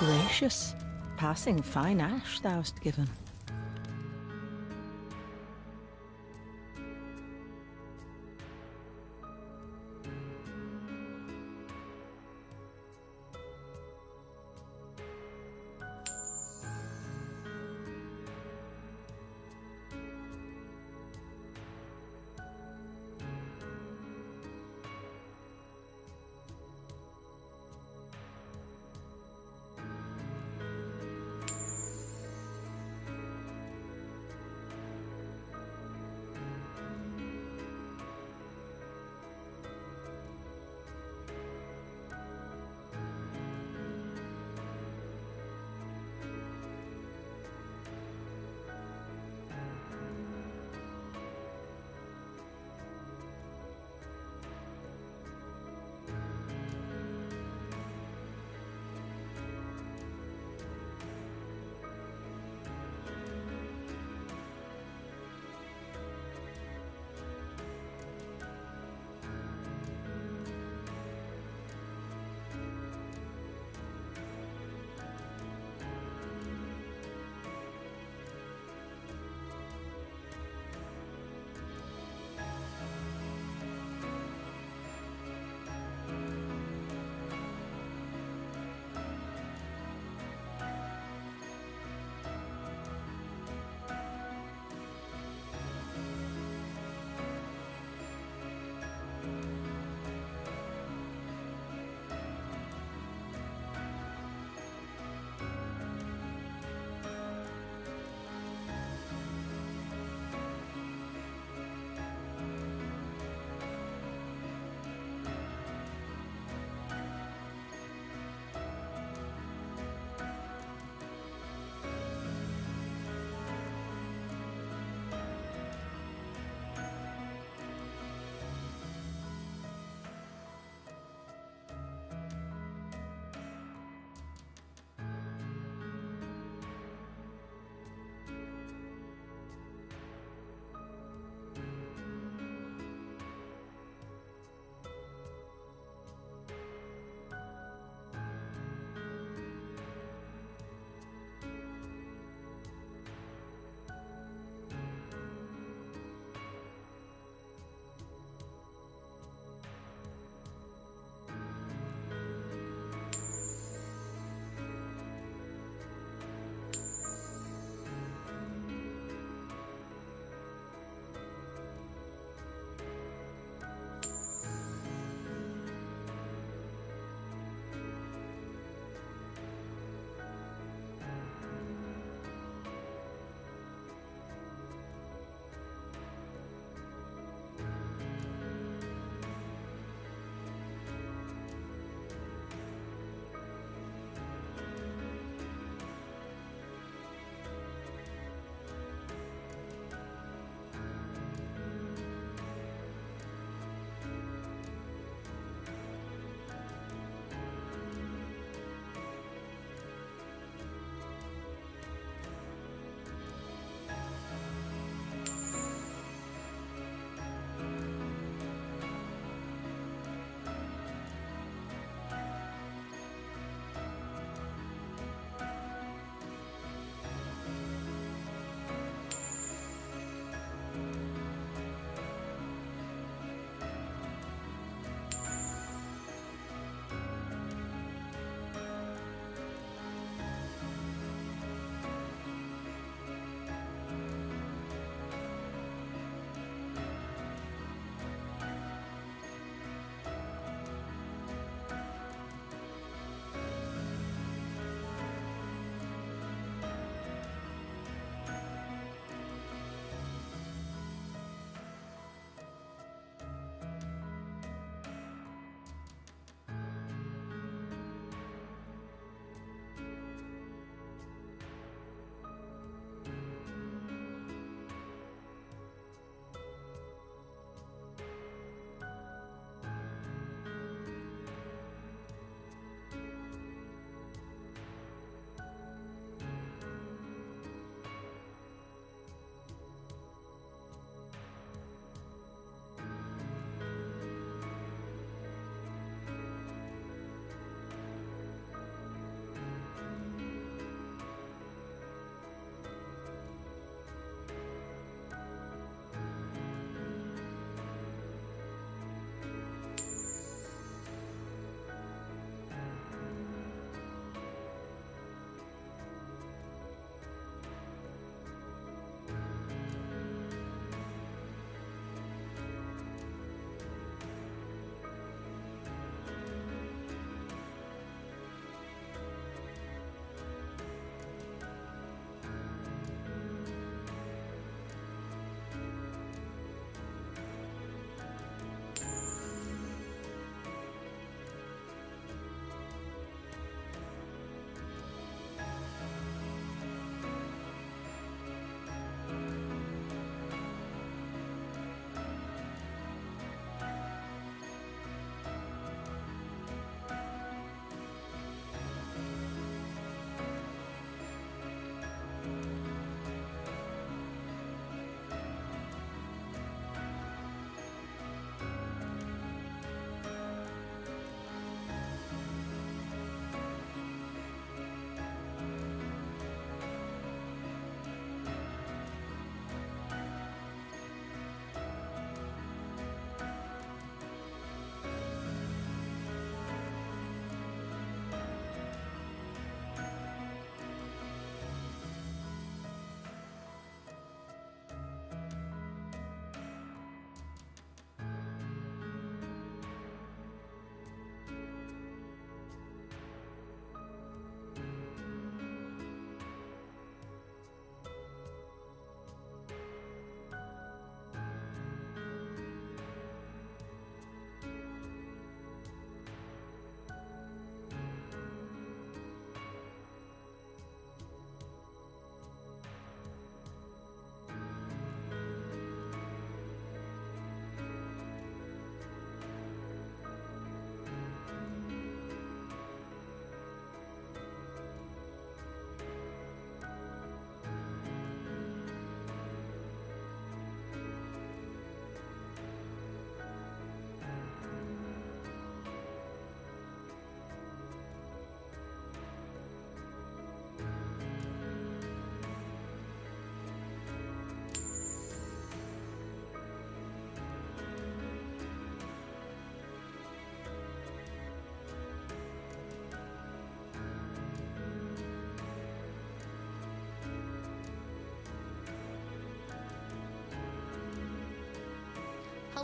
Gracious, passing fine ash thou'st given.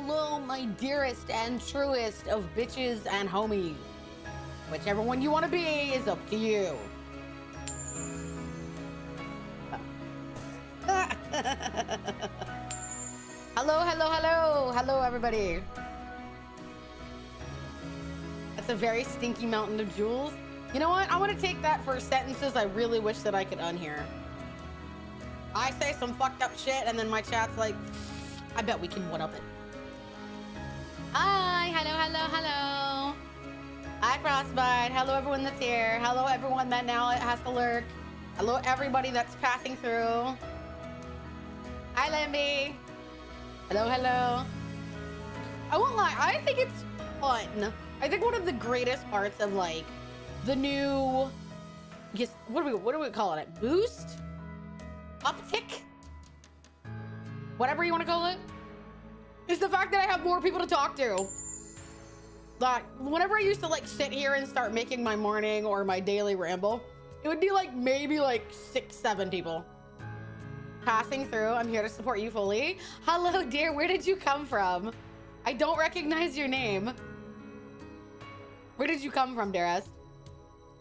hello, my dearest and truest of bitches and homies. Whichever one you want to be is up to you. Hello, hello, hello. Hello, everybody. That's a very stinky mountain of jewels. You know what? I want to take that for sentences I really wish that I could unhear. I say some fucked up shit and then my chat's like, I bet we can one-up it. Hi, hello, hello, hello. Hi, Frostbite. Hello, everyone that's here. Hello, everyone that now has to lurk. Hello, everybody that's passing through. Hi, Lamby. Hello, hello. I won't lie, I think it's fun. I think one of the greatest parts of like the new, just what are we calling it? Boost? Uptick? Whatever you want to call it, is the fact that I have more people to talk to. Like, whenever I used to like sit here and start making my morning or my daily ramble, it would be like maybe like 6, 7 people passing through. I'm here to support you fully. Hello, dear. Where did you come from? I don't recognize your name. Where did you come from, dearest?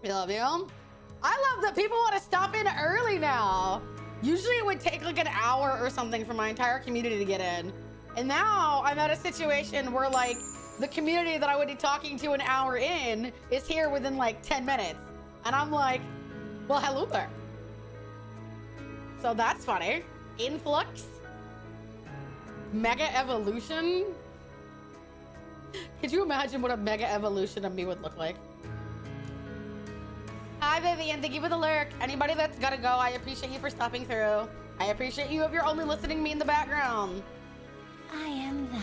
We love you. I love that people want to stop in early now. Usually it would take like an hour or something for my entire community to get in. And now I'm at a situation where like the community that I would be talking to an hour in is here within like 10 minutes. And I'm like, well, hello there. So that's funny. Influx. Mega evolution. Could you imagine what a mega evolution of me would look like? Hi, Vivian. Thank you for the lurk. Anybody that's gotta go, I appreciate you for stopping through. I appreciate you if you're only listening to me in the background. I am thou.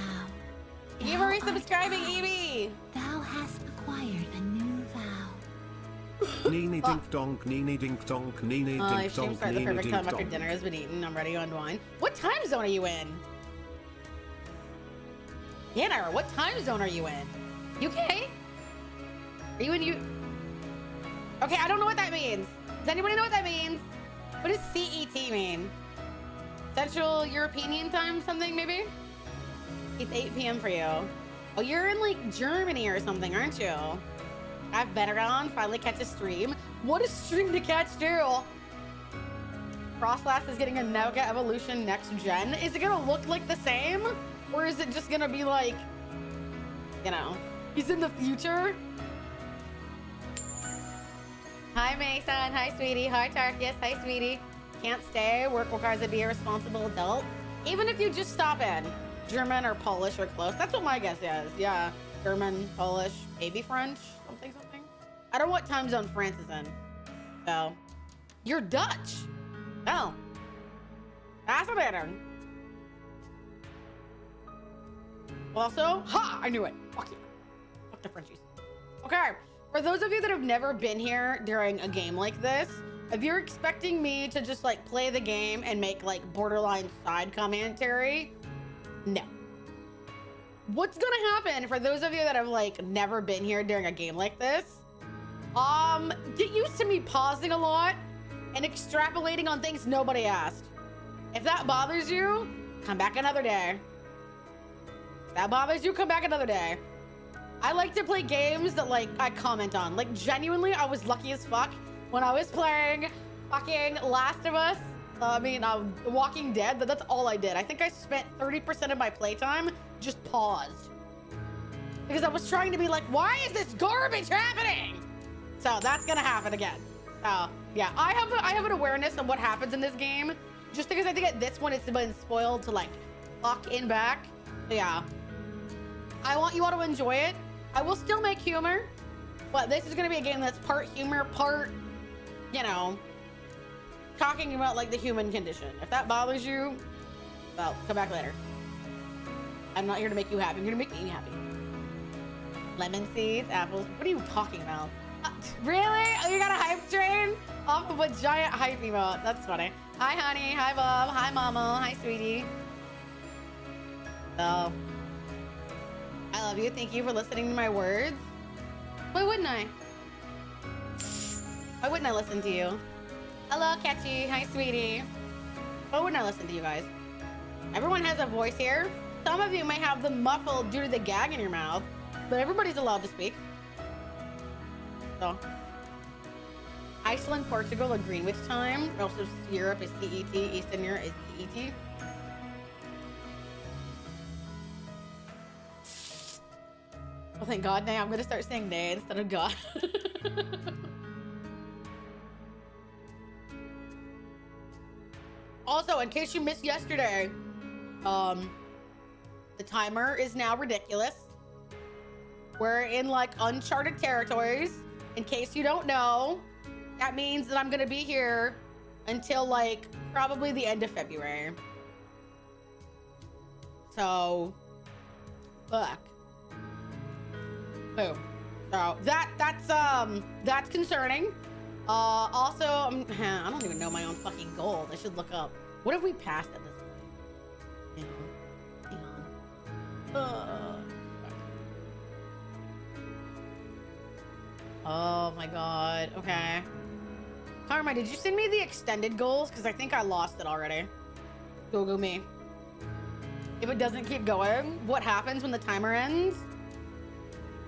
Thank you for resubscribing, Evie. Thou hast acquired a new vow. Neeny dink donk, neeny dink donk, neeny dink Stream donk, start the neeny perfect dink time after donk. dinner has been eaten. I'm ready to unwind. What time zone are you in? Dinner, what time zone are you in? UK? Are you in U? Okay, I don't know what that means. Does anybody know what that means? What does CET mean? Central European time something maybe? It's 8 p.m. for you. Oh, you're in like Germany or something, aren't you? I've better on, finally catch a stream. What a stream to catch too. Frostlass is getting a Mega Evolution next gen. Is it gonna look like the same? Or is it just gonna be like, you know, he's in the future? Hi, Mason. Hi, sweetie. Hi, Tarkus. Hi, sweetie. Can't stay. Work requires to be a responsible adult. Even if you just stop in. German or Polish or close. That's what my guess is. Yeah. German, Polish, maybe French. Something. I don't know what time zone France is in. So, you're Dutch. Oh. Fascinating. Also, ha! I knew it. Fuck you. Fuck the Frenchies. Okay. For those of you that have never been here during a game like this, if you're expecting me to just like play the game and make like borderline side commentary, no. What's gonna happen for those of you that have like never been here during a game like this? Get used to me pausing a lot and extrapolating on things nobody asked. If that bothers you, come back another day. If that bothers you, come back another day. I like to play games that like I comment on. Like genuinely, I was lucky as fuck when I was playing fucking Last of Us. Walking Dead. That's all I did. I think I spent 30% of my playtime just paused because I was trying to be like, why is this garbage happening? So that's gonna happen again. So yeah, I have an awareness of what happens in this game, just because I think at this one it's been spoiled to like fuck in back. So yeah, I want you all to enjoy it. I will still make humor, but this is gonna be a game that's part humor, part, you know, talking about like the human condition. If that bothers you, well, come back later. I'm not here to make you happy. I'm here to make me happy. Lemon seeds, apples. What are you talking about? Really? Oh, you got a hype train off of a giant hype emote. That's funny. Hi, honey. Hi, Bob. Hi, Mama. Hi, sweetie. So, I love you. Thank you for listening to my words. Why wouldn't I? Why wouldn't I listen to you? Hello, Catchy. Hi, sweetie. Why wouldn't I listen to you guys? Everyone has a voice here. Some of you may have them muffled due to the gag in your mouth, but everybody's allowed to speak. So, Iceland, Portugal are Greenwich time. Also, Europe is CET. Eastern Europe is EET. Oh, thank God. Now I'm going to start saying nay instead of God. Also, in case you missed yesterday, the timer is now ridiculous. We're in like uncharted territories. In case you don't know, that means that I'm gonna be here until like probably the end of February. So, fuck. Boom. So that's concerning. Also, I don't even know my own fucking goals. I should look up. What have we passed at this point? Hang on. Oh my God. Okay. Karma, did you send me the extended goals? Because I think I lost it already. Google me. If it doesn't keep going, what happens when the timer ends?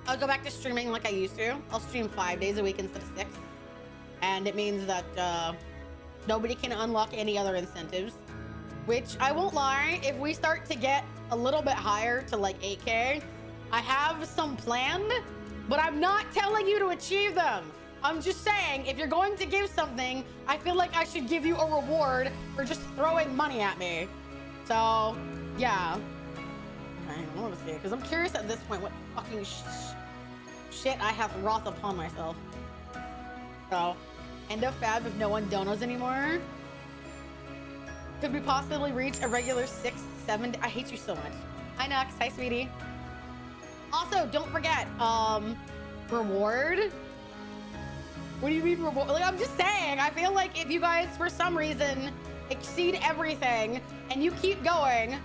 I'll go back to streaming like I used to. I'll stream 5 days a week instead of 6. And it means that nobody can unlock any other incentives. Which, I won't lie, if we start to get a little bit higher to like 8K, I have some planned, but I'm not telling you to achieve them. I'm just saying, if you're going to give something, I feel like I should give you a reward for just throwing money at me. So, yeah. I want to see it, because I'm curious at this point what fucking shit I have wrought upon myself. So, end of Fab if no one donos anymore. Could we possibly reach a regular 6, 7? I hate you so much. Hi, Nux. Hi, sweetie. Also, don't forget, reward. What do you mean reward? Like, I'm just saying, I feel like if you guys, for some reason, exceed everything and you keep going,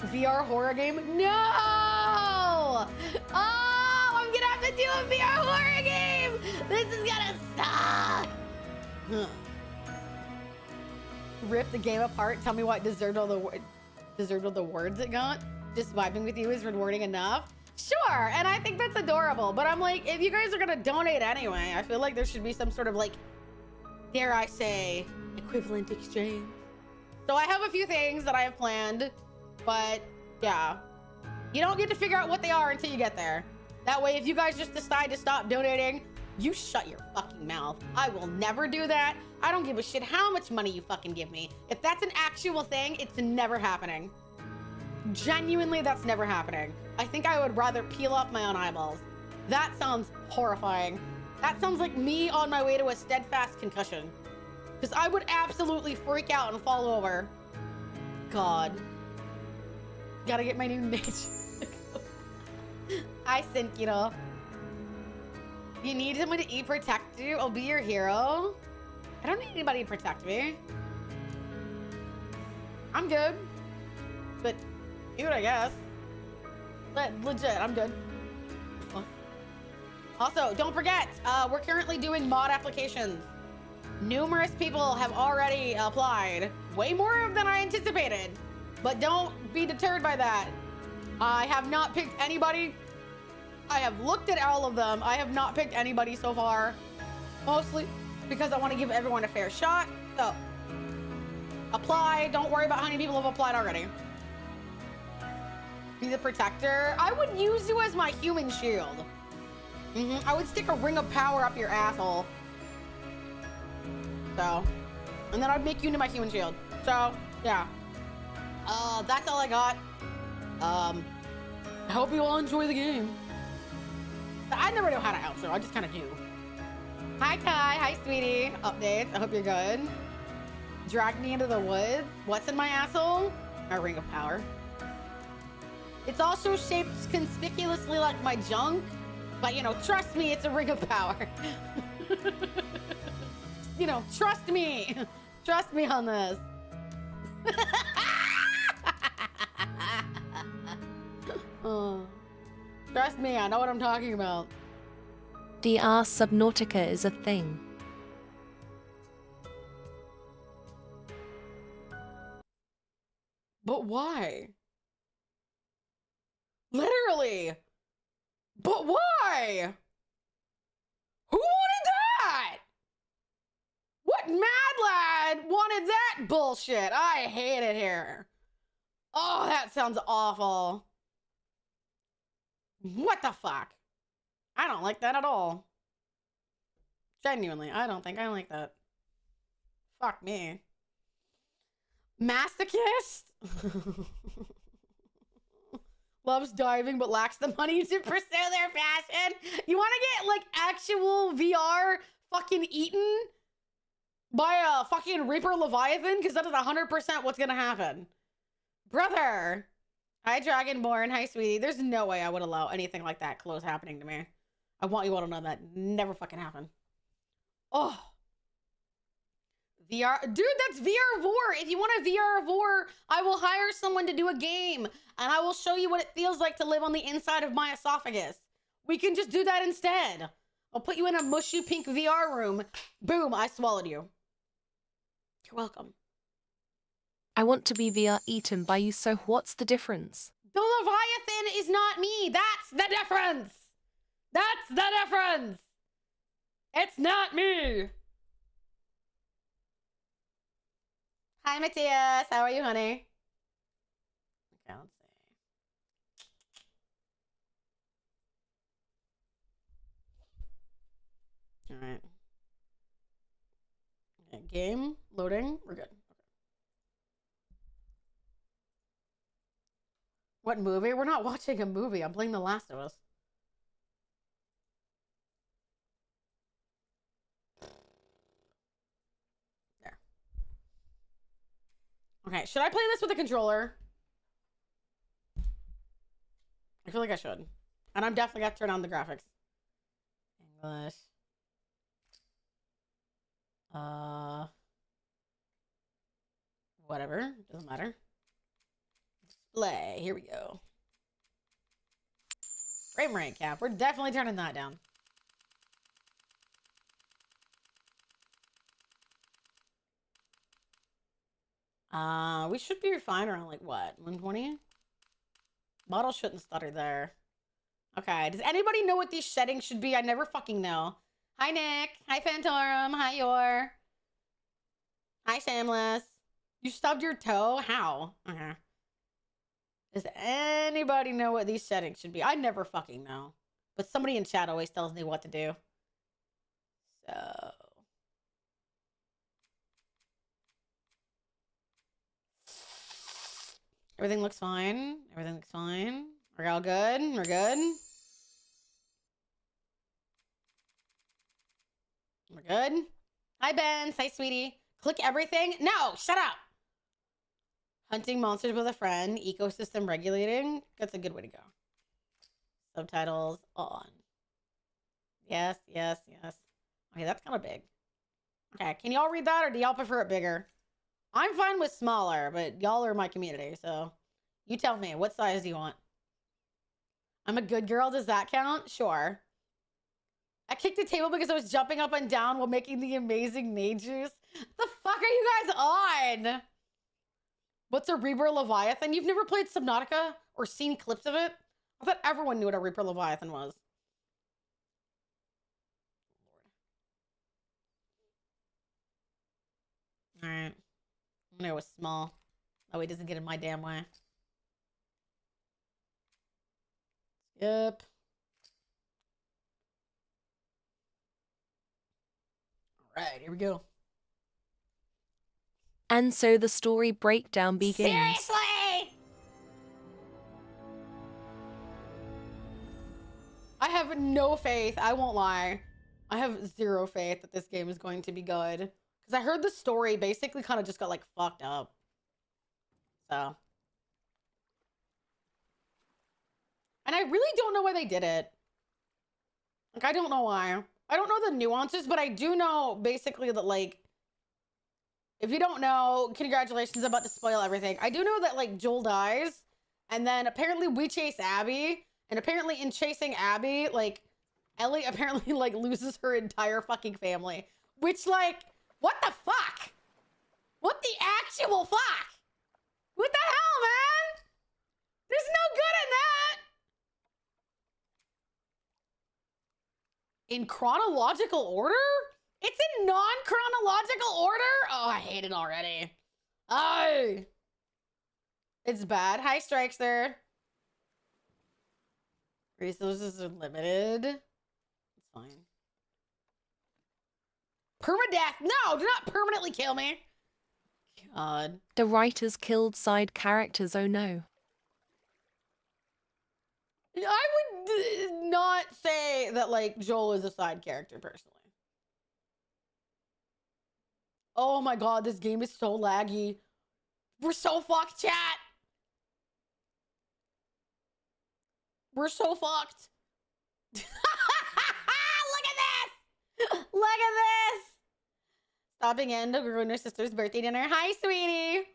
VR horror game? No! Oh, I'm gonna have to do a VR horror game! This is gonna suck! Huh. Rip the game apart. Tell me what deserved all the words it got. Just vibing with you is rewarding enough. Sure, and I think that's adorable. But I'm like, if you guys are gonna donate anyway, I feel like there should be some sort of like, dare I say, equivalent exchange. So I have a few things that I have planned, but yeah, you don't get to figure out what they are until you get there. That way, if you guys just decide to stop donating, you shut your fucking mouth. I will never do that. I don't give a shit how much money you fucking give me. If that's an actual thing, it's never happening. Genuinely, that's never happening. I think I would rather peel off my own eyeballs. That sounds horrifying. That sounds like me on my way to a steadfast concussion. Because I would absolutely freak out and fall over. God. Gotta get my new niche. I think, you know. You need someone to protect you? I'll be your hero. I don't need anybody to protect me. I'm good. But, dude, I guess. But legit, I'm good. Also, don't forget, we're currently doing mod applications. Numerous people have already applied. Way more than I anticipated. But don't be deterred by that. I have not picked anybody. I have looked at all of them. I have not picked anybody so far. Mostly because I want to give everyone a fair shot. So, apply. Don't worry about how many people have applied already. Be the protector. I would use you as my human shield. I would stick a ring of power up your asshole. So, and then I'd make you into my human shield. So, yeah. That's all I got. I hope you all enjoy the game. I never know how to outro. I just kind of do. Hi, Kai. Hi, sweetie. Updates. I hope you're good. Drag me into the woods. What's in my asshole? My ring of power. It's also shaped conspicuously like my junk. But, you know, trust me, it's a ring of power. You know, trust me. Trust me on this. Trust me, I know what I'm talking about. DR Subnautica is a thing. But why? Literally. But why? Who wanted that? What mad lad wanted that bullshit? I hate it here. Oh, that sounds awful. What the fuck? I don't like that at all. Genuinely, I don't think I like that. Fuck me. Masochist? Loves diving but lacks the money to pursue their passion. You want to get like actual VR fucking eaten by a fucking Reaper Leviathan? Because that is 100% what's gonna happen. Brother. Hi, Dragonborn. Hi, sweetie. There's no way I would allow anything like that close happening to me. I want you all to know that never fucking happened. Oh. VR. Dude, that's VR Vor. If you want a VR Vor, I will hire someone to do a game. And I will show you what it feels like to live on the inside of my esophagus. We can just do that instead. I'll put you in a mushy pink VR room. Boom, I swallowed you. You're welcome. I want to be VR eaten by you, so what's the difference? The Leviathan is not me. That's the difference. That's the difference. It's not me. Hi, Matthias. How are you, honey? Okay, let's see. All right. Okay, game loading. We're good. Okay. What movie? We're not watching a movie. I'm playing The Last of Us. There. Okay, should I play this with a controller? I feel like I should. And I'm definitely got to turn on the graphics. English. Whatever. Doesn't matter. Display. Here we go. Frame rate cap. We're definitely turning that down. We should be fine around like what? 120? Model shouldn't stutter there. Okay. Does anybody know what these settings should be? I never fucking know. Hi, Nick. Hi, Phantorum. Hi, Yor. Hi, Samless. You stubbed your toe? How? Okay. Does anybody know what these settings should be? I never fucking know. But somebody in chat always tells me what to do. So. Everything looks fine. Everything looks fine. We're all good. We're good. We're good. Hi, Ben. Hi, sweetie. Click everything. No, shut up. Hunting monsters with a friend. Ecosystem regulating. That's a good way to go. Subtitles on. Yes, yes, yes. Okay, that's kind of big. Okay, can y'all read that or do y'all prefer it bigger? I'm fine with smaller, but y'all are my community, so you tell me. What size do you want? I'm a good girl. Does that count? Sure. I kicked the table because I was jumping up and down while making the amazing nade juice. The fuck are you guys on? What's a Reaper Leviathan? You've never played Subnautica or seen clips of it? I thought everyone knew what a Reaper Leviathan was. All right. I know it was small. Oh, he doesn't get in my damn way. Yep. All right, here we go. And so the story breakdown begins. Seriously? I have no faith. I won't lie. I have zero faith that this game is going to be good. Because I heard the story basically kind of just got like fucked up. So. And I really don't know why they did it. Like, I don't know why. I don't know the nuances, but I do know basically that, like, if you don't know, congratulations, I'm about to spoil everything. I do know that, like, Joel dies, and then apparently we chase Abby, and apparently in chasing Abby, like, Ellie apparently, like, loses her entire fucking family. Which, like, what the fuck? What the actual fuck? What the hell, man? There's no good in that. In chronological order? It's in non-chronological order? Oh, I hate it already. Oh, it's bad. Hi, Strikester. Resources are limited. It's fine. Permadeath. No, do not permanently kill me. God. The writers killed side characters, oh no. I would not say that, like, Joel is a side character, personally. Oh my god, this game is so laggy. We're so fucked, chat. We're so fucked. Look at this! Look at this! Stopping in to ruin her sister's birthday dinner. Hi, sweetie.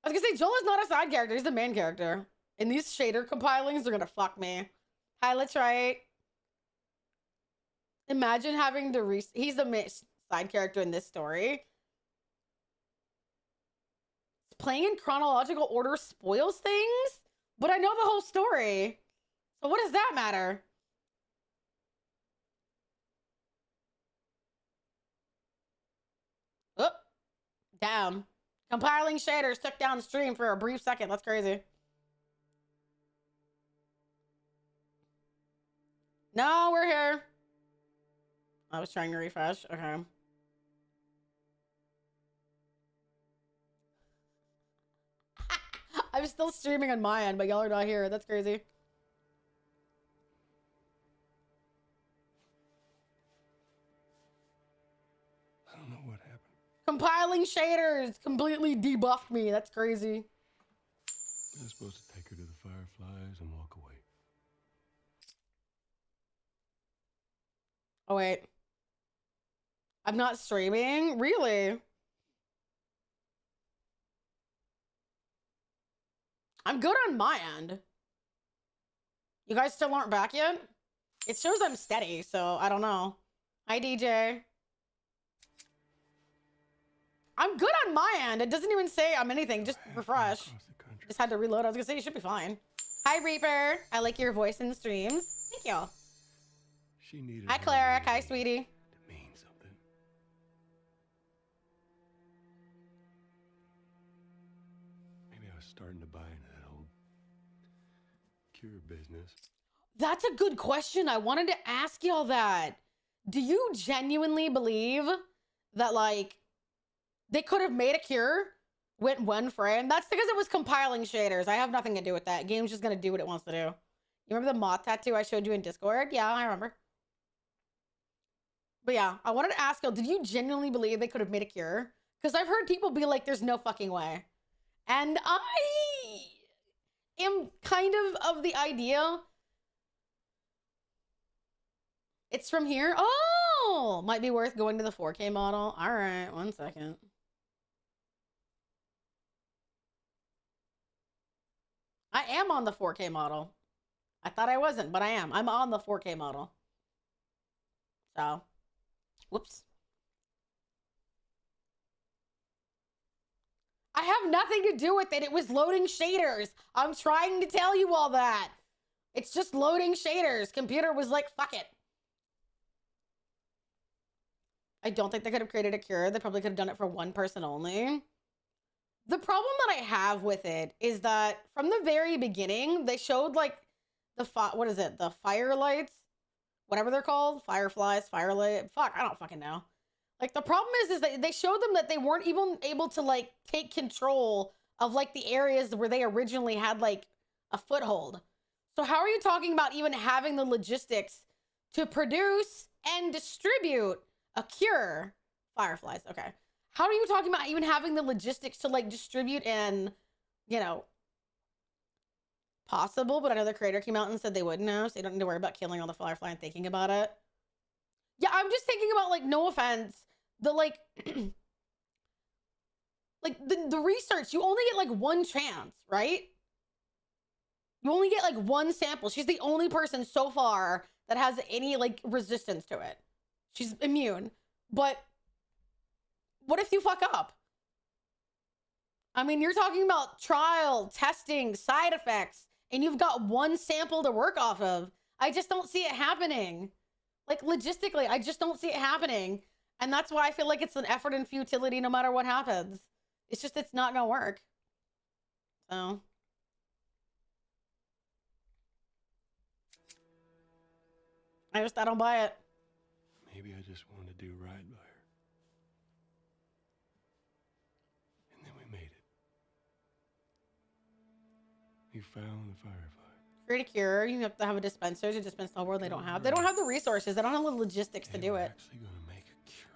I was gonna say, Joel is not a side character. He's the main character. And these shader compilings are gonna fuck me. Hi, let's try it. Imagine having to he's the side character in this story. Playing in chronological order spoils things, but I know the whole story. So what does that matter? Oh, damn. Compiling shaders took down the stream for a brief second. That's crazy. No, we're here. I was trying to refresh. Okay. I'm still streaming on my end, but y'all are not here. That's crazy. I don't know what happened. Compiling shaders completely debuffed me. That's crazy. I was supposed to take her to the fireflies and walk away. Oh, wait. I'm not streaming? Really? I'm good on my end. You guys still aren't back yet? It shows I'm steady, so I don't know. Hi, DJ. I'm good on my end. It doesn't even say I'm anything. Just refresh. Just had to reload. I was gonna say you should be fine. Hi, Reaper. I like your voice in the streams. Thank you. She needed Hi, Cleric. Hi, sweetie. To mean something. Maybe I was starting to buy into that whole cure business. That's a good question. I wanted to ask y'all that. Do you genuinely believe that, like, they could have made a cure with one frame? That's because it was compiling shaders. I have nothing to do with that. Game's just gonna do what it wants to do. You remember the moth tattoo I showed you in Discord? Yeah, I remember. But yeah, I wanted to ask y'all, did you genuinely believe they could have made a cure? Because I've heard people be like, there's no fucking way. And I am kind of the idea. It's from here. Oh, might be worth going to the 4K model. All right, 1 second. I am on the 4K model. I thought I wasn't, but I am. I'm on the 4K model. So, whoops. I have nothing to do with it. It was loading shaders. I'm trying to tell you all that. It's just loading shaders. Computer was like, fuck it. I don't think they could have created a cure. They probably could have done it for one person only. The problem that I have with it is that from the very beginning, they showed like the what is it? The firelights, whatever they're called, fireflies, firelight. Fuck, I don't fucking know. Like the problem is that they showed them that they weren't even able to like take control of like the areas where they originally had like a foothold. So how are you talking about even having the logistics to produce and distribute a cure? Fireflies, okay. How are you talking about even having the logistics to like distribute and, you know, possible, but another creator came out and said they wouldn't have, so you don't need to worry about killing all the firefly and thinking about it. Yeah, I'm just thinking about, like, no offense, the like like the research, you only get like one chance, right? You only get like one sample. She's the only person so far that has any like resistance to it. She's immune. But what if you fuck up? I mean, you're talking about trial, testing, side effects, and you've got one sample to work off of. I just don't see it happening. Like, logistically, I just don't see it happening. And that's why I feel like it's an effort and futility no matter what happens. It's just, it's not gonna work. So. I don't buy it. Maybe I just wanted to do right by her. And then we made it. You found the firefight. Create a cure. You have to have a dispenser to dispense the world they don't have. They don't have the resources. They don't have the logistics to do it. Actually gonna make a cure.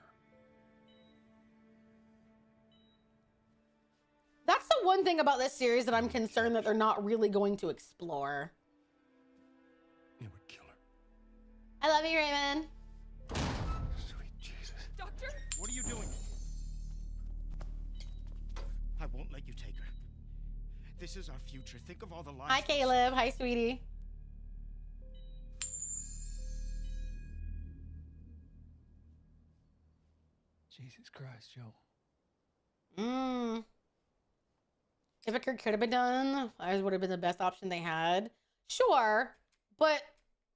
That's the one thing about this series that I'm concerned that they're not really going to explore. It would kill her. I love you, Raymond. Sweet Jesus. Doctor? What are you doing? I won't let you take her. This is our future. Think of all the lives. Hi, Caleb. Hi, sweetie. Jesus Christ, Joe. If a cure could have been done, ours would have been the best option they had. Sure, but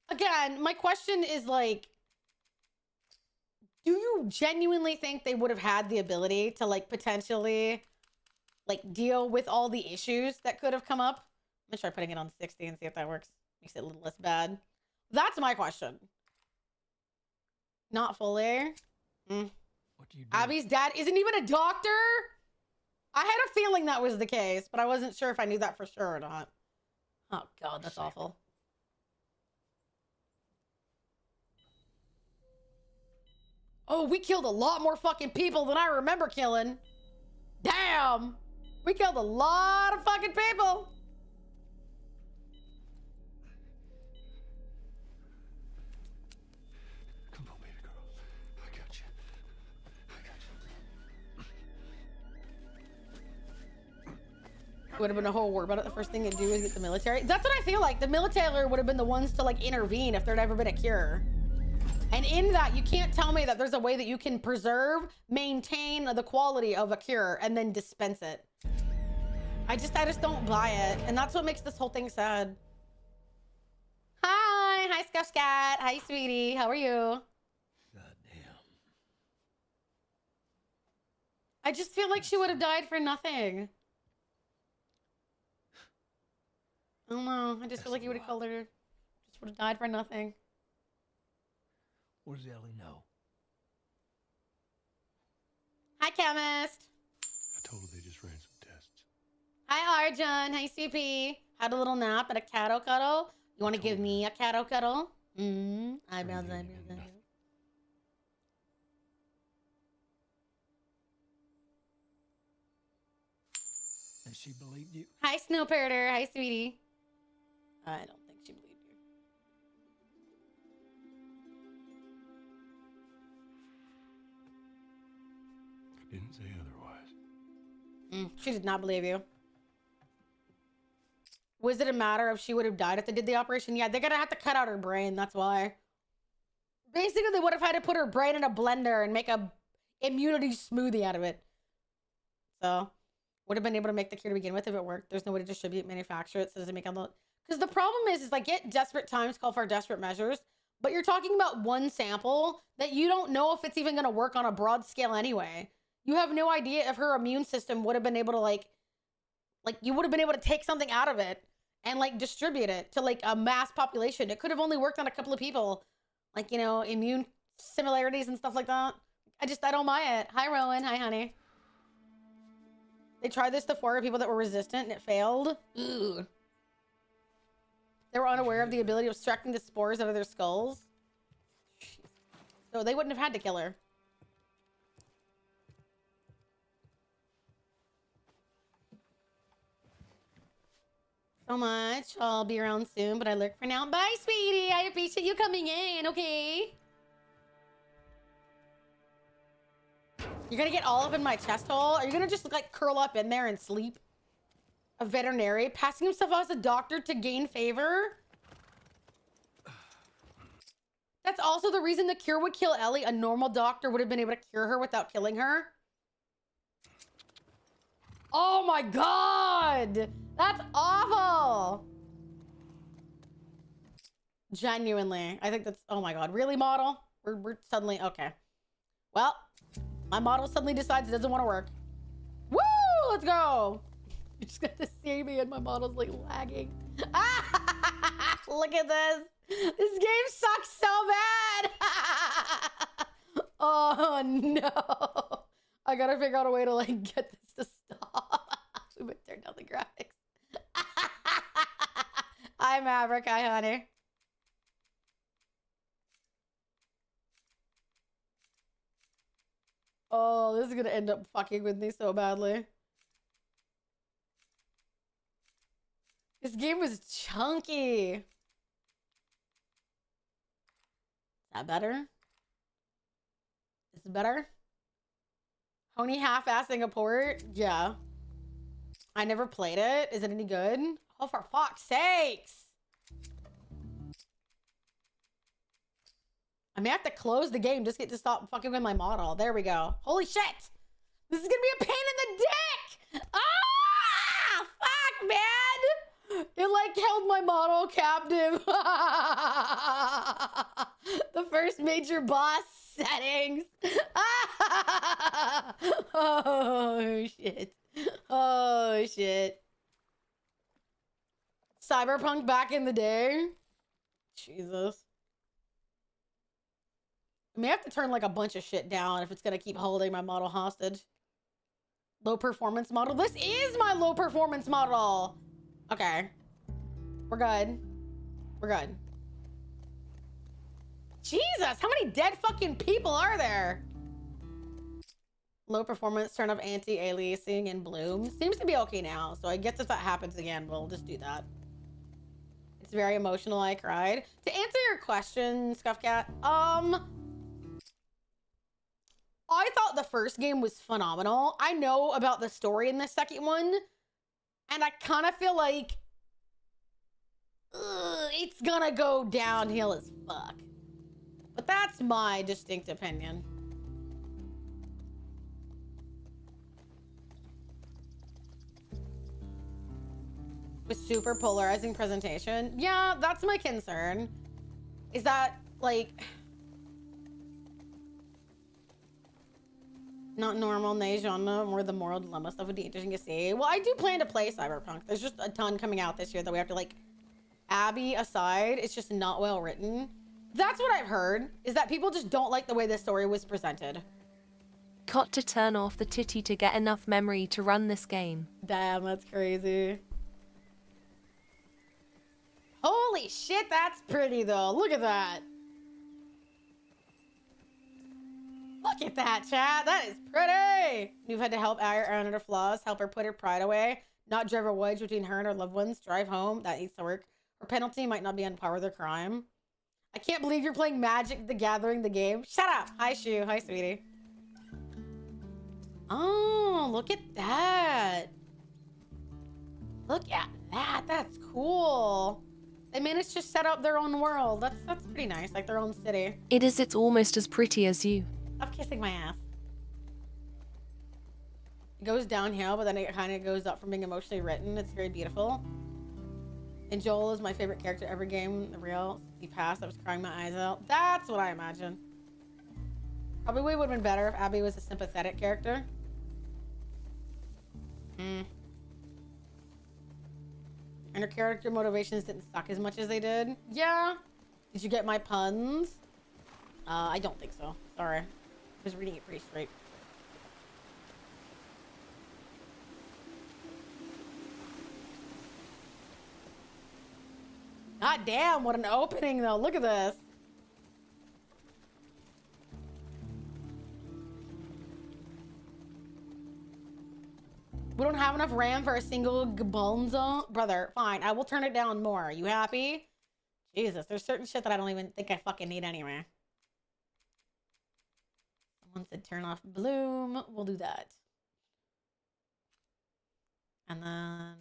again, my question is like, do you genuinely think they would have had the ability to like potentially like deal with all the issues that could have come up? I'm gonna try putting it on 60 and see if that works. Makes it a little less bad. That's my question. Not fully. What do you do? Abby's dad isn't even a doctor? I had a feeling that was the case, but I wasn't sure if I knew that for sure or not. Oh God, that's awful. Oh, we killed a lot more fucking people than I remember killing. Damn. We killed a lot of fucking people. Come on, baby girl. I got you. Would have been a whole war about it. The first thing to do is get the military. That's what I feel like. The military would have been the ones to like intervene if there'd ever been a cure. And in that, you can't tell me that there's a way that you can preserve, maintain the quality of a cure, and then dispense it. I just don't buy it. And that's what makes this whole thing sad. Hi, Scuff Cat. Hi, sweetie. How are you? Goddamn. I just feel like she would have died for nothing. I don't know. I just feel like you would have killed her. Just would have died for nothing. What does Ellie know? Hi, Chemist. I told her they just ran some tests. Hi, Arjun. Hi, CP. Had a little nap and a catto cuddle. You want to give me a catto cuddle? Eyebrows. And she believed you? Hi, Snowpirter. Hi, sweetie. I don't think she believed you. I didn't say otherwise. She did not believe you. Was it a matter of she would have died if they did the operation? Yeah, they're gonna have to cut out her brain. That's why. Basically, they would have had to put her brain in a blender and make a immunity smoothie out of it. So, would have been able to make the cure to begin with if it worked. There's no way to distribute, manufacture it, so does it make a lot? Because the problem is like, desperate times call for desperate measures. But you're talking about one sample that you don't know if it's even gonna work on a broad scale anyway. You have no idea if her immune system would have been able to like you would have been able to take something out of it and like distribute it to like a mass population. It could have only worked on a couple of people, like, you know, immune similarities and stuff like that. I don't buy it. Hi, Rowan. Hi, honey. They tried this to 4 people that were resistant and it failed. Ugh. They were unaware of the ability of extracting the spores out of their skulls. So they wouldn't have had to kill her. So much. I'll be around soon, but I lurk for now. Bye, sweetie. I appreciate you coming in, okay? You're gonna get all up in my chest hole? Are you gonna just like curl up in there and sleep? A veterinary passing himself off as a doctor to gain favor? That's also the reason the cure would kill Ellie. A normal doctor would have been able to cure her without killing her. Oh my God! That's awful! Genuinely. I think that's, oh my God. Really, model? We're suddenly, okay. Well, my model suddenly decides it doesn't want to work. Woo! Let's go. You just got to see me and my model's like lagging. Look at this. This game sucks so bad. Oh no. I gotta figure out a way to like get this to stop. We would turn down the graphics. Hi Maverick, hi honey. Oh, this is gonna end up fucking with me so badly. This game was chunky. Is that better? Is it better? Honey half-assing a port? Yeah. I never played it. Is it any good? Oh, for fuck's sakes. I may have to close the game just to stop fucking with my model. There we go. Holy shit. This is gonna be a pain in the dick. Ah! Fuck, man. It like held my model captive. The first major boss settings. Oh, shit. Oh, shit. Cyberpunk back in the day. Jesus. I may have to turn like a bunch of shit down if it's gonna keep holding my model hostage. Low performance model. This is my low performance model. Okay. We're good. We're good. Jesus, how many dead fucking people are there? Low performance, turn off anti-aliasing and bloom. Seems to be okay now, so I guess if that happens again, we'll just do that. It's very emotional, I cried. To answer your question, Scuffcat, I thought the first game was phenomenal. I know about the story in the second one, and I kind of feel like it's gonna go downhill as fuck. But that's my distinct opinion. With super polarizing presentation. Yeah, that's my concern. Is that, like, not normal, nay genre, more the moral dilemma stuff would be interesting to see. Well, I do plan to play Cyberpunk. There's just a ton coming out this year that we have to, like, Abby aside, it's just not well written. That's what I've heard, is that people just don't like the way this story was presented. Got to turn off the titty to get enough memory to run this game. Damn, that's crazy. Holy shit, that's pretty though. Look at that. Look at that, chat. That is pretty. You've had to help iron her flaws, help her put her pride away, not drive a wedge between her and her loved ones, drive home. That needs to work. Her penalty might not be on par with her crime. I can't believe you're playing Magic the Gathering, the game. Shut up. Hi, Shu. Hi, sweetie. Oh, look at that. Look at that. That's cool. They managed to set up their own world. That's pretty nice. Like their own city. It's almost as pretty as you. I'm kissing my ass. It goes downhill, but then it kind of goes up from being emotionally written. It's very beautiful. And Joel is my favorite character every game. The real. He passed. I was crying my eyes out. That's what I imagine. Probably would have been better if Abby was a sympathetic character. And her character motivations didn't suck as much as they did. Yeah. Did you get my puns? I don't think so. Sorry. I was reading it pretty straight. God damn, what an opening though. Look at this. We don't have enough RAM for a single Gabonzo. Brother, fine. I will turn it down more. Are you happy? Jesus, there's certain shit that I don't even think I fucking need anyway. Someone said turn off bloom. We'll do that. And then...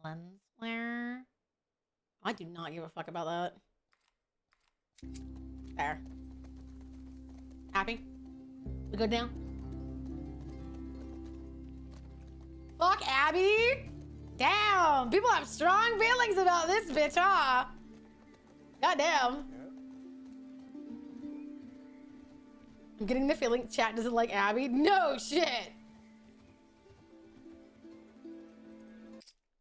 lens flare. I do not give a fuck about that. There. Happy? We good now? Fuck Abby! Damn, people have strong feelings about this bitch, huh? Goddamn. I'm getting the feeling chat doesn't like Abby. No shit.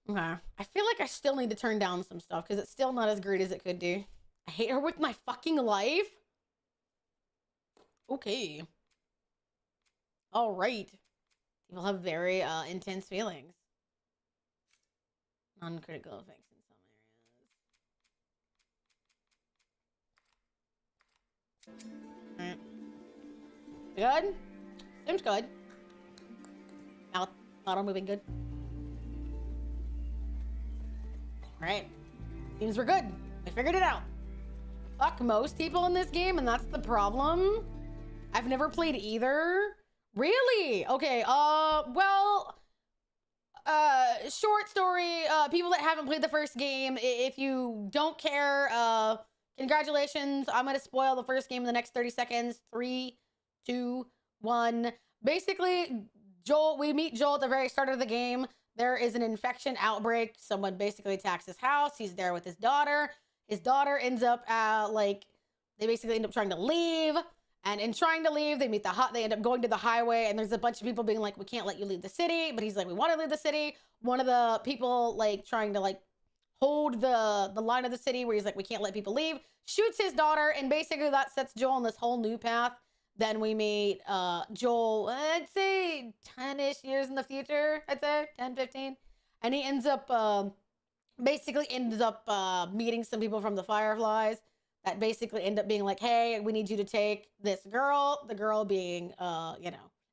Okay. I feel like I still need to turn down some stuff because it's still not as great as it could do. I hate her with my fucking life. Okay. All right. People have very intense feelings. Non-critical effects in some areas. Alright. Good? Seems good. Mouth model moving good. Alright. Seems we're good. We figured it out. Fuck most people in this game, and that's the problem. I've never played either. Really? Okay, well, short story, people that haven't played the first game, if you don't care, congratulations. I'm gonna spoil the first game in the next 30 seconds. 3, 2, 1. Basically, we meet Joel at the very start of the game. There is an infection outbreak. Someone basically attacks his house. He's there with his daughter. His daughter ends up, they basically end up trying to leave. And in trying to leave, they end up going to the highway, and there's a bunch of people being like, we can't let you leave the city. But he's like, we want to leave the city. One of the people, trying to, hold the line of the city where he's like, we can't let people leave, shoots his daughter, and basically that sets Joel on this whole new path. Then we meet Joel, I'd say 10-ish years in the future, I'd say 10, 15. And he ends up, meeting some people from the Fireflies that basically end up being like, hey, we need you to take this girl, the girl being,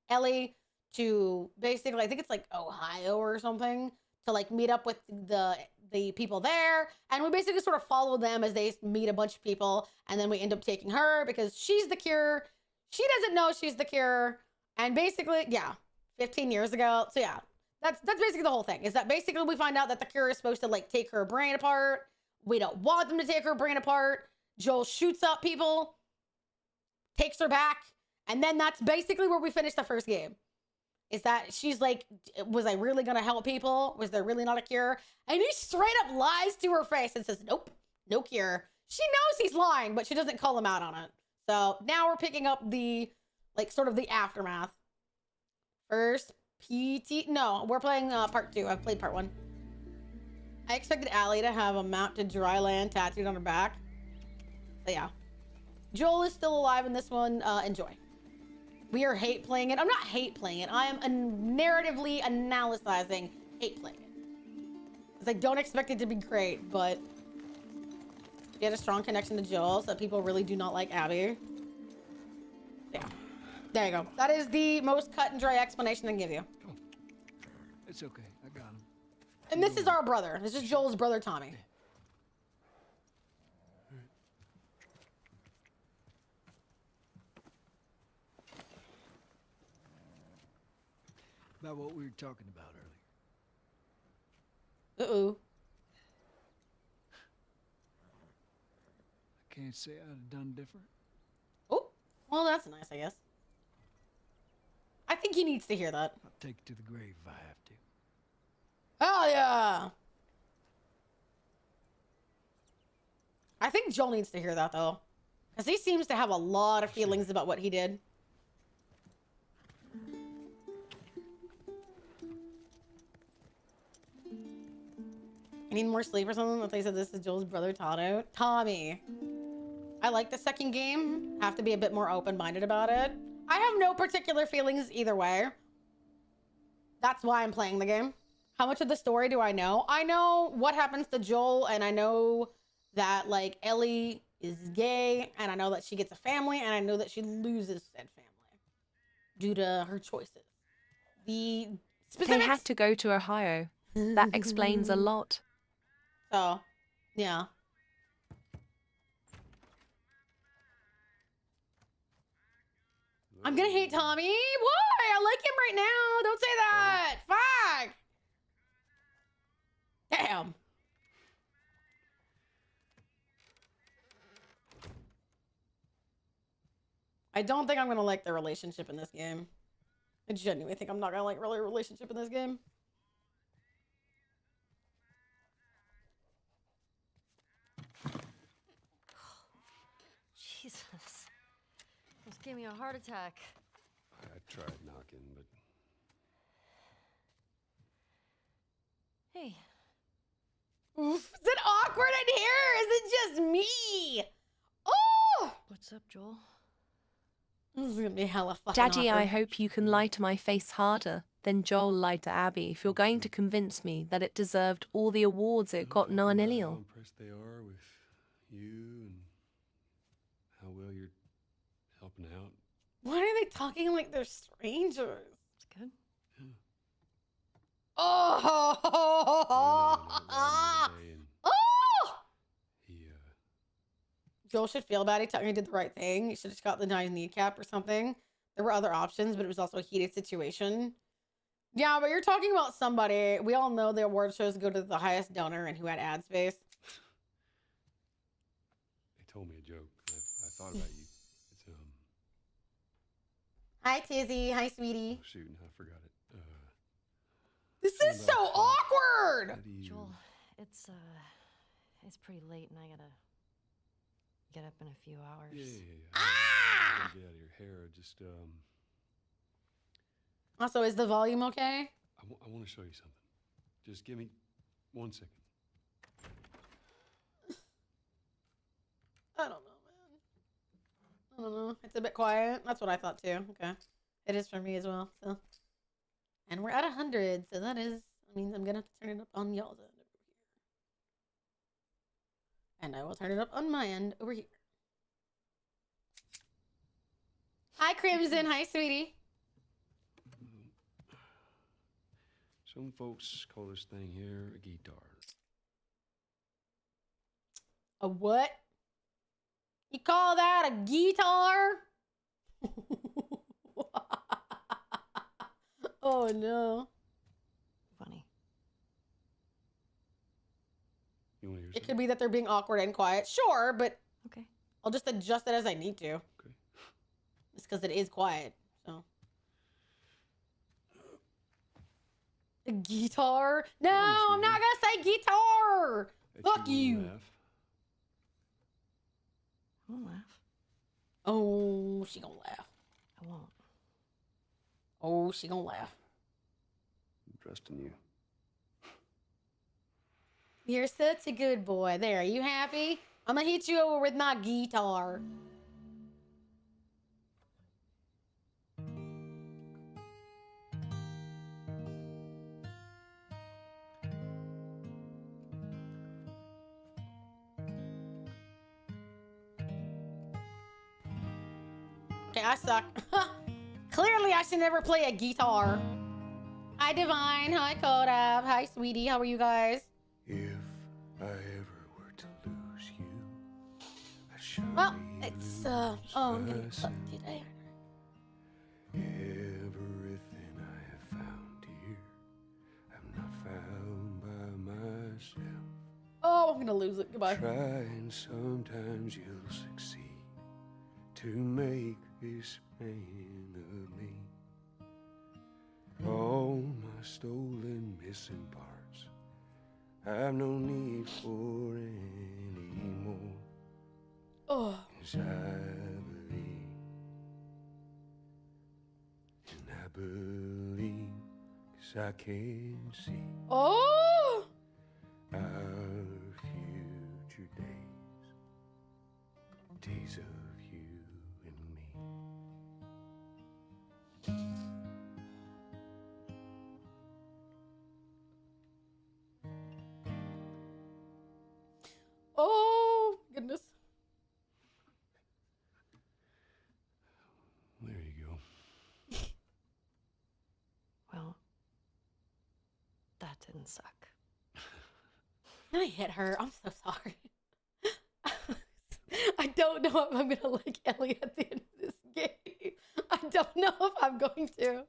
Ellie, to basically, I think it's Ohio or something, to meet up with the people there. And we basically sort of follow them as they meet a bunch of people. And then we end up taking her because she's the cure. She doesn't know she's the cure. And basically, 15 years ago. So yeah, that's basically the whole thing, is that basically we find out that the cure is supposed to take her brain apart. We don't want them to take her brain apart. Joel shoots up people, takes her back, and then that's basically where we finish the first game. Is that she's like, was I really gonna help people? Was there really not a cure? And he straight up lies to her face and says, nope, no cure. She knows he's lying, but she doesn't call him out on it. So now we're picking up the, sort of the aftermath. First, no, we're playing part 2. I've played part 1. I expected Allie to have a mount to dry land tattooed on her back. So yeah, Joel is still alive in this one. Enjoy. We are hate playing it. I'm not hate playing it. I am narratively analyzing hate playing it. Because I don't expect it to be great, but she had a strong connection to Joel, so people really do not like Abby. Yeah. There you go. That is the most cut and dry explanation I can give you. Oh, it's okay. I got him. And this is our brother. This is Joel's brother, Tommy. About what we were talking about earlier. Uh-oh. I can't say I'd have done different. Oh, well, that's nice, I guess. I think he needs to hear that. I'll take it to the grave if I have to. Oh, yeah. I think Joel needs to hear that, though. Because he seems to have a lot of feelings about what he did. I need more sleep or something. They said this is Joel's brother, Tommy. I like the second game. Have to be a bit more open-minded about it. I have no particular feelings either way. That's why I'm playing the game. How much of the story do I know? I know what happens to Joel, and I know that, Ellie is gay, and I know that she gets a family, and I know that she loses said family due to her choices. The specifics... They had to go to Ohio. That explains a lot. So, yeah. I'm gonna hate Tommy. Why? I like him right now. Don't say that. Fuck. Damn. I don't think I'm gonna like the relationship in this game. I genuinely think I'm not gonna like really relationship in this game. gave me a heart attack. I tried knocking, but Hey, Oof. Is it awkward in here? Is it just me? Oh! what's up, Joel? This is gonna be hella fucking Daddy, I awkward. hope you can lie to my face harder than Joel lied to Abby if you're going to convince me that it deserved all the awards it got talking about how non-illial. impressed they are with you and how well you're helping out. Why are they talking like they're strangers? It's good. Oh! I met Ryan the other day, and Oh! he Joel should feel bad. He technically did the right thing. He should have just got the 9 kneecap or something. There were other options, but it was also a heated situation. Yeah, but you're talking about somebody. We all know the award shows go to the highest donor and who had ad space. they told me a joke. I thought about you. It's Hi, Tizzy. Hi, sweetie. oh, shoot, I forgot it. This is so awkward. How do you? Joel, it's pretty late and I gotta get up in a few hours. Yeah. Ah! Get out of your hair. Just Also, is the volume okay? I want to show you something. Just give me 1 second. I don't know, man. I don't know. It's a bit quiet. That's what I thought too. Okay. It is for me as well. So, and we're at 100. So that means I'm gonna have to turn it up on y'all's end over here. And I will turn it up on my end over here. Hi, Crimson. Hi, sweetie. Some folks call this thing here a guitar. A what? You call that a guitar? Oh no. Funny. You want to hear It something? could be that they're being awkward and quiet. Sure, but Okay. I'll just adjust it as I need to. Okay. It's because it is quiet. So. A guitar? No, Promise I'm me. not gonna say guitar. Bet Fuck won't you. laugh. I won't laugh. Oh, she gonna laugh. I won't. Oh, she gonna laugh. I'm trusting you. You're such a good boy. There, are you happy? I'm gonna hit you over with my guitar. Okay, I suck. Clearly, I should never play a guitar. Hi, Divine. Hi, Kodav. Hi, sweetie. How are you guys? If I ever were to lose you, I'd surely Well, it's, oh, I'm getting lose fucked myself. today. Everything I have found here, I'm not found by myself. Oh, I'm gonna lose it. Goodbye. Try and sometimes you'll succeed to make this man of me. All my stolen missing parts, I've no need for anymore. Oh, 'Cause I believe, and I believe, 'cause I can see oh, our future days, days of you and me. oh, goodness. There you go. Well, that didn't suck. I hit her. I'm so sorry. I don't know if I'm gonna like Ellie at the end of this game. I don't know if I'm going to.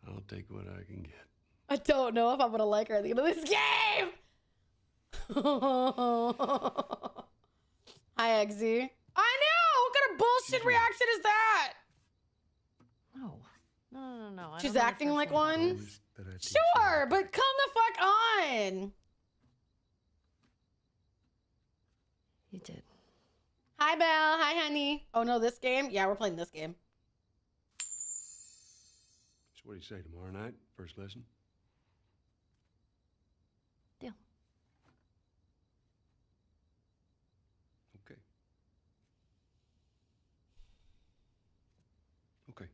I'll take what I can get. I don't know if I'm gonna like her at the end of this game. Hi, Eggsy. I know. What kind of bullshit reaction is that? No. No. I She's don't know acting the like first one? Promise that I teach you Sure, how to but come the fuck on. You did. Hi, Belle. Hi, honey. Oh, no, this game? Yeah, we're playing this game. What do you say, tomorrow night? First lesson? Deal. Okay. Okay.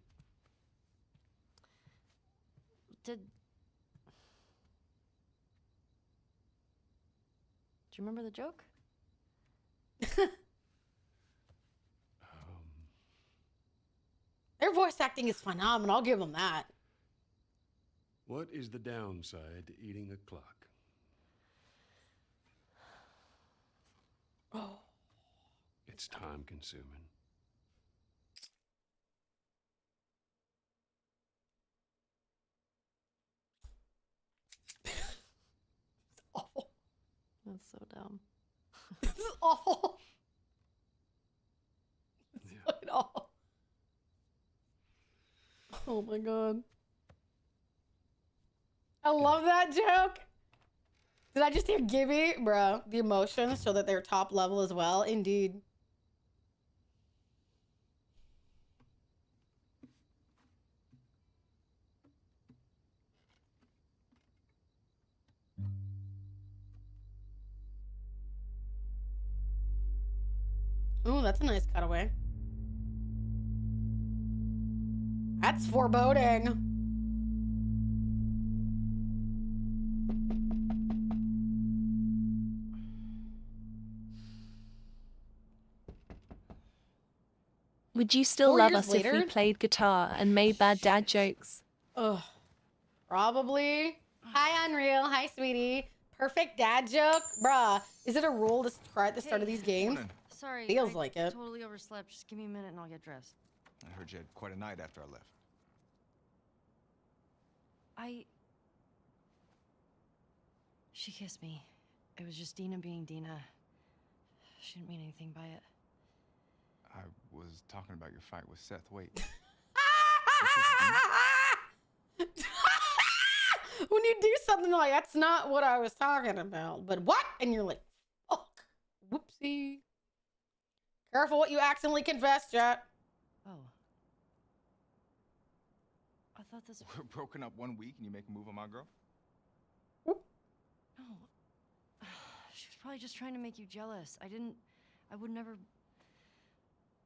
Do you remember the joke? Their voice acting is phenomenal. I'll give them that. What is the downside to eating a clock? Oh. It's time consuming. Awful. That's so dumb. This is awful. This is Yeah. fucking awful. Oh my god. I love that joke. Did I just hear Gibby? Bro, the emotions show that they're top level as well. Indeed. Ooh, that's a nice cutaway. That's foreboding. Would you still 4 love years us if we later? played guitar and made bad dad jokes? Ugh. Probably. Hi, Unreal. Hi, sweetie. Perfect dad joke? Bruh, is it a rule to cry at the start of these games? Sorry. Feels I like it. Totally overslept. Just give me a minute and I'll get dressed. I heard you had quite a night after I left. She kissed me. It was just Dina being Dina. She didn't mean anything by it. I was talking about your fight with Seth. Wait. When you do something like, that's not what I was talking about, but what? And you're like, fuck. Whoopsie. Careful what you accidentally confess, chat. Oh. I thought this... We're broken up 1 week and you make a move on my girl? No. She was probably just trying to make you jealous. I would never...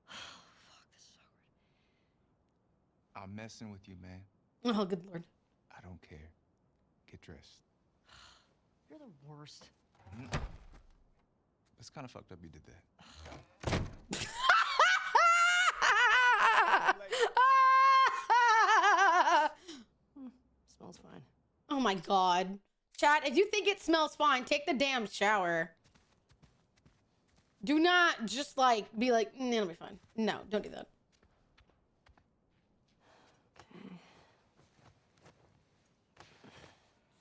Fuck, this is awkward. I'm messing with you, man. Oh, good lord. I don't care. Get dressed. You're the worst. It's kind of fucked up you did that. Smells fine. Oh my god. Chat, if you think it smells fine, take the damn shower. Do not just like be like, it'll be fine. No, don't do that.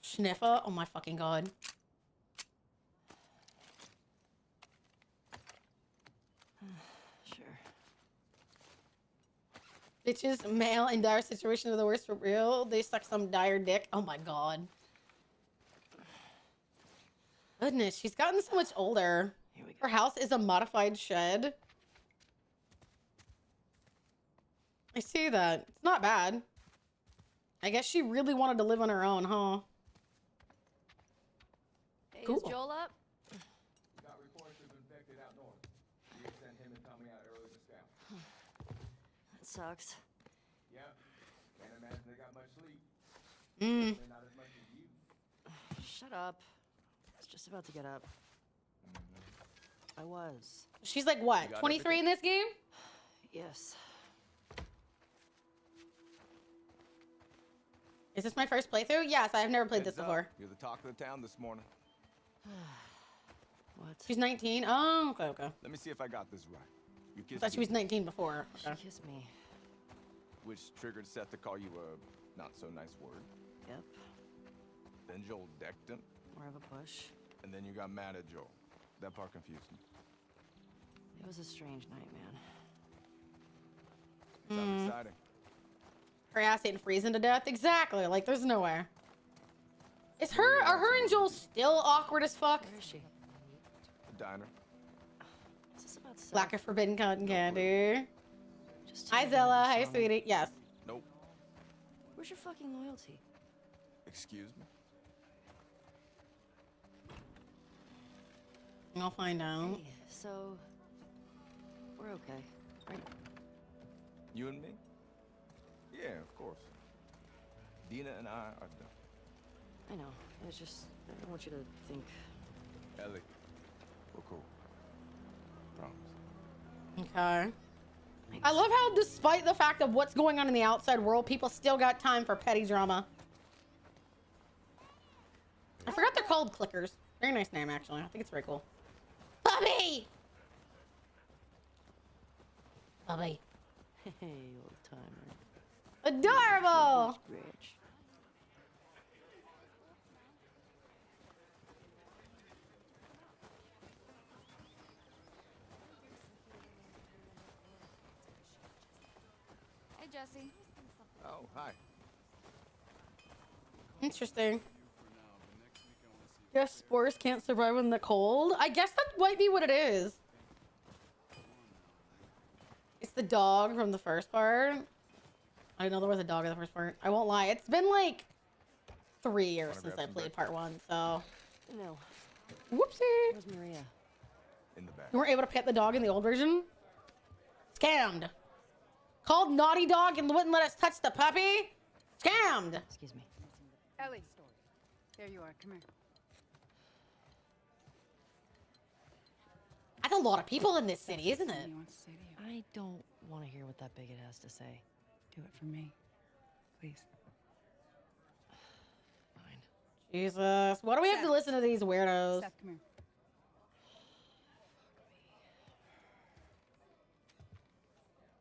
Sniffer? Oh my fucking god. Sure. Bitches, male in dire situations are the worst for real. They suck some dire dick. Oh my god. Goodness, she's gotten so much older. Here we go. Her house is a modified shed. I see that. It's not bad. I guess she really wanted to live on her own, huh? Hey, Cool. is Joel up? Got reports of infected out north. You sent him and Tommy out early to scout. That sucks. Yeah. Can't imagine they got much sleep. Mm. They're not as much as you. Shut up. I was just about to get up. I was. She's like, what, got 23 in this game? Yes. Is this my first playthrough? Yes, I've never played this Heads up. before. You're the talk of the town this morning. What? She's 19? Oh, okay, okay. Let me see if I got this right. You I kissed thought she was 19 before. She Okay. kissed me. which triggered Seth to call you a not so nice word. Yep. Then Joel decked him, More of a push. and then you got mad at Joel. That part confused me. It was a strange night, man. Sounds exciting. Her ass ain't freezing to death? Exactly. Like, there's no way. Are her and Joel still awkward as fuck? Where is she? The diner. Is this about Seth? Lack of forbidden cotton candy. Just Hi, tell me Zella. you Hi, saw me. sweetie. Yes. Nope. Where's Where's your fucking loyalty? Excuse me? I'll find out. Hey, so we're okay, right? You and me? Yeah, of course. Dina and I are done. I know. It's just I don't want you to think. Ellie, we're cool. Promise. Okay. I love how, despite the fact of what's going on in the outside world, people still got time for petty drama. I forgot they're called clickers. Very nice name, actually. I think it's very cool. Bubby! Bubby. Hey, old timer. Adorable! Rich. Hey, Jesse. Oh, hi. Interesting. Guess spores can't survive in the cold? I guess that might be what it is. It's the dog from the first part. I didn't know there was a dog in the first part. I won't lie. It's been like 3 years since I played part 1, so. No. Whoopsie. Where's Maria? In the back. You weren't able to pet the dog in the old version? Scammed. Called Naughty Dog and wouldn't let us touch the puppy? Scammed. Excuse me. Ellie. There you are. Come here. That's a lot of people in this city, isn't it? He wants to say to you. I don't want to hear what that bigot has to say. Do it for me, please. Fine. Jesus. Why do we have to listen to these weirdos? Seth, come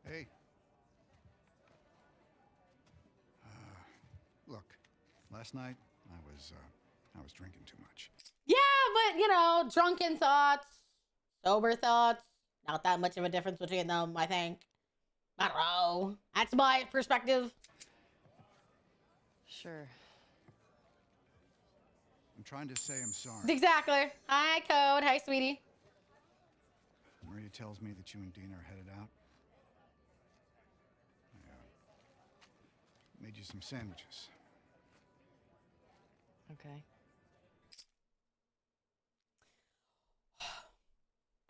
here. Hey. Look, last night I was drinking too much. Yeah, but you know, drunken thoughts, sober thoughts, not that much of a difference between them, I think. I don't know. That's my perspective. Sure. I'm trying to say I'm sorry. Exactly. Hi, Code. Hi, sweetie. Maria tells me that you and Dina are headed out. I made you some sandwiches. Okay.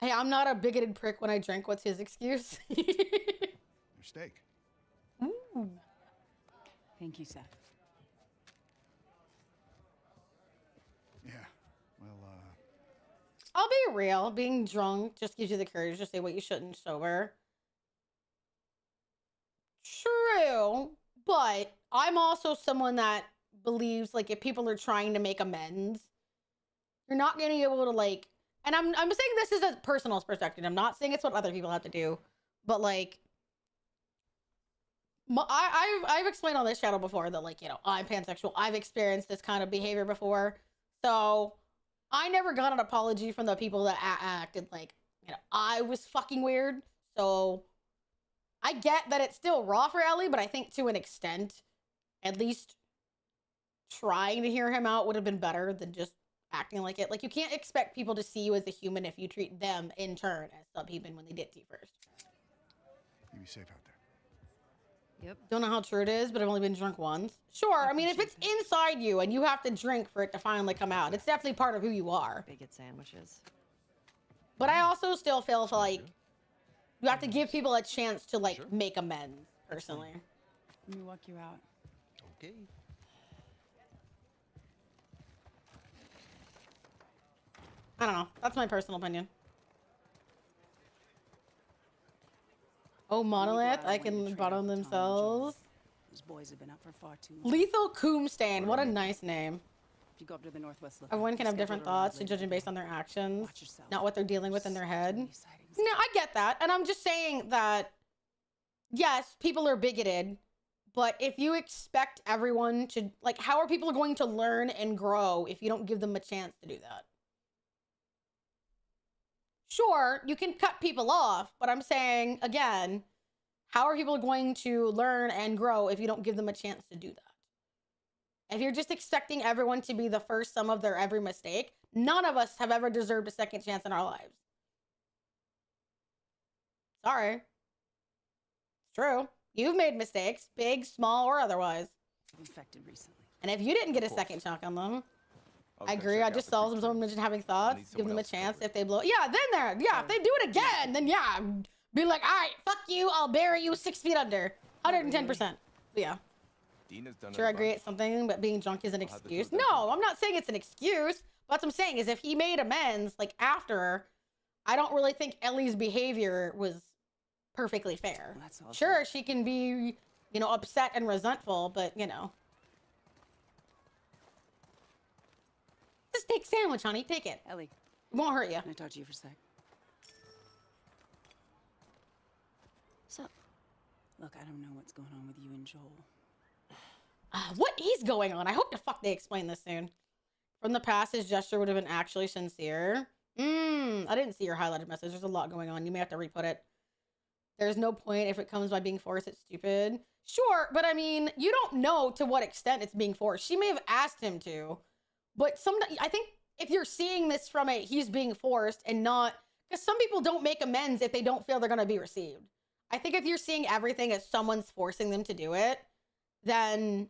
Hey, I'm not a bigoted prick when I drink. What's his excuse? Your steak. Ooh. Thank you, Seth. Yeah. Well, I'll be real. Being drunk just gives you the courage to say what you shouldn't sober. True. But I'm also someone that believes, like, if people are trying to make amends, you're not going to be able to, like, and I'm saying this is a personal perspective. I'm not saying it's what other people have to do, but, like, I've explained on this channel before that, like, you know, I'm pansexual. I've experienced this kind of behavior before. So I never got an apology from the people that acted like, you know, I was fucking weird. So I get that it's still raw for Ellie, but I think to an extent, at least trying to hear him out would have been better than just acting like it. Like, you can't expect people to see you as a human if you treat them in turn as subhuman when they did to you first. you be safe out there. Yep. Don't know how true it is, but I've only been drunk once. Sure, I mean, if it's inside you and you have to drink for it to finally come out, it's definitely part of who you are. Bigot sandwiches. But I also still feel like you have to give people a chance to, like, make amends, personally. Let me walk you out. Okay. I don't know. That's my personal opinion. Oh, Monolith, I can bottom themselves. Those boys have been up for far too long. Lethal Coomstain, what a nice name. If you go up to the northwest, look. Everyone can have different thoughts, judging based on their actions, Watch yourself. not what they're dealing with in their head. New sightings. No, I get that. And I'm just saying that, yes, people are bigoted, but if you expect everyone to, like, how are people going to learn and grow if you don't give them a chance to do that? Sure, you can cut people off, but I'm saying, again, how are people going to learn and grow if you don't give them a chance to do that? If you're just expecting everyone to be the first sum of their every mistake, none of us have ever deserved a second chance in our lives. Sorry. It's true. You've made mistakes, big, small, or otherwise. infected recently. And if you didn't get a second shock on them, I agree. I just saw someone mention having thoughts. Give them a chance if they blow. Yeah, then there. Yeah, if they do it again, then yeah, be like, all right, fuck you. I'll bury you 6 feet under. 110%. Yeah. Dina's done Sure, I agree it's something, but being drunk is an excuse. No, I'm not saying it's an excuse. But what I'm saying is if he made amends, like after, I don't really think Ellie's behavior was perfectly fair. Well, Sure, she can be, you know, upset and resentful, but, you know. It's a steak sandwich, honey. Take it. Ellie. It won't hurt you. Can I talk to you for a sec? So, look, I don't know what's going on with you and Joel. What is going on? I hope the fuck they explain this soon. From the past, his gesture would have been actually sincere. I didn't see your highlighted message. There's a lot going on. You may have to re-put it. There's no point if it comes by being forced. It's stupid. Sure, but I mean, you don't know to what extent it's being forced. She may have asked him to, but I think if you're seeing this from a he's being forced and not, because some people don't make amends if they don't feel they're going to be received. I think if you're seeing everything as someone's forcing them to do it, then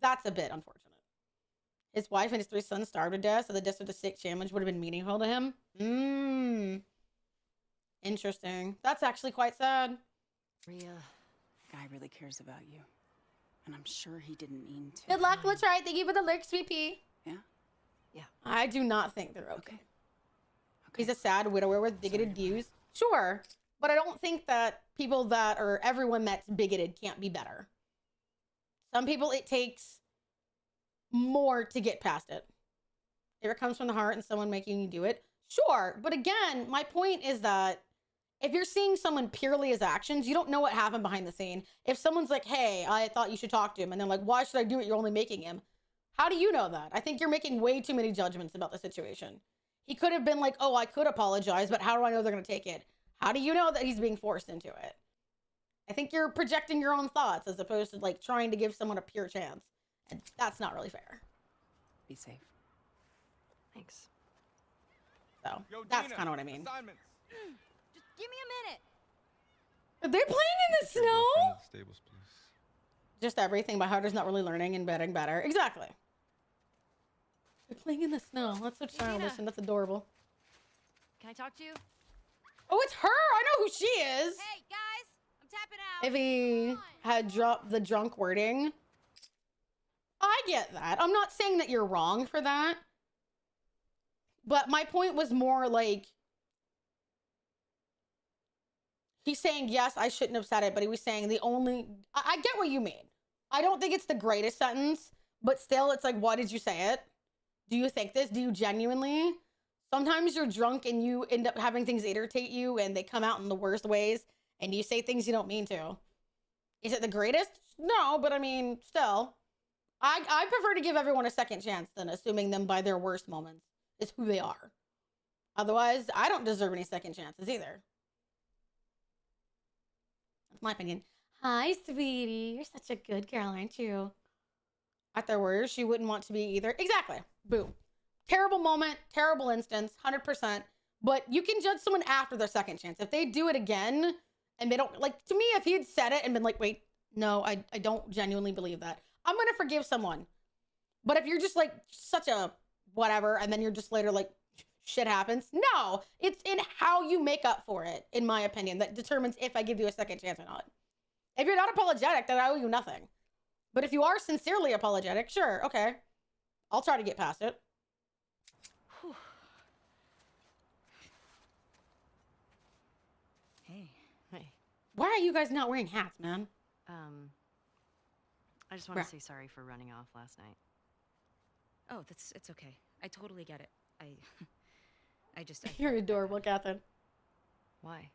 that's a bit unfortunate. His wife and his 3 sons starved to death, so the death of the sick challenge would have been meaningful to him. Interesting. That's actually quite sad. Rhea, guy really cares about you. And I'm sure he didn't mean to. Good luck. Let's try. Thank you for the lyrics, Sweet Pea. Yeah? Yeah. I do not think they're okay. He's a sad widower with bigoted views. Sure. But I don't think that people that, or everyone that's bigoted can't be better. Some people, it takes more to get past it. If it comes from the heart and someone making you do it, sure. But again, my point is that if you're seeing someone purely as actions, you don't know what happened behind the scene. If someone's like, hey, I thought you should talk to him, and they're like, why should I do it? You're only making him. How do you know that? I think you're making way too many judgments about the situation. He could have been like, oh, I could apologize, but how do I know they're going to take it? How do you know that he's being forced into it? I think you're projecting your own thoughts as opposed to like trying to give someone a pure chance. And that's not really fair. Be safe. Thanks. So Yo, that's Dina, kind of what I mean. assignments. Just give me a minute. Are they playing in the snow? Stables, please. Just everything. My heart is not really learning and getting better. Exactly. They're playing in the snow. That's so childish and that's adorable. Can I talk to you? Oh, it's her. I know who she is. Hey, guys. I'm tapping out. If he had dropped the drunk wording. I get that. I'm not saying that you're wrong for that. But my point was more like, he's saying, yes, I shouldn't have said it, but he was saying I get what you mean. I don't think it's the greatest sentence, but still, it's like, why did you say it? Do you think this? Do you genuinely? Sometimes you're drunk and you end up having things irritate you and they come out in the worst ways and you say things you don't mean to. Is it the greatest? No, but I mean, still. I prefer to give everyone a second chance than assuming them by their worst moments is who they are. Otherwise, I don't deserve any second chances either. That's my opinion. Hi, sweetie. You're such a good girl, aren't you? At their worst, she wouldn't want to be either. Exactly. Boom. Terrible moment, terrible instance, 100%. But you can judge someone after their second chance. If they do it again and they don't, like, to me, if he'd said it and been like, wait, no, I don't genuinely believe that, I'm going to forgive someone. But if you're just like such a whatever, and then you're just later like, shit happens. No, it's in how you make up for it, in my opinion, that determines if I give you a second chance or not. If you're not apologetic, then I owe you nothing. But if you are sincerely apologetic, sure, okay. I'll try to get past it. Whew. Hey. Hey. Why are you guys not wearing hats, man? I just want to say sorry for running off last night. Oh, it's okay. I totally get it. I You're adorable, Catherine. Why?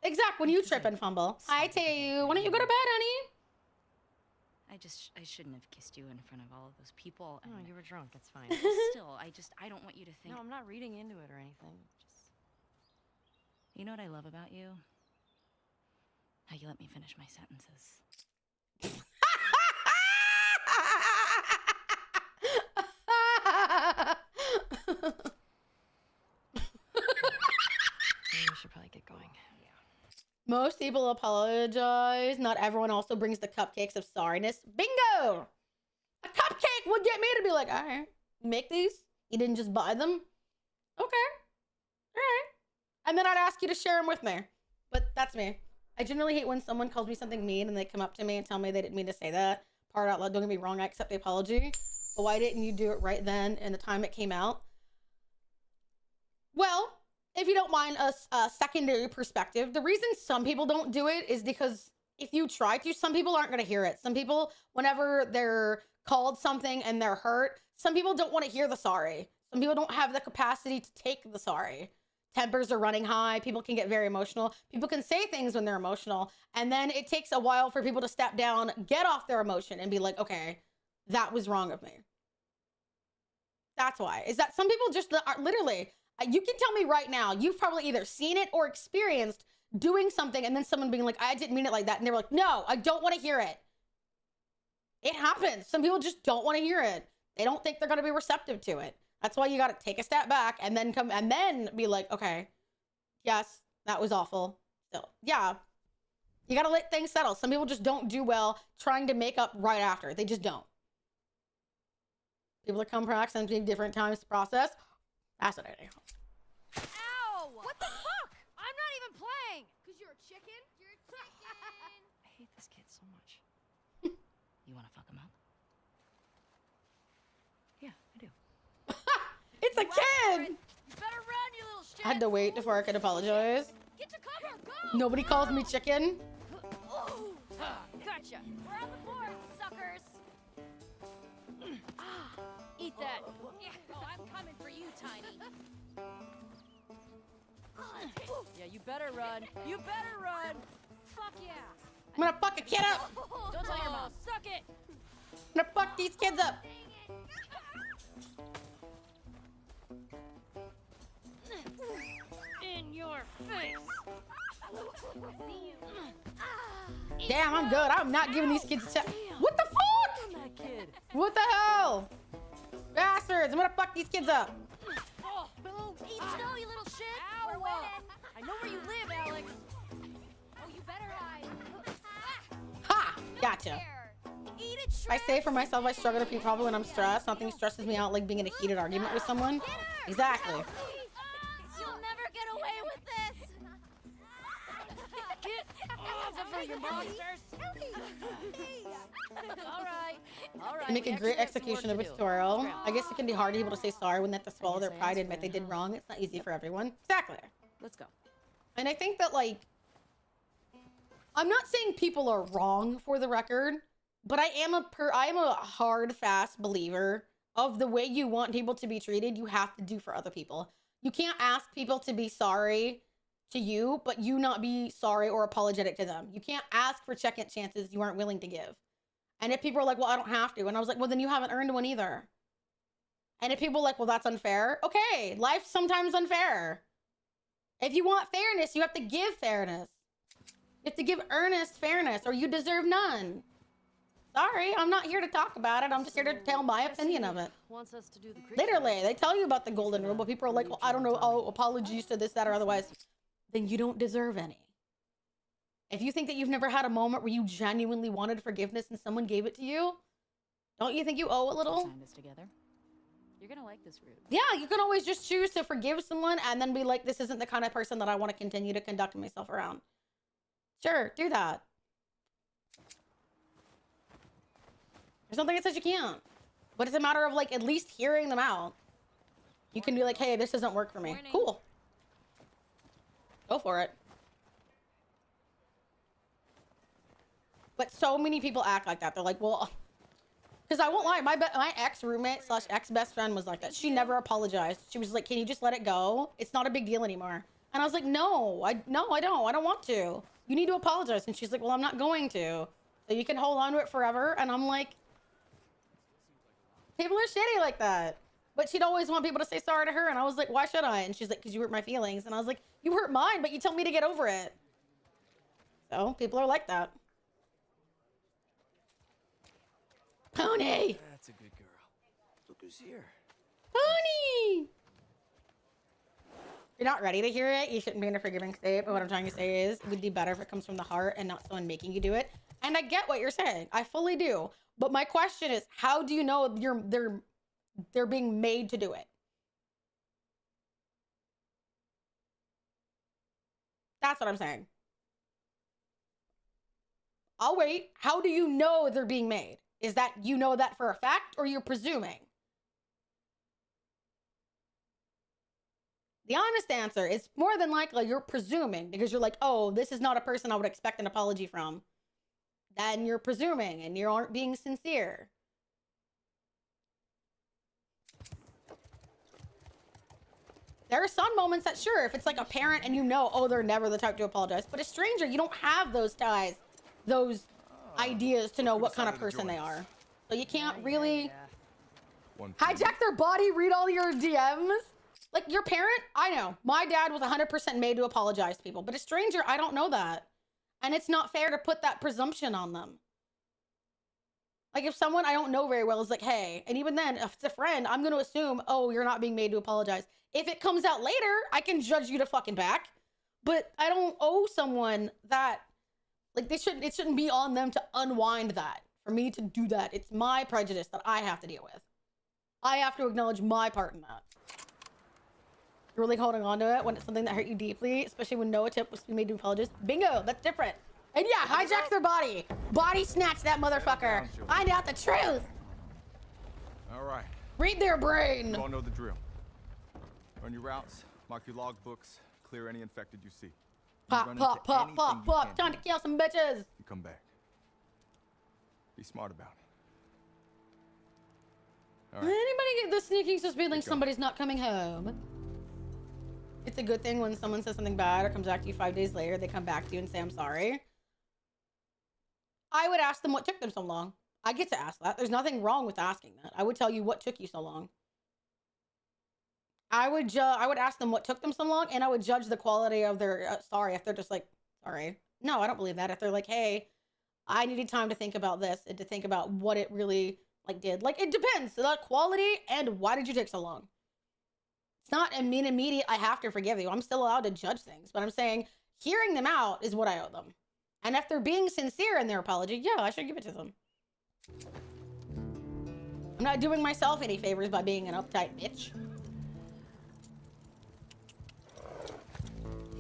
Exact, when you trip and fumble. I tell you, why don't you go to bed, honey? I shouldn't have kissed you in front of all of those people. No, you were drunk. It's fine. Still, I don't want you to think. No, I'm not reading into it or anything. Just... You know what I love about you? How you let me finish my sentences. We should probably get going. Most people apologize. Not everyone also brings the cupcakes of sorriness. Bingo! A cupcake would get me to be like, all right, make these. You didn't just buy them. Okay. All right. And then I'd ask you to share them with me. But that's me. I generally hate when someone calls me something mean and they come up to me and tell me they didn't mean to say that. Part out loud. Don't get me wrong. I accept the apology. But why didn't you do it right then and the time it came out? Well, if you don't mind a secondary perspective, the reason some people don't do it is because if you try to, some people aren't going to hear it. Some people, whenever they're called something and they're hurt, some people don't want to hear the sorry. Some people don't have the capacity to take the sorry. Tempers are running high. People can get very emotional. People can say things when they're emotional. And then it takes a while for people to step down, get off their emotion and be like, okay, that was wrong of me. That's why. Is that some people just are literally, you can tell me right now, you've probably either seen it or experienced doing something and then someone being like, I didn't mean it like that. And they were like, no, I don't want to hear it. It happens. Some people just don't want to hear it. They don't think they're going to be receptive to it. That's why you got to take a step back and then come and then be like, okay, yes, that was awful. Still, yeah, you got to let things settle. Some people just don't do well trying to make up right after. They just don't. People that come from accents need different times to process. Fascinating. Ow! What the fuck? I'm not even playing. Cause you're a chicken. You're a chicken. I hate this kid so much. You want to fuck him up? Yeah, I do. It's a kid. You better run, you little shit. I had to wait before I could apologize. Get to cover. Go. Nobody calls me chicken. Gotcha. We're on the board, suckers. Eat that. Yeah. Oh, I'm coming for you, Tiny. Yeah, you better run. You better run. Fuck yeah. I'm gonna fuck a kid up. Don't tell your mom. Suck it. I'm gonna fuck these kids up. In your face. Damn, I'm good. I'm not giving these kids a chance. What the fuck? What the hell? Bastards, I'm gonna fuck these kids up. Oh, boom. Eat snow, you little shit. Ow. We're winning. I know where you live, Alex. Oh, you better hide. Ha! Gotcha. Eat it, I say for myself, I struggle to be probably when I'm stressed. Nothing stresses me out like being in a heated argument with someone. Exactly. You'll never get away with this. Get off of her, you monsters. All right. You make a great execution of a tutorial. I guess it can be hard to be able to say sorry when they have to swallow their pride and admit they did wrong. It's not easy for everyone. Exactly. Let's go. And I think that, like, I'm not saying people are wrong for the record, but I am a hard, fast believer of the way you want people to be treated, you have to do for other people. You can't ask people to be sorry to you, but you not be sorry or apologetic to them. You can't ask for second chances you aren't willing to give. And if people are like, well, I don't have to. And I was like, well, then you haven't earned one either. And if people are like, well, that's unfair. Okay, life's sometimes unfair. If you want fairness, you have to give fairness. You have to give earnest fairness or you deserve none. Sorry, I'm not here to talk about it. I'm just here to tell my opinion of it. Wants us to do the Literally, they tell you about the golden rule, but people are like, well, I don't know. Oh, apologies to this, that, or otherwise. Then you don't deserve any. If you think that you've never had a moment where you genuinely wanted forgiveness and someone gave it to you, don't you think you owe a little? Time this together. You're gonna like this route. Yeah, you can always just choose to forgive someone and then be like, this isn't the kind of person that I want to continue to conduct myself around. Sure, do that. There's nothing that says you can't. But it's a matter of, like, at least hearing them out. You can be like, hey, this doesn't work for me. Morning. Cool. Go for it. But so many people act like that. They're like, well, because I won't lie, my ex-roommate / ex-best friend was like that. She never apologized. She was like, can you just let it go? It's not a big deal anymore. And I was like, no, I don't. I don't want to. You need to apologize. And she's like, well, I'm not going to. So you can hold on to it forever. And I'm like, people are shitty like that. But she'd always want people to say sorry to her. And I was like, why should I? And she's like, because you hurt my feelings. And I was like, you hurt mine, but you tell me to get over it. So people are like that. Pony! That's a good girl. Look who's here. Pony! you're not ready to hear it, you shouldn't be in a forgiving state. But what I'm trying to say is, it would be better if it comes from the heart and not someone making you do it. And I get what you're saying. I fully do. But my question is, how do you know they're being made to do it? That's what I'm saying. I'll wait. How do you know they're being made? Is that you know that for a fact, or you're presuming? The honest answer is more than likely you're presuming, because you're like, oh, this is not a person I would expect an apology from. Then you're presuming and you aren't being sincere. There are some moments that, sure, if it's like a parent and you know, oh, they're never the type to apologize. But a stranger, you don't have those ties, those ideas to know what kind of person they are. So you can't really hijack their body, read all your DMs. Like your parent, I know. My dad was 100% made to apologize to people. But a stranger, I don't know that. And it's not fair to put that presumption on them. Like if someone I don't know very well is like, hey, and even then, if it's a friend, I'm going to assume, oh, you're not being made to apologize. If it comes out later, I can judge you to fucking back. But I don't owe someone that. Like it shouldn't be on them to unwind that. For me to do that, it's my prejudice that I have to deal with. I have to acknowledge my part in that. You're really holding on to it when it's something that hurt you deeply, especially when no attempt was to be made to apologize. Bingo, that's different. And yeah, hijack their body. Body snatch that motherfucker. Find out the truth. All right. Read their brain. You all know the drill. Run your routes, mark your log books, clear any infected you see. Pop, pop, pop, pop, pop. Time to kill some bitches. You come back. Be smart about it. All right. Anybody get the sneaking suspicion somebody's not coming home? It's a good thing when someone says something bad or comes back to you 5 days later, they come back to you and say, I'm sorry. I would ask them what took them so long. I get to ask that. There's nothing wrong with asking that. I would tell you what took you so long. I would ask them what took them so long, and I would judge the quality of their sorry. If they're just like, sorry. No, I don't believe that. If they're like, hey, I needed time to think about this and to think about what it really did. Like, it depends. The quality and why did you take so long? It's not immediate, I have to forgive you. I'm still allowed to judge things, but I'm saying hearing them out is what I owe them. And if they're being sincere in their apology, yeah, I should give it to them. I'm not doing myself any favors by being an uptight bitch.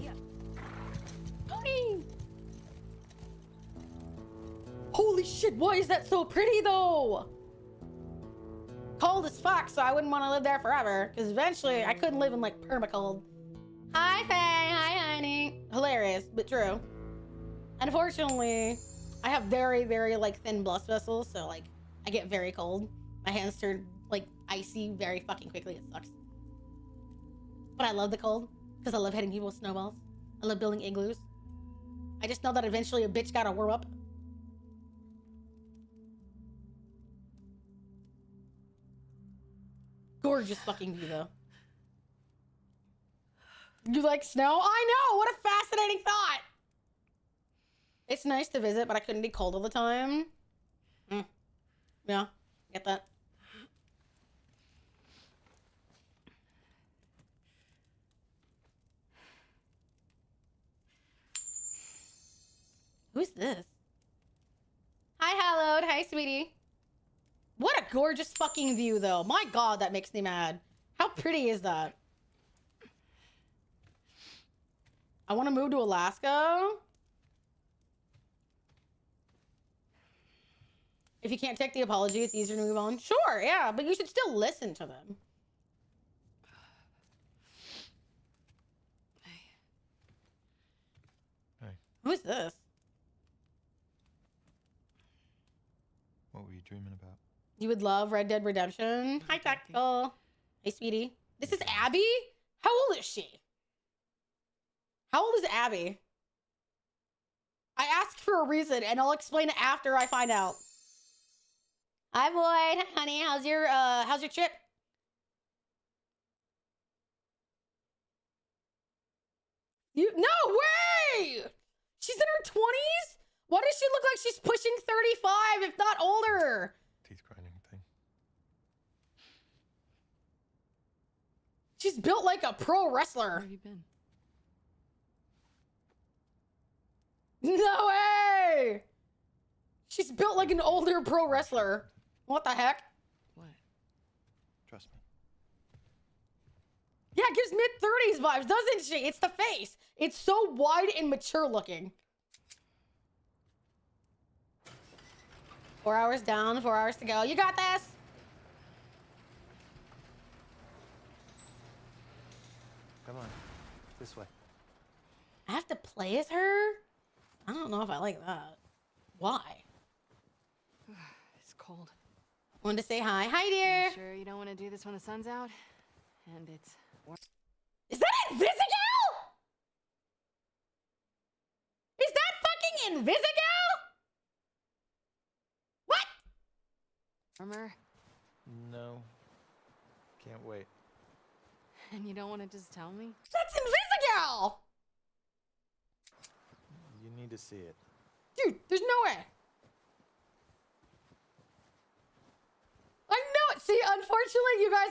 Yeah. Pony! Holy shit, why is that so pretty though? Cold as fuck, so I wouldn't want to live there forever. Because eventually, I couldn't live in like permacold. Hi, Faye. Hi, honey. Hilarious, but true. Unfortunately, I have very, very thin blood vessels, so I get very cold. My hands turn icy very fucking quickly. It sucks. But I love the cold because I love hitting people with snowballs. I love building igloos. I just know that eventually a bitch gotta warm up. Gorgeous fucking view, though. You like snow? I know! What a fascinating thought! It's nice to visit, but I couldn't be cold all the time. Yeah, get that. Who's this? Hi, Hallowed. Hi, sweetie. What a gorgeous fucking view, though. My God, that makes me mad. How pretty is that? I want to move to Alaska. If you can't take the apology, it's easier to move on. Sure, yeah, but you should still listen to them. Hey. Who is this? What were you dreaming about? You would love Red Dead Redemption. Hi, Tactical. Hey, sweetie. This is Abby? How old is she? How old is Abby? I asked for a reason, and I'll explain it after I find out. Hi, Boyd. Hi, honey. How's your trip? No way! She's in her 20s? Why does she look like she's pushing 35, if not older? Teeth grinding thing. She's built like a pro Where wrestler. have you been? No way! She's built like an older pro wrestler. What the heck? What? Trust me. Yeah, it gives mid-30s vibes, doesn't she? It's the face. It's so wide and mature looking. 4 hours down, 4 hours to go. You got this. Come on. This way. I have to play as her? I don't know if I like that. Why? It's cold. Wanted to say hi. Hi, dear. You sure you don't want to do this when the sun's out? And it's warm. Is that Invisigal? Is that fucking Invisigal? What? Warmer? No. Can't wait. And you don't want to just tell me? That's Invisigal! You need to see it. Dude, there's no way. I know it. See, unfortunately, you guys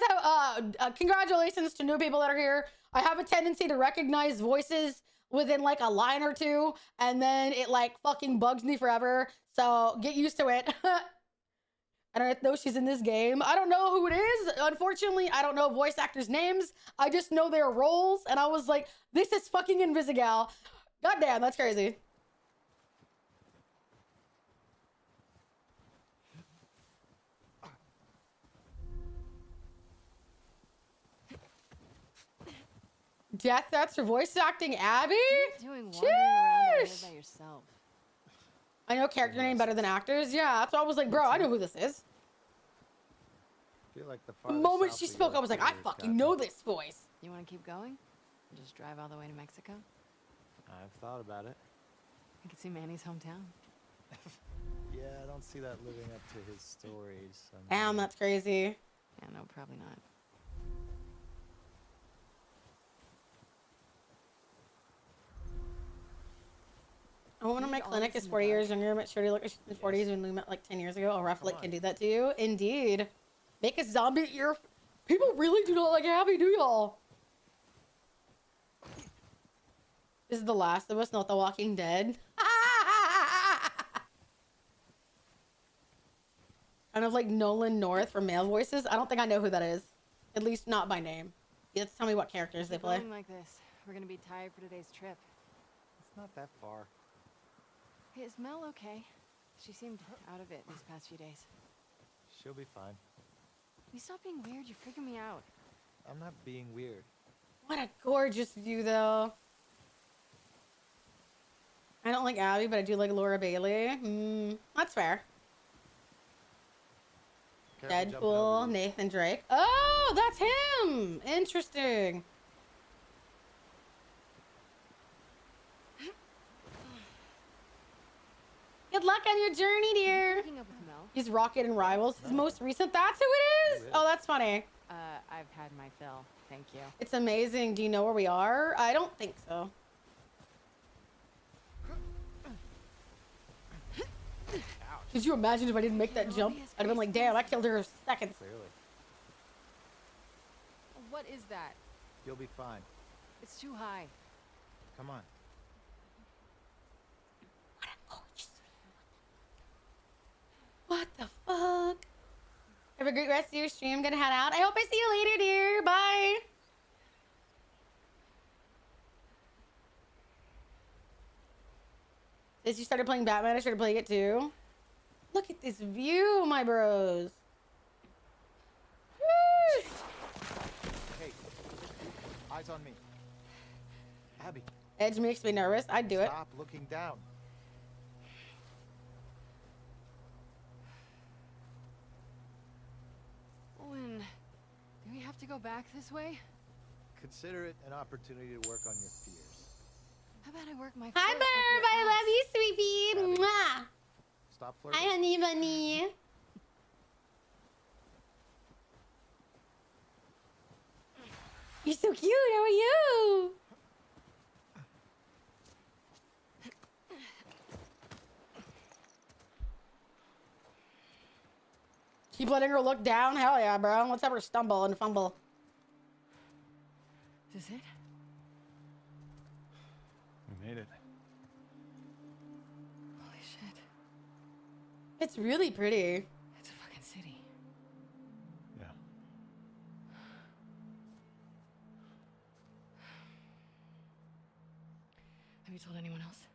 have, congratulations to new people that are here. I have a tendency to recognize voices within like a line or two, and then it like fucking bugs me forever. So get used to it. I don't know she's in this game. I don't know who it is. Unfortunately, I don't know voice actors' names. I just know their roles, and I was like, this is fucking Invisigal. Goddamn, that's crazy. Death threats for voice acting Abby? What are you doing wandering around out here by yourself? I know character name better than actors. Yeah, that's why I was like, bro, I know who this is. Feel like the The moment she spoke, I was like, I fucking know this voice. You want to keep going? And just drive all the way to Mexico? I've thought about it. I can see Manny's hometown. Yeah, I don't see that living up to his stories. Damn, that's crazy. Yeah, no, probably not. A woman in my clinic is 40 years younger, but sure to look like she's in 40s when we met like 10 years ago. A rough lick can do that to you. Indeed. Make a zombie ear. People really do not like Abby, do y'all? This is The Last of Us, not The Walking Dead. Kind of like Nolan North for male voices. I don't think I know who that is. At least not by name. You have to tell me what characters they play. Going like this. We're gonna be tired for today's trip. It's not that far. Hey, is Mel okay? She seemed out of it these past few days. She'll be fine. You stop being weird. You're freaking me out. I'm not being weird. What a gorgeous view, though. I don't like Abby, but I do like Laura Bailey. That's fair. Deadpool, Nathan Drake. Oh, that's him. Interesting. Good luck on your journey, dear. He's Rocket and Rivals. His most recent. That's who it is. Oh, that's funny. I've had my fill. Thank you. It's amazing. Do you know where we are? I don't think so. Could you imagine if I didn't make that jump? I'd have been like, damn, I killed her in seconds. Clearly. What is that? You'll be fine. It's too high. Come on. What the fuck? Have a great rest of your stream. I'm gonna head out. I hope I see you later, dear. Bye. Since you started playing Batman, I started playing it too. Look at this view, my bros. Woo! Hey, eyes on me. Abby. Edge makes me nervous. I'd do it. Stop looking down. Owen, do we have to go back this way? Consider it an opportunity to work on your fears. How about I work my Hi, foot up Burb. your I love ass? you, sweetie. Mwah. Stop flirting. Hi, honey bunny. You're so cute. How are you? Keep letting her look down? Hell yeah, bro. Let's have her stumble and fumble. Is this it? We made it. Holy shit. It's really pretty. It's a fucking city. Yeah. Have you told anyone else?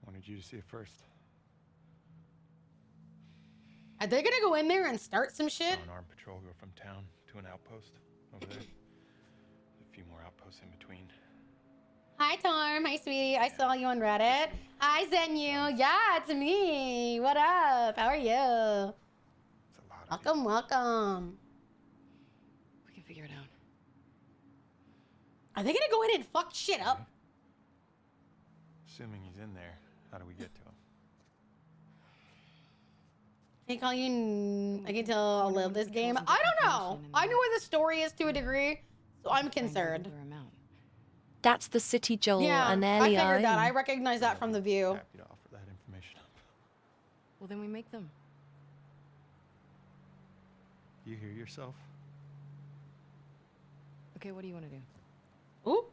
Wanted you to see it first. Are they gonna go in there and start some shit? Saw an armed patrol go from town to an outpost over there. A few more outposts in between. Hi, Torm. Hi, sweetie. I saw you on Reddit. Hi, Zenu. Yeah, it's me. What up? How are you? It's a lot of Welcome, welcome. We can figure it out. Are they gonna go in and fuck shit up? Assuming he's in there, how do we get to him? I call you. I can tell I'll live this game. I don't know. I know where the story is to a degree, so I'm concerned. That's the city, Joel, Yeah, and I Ellie figured that. are. I recognize that from the view. Happy to offer that information up. Well, then we make them. You hear yourself? Okay, what do you want to do? Ooh.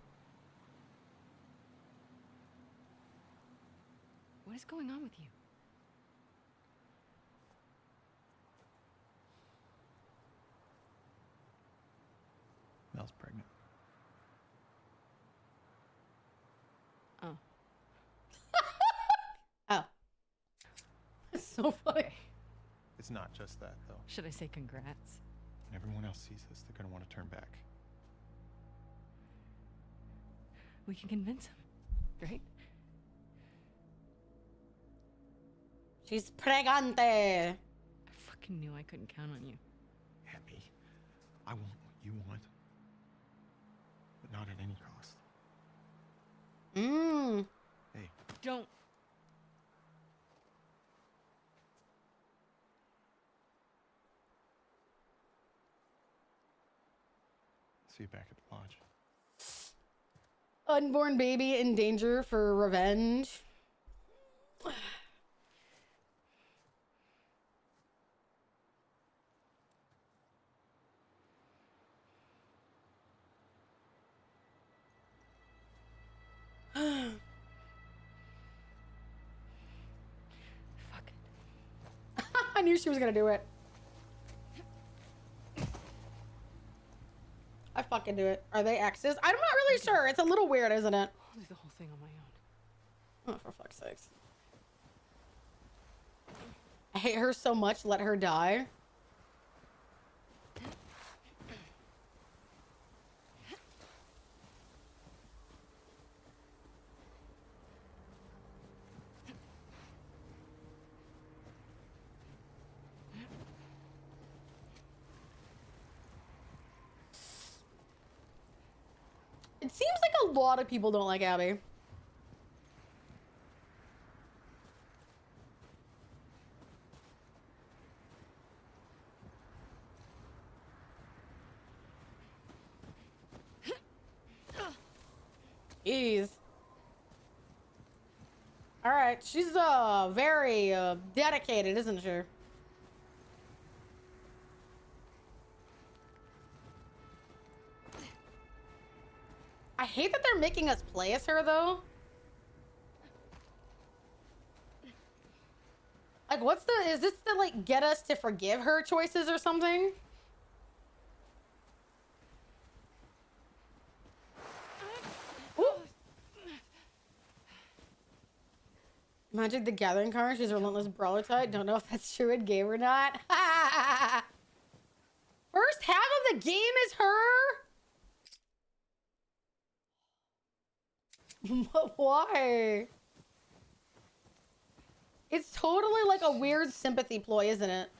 What is going on with you? Mel's pregnant. Oh. Oh. That's so funny. It's not just that, though. Should I say congrats? When everyone else sees this, they're gonna want to turn back. We can convince him, right? She's pregante. I fucking knew I couldn't count on you. Abby, I want what you want, but not at any cost. Mmm. Hey, Don't. see you back at the lodge. Unborn baby in danger for revenge. Fuck it. I knew she was gonna do it. I fucking do it. Are they exes? I'm not really sure. It's a little weird, isn't it? I'll do the whole thing on my own. Oh, for fuck's sakes. I hate her so much. Let her die. It seems like a lot of people don't like Abby. Jeez. All right, she's very dedicated, isn't she? I hate that they're making us play as her, though. Like, what's the... Is this the, like, get us to forgive her choices or something? Ooh. Magic the Gathering card. She's a relentless brawler type. Don't know if that's true in game or not. First half of the game is her? Why? It's totally like a weird sympathy ploy, isn't it?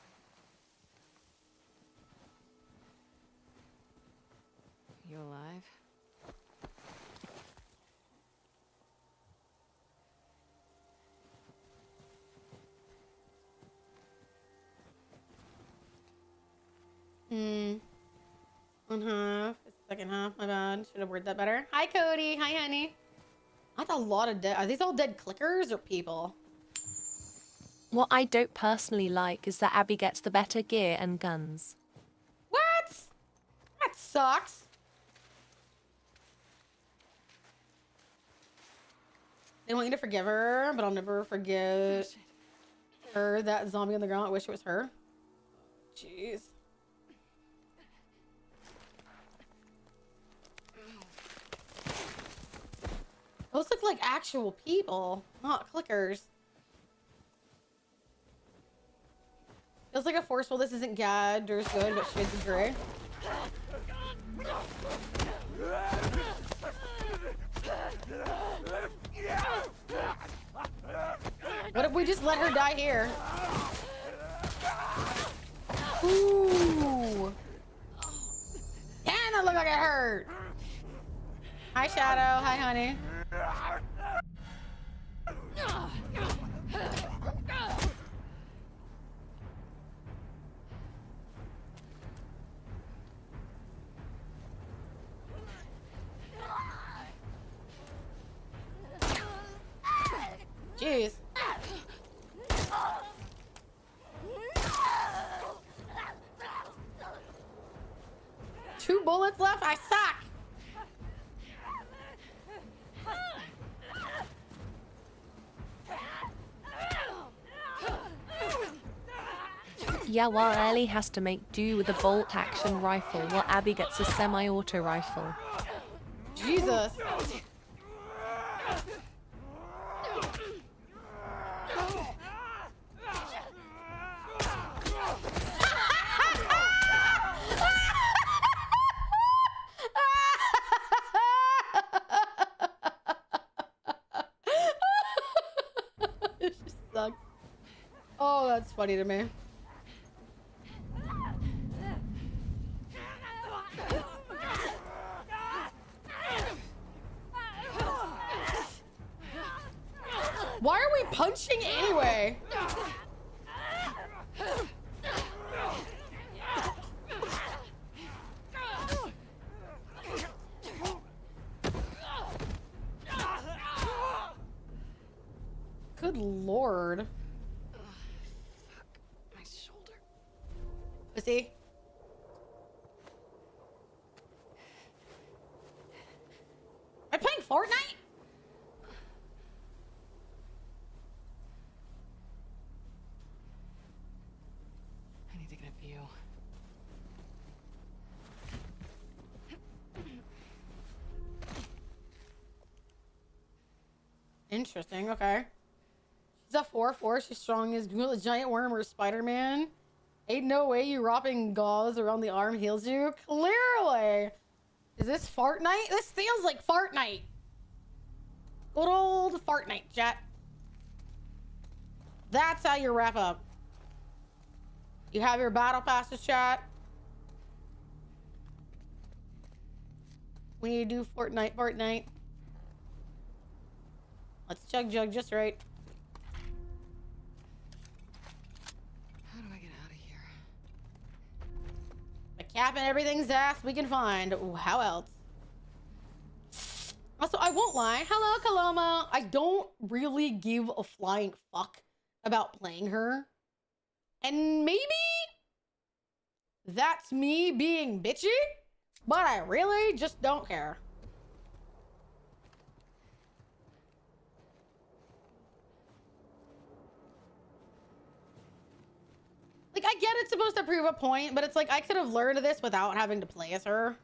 You alive? One half. It's the second half. My bad. Should have worded that better. Hi, Cody. Hi, honey. That's a lot of dead. Are these all dead clickers or people? What I don't personally like is that Abby gets the better gear and guns. What? That sucks. They want you to forgive her, but I'll never forgive her. That zombie on the ground. I wish it was her. Jeez. Those look like actual people, not clickers. Feels like a forceful. This isn't gagged or is good, but shades of gray. What if we just let her die here? Ooh. Damn, that looked like it hurt. Hi, Shadow. Hi, honey. Jeez. Two bullets left? I suck. Yeah, while Ellie has to make do with a bolt-action rifle, while Abby gets a semi-auto rifle. Jesus. It just sucks. Oh, that's funny to me. Why are we punching anyway? Good lord. My shoulder. Pussy. Am I playing Fortnite? I need to get a view. Interesting, okay. She's a 4/4. She's strong as a giant worm or Spider-Man. Ain't no way you wrapping gauze around the arm heals you. Clearly. Is this Fortnite? This feels like Fortnite. Good old Fortnite, chat. That's how you wrap up. You have your battle passes, chat. We need to do Fortnite. Let's chug jug just right. How do I get out of here? A cap and everything's ass we can find. Ooh, how else? Also, I won't lie. Hello, Kaloma. I don't really give a flying fuck about playing her. And maybe that's me being bitchy, but I really just don't care. Like, I get it's supposed to prove a point, but it's like I could have learned this without having to play as her.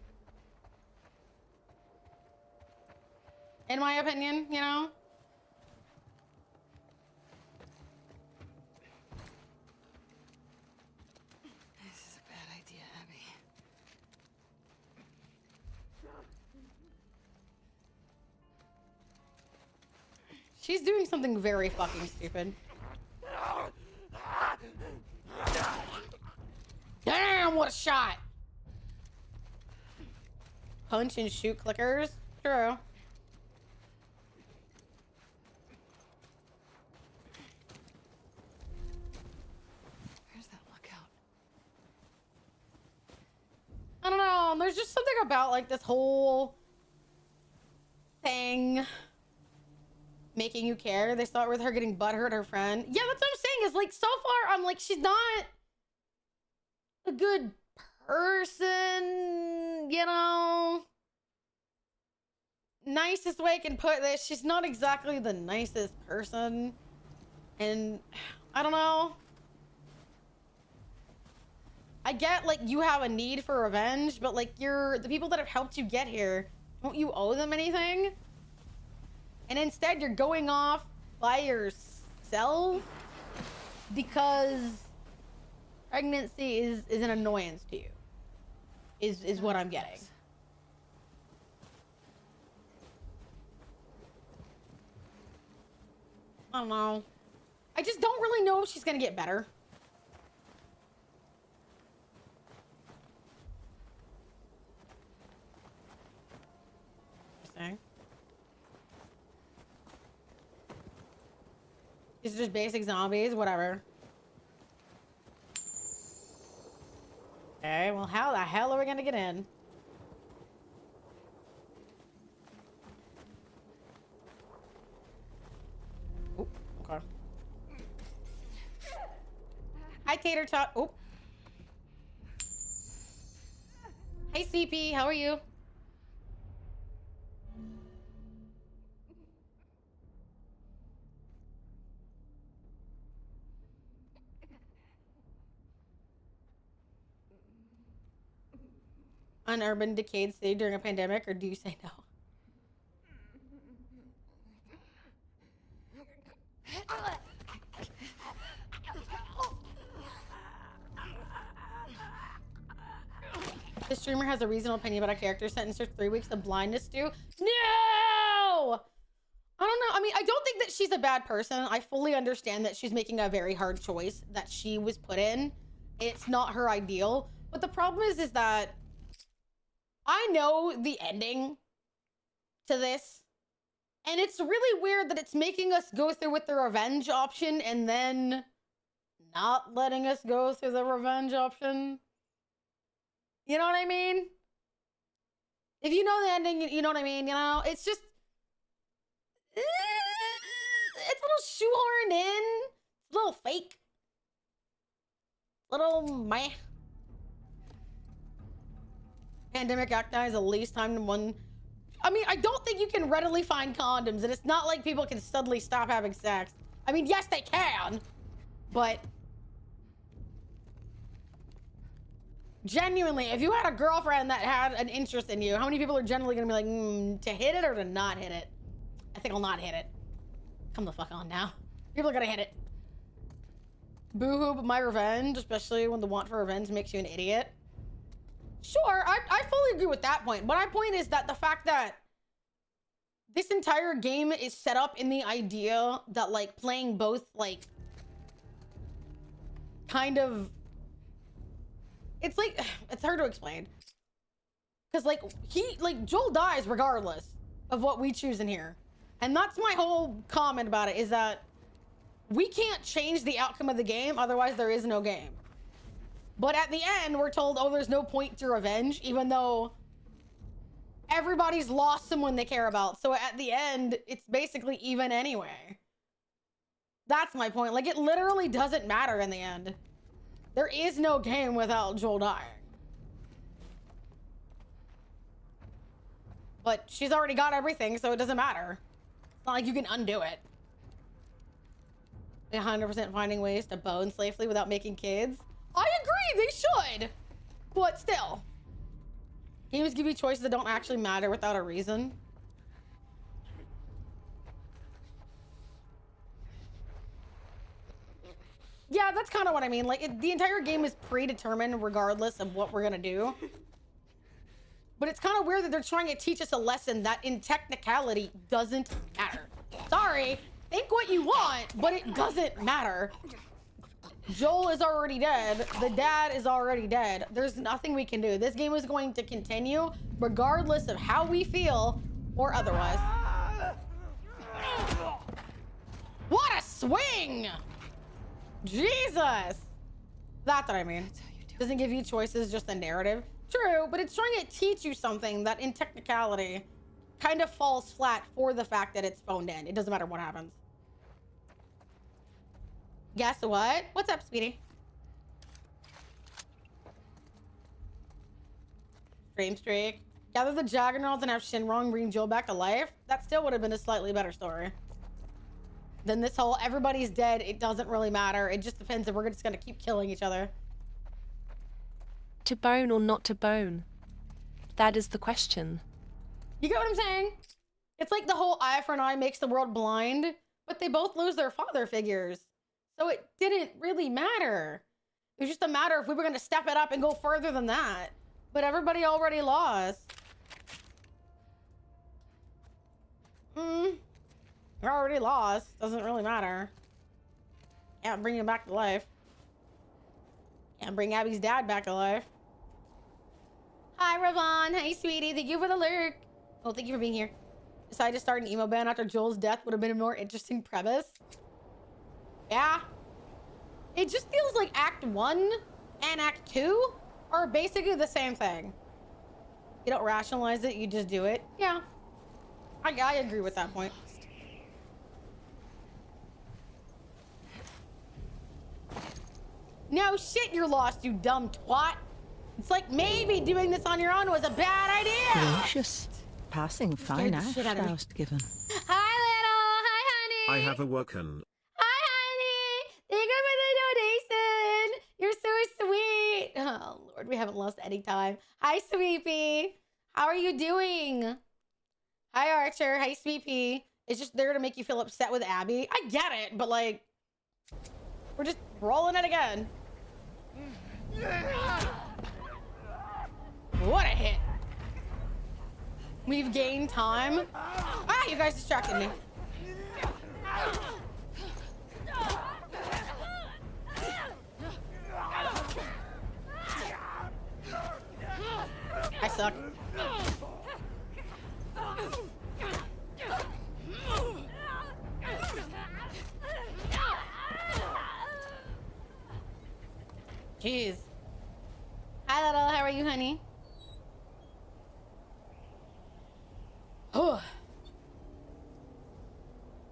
In my opinion, you know? This is a bad idea, Abby. She's doing something very fucking stupid. Damn, what a shot! Punch and shoot clickers. True. Where's that lookout? I don't know. There's just something about like this whole thing making you care. They start with her getting butthurt, her friend. Yeah, that's what I'm saying. Is like so far, I'm like, she's not a good person, you know? nicest way I can put this, she's not exactly the nicest person. And I don't know. I get like you have a need for revenge, but like the people that have helped you get here, don't you owe them anything? And instead you're going off by yourself because pregnancy is an annoyance to you. Is what I'm getting. I don't know. I just don't really know if she's gonna get better. Interesting. These are just basic zombies, whatever. Okay, well, how the hell are we gonna get in? Oh, okay. Hi, Tater Tot. Oh. Hey, CP, how are you? An urban decayed city during a pandemic, or do you say no? The streamer has a reasonable opinion about a character sentenced for 3 weeks of blindness due. No! I don't know. I mean, I don't think that she's a bad person. I fully understand that she's making a very hard choice that she was put in. It's not her ideal. But the problem is that I know the ending to this. And it's really weird that it's making us go through with the revenge option and then not letting us go through the revenge option. You know what I mean? If you know the ending, you know what I mean? You know, it's just... It's a little shoehorned in. It's a little fake. Little meh. Pandemic Act is the least time to one... I mean, I don't think you can readily find condoms, and it's not like people can suddenly stop having sex. I mean, yes, they can, but genuinely, if you had a girlfriend that had an interest in you, how many people are generally going to be like, to hit it or to not hit it? I think I'll not hit it. Come the fuck on now. People are going to hit it. Boo-hoo, but my revenge, especially when the want for revenge makes you an idiot. Sure, I fully agree with that point. But my point is that the fact that this entire game is set up in the idea that, like, playing both, like, kind of... It's like... It's hard to explain. Because, like, Joel dies regardless of what we choose in here. And that's my whole comment about it, is that we can't change the outcome of the game, otherwise there is no game. But at the end, we're told, oh, there's no point to revenge, even though everybody's lost someone they care about. So at the end, it's basically even anyway. That's my point. Like, it literally doesn't matter in the end. There is no game without Joel dying. But she's already got everything, so it doesn't matter. It's not like you can undo it. 100% finding ways to bone safely without making kids. I agree, they should. But still. Games give you choices that don't actually matter without a reason. Yeah, that's kind of what I mean. Like, the entire game is predetermined regardless of what we're gonna do. But it's kind of weird that they're trying to teach us a lesson that in technicality doesn't matter. Sorry, think what you want, but it doesn't matter. Joel is already dead. The dad is already dead. There's nothing we can do. This game is going to continue regardless of how we feel or otherwise. What a swing! Jesus! That's what I mean. Doesn't give you choices, just a narrative. True, but it's trying to teach you something that in technicality kind of falls flat for the fact that it's phoned in. It doesn't matter what happens. Guess what? What's up, sweetie? Stream streak. Gather the Juggernauts and have Shinrong bring Joel back to life. That still would have been a slightly better story than this whole everybody's dead. It doesn't really matter. It just depends if we're just gonna keep killing each other. To bone or not to bone? That is the question. You get what I'm saying? It's like the whole eye for an eye makes the world blind, but they both lose their father figures. So it didn't really matter. It was just a matter if we were gonna step it up and go further than that. But everybody already lost. You're already lost. Doesn't really matter. Can't bring him back to life. Can't bring Abby's dad back to life. Hi, Ravon. Hey, sweetie. Thank you for the lurk. Well, thank you for being here. Decided to start an emo band after Joel's death would have been a more interesting premise. Yeah. It just feels like Act 1 and Act 2 are basically the same thing. You don't rationalize it, you just do it. Yeah. I agree with that point. No shit, you're lost, you dumb twat. It's like maybe doing this on your own was a bad idea. Gracious. Passing fine ash thou'st given. Hi, little. Hi, honey. I have awoken. Hi, honey. Thank you for the donation. You're so sweet. Oh, Lord, we haven't lost any time. Hi, Sweepy. How are you doing? Hi, Archer. Hi, Sweepy. It's just there to make you feel upset with Abby. I get it, but like, we're just rolling it again. What a hit. We've gained time. Ah, you guys distracted me. I suck. Jeez. Hi, little. How are you, honey? Oh.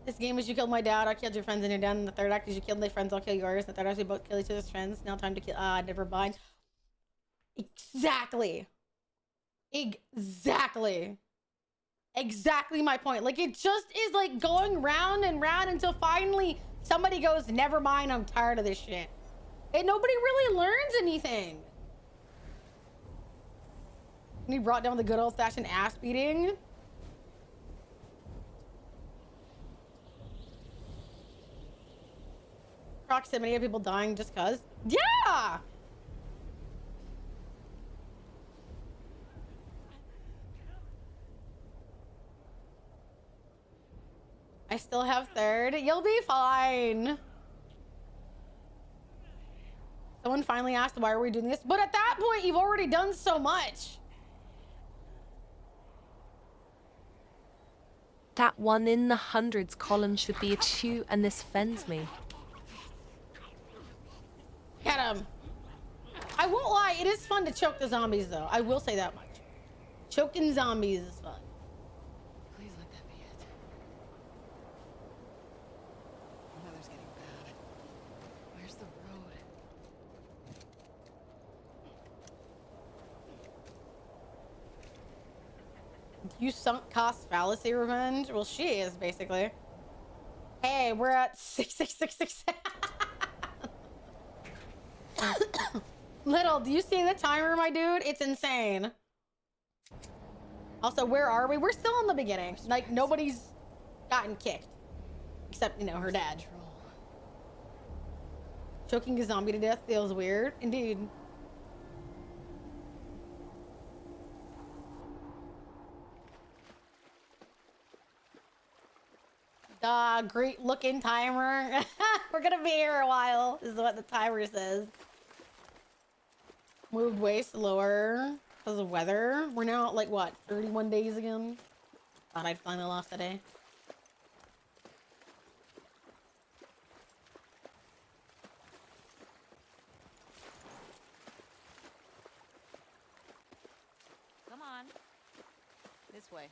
This game is you killed my dad, I killed your friends, and you're done. In the third act is you killed my friends, I'll kill yours. In the third act, we both kill each other's friends. Now time to kill. Never mind. Exactly. Exactly my point. Like, it just is like going round and round until finally somebody goes, never mind, I'm tired of this shit. And nobody really learns anything. And he brought down the good old-fashioned ass beating. Proximity of people dying just cause. Yeah! I still have third. You'll be fine. Someone finally asked, why are we doing this? But at that point, you've already done so much. That 1 in the hundreds column should be a 2, and this offends me. Get him. I won't lie, it is fun to choke the zombies, though. I will say that much. Choking zombies is fun. Please let that be it. The weather's getting bad. Where's the road? You sunk cost fallacy revenge? Well, she is, basically. Hey, we're at 6666. Little, do you see the timer, my dude? It's insane. Also, where are we? We're still in the beginning. Like, nobody's gotten kicked. Except, you know, her dad. Choking a zombie to death feels weird. Indeed. Great looking timer. We're gonna be here a while, is what the timer says. Moved way slower because of weather. We're now at like what, 31 days again? Thought I'd finally lost a day. Come on. This way.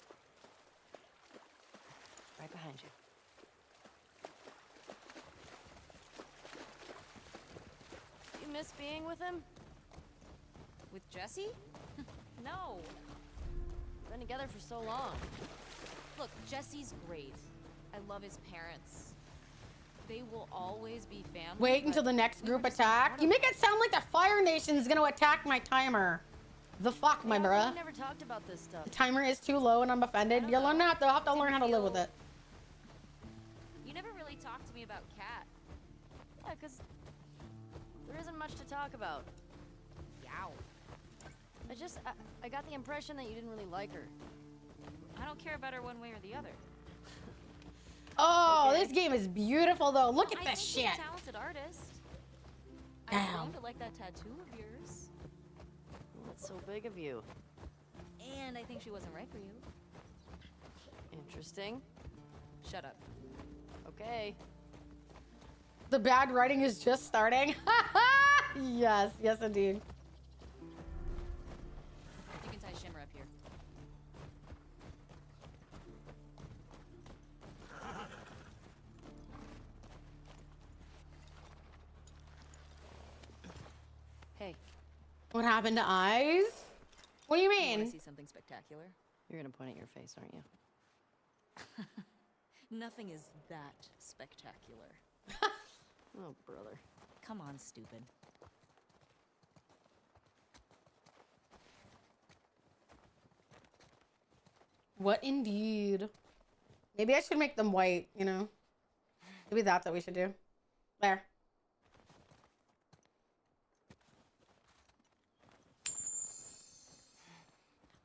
Right behind you. You miss being with him? With Jesse? No. Been together for so long. Look, Jesse's great. I love his parents. They will always be family. Wait until the next group attack. You make it sound like the Fire Nation's gonna attack my timer. The fuck, my bruh. We never talked about this stuff. The timer is too low and I'm offended. You'll have to learn how to live with it. You never really talked to me about Kat. Yeah, because there isn't much to talk about. Yow. I got the impression that you didn't really like her. I don't care about her one way or the other. Oh, this game is beautiful though. Look at this shit. She's a talented artist. I'm going to like that tattoo of yours. That's so big of you. And I think she wasn't right for you. Interesting. Shut up. Okay. The bad writing is just starting. Yes, yes indeed. You can tie Shimmer up here. Hey. What happened to eyes? What do you You mean? wanna see something spectacular? You're gonna point at your face, aren't you? Nothing is that spectacular. Oh, brother. Come on, stupid. What indeed? Maybe I should make them white, you know? Maybe that's what we should do. There.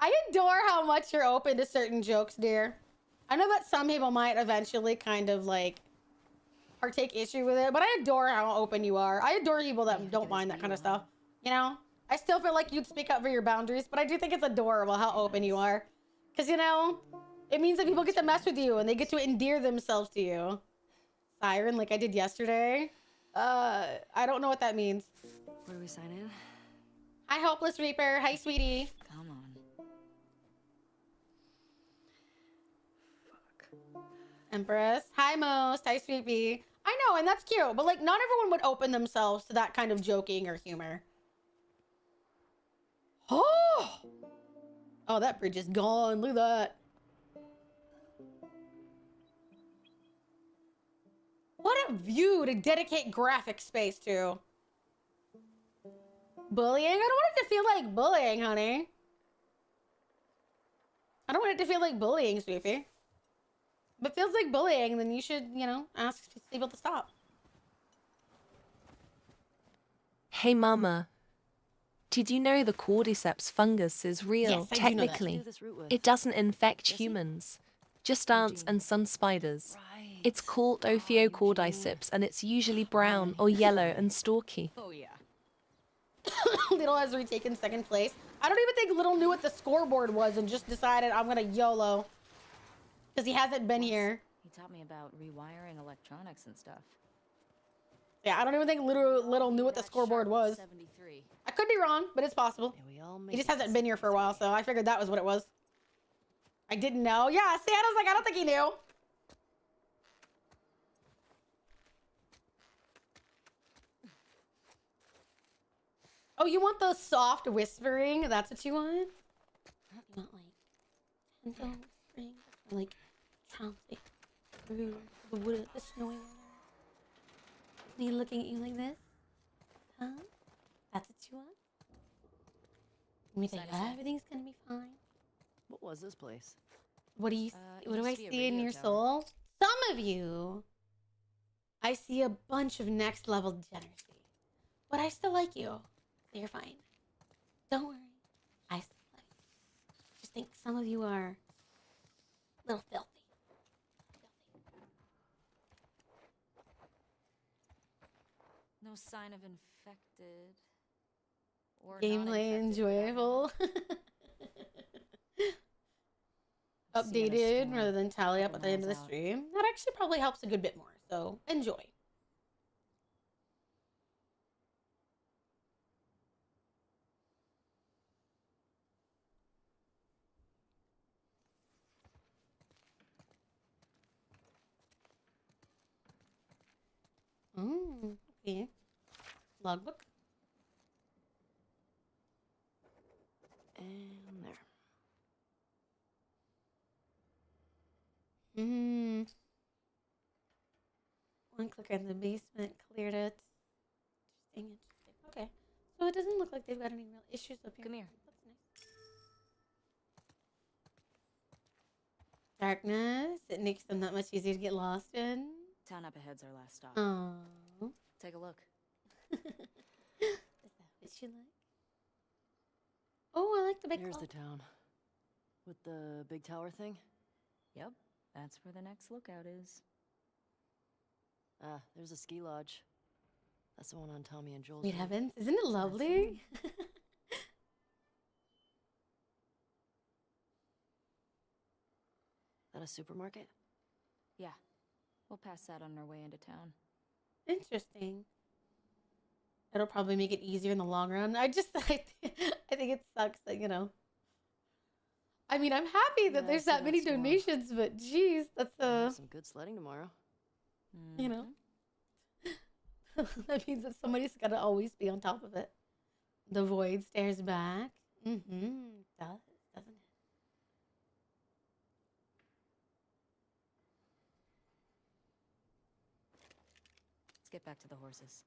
I adore how much you're open to certain jokes, dear. I know that some people might eventually kind of like partake issue with it, but I adore how open you are. I adore people that don't mind that kind of stuff. You know? I still feel like you'd speak up for your boundaries, but I do think it's adorable how open you are. Because, you know, it means that people get to mess with you and they get to endear themselves to you. Siren, like I did yesterday. I don't know what that means. Where do we sign in? Hi, Helpless Reaper. Hi, sweetie. Come on. Empress. Hi, Most. Hi, Sweepy. I know, and that's cute, but like not everyone would open themselves to that kind of joking or humor. Oh! Oh, that bridge is gone. Look at that. What a view to dedicate graphic space to. Bullying? I don't want it to feel like bullying, honey. I don't want it to feel like bullying, Sweepy. If it feels like bullying, then you should, you know, ask people to stop. Hey mama, did you know the cordyceps fungus is real? Yes, I do know that. Technically, it doesn't infect humans, just ants and sun spiders. It's called Ophiocordyceps and it's usually brown or yellow and stalky. Oh, yeah. Little has retaken second place. I don't even think Little knew what the scoreboard was and just decided I'm gonna YOLO. Because he hasn't been here. He taught me about rewiring electronics and stuff. Yeah, I don't even think Little knew what the scoreboard was. 73. I could be wrong, but it's possible. He just hasn't been here for a while, so I figured that was what it was. I didn't know. Yeah, see, I was like, I don't think he knew. Oh, you want the soft whispering? That's what you want? You want like gentle whispering? Or like trouncing through the wood, the snowy water? Me looking at you like this? Huh? That's what you want? Me think everything's gonna be fine. What was this place? What do you? What do I used to be a see in radio your tower. soul? Some of you. I see a bunch of next level degeneracy, but I still like you. So you're fine. Don't worry. I still love you. Just think some of you are a little filthy. No sign of infected. Or Gameplay non-infected enjoyable. Updated rather than tally up at the end of the stream. That actually probably helps a good bit more. So enjoy. Okay. Logbook. And there. Mm. One clicker in the basement cleared it. Interesting, interesting. Okay. So it doesn't look like they've got any real issues up here. Come here. That's nice. Darkness. It makes them that much easier to get lost in. Town up ahead's our last stop. Oh. Take a look. Is that what you like? Oh, I like the big Here's clock. the town. With the big tower thing? Yep, that's where the next lookout is. Ah, there's a ski lodge. That's the one on Tommy and Joel's. Sweet road. heavens. Isn't it lovely? That a supermarket? Yeah. We'll pass that on our way into town. Interesting. It'll probably make it easier in the long run. I think it sucks that, you know. I mean, I'm happy that there's that many donations, but geez, that's some good sledding tomorrow. you know. That means that somebody's got to always be on top of it. The void stares back. Mm-hmm. It does, doesn't it? Let's get back to the horses.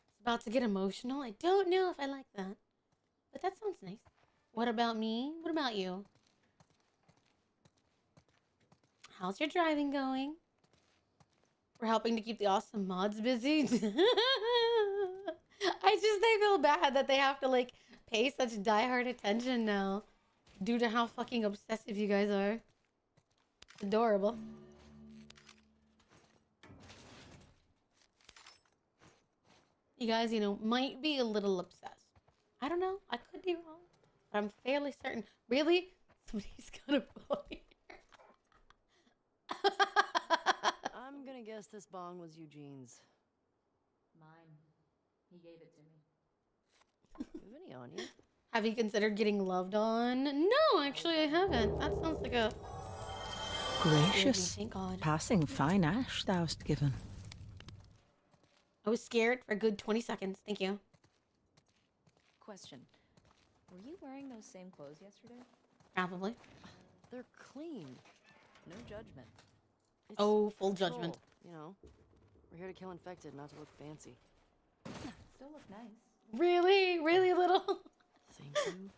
It's about to get emotional. I don't know if I like that. But that sounds nice. What about me? What about you? How's your driving going? We're helping to keep the awesome mods busy. I feel bad that they have to like pay such diehard attention now due to how fucking obsessive you guys are. It's adorable. You guys, you know, might be a little obsessed. I don't know. I could be wrong. But I'm fairly certain. Really? Somebody's got a bone here. I'm gonna guess this bong was Eugene's. Mine. He gave it to me. You have any on you? Have you considered getting loved on? No, actually, I haven't. That sounds like a... Gracious, Thank God. passing fine ash thou'st given. I was scared for a good 20 seconds. Thank you. Question. Were you wearing those same clothes yesterday? Probably. They're clean. No judgment. It's Oh, full judgment. patrol, you know, we're here to kill infected, not to look fancy. Still look nice. Really? Really little? Thank you.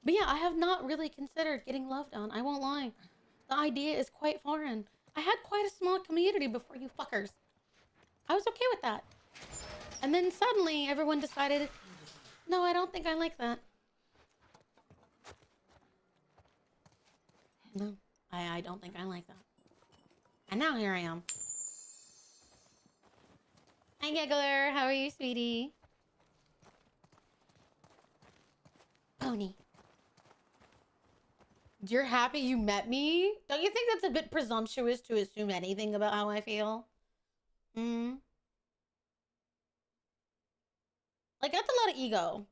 But yeah, I have not really considered getting loved on. I won't lie. The idea is quite foreign. I had quite a small community before you fuckers. I was okay with that. And then suddenly everyone decided, no, I don't think I like that. No, I don't think I like that. And now here I am. Hi, Giggler. How are you, sweetie? Pony. You're happy you met me? Don't you think that's a bit presumptuous to assume anything about how I feel? Hmm? Like, that's a lot of ego.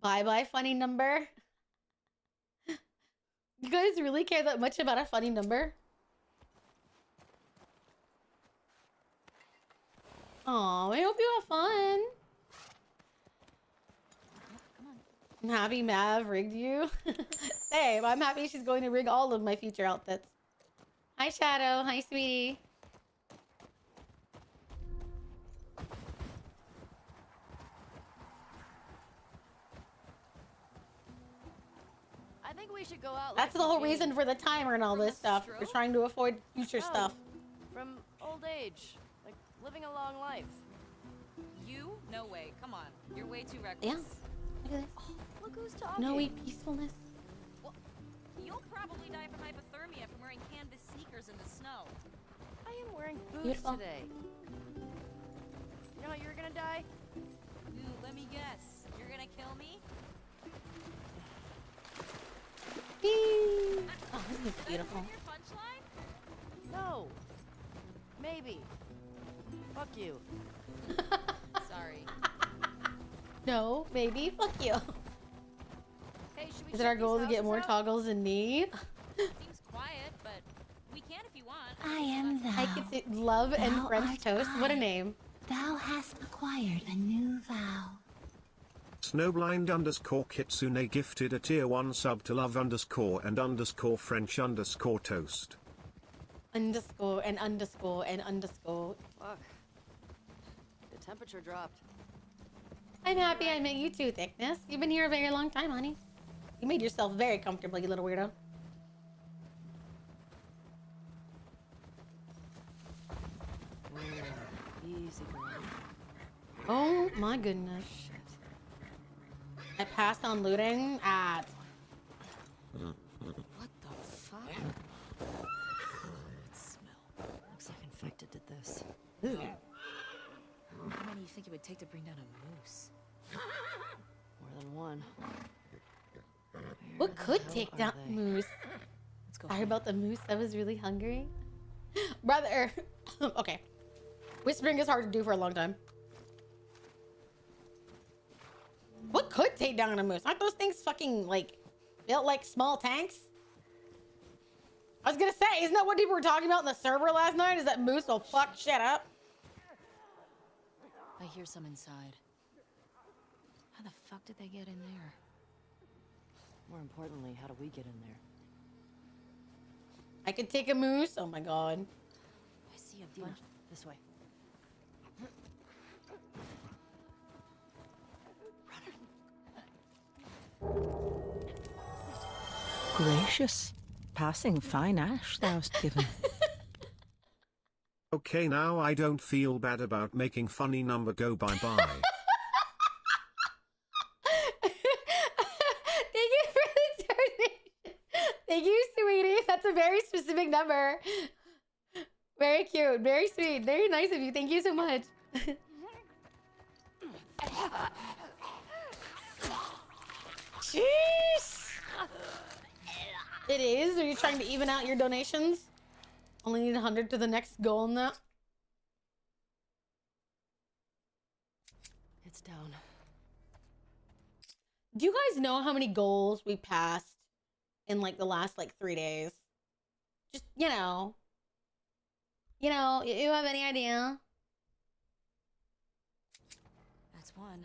Bye-bye, funny number. You guys really care that much about a funny number? Aw, I hope you have fun. I'm happy Mav rigged you. Same, I'm happy she's going to rig all of my future outfits. Hi, Shadow. Hi, sweetie. I think we should go out. That's the whole reason for the timer and all this stuff. We're trying to avoid future stuff. From old age, like living a long life. You? No way. Come on. You're way too reckless. Yeah. Look at this. Oh, look who's talking. Snowy peacefulness. Well, you'll probably die from hypothermia from wearing canvas sneakers in the snow. I am wearing boots Beautiful. today. You know how you're gonna die? Ooh, let me guess. You're gonna kill me? Oh, this is beautiful. Your punchline? No. Maybe. Fuck you. Sorry. No, maybe. Fuck you. Hey, should we Is it our check goal these to get houses more out? toggles than me? Seems quiet, but we can if you want. I am thou. I could say love and Thou French art toast. What a I. name. Thou has acquired a new vow. Snowblind _ Kitsune gifted a tier 1 sub to love _ and _ French _ toast. Underscore and underscore and underscore. Fuck. The temperature dropped. I'm happy I met you too, Thickness. You've been here a very long time, honey. You made yourself very comfortable, you little weirdo. Easy girl. Oh my goodness. I passed on looting at... What the fuck? That smell. Looks like infected did this. Ew. How many do you think it would take to bring down a moose? More than one. What could take down they? moose? Let's go. Sorry about the moose. I was really hungry. Brother. Okay. Whispering is hard to do for a long time. What could take down a moose? Aren't those things fucking, like, built like small tanks? I was gonna say, isn't that what people were talking about in the server last night? Is that moose will fuck shit up? I hear some inside. How the fuck did they get in there? More importantly, how do we get in there? I could take a moose? Oh my god. I see a bunch. This way. Gracious, passing fine ash thou'st given. Okay, now I don't feel bad about making funny number go bye-bye. Thank you for the donation. Thank you, sweetie. That's a very specific number. Very cute. Very sweet. Very nice of you. Thank you so much. Jeez. It is? Are you trying to even out your donations? Only need 100 to the next goal now. It's down. Do you guys know how many goals we passed in like the last like 3 days? Just, you have any idea? That's one.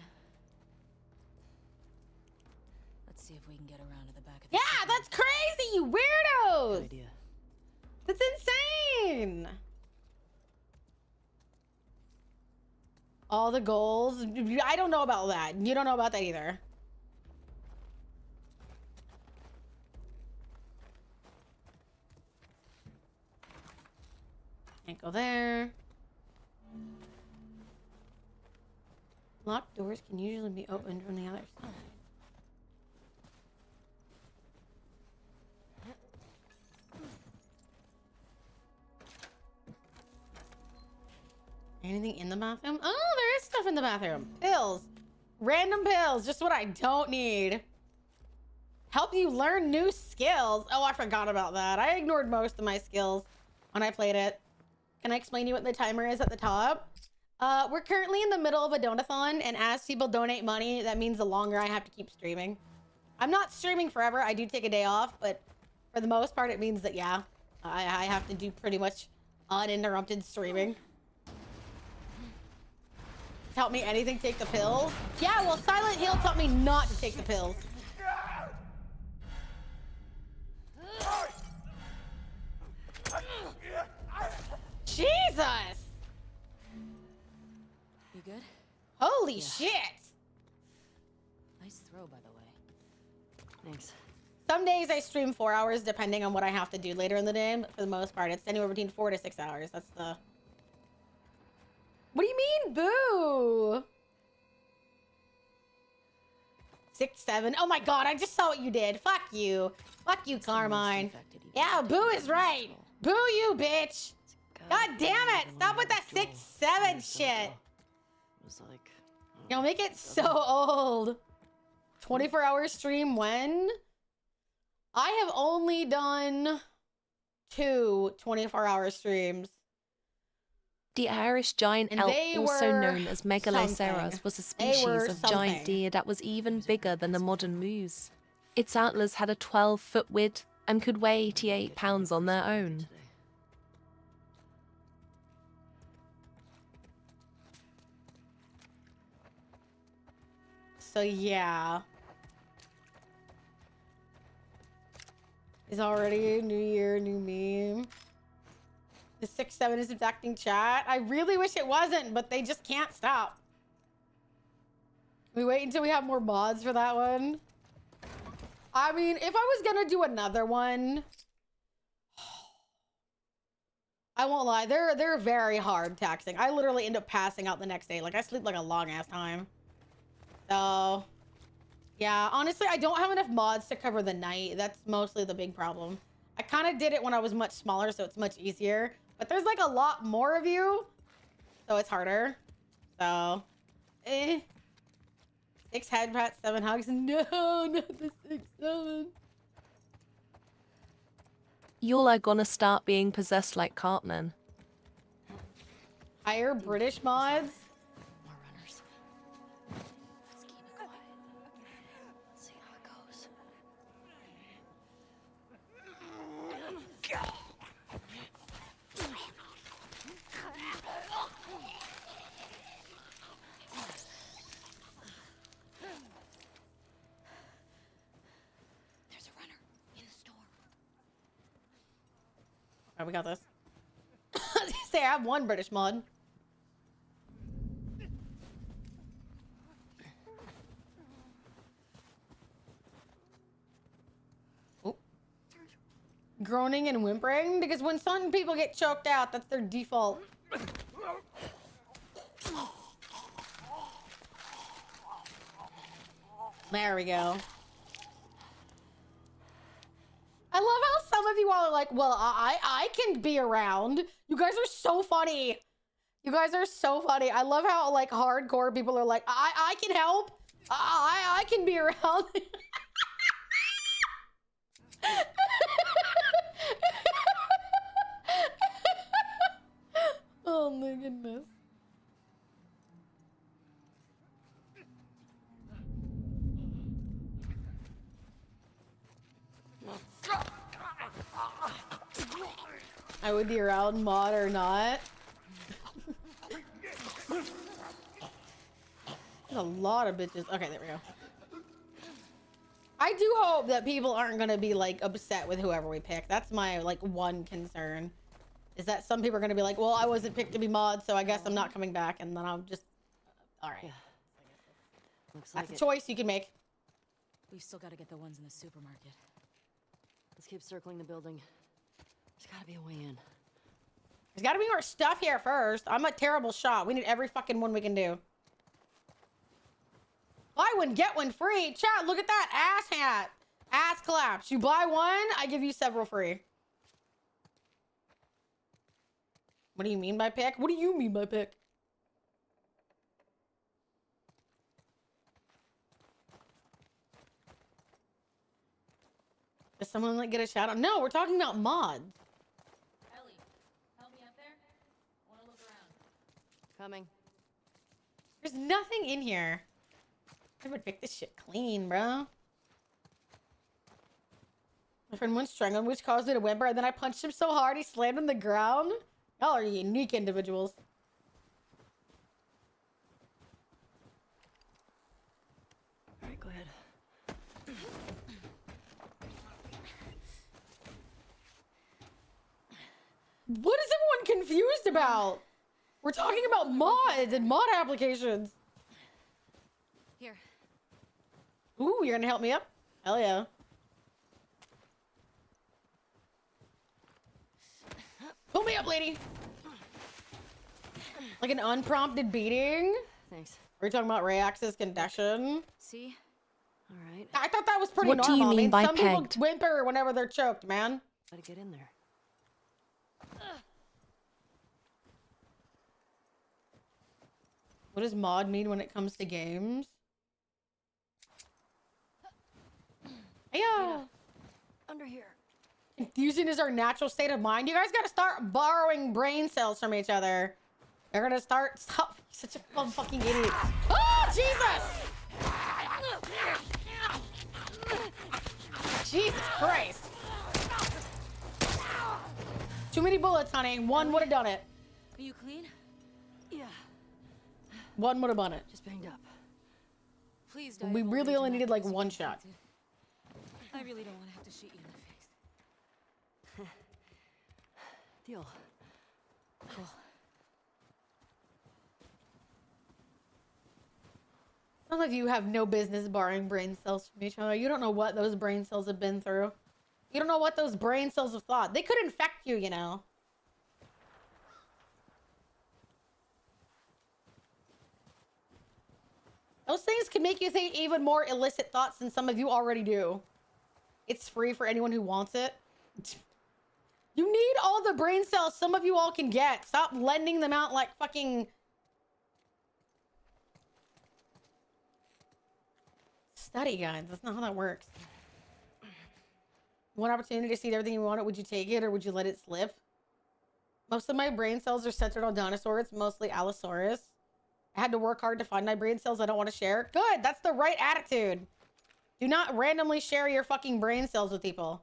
Let's see if we can get around to the back of the Yeah, that's crazy, you weirdos! Good idea. That's insane! All the goals. I don't know about that. You don't know about that either. Can't go there. Locked doors can usually be opened from the other side. Anything in the bathroom? Oh, there is stuff in the bathroom. Pills. Random pills. Just what I don't need. Help you learn new skills. Oh, I forgot about that. I ignored most of my skills when I played it. Can I explain to you what the timer is at the top? We're currently in the middle of a donathon, and as people donate money, that means the longer I have to keep streaming. I'm not streaming forever. I do take a day off, but for the most part, it means that, yeah, I have to do pretty much uninterrupted streaming. Taught me anything, take the pills? Yeah, well, Silent Hill taught me not to take the pills. Jesus! You good? Holy shit! Nice throw, by the way. Thanks. Some days I stream 4 hours depending on what I have to do later in the day, but for the most part, it's anywhere between 4 to 6 hours. That's the... What do you mean, boo? 6, 7. Oh my god, I just saw what you did. Fuck you. Fuck you, Carmine. Yeah, boo is right. Boo you, bitch. God damn it. Stop with that 6, 7 shit. You'll make it so old. 24-hour stream when? I have only done 2 24-hour streams. The Irish giant And elk, they also were known as Megaloceros, something. was a They species were of giant something. deer that was even bigger than the modern moose. Its antlers had a 12-foot width and could weigh 88 pounds on their own. So yeah. It's already New Year, new meme. The 6-7 is infecting chat. I really wish it wasn't, but they just can't stop. We wait until we have more mods for that one. I mean, if I was gonna do another one, I won't lie, they're very hard taxing. I literally end up passing out the next day. Like I sleep like a long ass time. So yeah, honestly, I don't have enough mods to cover the night. That's mostly the big problem. I kind of did it when I was much smaller, so it's much easier. But there's like a lot more of you, so it's harder. So, 6 head pats, 7 hugs. No, not the 6-7. Y'all are gonna start being possessed like Cartman. Hire British mods. More runners. Let's keep it quiet. Let's see how it goes. There's a runner in the store. Alright, we got this. Say I have one British mod. Oh. Groaning and whimpering, because when some people get choked out, that's their default. There we go. I love how some of you all are like, well, I can be around. You guys are so funny. You guys are so funny. I love how like hardcore people are like, I can help. I can be around. Oh my goodness. I would be around, mod or not. There's a lot of bitches. Okay, there we go. I do hope that people aren't gonna be like upset with whoever we pick. That's my like one concern. Is that some people are gonna be like, well, I wasn't picked to be mod, so I guess I'm not coming back, and then I'll just all right. Yeah. Looks That's like a choice you can make. We've still got to get the ones in the supermarket. Let's keep circling the building. There's got to be a way in. There's got to be more stuff here first. I'm a terrible shot. We need every fucking one we can do. Buy one, get one free. Chat, look at that ass hat. Ass collapse. You buy one, I give you several free. What do you mean by pick? What do you mean by pick? Does someone like get a shout out? No, we're talking about mods. Ellie, help me up there. I want to look around. Coming. There's nothing in here. I would pick this shit clean, bro. My friend once strangled him, which caused me to whimper, and then I punched him so hard he slammed on the ground. Y'all are unique individuals. All right, go ahead. What is everyone confused about? We're talking about mods and mod applications. Here. Ooh, you're gonna help me up? Hell yeah. Pull me up, lady. Like an unprompted beating? Thanks. Are we talking about Ray Axis condition? See? All right. I thought that was pretty What do normal. you mean I mean, by some pegged? people whimper whenever they're choked, man. Gotta get in there. What does mod mean when it comes to games? Yeah. Under here. Confusion is our natural state of mind. You guys gotta start borrowing brain cells from each other. You're gonna stop. Such a fun fucking idiot. Oh, Jesus! Jesus Christ. Too many bullets, honey. One would have done it. Are you clean? Yeah. One would have done it. Just banged up. Please die. We of old really age only and needed not like because one you're shot. infected. I really don't want to have to shoot you in the face. Deal. Cool. Some of you have no business borrowing brain cells from each other. You don't know what those brain cells have been through. You don't know what those brain cells have thought. They could infect you, you know. Those things can make you think even more illicit thoughts than some of you already do. It's free for anyone who wants it. You need all the brain cells some of you all can get. Stop lending them out like fucking... study guides. That's not how that works. One opportunity to see everything you wanted. Would you take it or would you let it slip? Most of my brain cells are centered on dinosaurs, mostly Allosaurus. I had to work hard to find my brain cells I don't want to share. Good. That's the right attitude. Do not randomly share your fucking brain cells with people.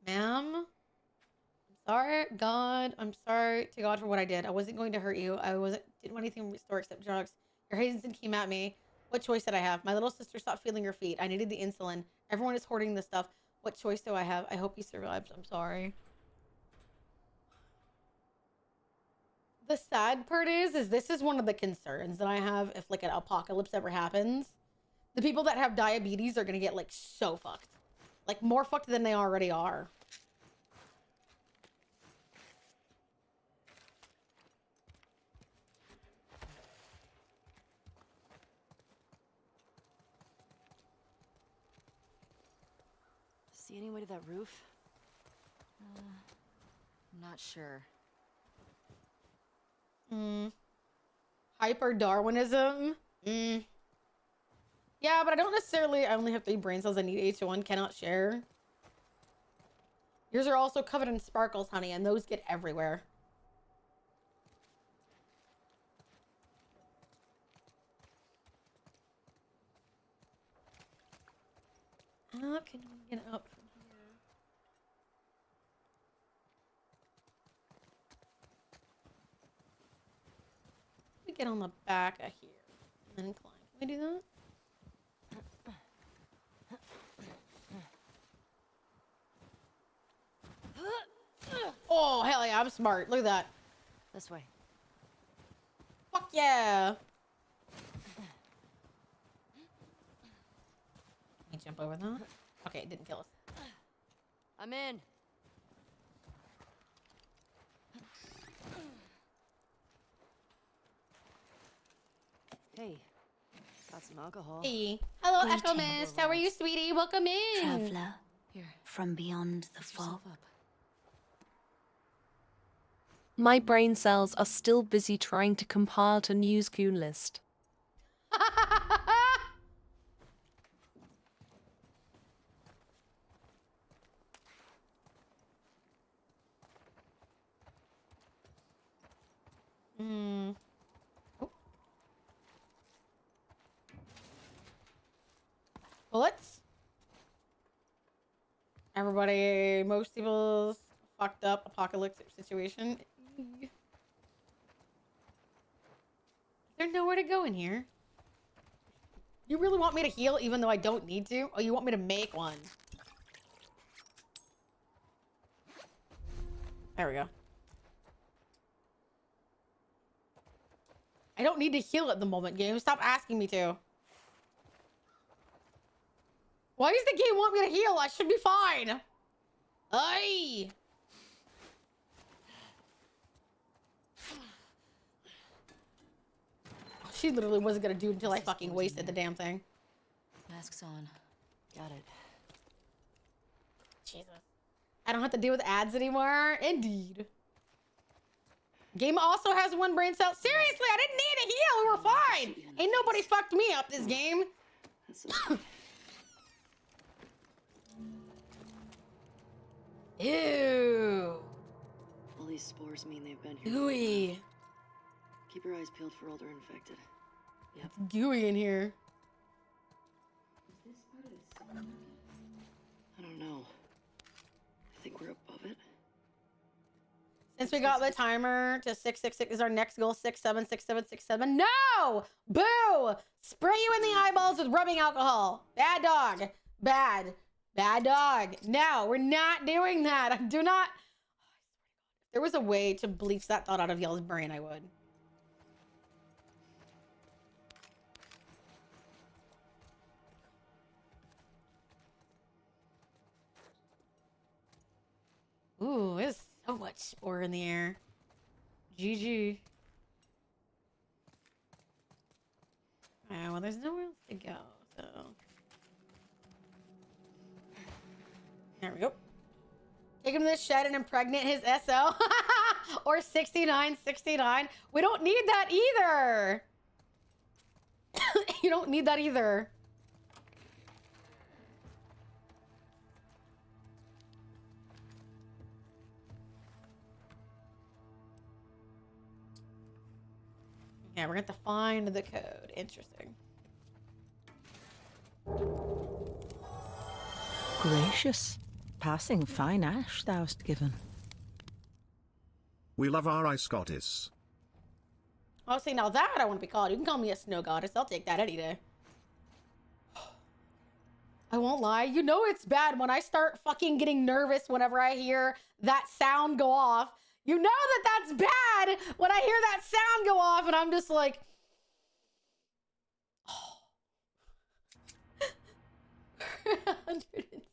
Ma'am? I'm sorry, God. I'm sorry to God for what I did. I wasn't going to hurt you. Didn't want anything in the store except drugs. Your husband came at me. What choice did I have? My little sister stopped feeling her feet. I needed the insulin. Everyone is hoarding this stuff. What choice do I have? I hope he survives. I'm sorry. The sad part is this is one of the concerns that I have if like an apocalypse ever happens. The people that have diabetes are gonna get like so fucked. Like more fucked than they already are. See any way to that roof? I'm not sure. Hyper Darwinism. Yeah, but I don't necessarily. I only have 3 brain cells. I need each one. Cannot share. Yours are also covered in sparkles, honey, and those get everywhere. How can we get up from here? We get on the back of here and then climb. Can we do that? Oh, hell yeah, I'm smart. Look at that. This way. Fuck yeah. Can you jump over that? Okay, it didn't kill us. I'm in. Hey, got some alcohol. Hey. Hello, Echo Greetings. Mist. How are you, sweetie? Welcome in. Traveler Here. from beyond the fog. Up. My brain cells are still busy trying to compile a news goon list. Bullets? Everybody, most people's fucked up apocalyptic situation. Is there nowhere to go in here? You really want me to heal even though I don't need to? Oh, you want me to make one? There we go. I don't need to heal at the moment, game. Stop asking me to. Why does the game want me to heal? I should be fine. Ay! She literally wasn't gonna do it until I fucking wasted the damn thing. Masks on. Got it. Jesus. I don't have to deal with ads anymore. Indeed. Game also has 1 brain cell. Seriously, I didn't need a heal. We were fine. Ain't nobody fucked me up this game. Ew. All these spores mean they've been here. Gooey. Keep your eyes peeled for older infected. Yep. It's gooey in here. Is this part of the city? I don't know. I think we're above it. Since we got the timer to 666 is our next goal. 676767. No! Boo! Spray you in the eyeballs with rubbing alcohol. Bad dog. Bad. Bad dog. No, we're not doing that. I do not. If there was a way to bleach that thought out of y'all's brain, I would. Ooh, there's so much spore in the air. GG. Well, there's nowhere else to go, so. There we go. Take him to the shed and impregnate his SO. Or 6969. We don't need that either. You don't need that either. Yeah, we're going to have to find the code. Interesting. Gracious, passing fine ash thou'st given. We love our ice goddess. Oh, see, now that I want to be called. You can call me a snow goddess. I'll take that any day. I won't lie. You know it's bad when I start fucking getting nervous whenever I hear that sound go off. You know that that's bad when I hear that sound go off and I'm just like... Oh. 160.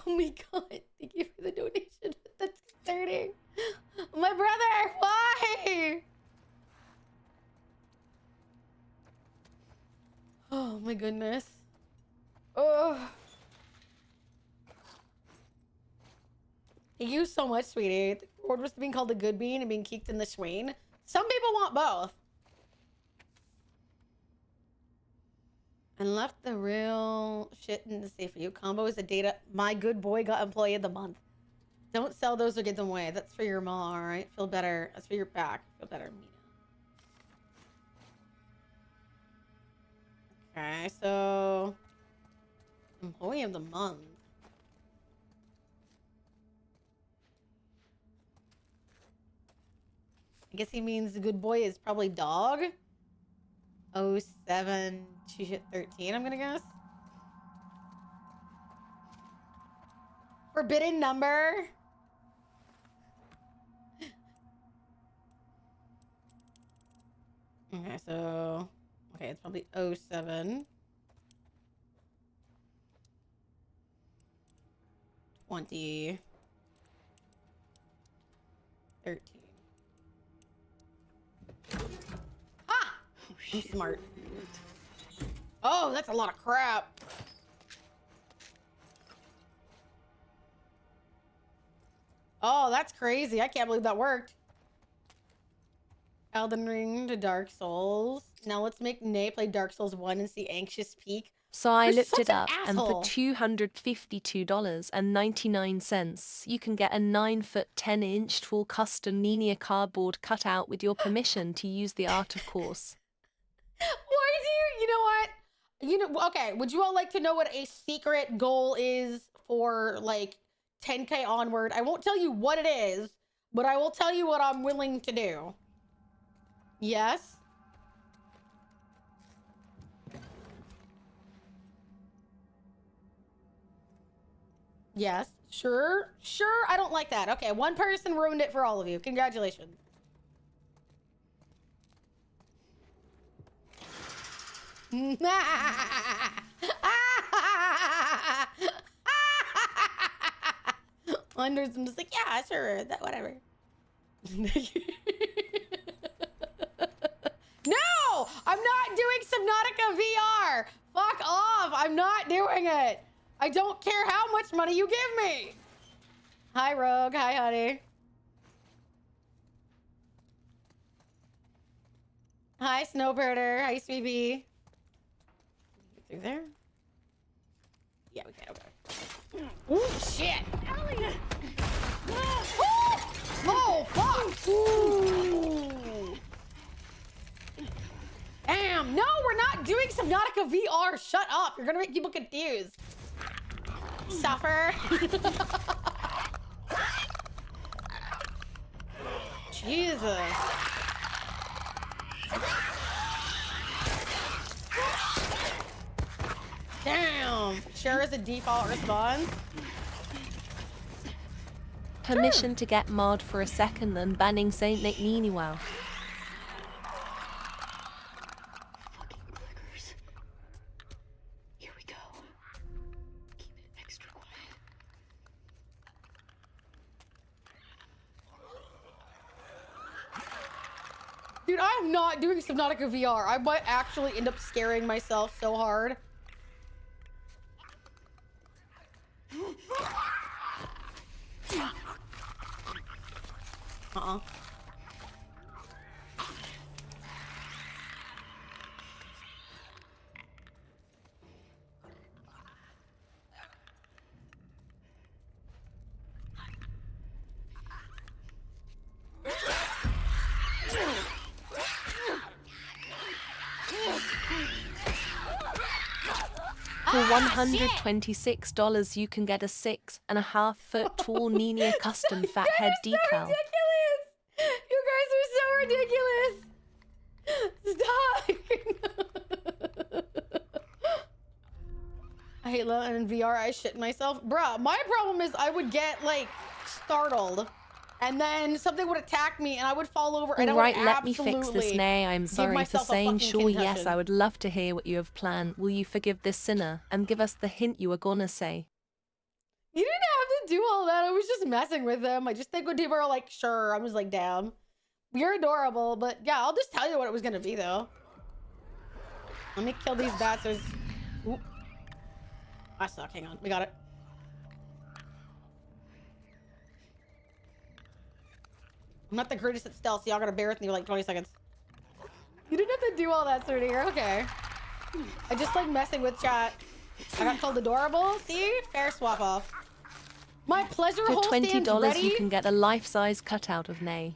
Oh my god. Thank you for the donation. That's concerning. My brother, why? Oh my goodness. Oh. Thank you so much, sweetie. The reward was being called the good bean and being kicked in the schween. Some people want both. And left the real shit in the safe for you. Combo is a data. My good boy got employee of the month. Don't sell those or give them away. That's for your mom, alright? Feel better. That's for your back. Feel better, Mina. Okay, so... Employee of the month. I guess he means the good boy is probably dog. 07 to 13, I'm gonna guess. Forbidden number. Okay, so... Okay, it's probably 07. 20. 13. Ah! I'm smart. Oh, that's a lot of crap. Oh, that's crazy. I can't believe that worked. Elden Ring to Dark Souls. Now let's make Nay play Dark Souls 1 and see Anxious Peak. So I You're looked such it an up, and asshole. for $252.99, you can get a 9-foot 10-inch tall custom linear cardboard cutout with your permission to use the art, of course. Why do you know what? Okay, would you all like to know what a secret goal is for like 10K onward? I won't tell you what it is, but I will tell you what I'm willing to do. Yes? Yes. Sure. Sure. I don't like that. Okay. One person ruined it for all of you. Congratulations. Wonders. I'm just like, yeah, sure. That, whatever. No! I'm not doing Subnautica VR! Fuck off! I'm not doing it! I don't care how much money you give me! Hi, Rogue. Hi, honey. Hi, Snowbirder. Hi, Sweetie. Get through there? Yeah, we can. Okay. Ooh, shit! Elliot! Oh, fuck! Ooh. Damn! No, we're not doing Subnautica VR! Shut up! You're gonna make people confused. Suffer. Jesus. Damn. Sure is a default response. Permission to get mod for a second and banning Saint Nick Nini wow. Fucking clickers. Here we go. Keep it extra quiet. Dude, I'm not doing Subnautica VR. I might actually end up scaring myself so hard. Uh-uh. For $126, you can get a 6.5 foot tall Nina custom fat head decal. Ridiculous! You guys are so ridiculous! Stop! I hate love and in VR. I shit myself. Bruh, my problem is I would get like startled and then something would attack me and I would fall over and Alright, I would let me fix this, Nay. I'm give sorry for myself a saying fucking sure, yes, concussion. I would love to hear what you have planned. Will you forgive this sinner and give us the hint you were gonna say? You didn't have to do all that. I was just messing with them. I just think when people are like, sure, I was like, damn. You're adorable, but yeah, I'll just tell you what it was gonna be though. Let me kill these bats. Ooh. I suck. Hang on. We got it. I'm not the greatest at stealth, so y'all gotta bear with me for like 20 seconds. You didn't have to do all that, Sir Deer. Okay. I just like messing with chat. I got called adorable. See? Fair swap off. My pleasure For hole stands $20, ready. you can get a life-size cutout of Nay.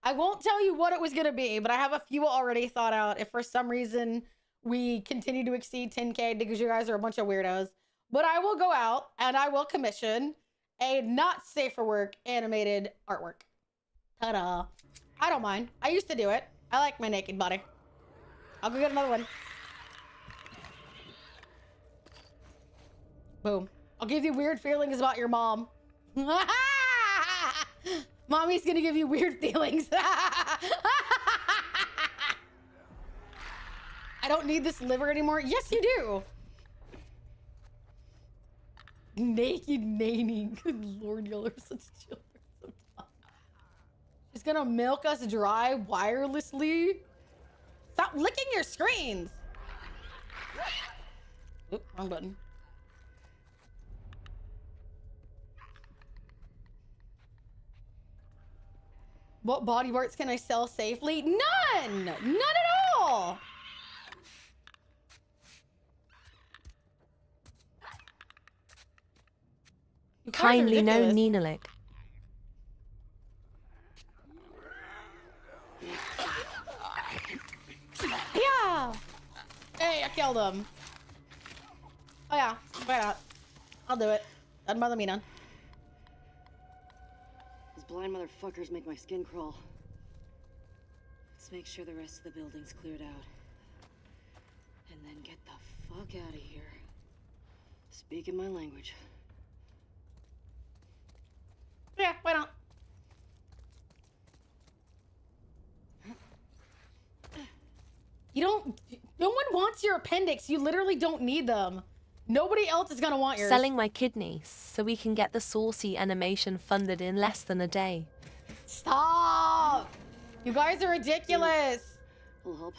I won't tell you what it was gonna be, but I have a few already thought out. If for some reason we continue to exceed 10K because you guys are a bunch of weirdos. But I will go out and I will commission a not safe for work animated artwork. Ta-da. I don't mind. I used to do it. I like my naked body. I'll go get another one. Boom. I'll give you weird feelings about your mom. Mommy's gonna give you weird feelings. I don't need this liver anymore. Yes, you do. Naked nanny. Good lord, y'all are such children sometimes. She's gonna milk us dry wirelessly. Stop licking your screens. Oop, wrong button. What body parts can I sell safely? None! None at all! You guys are Kindly no ridiculous. Ninalik. Yeah! Hey, I killed him. Oh yeah, why not? I'll do it. Doesn't bother me none. Those blind motherfuckers make my skin crawl. Let's make sure the rest of the building's cleared out. And then get the fuck out of here. Speaking my language. Yeah, why not? You don't... No one wants your appendix. You literally don't need them. Nobody else is gonna want yours. Selling my kidney so we can get the saucy animation funded in less than a day. Stop! You guys are ridiculous. Will help.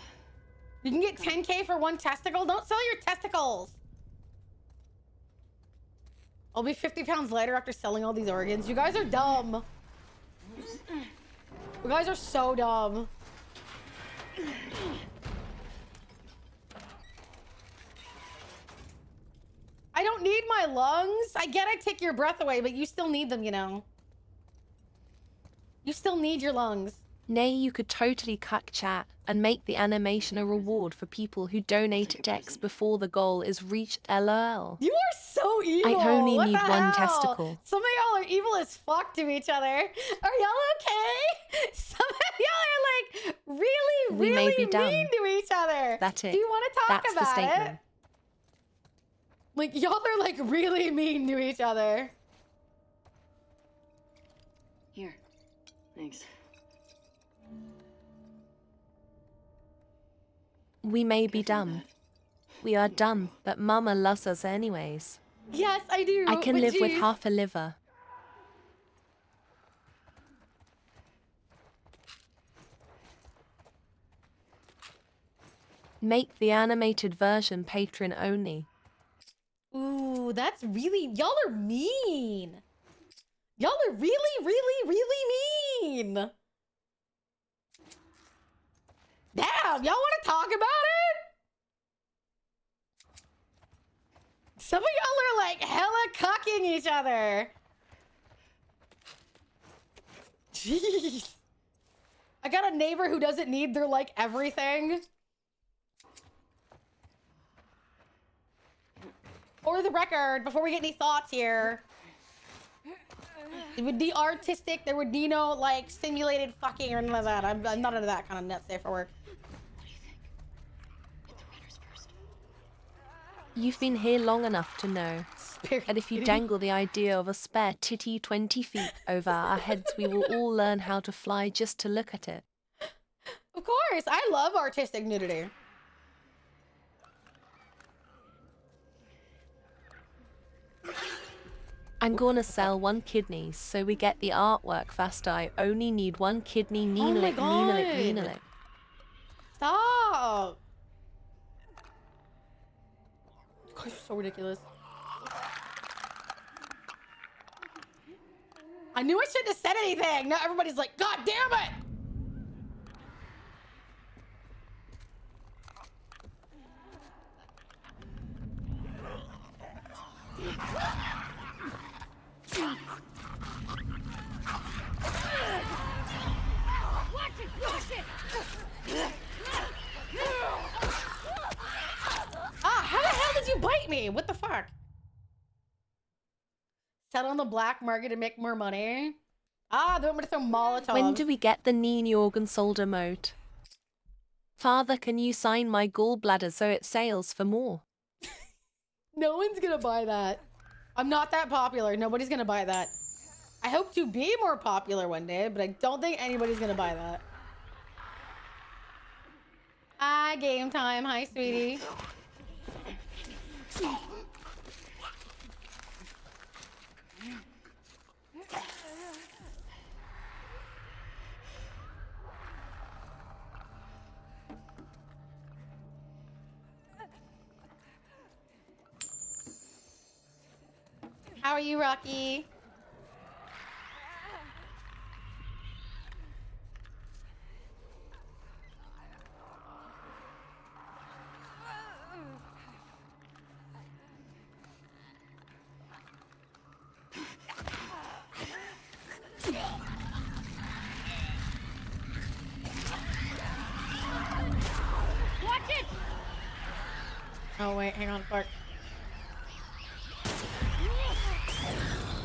You can get 10K for one testicle? Don't sell your testicles. I'll be 50 pounds lighter after selling all these organs. You guys are dumb. You guys are so dumb. I don't need my lungs. I get I take your breath away, but you still need them, you know. You still need your lungs. Nay, you could totally cuck chat and make the animation a reward for people who donate at X before the goal is reached. LOL. You are so evil. I only What need the one hell? testicle. Some of y'all are evil as fuck to each other. Are y'all okay? Some of y'all are like really, We may really be done. mean to each other. That's it. Do you want to talk That's the about it? statement. Like, y'all are like really mean to each other. Here. Thanks. We may be dumb. We are dumb, but Mama loves us anyways. Yes, I do. I can but live with geez. half a liver. Make the animated version patron only. Ooh, that's really... Y'all are mean. Y'all are really, really, really mean. Damn, y'all want to talk about it? Some of y'all are like hella cucking each other. Jeez. I got a neighbor who doesn't need their like everything. For the record, before we get any thoughts here, it would be artistic. There would be no like simulated fucking or none of that. I'm not into that kind of net safe for work. You've been here long enough to know. And if you dangle the idea of a spare titty 20 feet over our heads, we will all learn how to fly just to look at it. Of course, I love artistic nudity. I'm gonna sell one kidney so we get the artwork faster. I only need one kidney. Needle it. Stop. Gosh, you're so ridiculous. I knew I shouldn't have said anything. Now everybody's like, God damn it. Ah, how the hell did you bite me? What the fuck? Sell on the black market to make more money. Ah, they want me to throw Molotovs. When do we get the Nini organ solder mode? Father, can you sign my gallbladder so it sails for more? No one's gonna buy that. I'm not that popular. Nobody's gonna buy that. I hope to be more popular one day, but I don't think anybody's gonna buy that. Hi, game time. Hi, sweetie. How are you, Rocky? Watch it! Oh, wait, hang on, fuck.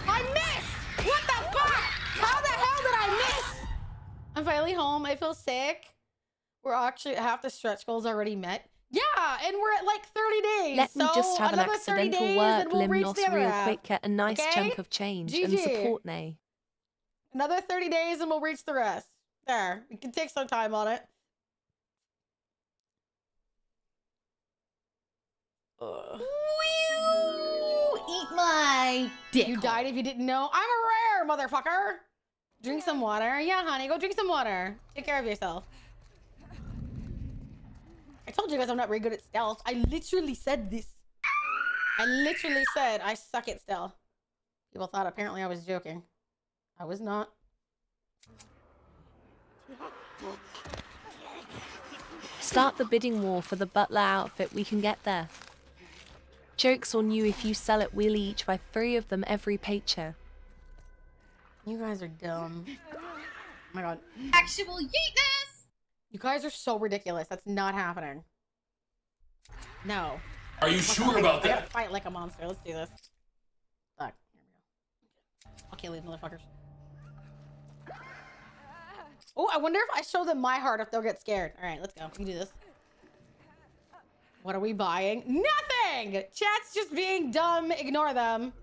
I missed! What the fuck? How the hell did I miss? I'm finally home. I feel sick. We're actually half the stretch goals already met. Yeah, and we're at like 30 days. Let me so just have an another 30 accidental days work and we'll reach limnos the other real half. quick, get a nice Okay? chunk of change and GG. support Nay. Another 30 days and we'll reach the rest. There, we can take some time on it. Eat my dick. You died if you didn't know. I'm a rare motherfucker. Drink some water. Yeah, honey, go drink some water. Take care of yourself. I told you guys I'm not very good at stealth. I literally said this. I literally said I suck at stealth. People thought apparently I was joking. I was not. Start the bidding war for the butler outfit, we can get there. Joke's on you if you sell it, we'll each buy 3 of them every paycheck. You guys are dumb. my god. Actual yeetness! You guys are so ridiculous. That's not happening. No. Are you sure about I that? gotta fight like a monster. Let's do this. Fuck. Here we go. Okay, these motherfuckers. Oh, I wonder if I show them my heart if they'll get scared. All right, let's go. We can do this. What are we buying? Nothing! Chat's just being dumb. Ignore them.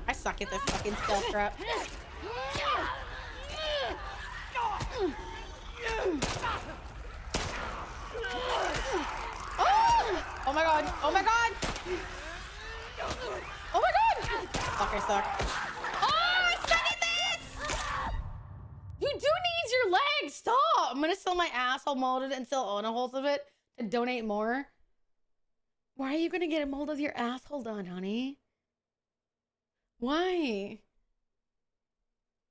I suck at this fucking stealth trap. Oh my god! Oh my god! Oh my god! Fuck, I suck. Oh, I suck at this! You do need your legs! Stop! I'm gonna sell my asshole molded and sell Ona holes of it to donate more. Why are you gonna get a mold of your asshole done, honey? Why?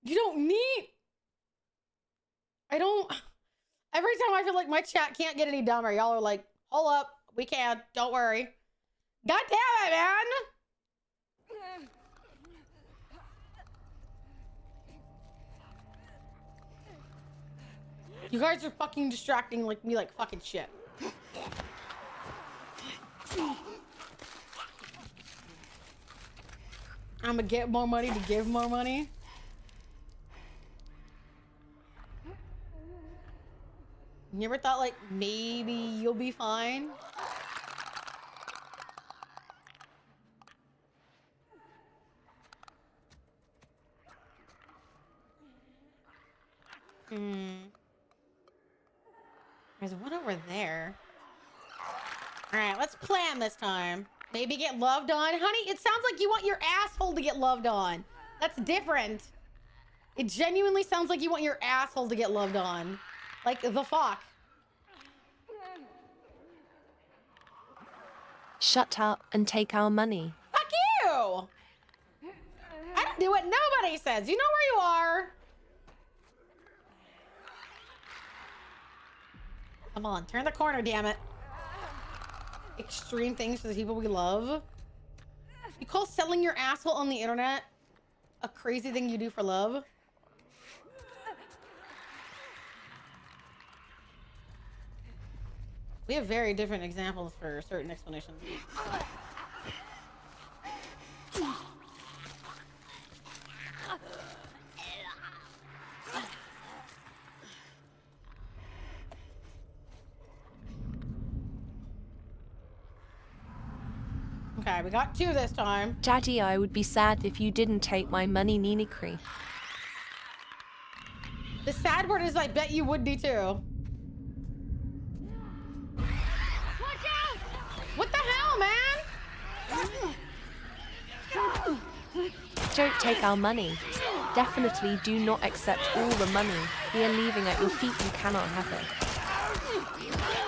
You don't need... I don't... Every time I feel like my chat can't get any dumber, y'all are like, hold up, we can, don't worry. God damn it, man! You guys are fucking distracting like me like fucking shit. I'm gonna get more money to give more money. You ever thought like maybe you'll be fine? There's one over there. All right, let's plan this time. Maybe get loved on. Honey, it sounds like you want your asshole to get loved on. That's different. It genuinely sounds like you want your asshole to get loved on. Like, the fuck? Shut up and take our money. Fuck you! I don't do what nobody says. You know where you are. Come on, turn the corner, damn it. Extreme things for the people we love. You call selling your asshole on the internet a crazy thing you do for love? We have very different examples for certain explanations. Okay, we got two this time. Daddy, I would be sad if you didn't take my money, Ninikri. The sad part is I bet you would be too. Watch out! What the hell, man? Don't take our money. Definitely do not accept all the money. We are leaving at your feet. You cannot have it.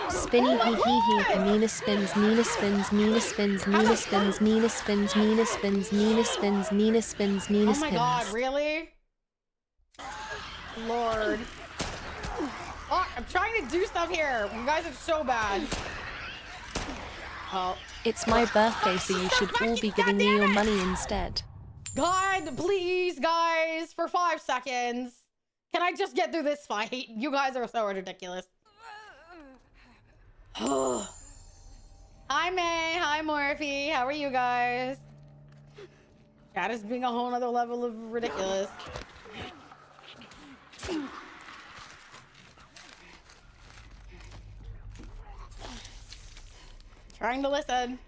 Spinny hee hee hee. Nina spins. Nina spins. Nina spins. Nina spins. Nina spins. Nina spins. Nina spins. Nina spins. Nina spins. Oh my god, really? Lord. Oh, I'm trying to do stuff here. You guys are so bad. Oh. It's my birthday, so you should all be giving me your money instead. God, please, guys, for 5 seconds. Can I just get through this fight? You guys are so ridiculous. Hi, May. Hi, Morphe. How are you guys? That is being a whole nother level of ridiculous. Trying to listen.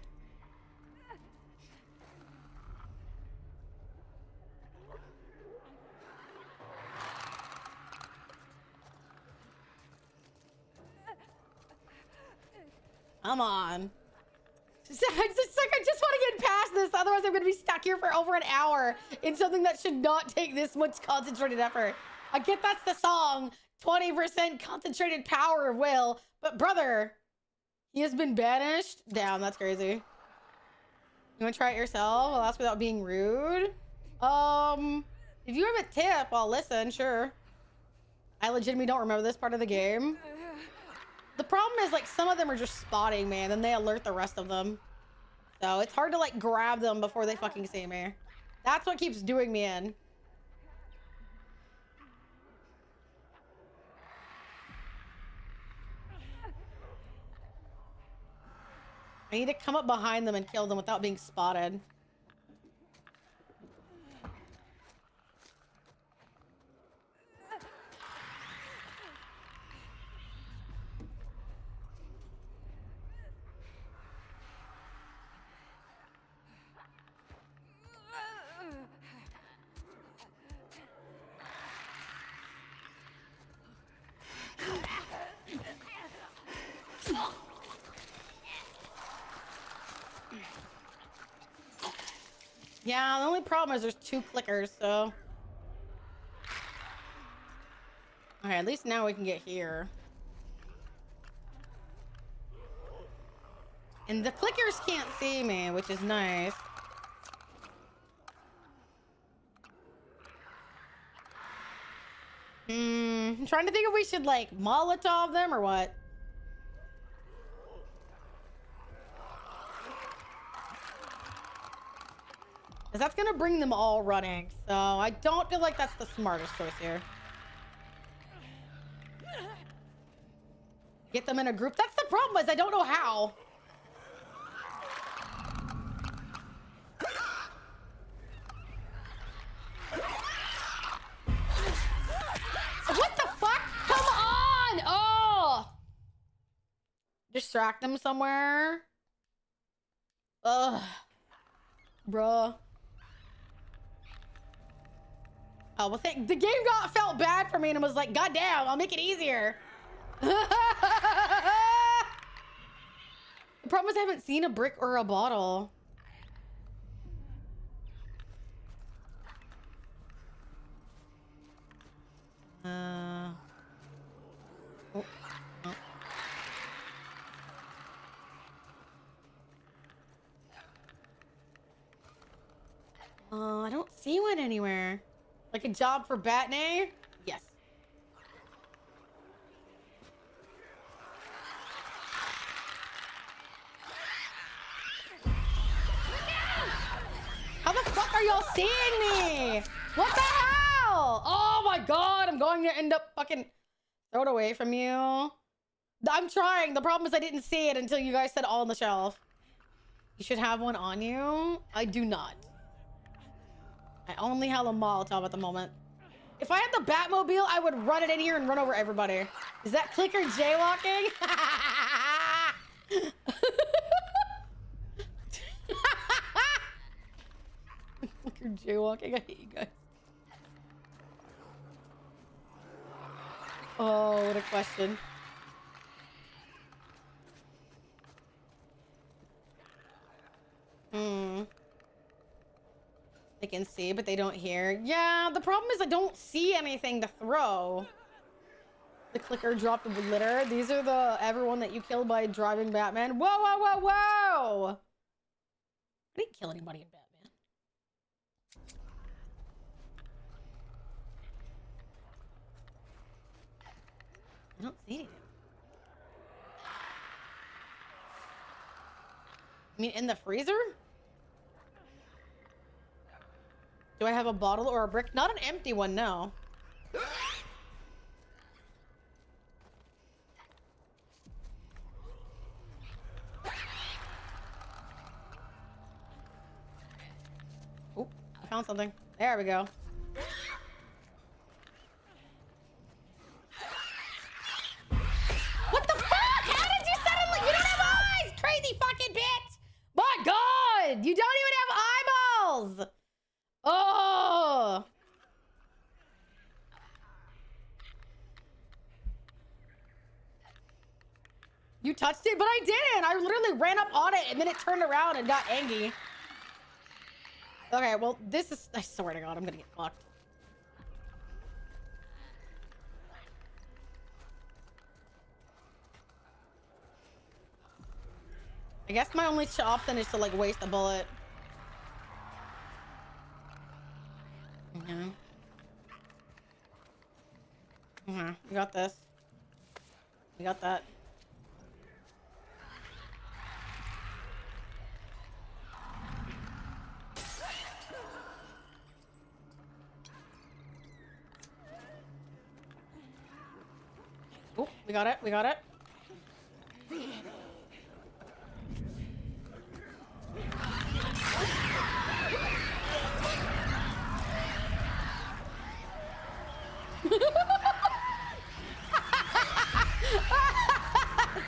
Come on. It's like I just want to get past this, otherwise I'm going to be stuck here for over an hour in something that should not take this much concentrated effort. I get that's the song, 20% concentrated power of will, but brother, he has been banished? Damn, that's crazy. You want to try it yourself? I'll ask without being rude. If you have a tip, I'll listen, sure. I legitimately don't remember this part of the game. The problem is, like, some of them are just spotting me, and then they alert the rest of them. So it's hard to, like, grab them before they fucking see me. That's what keeps doing me in. I need to come up behind them and kill them without being spotted. Yeah, the only problem is there's 2 clickers, so. Okay, at least now we can get here. And the clickers can't see me, which is nice. I'm trying to think if we should, like, Molotov them or what. Because that's gonna bring them all running, so I don't feel like that's the smartest choice here. Get them in a group. That's the problem, is I don't know how. What the fuck? Come on! Oh! Distract them somewhere. Ugh. Bruh. Oh, well, the game felt bad for me and was like, God damn, I'll make it easier. The problem is I haven't seen a brick or a bottle. Oh. Oh. Oh, I don't see one anywhere. Like a job for Batnay? Yes. How the fuck are y'all seeing me? What the hell? Oh my god, I'm going to end up fucking throw it away from you. I'm trying. The problem is I didn't see it until you guys said all on the shelf. You should have one on you. I do not. I only have a Molotov at the moment. If I had the Batmobile, I would run it in here and run over everybody. Is that clicker jaywalking? Clicker jaywalking? I hate you guys. Oh, what a question. They can see, but they don't hear. Yeah, the problem is I don't see anything to throw. The clicker dropped the litter. These are everyone that you killed by driving Batman. Whoa, whoa, whoa, whoa! I didn't kill anybody in Batman. I don't see anything. I mean, in the freezer? Do I have a bottle or a brick? Not an empty one, no. Oh, I found something. There we go. What the fuck? How did you suddenly? You don't have eyes, crazy fucking bitch! My God, you don't even have eyeballs. Oh! You touched it, but I didn't. I literally ran up on it and then it turned around and got angry. Okay, well, this is... I swear to God, I'm gonna get fucked. I guess my only option is to, like, waste a bullet. Yeah. We got this. We got that. Oh, we got it. We got it.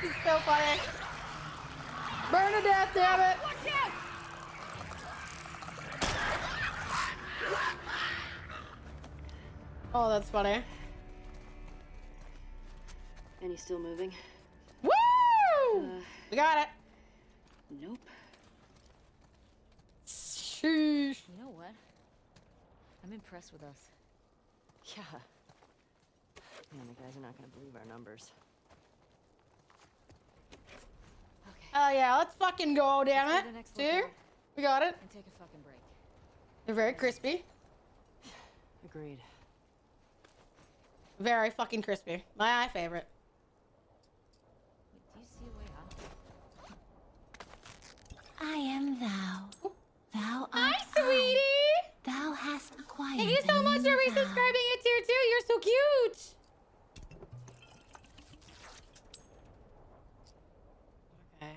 This is so funny. Burn to death, damn it. Oh, that's funny. And he's still moving? Woo! We got it. Nope. Sheesh. You know what? I'm impressed with us. Yeah. Man, the guys are not gonna believe our numbers. Oh yeah, let's fucking go, damn it. See? We got it. And take a fucking break. They're very crispy. Agreed. Very fucking crispy. My favorite. Wait, do you see a way out? I am thou. Thou art Hi, I. sweetie. Thou hast acquired. Thank you so a much new for vow. resubscribing at tier 2. You're so cute. Okay.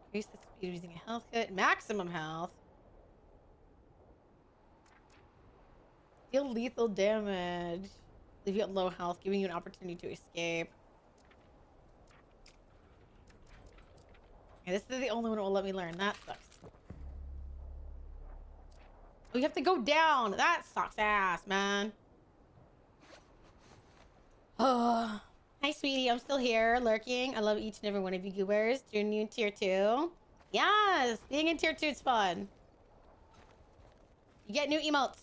Increase the speed of using a health kit. Maximum health. Deal lethal damage. Leave you at low health, giving you an opportunity to escape. Okay, this is the only one that will let me learn. That sucks. Oh, you have to go down. That sucks ass, man. Oh. Hi, sweetie. I'm still here, lurking. I love each and every one of you goobers. You're new in tier 2. Yes, being in tier 2 is fun. You get new emotes.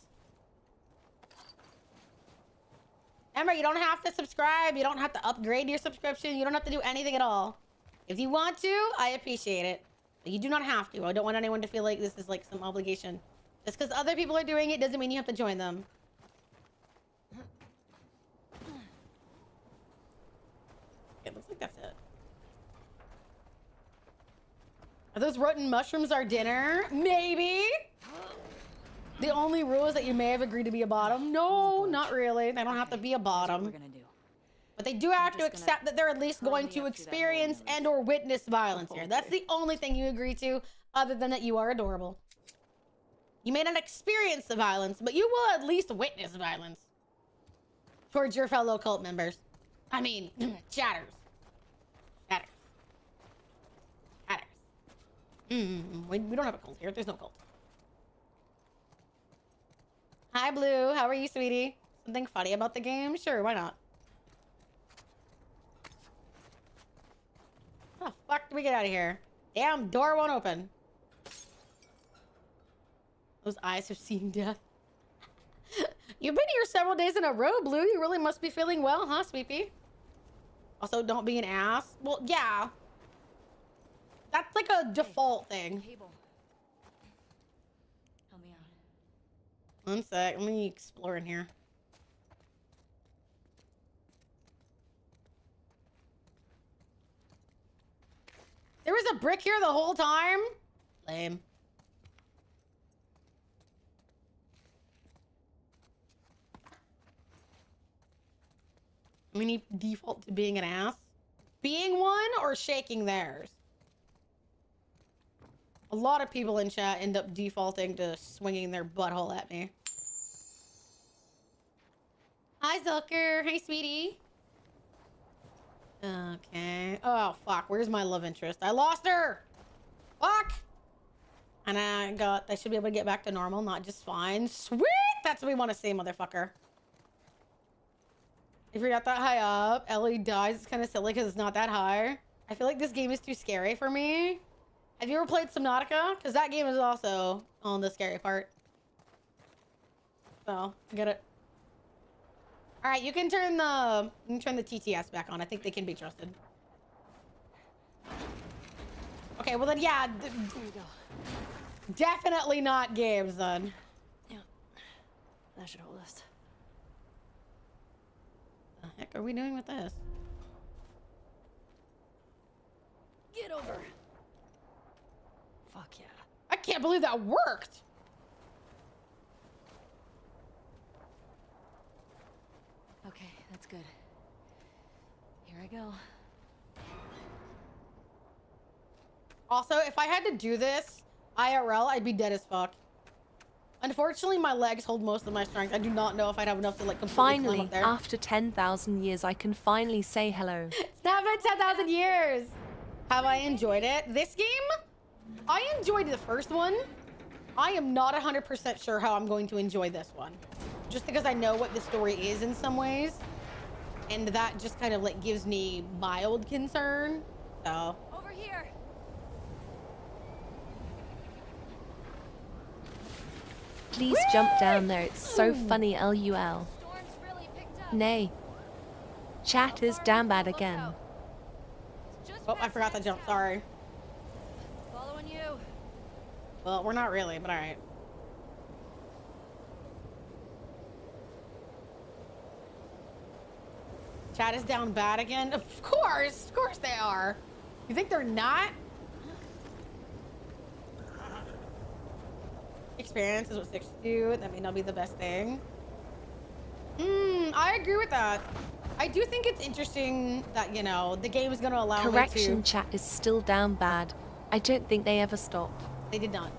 Remember, you don't have to subscribe. You don't have to upgrade your subscription. You don't have to do anything at all. If you want to, I appreciate it. But you do not have to. I don't want anyone to feel like this is like some obligation. Just because other people are doing it doesn't mean you have to join them. It looks like that's it. Are those rotten mushrooms our dinner? Maybe. The only rule is that you may have agreed to be a bottom. No, not really. They don't have to be a bottom. What we're gonna do. But they do have to accept that they're at least going to experience and or witness violence here. That's the only thing you agree to, other than that you are adorable. You may not experience the violence, but you will at least witness violence towards your fellow cult members. I mean, chatters. Chatters. Chatters. We don't have a cult here. There's no cult. Hi, Blue. How are you, sweetie? Something funny about the game? Sure, why not? How the fuck do we get out of here? Damn, door won't open. Those eyes have seen death. You've been here several days in a row, Blue. You really must be feeling well, huh, Sweepy? Also, don't be an ass. Well, yeah. That's like a default thing. Cable. Help me out. One sec. Let me explore in here. There was a brick here the whole time? Lame. We need default to being an ass. Being one or shaking theirs? A lot of people in chat end up defaulting to swinging their butthole at me. Hi, Zulker. Hey, sweetie. Okay. Oh, fuck. Where's my love interest? I lost her! Fuck! And I should be able to get back to normal, not just fine. Sweet! That's what we want to see, motherfucker. If you're not that high up, Ellie dies. It's kind of silly because it's not that high. I feel like this game is too scary for me. Have you ever played Subnautica? Because that game is also on the scary part. So, I get it. All right, you can turn the TTS back on. I think they can be trusted. Okay, well then, yeah. Definitely not games then. That should hold us. The heck are we doing with this? Get over. Fuck yeah. I can't believe that worked. Okay, that's good. Here I go. Also, if I had to do this IRL, I'd be dead as fuck. Unfortunately, my legs hold most of my strength. I do not know if I'd have enough to like completely climb Finally, up there. after 10,000 years, I can finally say hello. It's not been 10,000 years. Have I enjoyed it? This game, I enjoyed the first one. I am not 100% sure how I'm going to enjoy this one. Just because I know what the story is in some ways. And that just kind of like gives me mild concern. So. Over here. Please jump down there, it's so funny, LUL. Storm's really picked up. Nay. Chat is damn bad again. Oh, I forgot to jump. Sorry. Following you. Well, we're not really, but all right. Chat is down bad again. Of course they are. You think they're not? Experience is what sticks to you. That may not be the best thing. I agree with that. I do think it's interesting that, you know, the game is going to allow Correction, me to... chat is still down bad. I don't think they ever stop. They did not.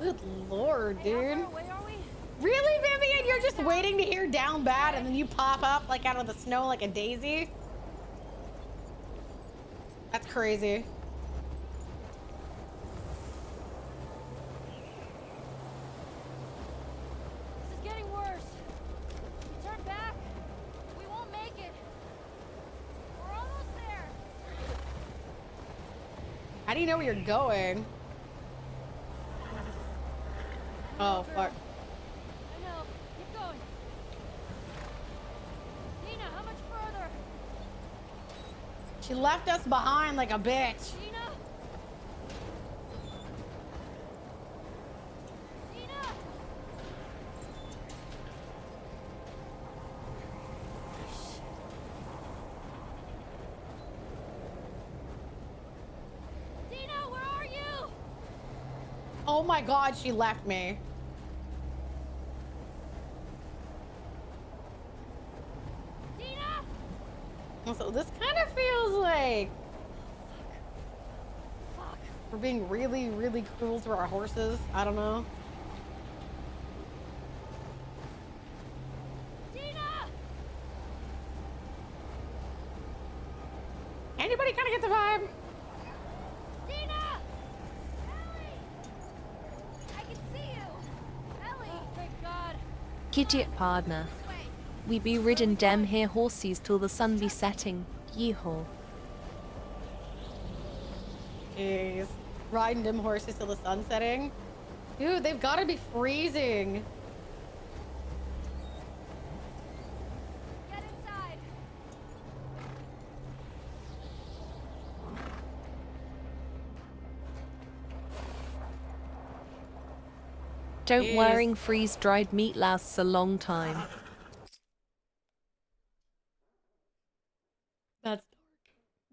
Good lord, dude. How far away are we? Really, Vivian? You're just waiting to hear down bad and then you pop up like out of the snow like a daisy? That's crazy. This is getting worse. Turn back. We won't make it. We're almost there. How do you know where you're going? Oh, fuck. I know. Keep going. Nina, how much further? She left us behind like a bitch. Nina? Nina? Dina, where are you? Oh my god, she left me. Dina? So this kind of feels like we're being really, really cruel to our horses. I don't know. Dina! Anybody kind of get the vibe? Dina! Ellie! I can see you! Ellie! Oh, thank God. Idiot partner. We be ridden dem here horses till the sun be setting. Yeehaw. Jeez. Riding them horses till the sun setting. Dude, they've got to be freezing. Get inside. Don't Jeez. worry, freeze-dried meat lasts a long time.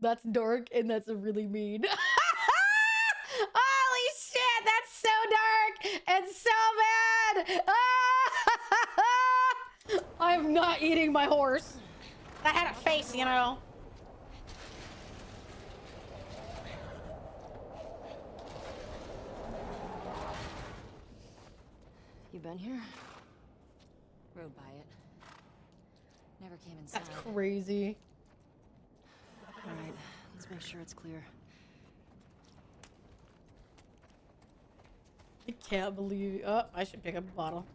That's dark and that's really mean. Holy shit, that's so dark and so bad. I'm not eating my horse. That had a face, you know. You been here? Rode by it. Never came inside. That's crazy. All right, let's make sure it's clear. I can't believe. Oh, I should pick up a bottle.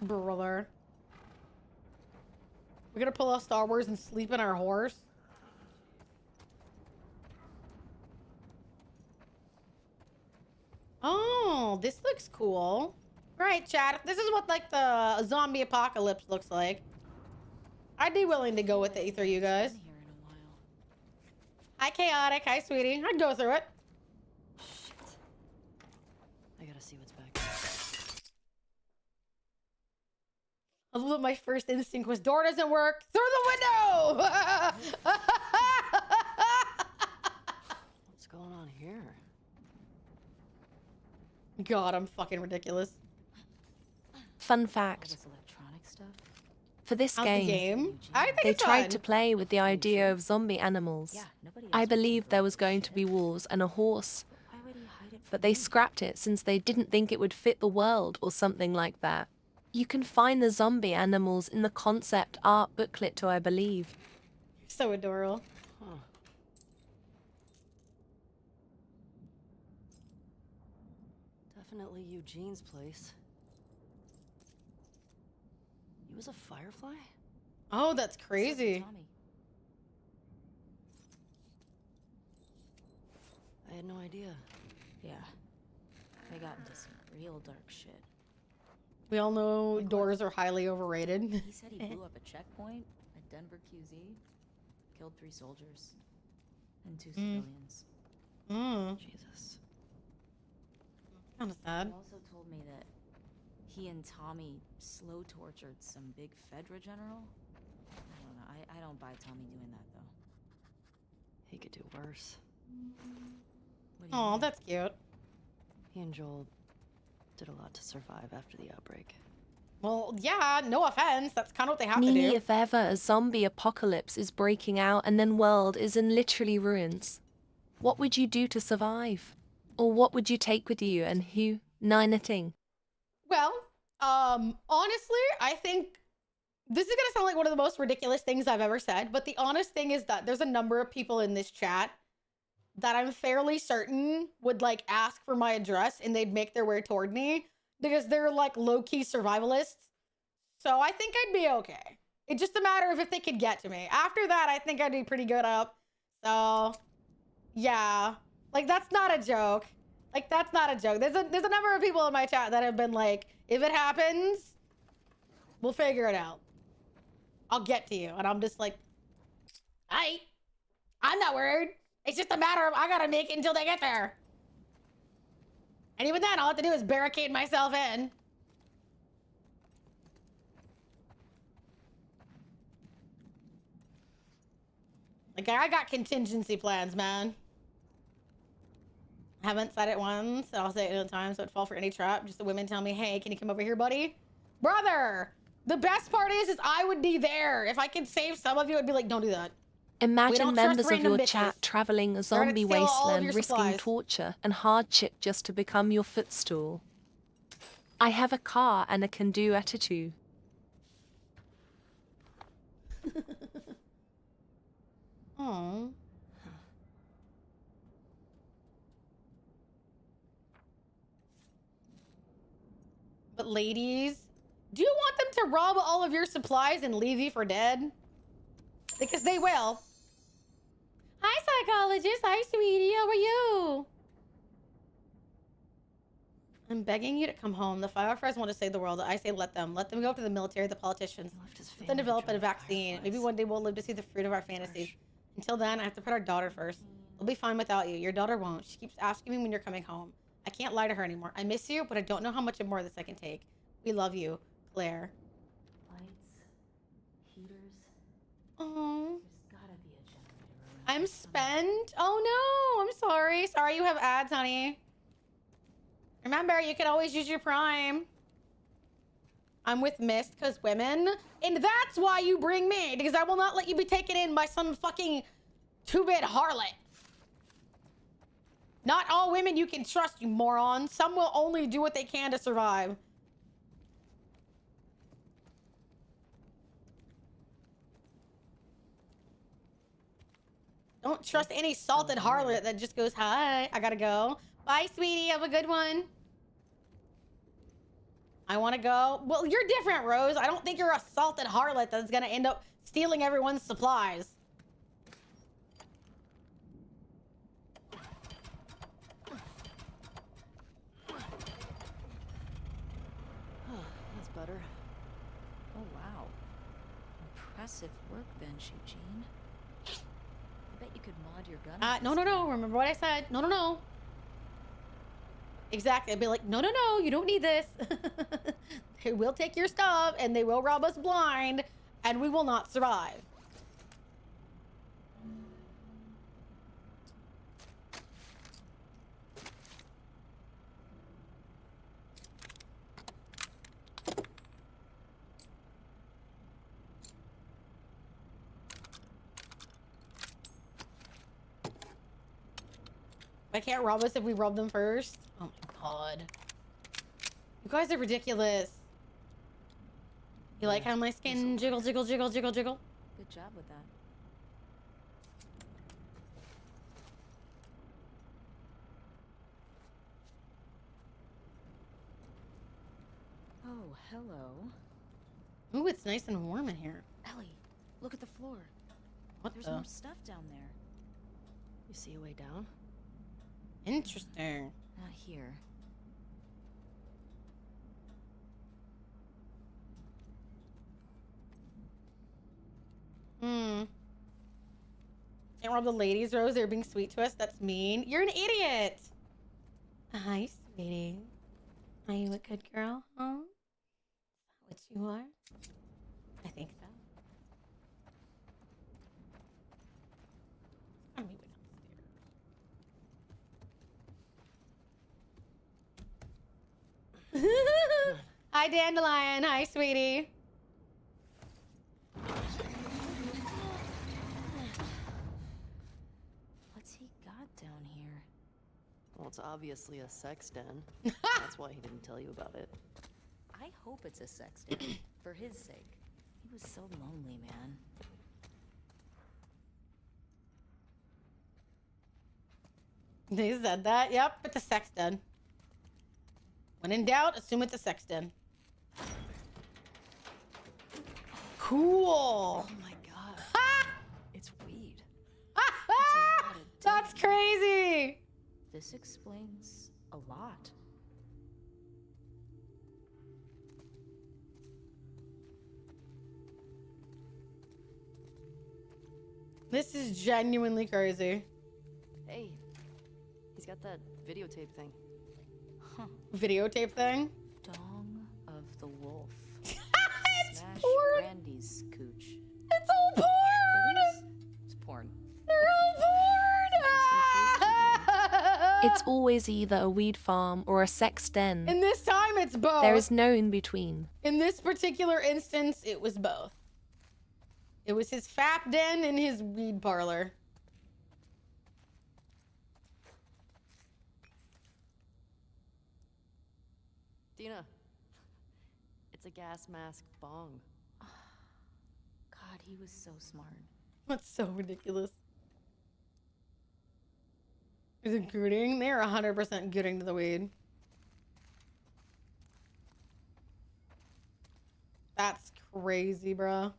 Brother. We're gonna pull off Star Wars and sleep in our horse. Oh, this looks cool. Right, chat. This is what like the zombie apocalypse looks like. I'd be willing to go with it for you guys. Been here in a while. Hi, Chaotic. Hi, sweetie. I'd go through it. Shit. I gotta see what's back. Although my first instinct was door doesn't work. Through the window! What's going on here? God, I'm fucking ridiculous. Fun fact. This electronic stuff? For this How's the game? I think they it's tried fun. to play with the idea of zombie animals. I believed there was going to be wolves and a horse, but they scrapped it since they didn't think it would fit the world or something like that. You can find the zombie animals in the concept art booklet too, I believe. So adorable. Huh. Definitely Eugene's place. He was a firefly? Oh, that's crazy. I had no idea. Yeah. I got into some real dark shit. We all know doors are highly overrated. He said he blew up a checkpoint at Denver QZ, killed 3 soldiers and 2 civilians. Jesus. Kind of sad. He also told me that he and Tommy slow tortured some big Fedra general. I don't know. I don't buy Tommy doing that though. He could do worse. Oh, that's cute. He and Joel did a lot to survive after the outbreak. Well, yeah, no offense. That's kind of what they have to Meaning do. if ever a zombie apocalypse is breaking out and then world is in literally ruins, what would you do to survive? Or what would you take with you and who? Nine ting. Well, honestly, I think this is gonna sound like one of the most ridiculous things I've ever said, but the honest thing is that there's a number of people in this chat that I'm fairly certain would like ask for my address and they'd make their way toward me because they're like low-key survivalists. So I think I'd be okay. It's just a matter of if they could get to me. After that, I think I'd be pretty good up. So yeah, like that's not a joke. Like that's not a joke. There's a number of people in my chat that have been like, if it happens, we'll figure it out. I'll get to you. And I'm just like, I'm not worried. It's just a matter of I gotta make it until they get there. And even then, all I have to do is barricade myself in. Like, I got contingency plans, man. I haven't said it once, so I'll say it another time so it'd fall for any trap. Just the women tell me, hey, can you come over here, buddy? Brother! The best part is I would be there. If I could save some of you, I'd be like, don't do that. Imagine members of your bitches. chat traveling a They're gonna zombie steal all of wasteland, your risking supplies. torture and hardship just to become your footstool. I have a car and a can-do attitude. Oh. But ladies, do you want them to rob all of your supplies and leave you for dead? Because they will. Hi, psychologist. Hi, sweetie. How are you? I'm begging you to come home. The fireflies want to save the world. I say let them. Let them go to the military, the politicians. Let them develop a vaccine. Maybe one day we'll live to see the fruit of our fantasies. Until then, I have to put our daughter first. We'll be fine without you. Your daughter won't. She keeps asking me when you're coming home. I can't lie to her anymore. I miss you, but I don't know how much more of this I can take. We love you, Claire. Lights, heaters. Oh. There's gotta be a generator around. I'm spent. Oh no, I'm sorry. Sorry you have ads, honey. Remember, you can always use your Prime. I'm with Mist because women. And that's why you bring me, because I will not let you be taken in by some fucking 2-bit harlot. Not all women you can trust, you moron. Some will only do what they can to survive. Don't trust any salted harlot that just goes, hi, I gotta go. Bye, sweetie, have a good one. I wanna go. Well, you're different, Rose. I don't think you're a salted harlot that's gonna end up stealing everyone's supplies. That's better. Oh, wow. Impressive workbench, Eugene. I bet you could mod your gun. No. Remember what I said? No. Exactly. I'd be like, no. You don't need this. They will take your stuff and they will rob us blind and we will not survive. I can't rob us if we rob them first. Oh my god. You guys are ridiculous. You like how my skin jiggle? Good job with that. Oh, hello. Ooh, it's nice and warm in here. Ellie, look at the floor. There's the? more stuff down there. You see a way down? Interesting. Not here. Can't rob the ladies, Rose. They're being sweet to us. That's mean. You're an idiot. Hi, sweetie. Are you a good girl, huh? Is that what you are? I think so. I'm moving upstairs. Hi, Dandelion. Hi, sweetie. What's he got down here? Well, it's obviously a sex den. That's why he didn't tell you about it. I hope it's a sex den. For his sake. He was so lonely, man. They said that. Yep, it's a sex den. When in doubt, assume it's a sex den. Cool. Oh my god. It's weed. That's crazy. This explains a lot. This is genuinely crazy. Hey, he's got that videotape thing. Huh. Videotape thing? Dong of the Wolf. It's Smash porn. Brandy's cooch. It's all porn. It's porn. They're all porn. It's always either a weed farm or a sex den. And this time it's both. There is no in between. In this particular instance, it was both. It was his fap den and his weed parlor. Dina, it's a gas mask bong. God, he was so smart. That's so ridiculous. Is it gooting? They're 100% gooting to the weed. That's crazy, bro.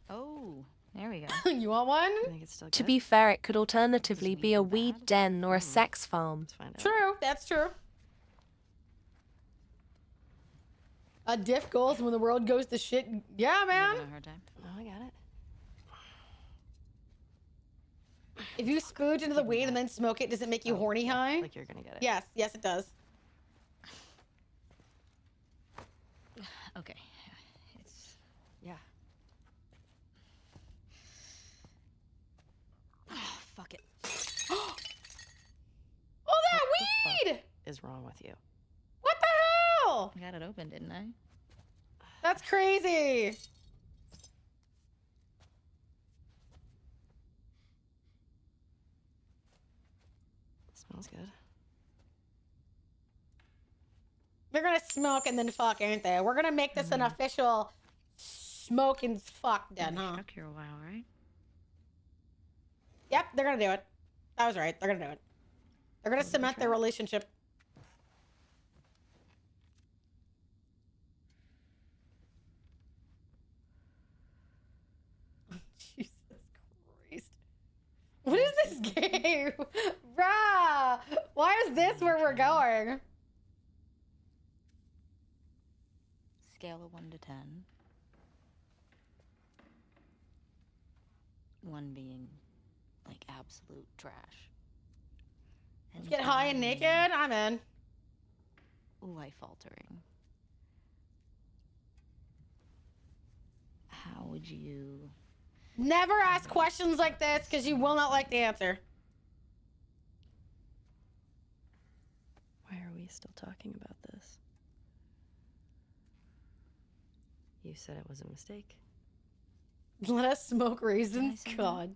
Oh, there we go. You want one? I think it's still To good. be fair, it could alternatively be a weed den or a sex farm. Let's find out. True, that's true. A diff goes when the world goes to shit. Yeah, man. Having a hard time. Oh, I got it. If you spooge into the weed and then smoke it, does it make you horny high? Like you're gonna get it. Yes, yes, it does. Okay. It's Yeah. oh, fuck it. Oh, that weed! Is wrong with you? What the hell? I got it open, didn't I? That's crazy. Smells good. They're gonna smoke and then fuck, ain't they? We're gonna make this an official smoke and fuck den, huh? Stuck here a while, right? Yep, they're gonna do it. That was right. They're gonna do it. They're gonna cement their relationship. Jesus Christ. What is this game? Bruh! Why is this where we're going? scale of 1 to 10. 1 being like absolute trash. Let's get high and naked. I'm in. Life altering. How would you... Never ask questions like this because you will not like the answer. Why are we still talking about this? You said it was a mistake. Let us smoke raisins. say God.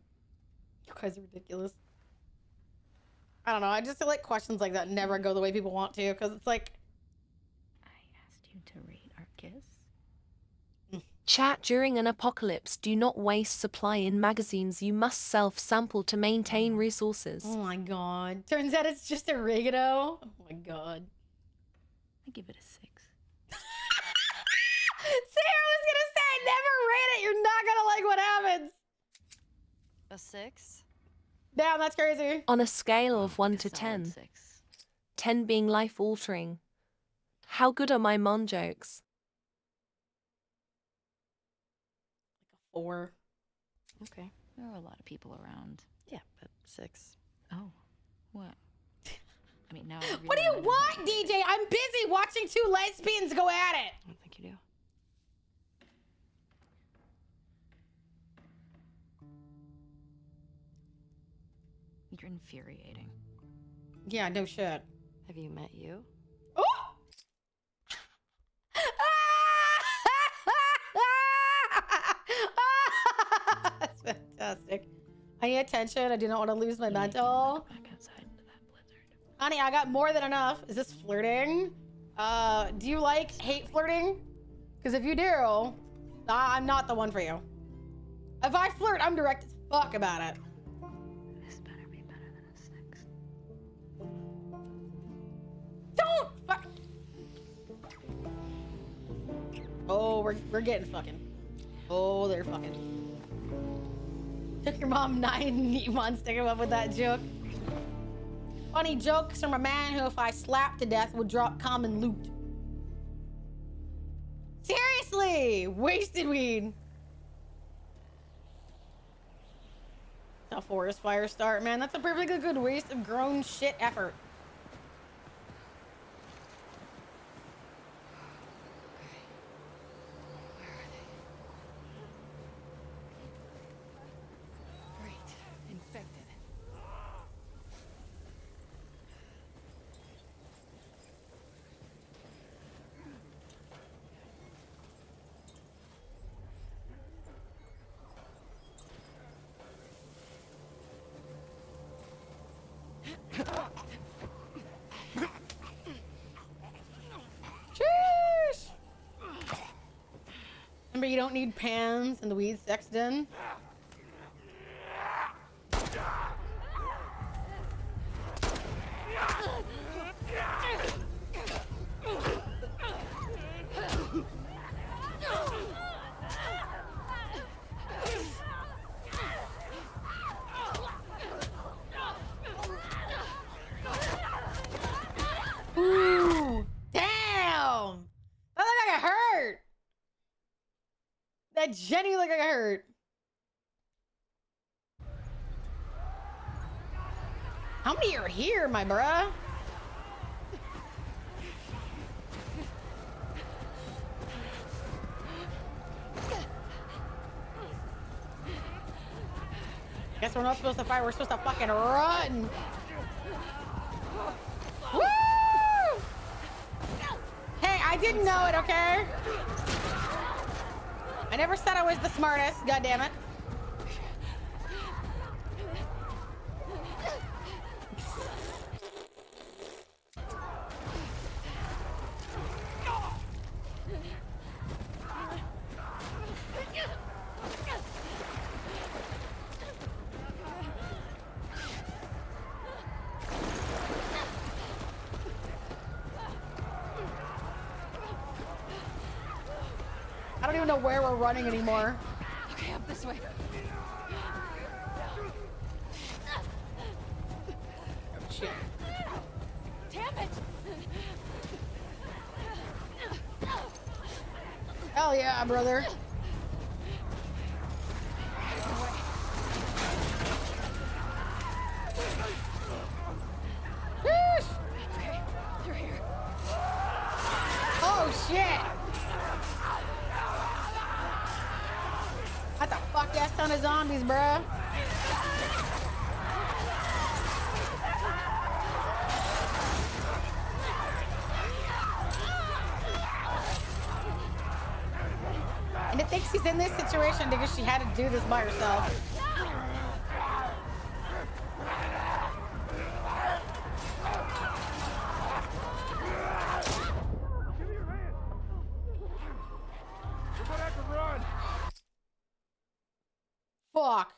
You guys are ridiculous. I don't know. I just feel like questions like that never go the way people want to because it's like... I asked you to rate our kiss. Chat, during an apocalypse, do not waste supply in magazines. You must self-sample to maintain resources. Oh my god. Turns out it's just oregano. Oh my god. I give it a 6. Sarah was gonna say, never rate it. You're not gonna like what happens. A 6? Damn, that's crazy. On a scale of 1 to 10, 10 being life-altering. How good are my Mon jokes? 4. Okay. There are a lot of people around. Yeah, but 6. Oh. What? I mean, now I really What do you wanna know. want, DJ? I'm busy watching 2 lesbians go at it. I don't think you do. You're infuriating. Yeah, no shit. Have you met you? Oh! That's fantastic. I need attention. I do not want to lose my mental. Back outside into that blizzard. Honey, I got more than enough. Is this flirting? Do you like hate flirting? Because if you do, I'm not the one for you. If I flirt, I'm direct as fuck about it. This better be better than a 6. Don't fuck. Oh, we're getting fucking. Oh, they're fucking. Took your mom 9 months to come up with that joke. Funny jokes from a man who, if I slapped to death, would drop common loot. Seriously, wasted weed. A forest fire start, man. That's a perfectly good waste of grown shit effort. Great. Infected. Sheesh. Remember, you don't need pans in the weed sex den. Ooh, damn! That looked like it hurt. That genuinely looked like it hurt. How many are here, my bruh? Guess we're not supposed to fight. We're supposed to fucking run. Woo! Hey, I didn't know it, okay? I never said I was the smartest. God damn it. I don't even know where we're running anymore. Okay, up this way. Shit. Damn it! Hell yeah, brother. Whoosh! They're here. Oh shit! That's a fuck ass ton of zombies, bruh. And it thinks she's in this situation because she had to do this by herself. Give me your hand. We're gonna have to run. Fuck.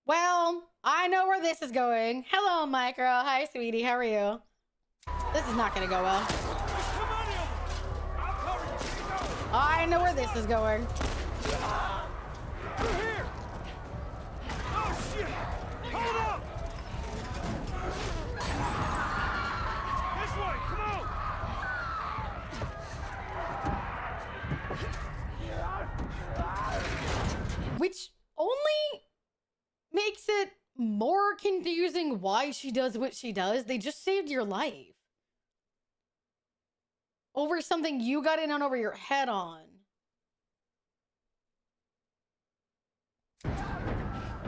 Well, I know where this is going. Hello, Micro. Hi, sweetie. How are you? This is not gonna go well. I know where this is going. You're here. Oh shit! Hold up. This way. Come on. Which only makes it more confusing why she does what she does. They just saved your life. Over something you got in on over your head on.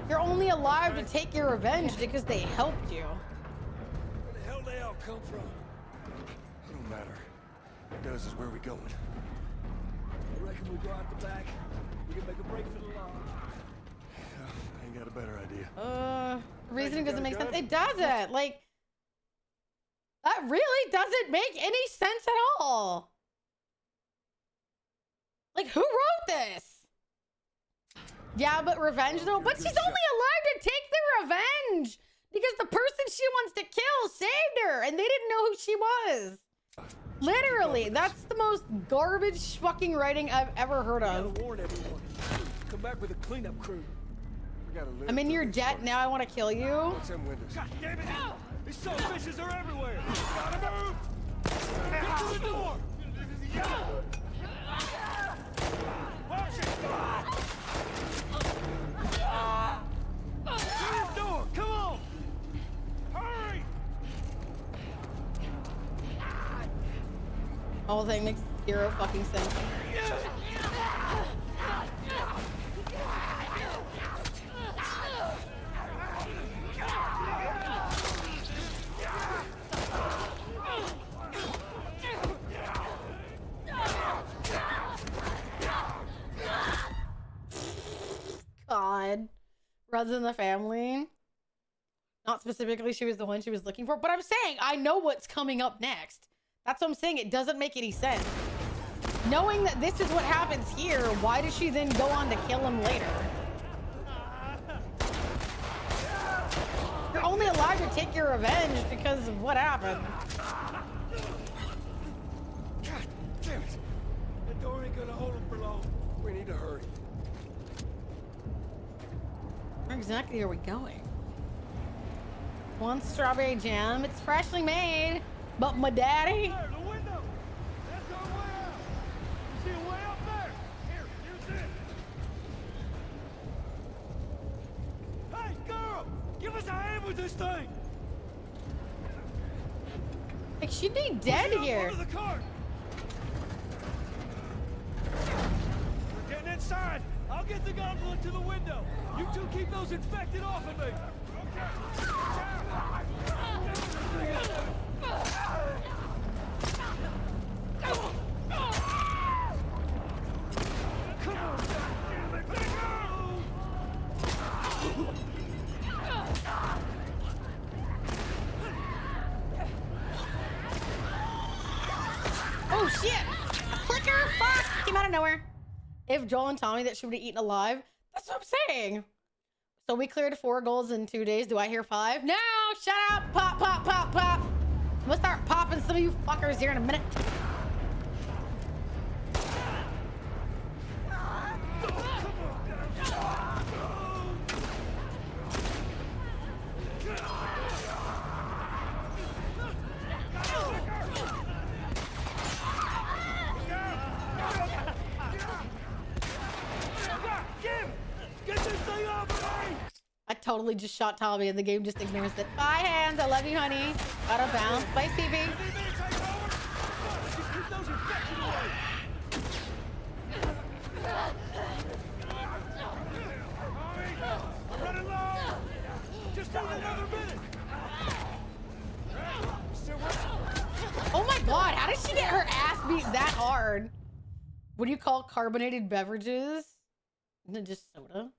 You're only alive to take your revenge because they helped you. Where the hell they all come from? It don't matter. What does is where we going. I reckon we go out the back. We can make a break for the law. I ain't got a better idea. Reasoning doesn't make sense. It doesn't. Like, that really doesn't make any sense at all. Like, who wrote this? Yeah, but revenge though. But she's only allowed to take the revenge because the person she wants to kill saved her and they didn't know who she was. Literally, that's the most garbage fucking writing I've ever heard of. Warn everyone. Come back with a cleanup crew. I'm in your jet now. I want to kill you. What's them windows? God damn it! These son of bitches are everywhere. Gotta move. Get to the door. Watch it. To the door. Come on. Hurry. The whole thing makes zero fucking sense. God. Rather than the family. Not specifically she was the one she was looking for, but I'm saying I know what's coming up next. That's what I'm saying. It doesn't make any sense. Knowing that this is what happens here, why does she then go on to kill him later? You're only allowed to take your revenge because of what happened. God damn it! That door ain't gonna hold him for long. We need to hurry. Where exactly are we going? One strawberry jam. It's freshly made. But my daddy. There, the window. That's our way out. You see a way up there? Here, use it. Hey, girl! Give us a hand with this thing! Like, she'd be dead here. The cart. We're getting inside. I'll get the gauntlet to the window. You two keep those infected off of me. Come on, damn it, Oh shit! A clicker? Fuck! Came out of nowhere. If Joel and Tommy that she would have eaten alive, that's what I'm saying. So we cleared 4 goals in 2 days. Do I hear 5? No! Shut up! Pop, pop, pop, pop! I'm gonna start popping some of you fuckers here in a minute. totally just shot Tommy and the game just ignores it. Bye, Hands. I love you, honey. Gotta bounce. Bye, CB. Oh my god, how did she get her ass beat that hard? What do you call carbonated beverages? Isn't it just soda?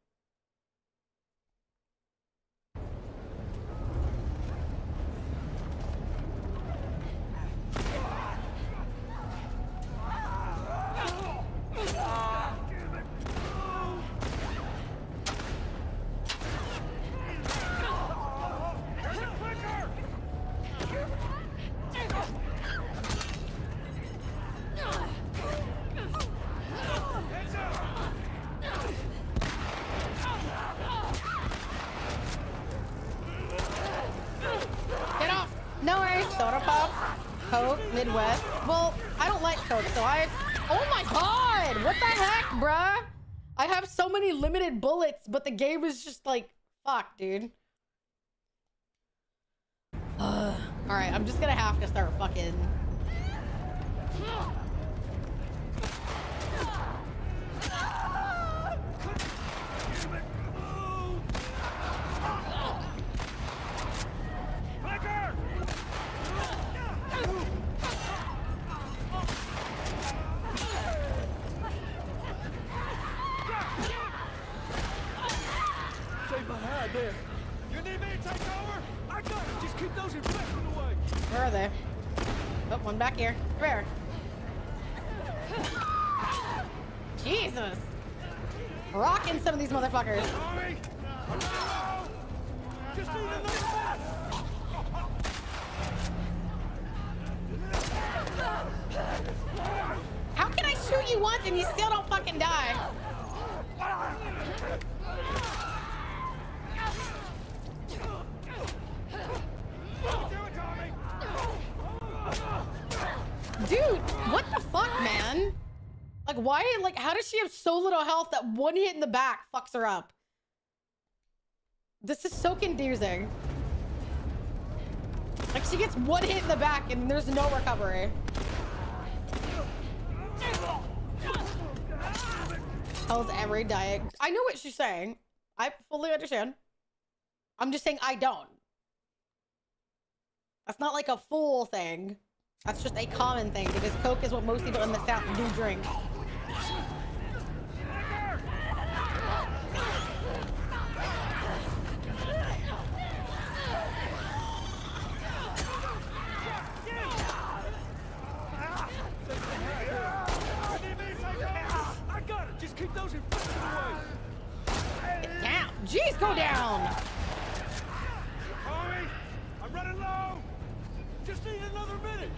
Soda pop, Coke, Midwest. Well, I don't like Coke, so oh my god! What the heck, bruh? I have so many limited bullets, but the game is just like, fuck, dude. Alright, I'm just gonna have to start fucking... There. You need me to take over? I got it. Just keep those infected away. Where are they? Oh, one back here. Where? Jesus. Rocking some of these motherfuckers. Just need another How can I shoot you once and you still don't fucking die? Dude, what the fuck, man? Like, why? Like, how does she have so little health that one hit in the back fucks her up? This is so confusing. Like, she gets one hit in the back and there's no recovery. Tells every diet. I know what she's saying. I fully understand. I'm just saying I don't. That's not like a full thing. That's just a common thing because Coke is what most people in the South do drink. I got it. Just keep those infected away. Get down. Jeez, go down. Tommy, I'm running low. Just need another minute.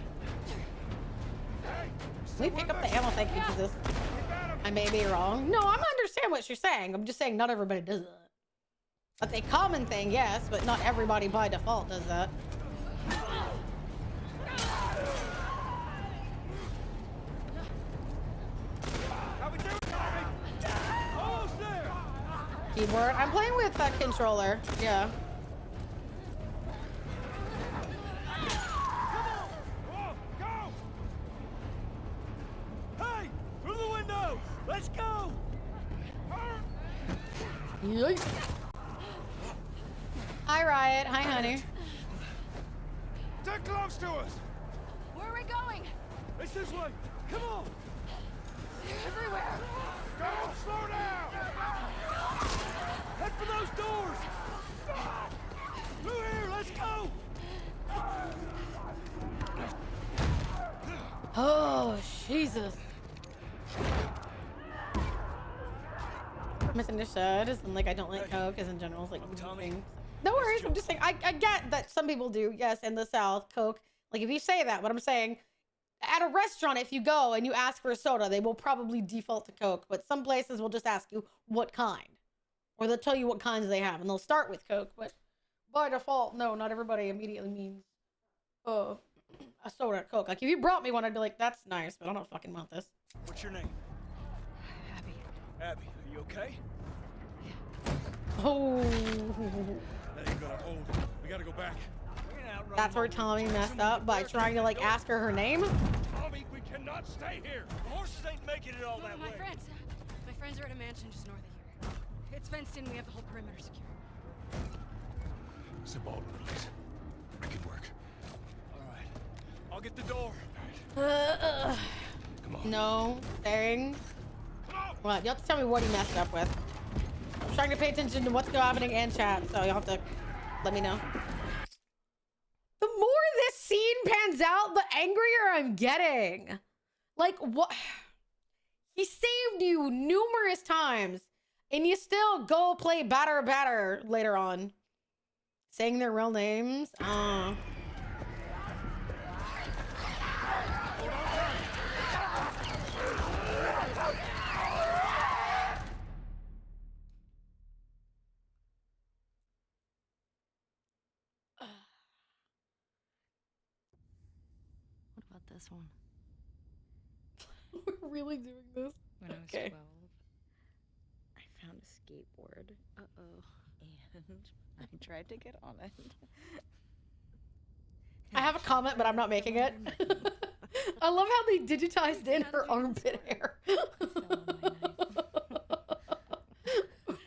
Can we pick up the ammo? Thank you, Jesus. I may be wrong. No, I understand what you're saying. I'm just saying not everybody does that. That's a common thing, yes, but not everybody by default does that. Keyboard. I'm playing with that controller. Yeah. Let's go! Yikes. Hi, Riot. Hi, honey. They're close to us! Where are we going? It's this way. Come on! They're everywhere. Go! Slow down! Head for those doors! Through here! Let's go! Oh, Jesus. Misunderstood. And like, I don't like Coke, as in general, it's like thing. No worries. I'm just saying, I get that some people do. Yes, in the South, Coke. Like, if you say that, what I'm saying, at a restaurant, if you go and you ask for a soda, they will probably default to Coke. But some places will just ask you what kind, or they'll tell you what kinds they have, and they'll start with Coke. But by default, no, not everybody immediately means a soda at Coke. Like, if you brought me one, I'd be like, that's nice, but I don't fucking want this. What's your name? Abby. Abby, are you okay? Oh. That ain't gonna hold. We gotta go back. That's where Tommy messed up by trying to like ask her name. Tommy, we cannot stay here. The horses ain't making it all that My way. friends are at a mansion just north of here. It's fenced in. We have the whole perimeter secure. Zip all over, please. I can work. All right. I'll get the door. Come on. No, thing. What? You have to tell me what he messed up with. I'm trying to pay attention to what's happening in chat, so you'll have to let me know. The more this scene pans out, the angrier I'm getting. Like, what? He saved you numerous times, and you still go play batter later on. Saying their real names? What about this one? We're really doing this? When I was 12, I found a skateboard. Uh-oh. And I tried to get on it. I have a comment, but I'm not making it. I love how they digitized in her armpit hair.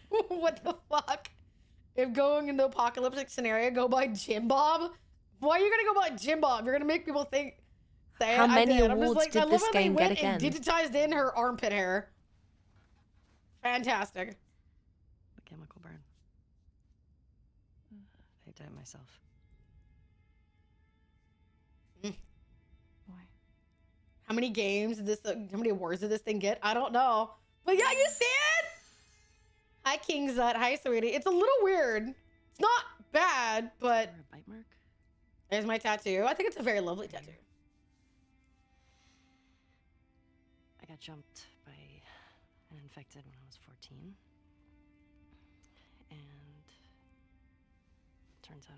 What the fuck? If going in the apocalyptic scenario, go by Jim Bob? Why are you gonna go by Jim Bob? You're gonna make people think. How many awards did this game get again? Digitized in her armpit hair. Fantastic. A chemical burn. I did it myself. Why? How many games did this? How many awards did this thing get? I don't know. But yeah, you see it? Hi, Kingzut. Hi, sweetie. It's a little weird. It's not bad, but A bite mark? there's my tattoo. I think it's a very lovely tattoo. I got jumped by an infected when I was 14. And turns out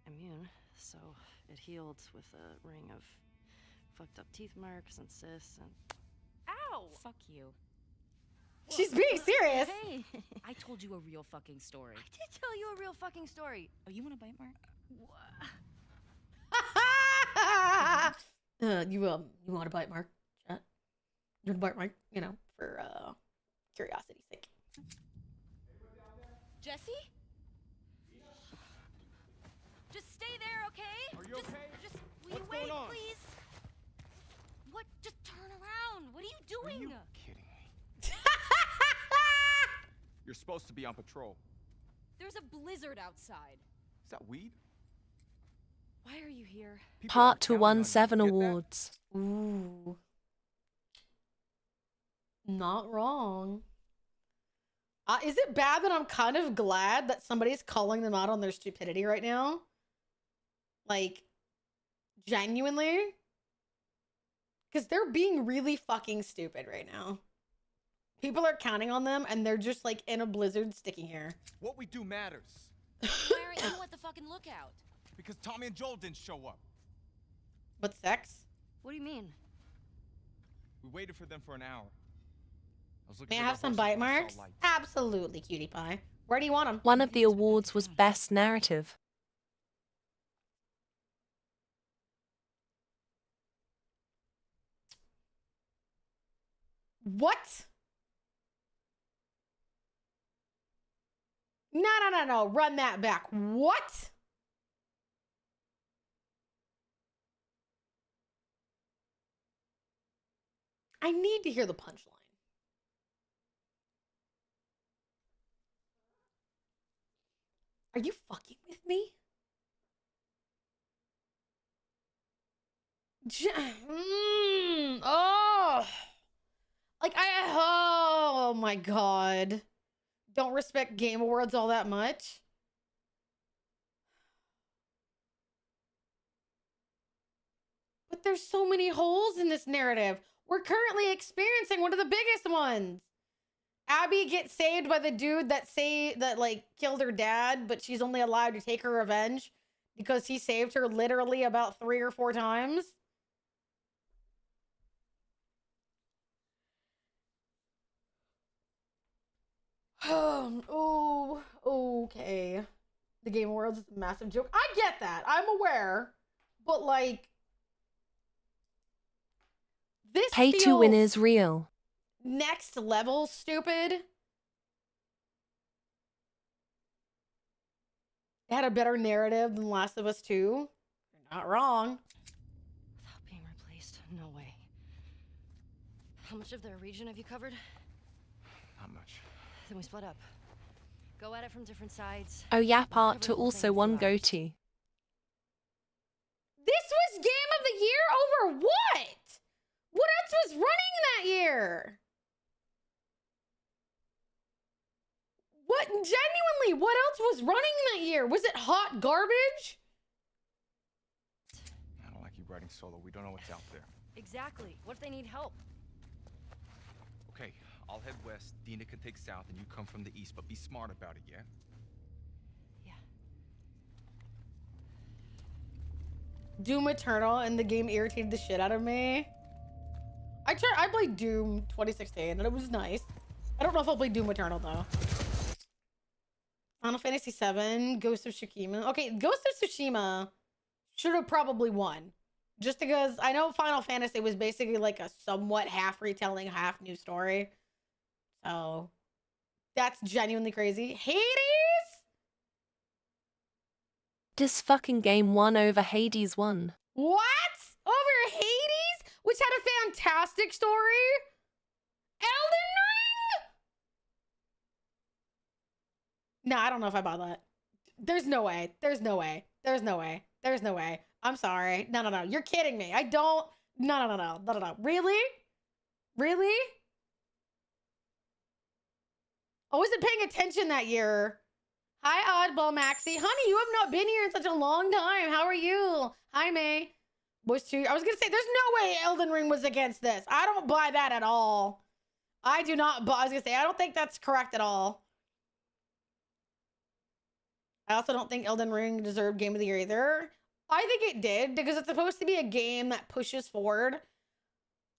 I'm immune, so it healed with a ring of fucked up teeth marks and cysts and... Ow! Fuck you. She's being serious. Hey, I told you a real fucking story. I did tell you a real fucking story. Oh, you want a bite mark? You want a bite mark? Chat? You want a bite mark? You know, for curiosity's sake. Jesse? Just stay there, okay? Are you okay? Just will What's you wait, going on? please? What? Just turn around. What are you doing? Are you kidding me? You're supposed to be on patrol. There's a blizzard outside. Is that weed? Why are you here? Part to won 7 awards. Ooh. Not wrong. Is it bad that I'm kind of glad that somebody's calling them out on their stupidity right now? Like, genuinely? Because they're being really fucking stupid right now. People are counting on them, and they're just, like, in a blizzard sticking here. What we do matters. Why aren't you at the fucking lookout? Because Tommy and Joel didn't show up. But sex? What do you mean? We waited for them for an hour. I was looking May I for have the some horses bite when I saw marks? lights. Absolutely, cutie pie. Where do you want them? One of the awards was Best Narrative. What? No. Run that back. What? I need to hear the punchline. Are you fucking with me? Oh. Like, oh my God. Don't respect Game Awards all that much. But there's so many holes in this narrative. We're currently experiencing one of the biggest ones. Abby gets saved by the dude that like killed her dad, but she's only allowed to take her revenge because he saved her literally about 3 or 4 times. Oh, okay. The game world is a massive joke. I get that. I'm aware. But like this Pay to win is real. next level stupid. It had a better narrative than Last of Us 2. You're not wrong. Without being replaced, no way. How much of their region have you covered? Not much. Then we split up. Go at it from different sides. Oh yeah, part Cover to the whole also thing in one 2 hours. go-to. This was Game of the Year over what? What else was running that year? What, genuinely, what else was running that year? Was it hot garbage? I don't like you riding solo. We don't know what's out there. Exactly. What if they need help? Okay, I'll head west. Dina can take south, and you come from the east. But be smart about it, yeah? Doom Eternal and the game irritated the shit out of me. I played Doom 2016 and it was nice. I don't know if I'll play Doom Eternal though. Final Fantasy VII, Ghost of Tsushima. Okay, Ghost of Tsushima should have probably won. Just because I know Final Fantasy was basically like a somewhat half retelling, half new story. So that's genuinely crazy. Hades? This fucking game won over Hades 1. What? Over Hades? Which had a fantastic story? Elden Ring? No, I don't know if I buy that. There's no way. There's no way. There's no way. There's no way. I'm sorry. No, no, no. You're kidding me. I don't. No, no, no, no. No, no, no. Really? Really? I wasn't paying attention that year. Hi, Oddball Maxie. Honey, you have not been here in such a long time. How are you? Hi, May. I was gonna say, there's no way Elden Ring was against this. I don't buy that at all. I do not buy. I was gonna say, I don't think that's correct at all. I also don't think Elden Ring deserved Game of the Year either. I think it did because it's supposed to be a game that pushes forward.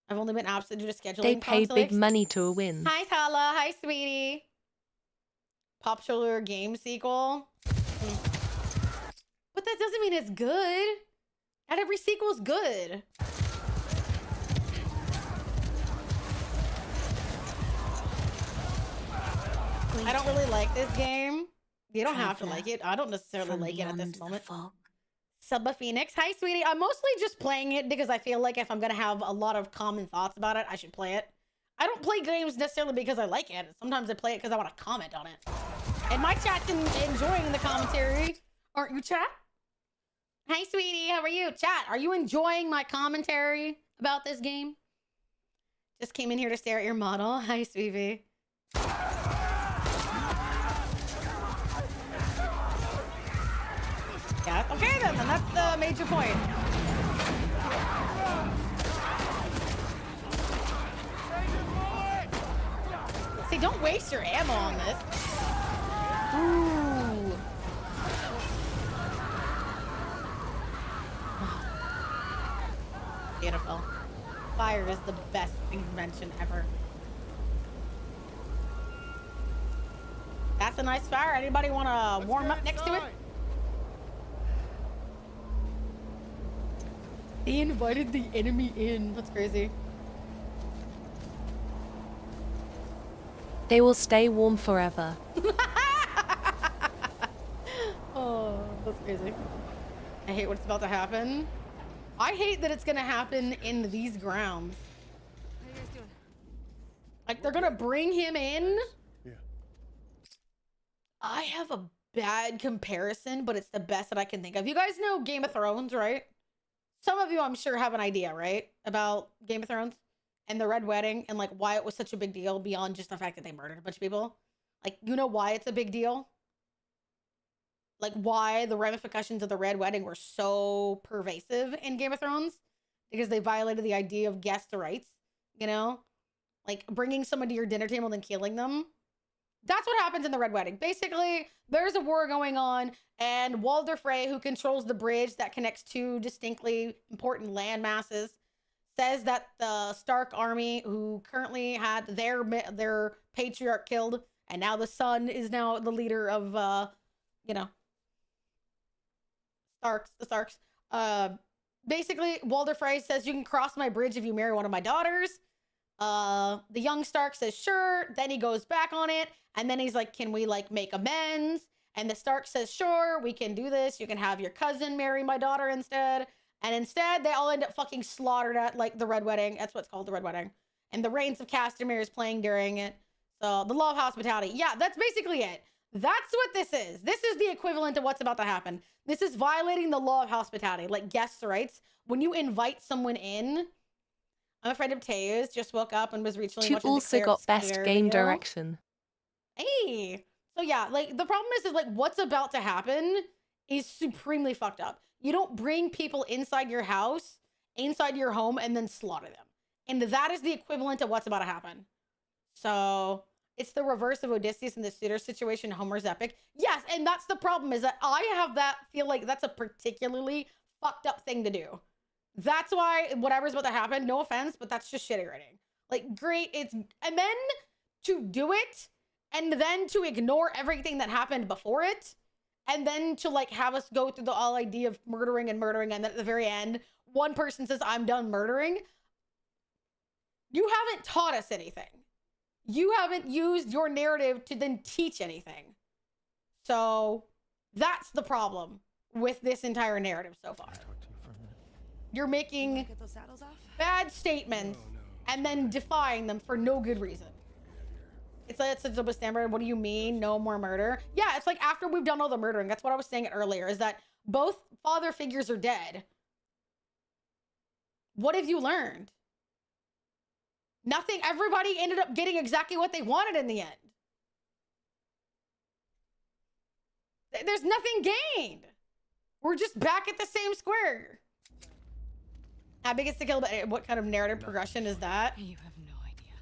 I've only been absent due to scheduling They paid conflicts. big money to win. Hi, Tala. Hi, sweetie. Popular game sequel. But that doesn't mean it's good. Not every sequel's good. I don't really like this game. You don't have to like it. I don't necessarily like it at this moment. Subba Phoenix. Hi, sweetie. I'm mostly just playing it because I feel like if I'm going to have a lot of common thoughts about it, I should play it. I don't play games necessarily because I like it. Sometimes I play it because I want to comment on it. And my chat's enjoying the commentary. Aren't you, chat? Hi, sweetie. How are you? Chat, are you enjoying my commentary about this game? Just came in here to stare at your model. Hi, sweetie. Yeah, okay then. That's the major point. See, don't waste your ammo on this. Ooh. Beautiful. Fire is the best invention ever. That's a nice fire. Anybody want to warm up next to it? He invited the enemy in. That's crazy. They will stay warm forever. Oh, that's crazy. I hate what's about to happen. I hate that it's gonna happen in these grounds. How you guys doing? Like they're gonna bring him in. Yeah. I have a bad comparison, but it's the best that I can think of. You guys know Game of Thrones, right? Some of you, I'm sure, have an idea, right? About Game of Thrones and the Red Wedding and like why it was such a big deal beyond just the fact that they murdered a bunch of people. Like, you know why it's a big deal? Like why the ramifications of the Red Wedding were so pervasive in Game of Thrones? Because they violated the idea of guest rights, you know? Like bringing someone to your dinner table and then killing them. That's what happens in the Red Wedding. Basically, there's a war going on, and Walder Frey, who controls the bridge that connects two distinctly important land masses, says that the Stark army, who currently had their patriarch killed and now the son is now the leader of, you know, the Starks. Basically, Walder Frey says, you can cross my bridge if you marry one of my daughters. The young Stark says, sure. Then he goes back on it. And then he's like, can we like make amends? And the Stark says, sure, we can do this. You can have your cousin marry my daughter instead. And instead, they all end up fucking slaughtered at like the Red Wedding. That's what's called, the Red Wedding. And the Reigns of Castamere is playing during it. So the law of hospitality. Yeah, that's basically it. That's what this is. This is the equivalent of what's about to happen. This is violating the law of hospitality, like guest rights. When you invite someone in, I'm afraid of Teus just woke up and was recently You watching also got best game direction. Hey. So yeah, like the problem is like what's about to happen is supremely fucked up. You don't bring people inside your house, inside your home, and then slaughter them. And that is the equivalent of what's about to happen. So it's the reverse of Odysseus in the suitor situation, Homer's epic. Yes, and that's the problem is that I have that feel like that's a particularly fucked up thing to do. That's why whatever's about to happen, no offense, but that's just shitty writing. Like, great, and then to do it, and then to ignore everything that happened before it, and then to like have us go through the whole idea of murdering, and then at the very end, one person says, I'm done murdering. You haven't taught us anything. You haven't used your narrative to then teach anything. So that's the problem with this entire narrative so far. You're making bad statements and then defying them for no good reason. It's like, it's a double standard. What do you mean? No more murder? Yeah, it's like after we've done all the murdering. That's what I was saying earlier, is that both father figures are dead. What have you learned? Nothing. Everybody ended up getting exactly what they wanted in the end. There's nothing gained. We're just back at the same square. How big is the kill? But what kind of narrative progression is that? You have no idea.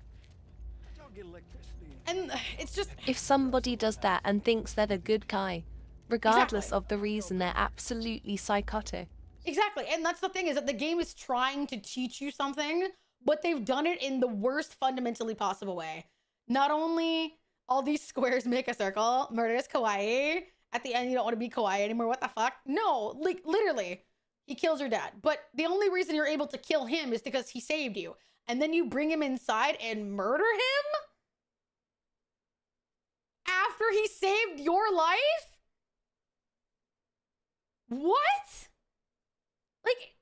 Don't get electricity. And it's just... If somebody does that and thinks they're the good guy, regardless of the reason, they're absolutely psychotic. Exactly. And that's the thing, is that the game is trying to teach you something, but they've done it in the worst fundamentally possible way. Not only all these squares make a circle, murder is kawaii. At the end, you don't want to be kawaii anymore. What the fuck? No, like literally, he kills your dad. But the only reason you're able to kill him is because he saved you. And then you bring him inside and murder him? After he saved your life? What? Like,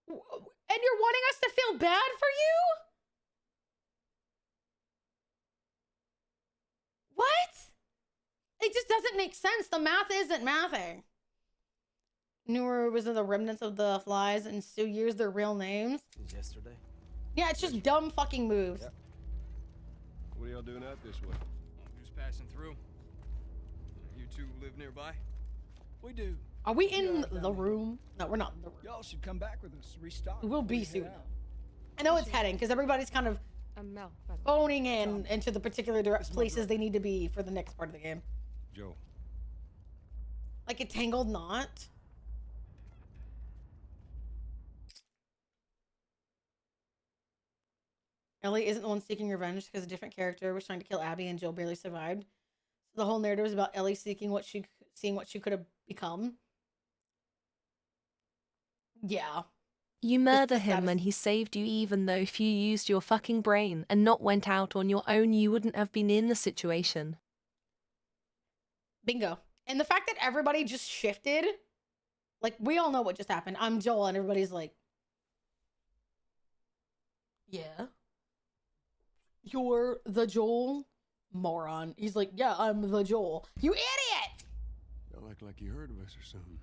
and you're wanting us to feel bad for you? What? It just doesn't make sense. The math isn't mathing. Newer was in the remnants of the flies and still use their real names. Yesterday. Yeah, it's just dumb fucking moves. Yep. What are y'all doing out this way? Just passing through. You two live nearby? We do. Are we in the room? No, we're not in the room. Y'all should come back with us. Restock. We will be soon. I know it's heading because everybody's kind of phoning in into the particular places they need to be for the next part of the game. Joe. Like a tangled knot. Ellie isn't the one seeking revenge because a different character was trying to kill Abby and Jill barely survived. So the whole narrative is about Ellie seeing what she could have become. Yeah. You murder him when he saved you, even though if you used your fucking brain and not went out on your own, you wouldn't have been in the situation. Bingo. And the fact that everybody just shifted, like, we all know what just happened. I'm Joel, and everybody's like, yeah. You're the Joel? Moron. He's like, yeah, I'm the Joel. You idiot! Y'all act like you heard of us or something.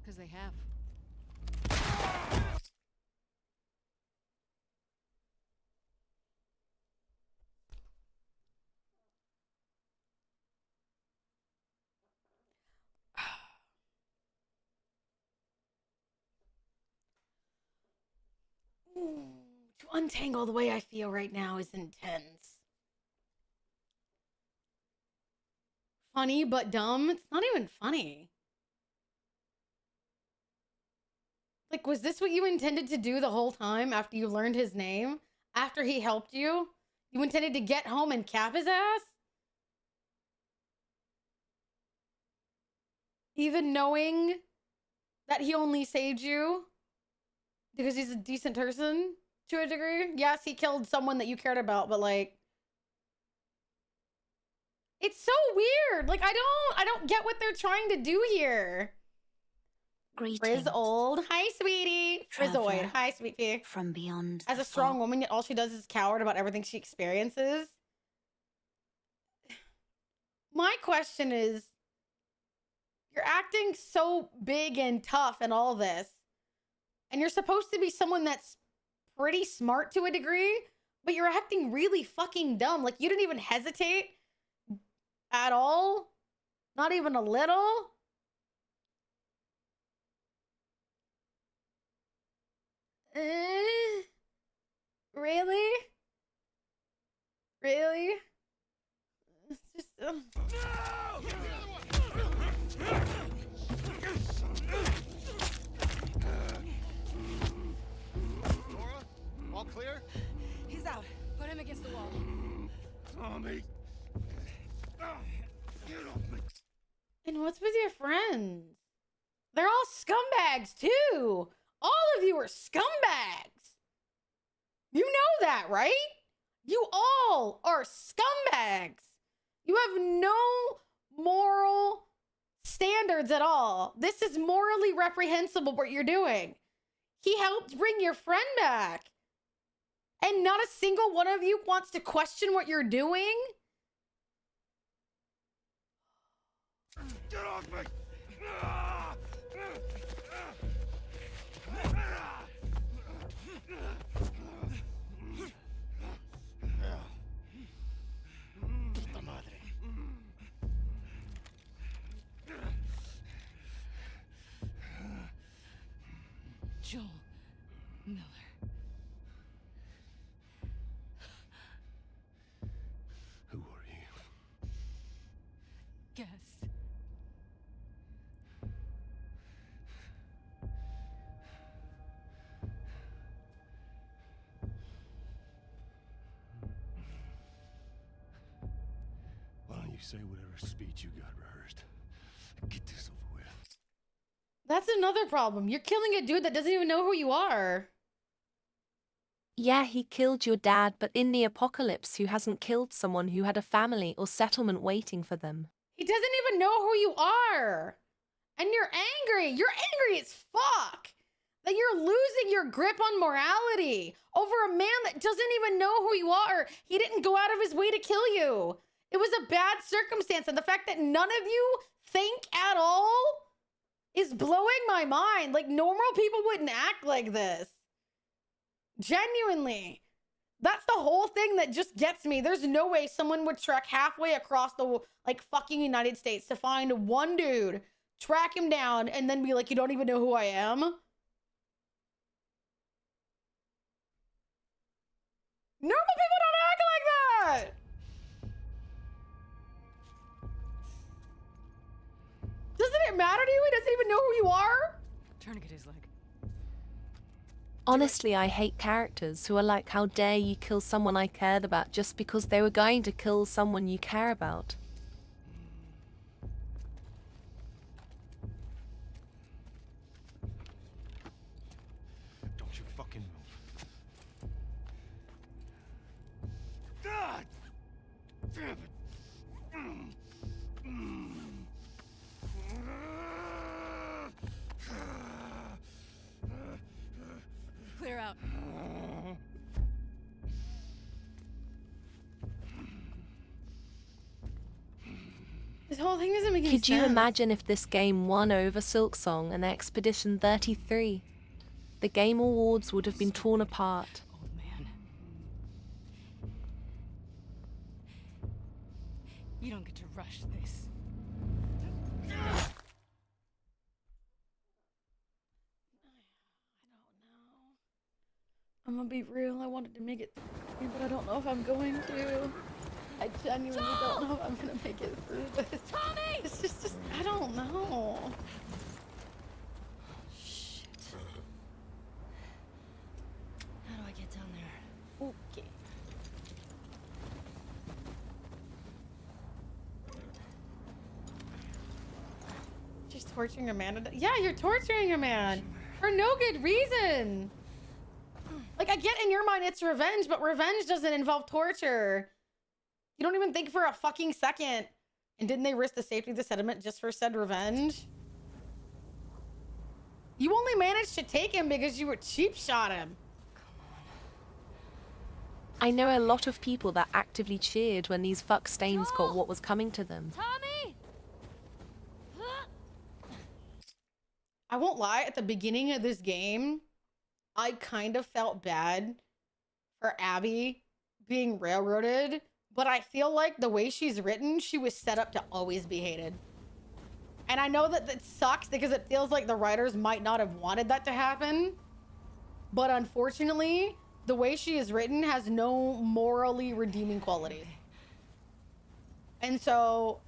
Because they have. To untangle the way I feel right now is intense. Funny but dumb? It's not even funny. Like, was this what you intended to do the whole time after you learned his name? After he helped you? You intended to get home and cap his ass? Even knowing that he only saved you because he's a decent person to a degree? Yes, he killed someone that you cared about, but like, it's so weird. Like, I don't get what they're trying to do here. Greetings. Frizold. Hi, sweetie. Frizoid. Hi, sweet pea. From beyond. As a strong woman, yet all she does is coward about everything she experiences. My question is, you're acting so big and tough and all this, and you're supposed to be someone that's pretty smart to a degree, but you're acting really fucking dumb. Like, you didn't even hesitate at all. Not even a little. Really? Really? It's just... Laura, all clear? He's out. Put him against the wall. Tommy! Get off me! And what's with your friends? They're all scumbags too. All of you are scumbags. You know that, right? You all are scumbags. You have no moral standards at all. This is morally reprehensible what you're doing. He helped bring your friend back. And not a single one of you wants to question what you're doing? Get off me! Puta madre. Joel Miller. Who are you? Guess. Why don't you say whatever speech you got rehearsed? Get this over with. That's another problem. You're killing a dude that doesn't even know who you are. Yeah, he killed your dad, but in the apocalypse, who hasn't killed someone who had a family or settlement waiting for them? He doesn't even know who you are. And you're angry. You're angry as fuck. That you're losing your grip on morality over a man that doesn't even know who you are. He didn't go out of his way to kill you. It was a bad circumstance. And the fact that none of you think at all is blowing my mind. Like, normal people wouldn't act like this. Genuinely. That's the whole thing that just gets me. There's no way someone would trek halfway across the, like, fucking United States to find one dude, track him down, and then be like, you don't even know who I am? Normal people don't act like that! Doesn't it matter to you? He doesn't even know who you are? Tourniquet his leg. Honestly, I hate characters who are like, how dare you kill someone I cared about just because they were going to kill someone you care about. Don't you fucking move. God! Damn it! Clear out. This whole thing doesn't make any sense. Could you imagine if this game won over Silksong and Expedition 33? The Game Awards would have been torn apart. Old man. You don't get to rush this. I'm gonna be real. I wanted to make it through, but I don't know if I'm going to. I genuinely don't know if I'm gonna make it through this. Tommy! It's just I don't know. Shit. How do I get down there? Okay. torturing a man. Yeah, you're torturing a man for no good reason. Like, I get in your mind it's revenge, but revenge doesn't involve torture. You don't even think for a fucking second. And didn't they risk the safety of the settlement just for said revenge? You only managed to take him because you were cheap shot him. I know a lot of people that actively cheered when these fuck stains got what was coming to them. Tommy! I won't lie, at the beginning of this game, I kind of felt bad for Abby being railroaded, but I feel like the way she's written, she was set up to always be hated. And I know that that sucks because it feels like the writers might not have wanted that to happen, but unfortunately, the way she is written has no morally redeeming quality. And so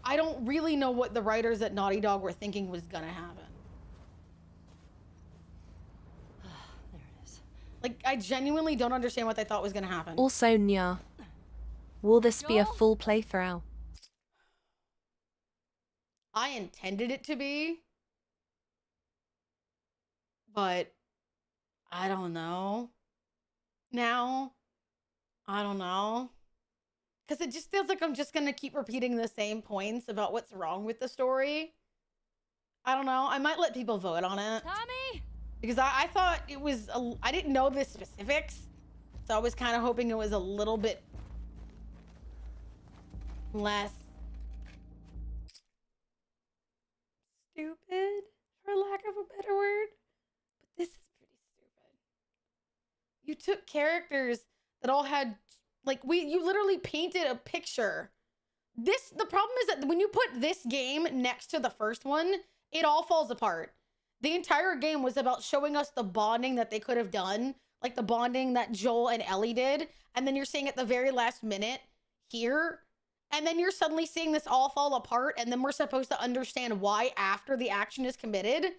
I don't really know what the writers at Naughty Dog were thinking was gonna happen. There it is. Like, I genuinely don't understand what they thought was gonna happen. Also, Nya, will this be a full playthrough? I intended it to be, but I don't know. Now, I don't know. Because it just feels like I'm just going to keep repeating the same points about what's wrong with the story. I don't know. I might let people vote on it. Tommy! Because I thought it was, I didn't know the specifics. So I was kind of hoping it was a little bit less stupid, for lack of a better word. But this is pretty stupid. You took characters that all had, like, you literally painted a picture. The problem is that when you put this game next to the first one, it all falls apart. The entire game was about showing us the bonding that they could have done, like the bonding that Joel and Ellie did, and then you're seeing at the very last minute here, and then you're suddenly seeing this all fall apart, and then we're supposed to understand why after the action is committed.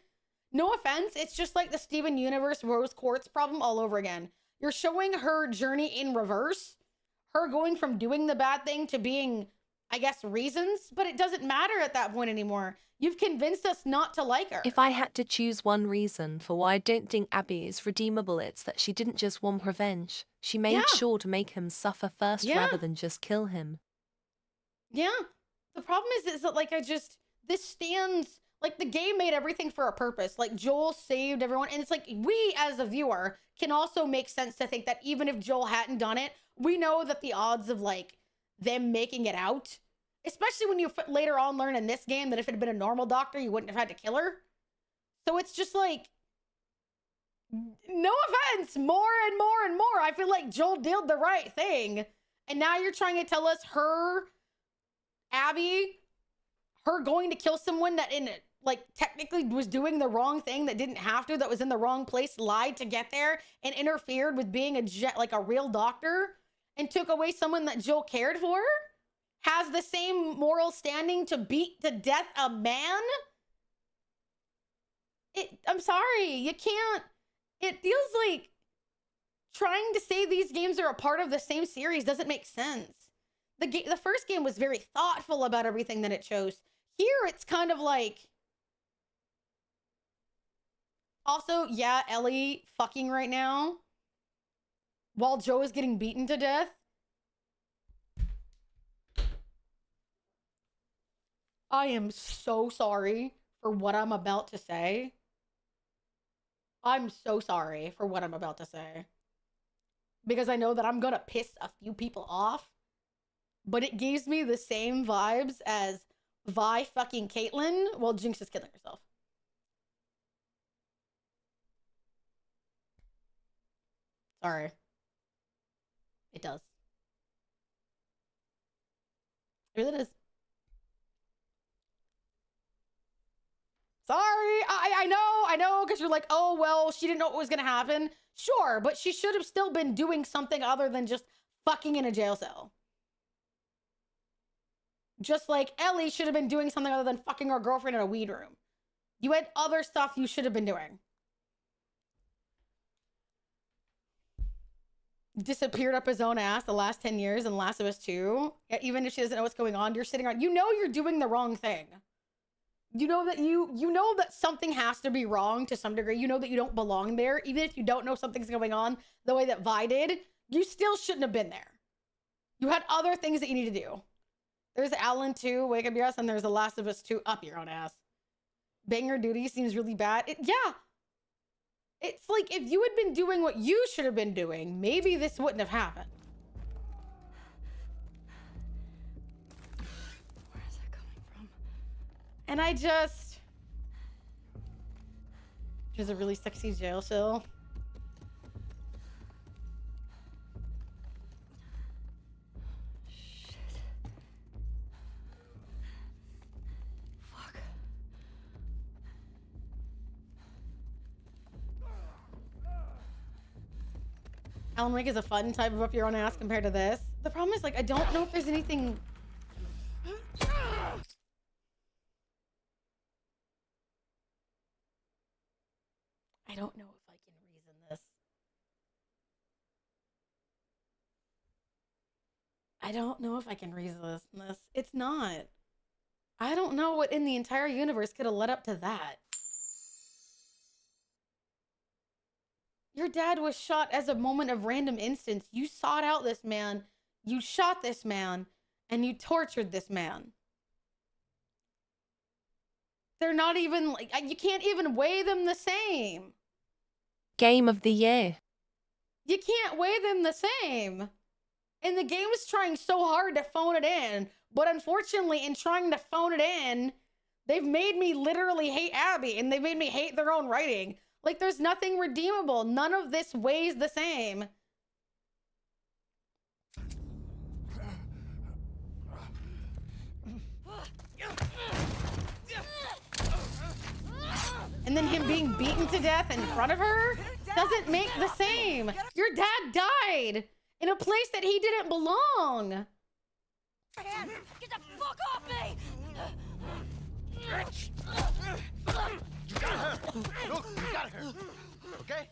No offense, it's just like the Steven Universe Rose Quartz problem all over again. You're showing her journey in reverse, her going from doing the bad thing to being, I guess, reasons, but it doesn't matter at that point anymore. You've convinced us not to like her. If I had to choose one reason for why I don't think Abby is redeemable, it's that she didn't just want revenge. She made sure to make him suffer first rather than just kill him. Yeah. The problem is that, like, this stands, like, the game made everything for a purpose. Like, Joel saved everyone. And it's like, we as a viewer can also make sense to think that even if Joel hadn't done it, we know that the odds of, like, them making it out, especially when you later on learn in this game that if it had been a normal doctor, you wouldn't have had to kill her. So it's just like, no offense, more and more and more. I feel like Joel did the right thing. And now you're trying to tell us Abby, her going to kill someone that technically was doing the wrong thing, that didn't have to, that was in the wrong place, lied to get there, and interfered with being a real doctor, and took away someone that Joel cared for, has the same moral standing to beat to death a man? I'm sorry, you can't. It feels like trying to say these games are a part of the same series doesn't make sense. The first game was very thoughtful about everything that it chose. Here, it's kind of like... Also, yeah, Ellie fucking right now, while Joe is getting beaten to death. I am so sorry for what I'm about to say. I'm so sorry for what I'm about to say. Because I know that I'm gonna piss a few people off. But it gives me the same vibes as Vi fucking Caitlyn while Jinx is killing herself. Sorry. It does. It really does. Sorry, I know, because you're like, oh, well, she didn't know what was going to happen. Sure, but she should have still been doing something other than just fucking in a jail cell. Just like Ellie should have been doing something other than fucking her girlfriend in a weed room. You had other stuff you should have been doing. Disappeared up his own ass the last 10 years in Last of Us 2. Even if she doesn't know what's going on, you're sitting around. You know you're doing the wrong thing. You know that you know that something has to be wrong to some degree. You know that you don't belong there. Even if you don't know something's going on the way that Vi did, you still shouldn't have been there. You had other things that you need to do. There's Alan 2, Wake Up Your Ass, and there's The Last of Us 2, Up Your Own Ass. Banger Duty seems really bad. Yeah. It's like if you had been doing what you should have been doing, maybe this wouldn't have happened. Where is that coming from? And there's a really sexy jail cell. Alan Wake is a fun type of up your own ass compared to this. The problem is, like, I don't know if there's anything. I don't know if I can reason this. I don't know if I can reason this. It's not. I don't know what in the entire universe could have led up to that. Your dad was shot as a moment of random instance. You sought out this man, you shot this man, and you tortured this man. They're not even like, you can't even weigh them the same. Game of the year. You can't weigh them the same. And the game is trying so hard to phone it in, but unfortunately, in trying to phone it in, they've made me literally hate Abby, and they've made me hate their own writing. Like, there's nothing redeemable. None of this weighs the same. And then him being beaten to death in front of her doesn't make the same. Your dad died in a place that he didn't belong. Get the fuck off me! You got her! Look, you got her! Okay?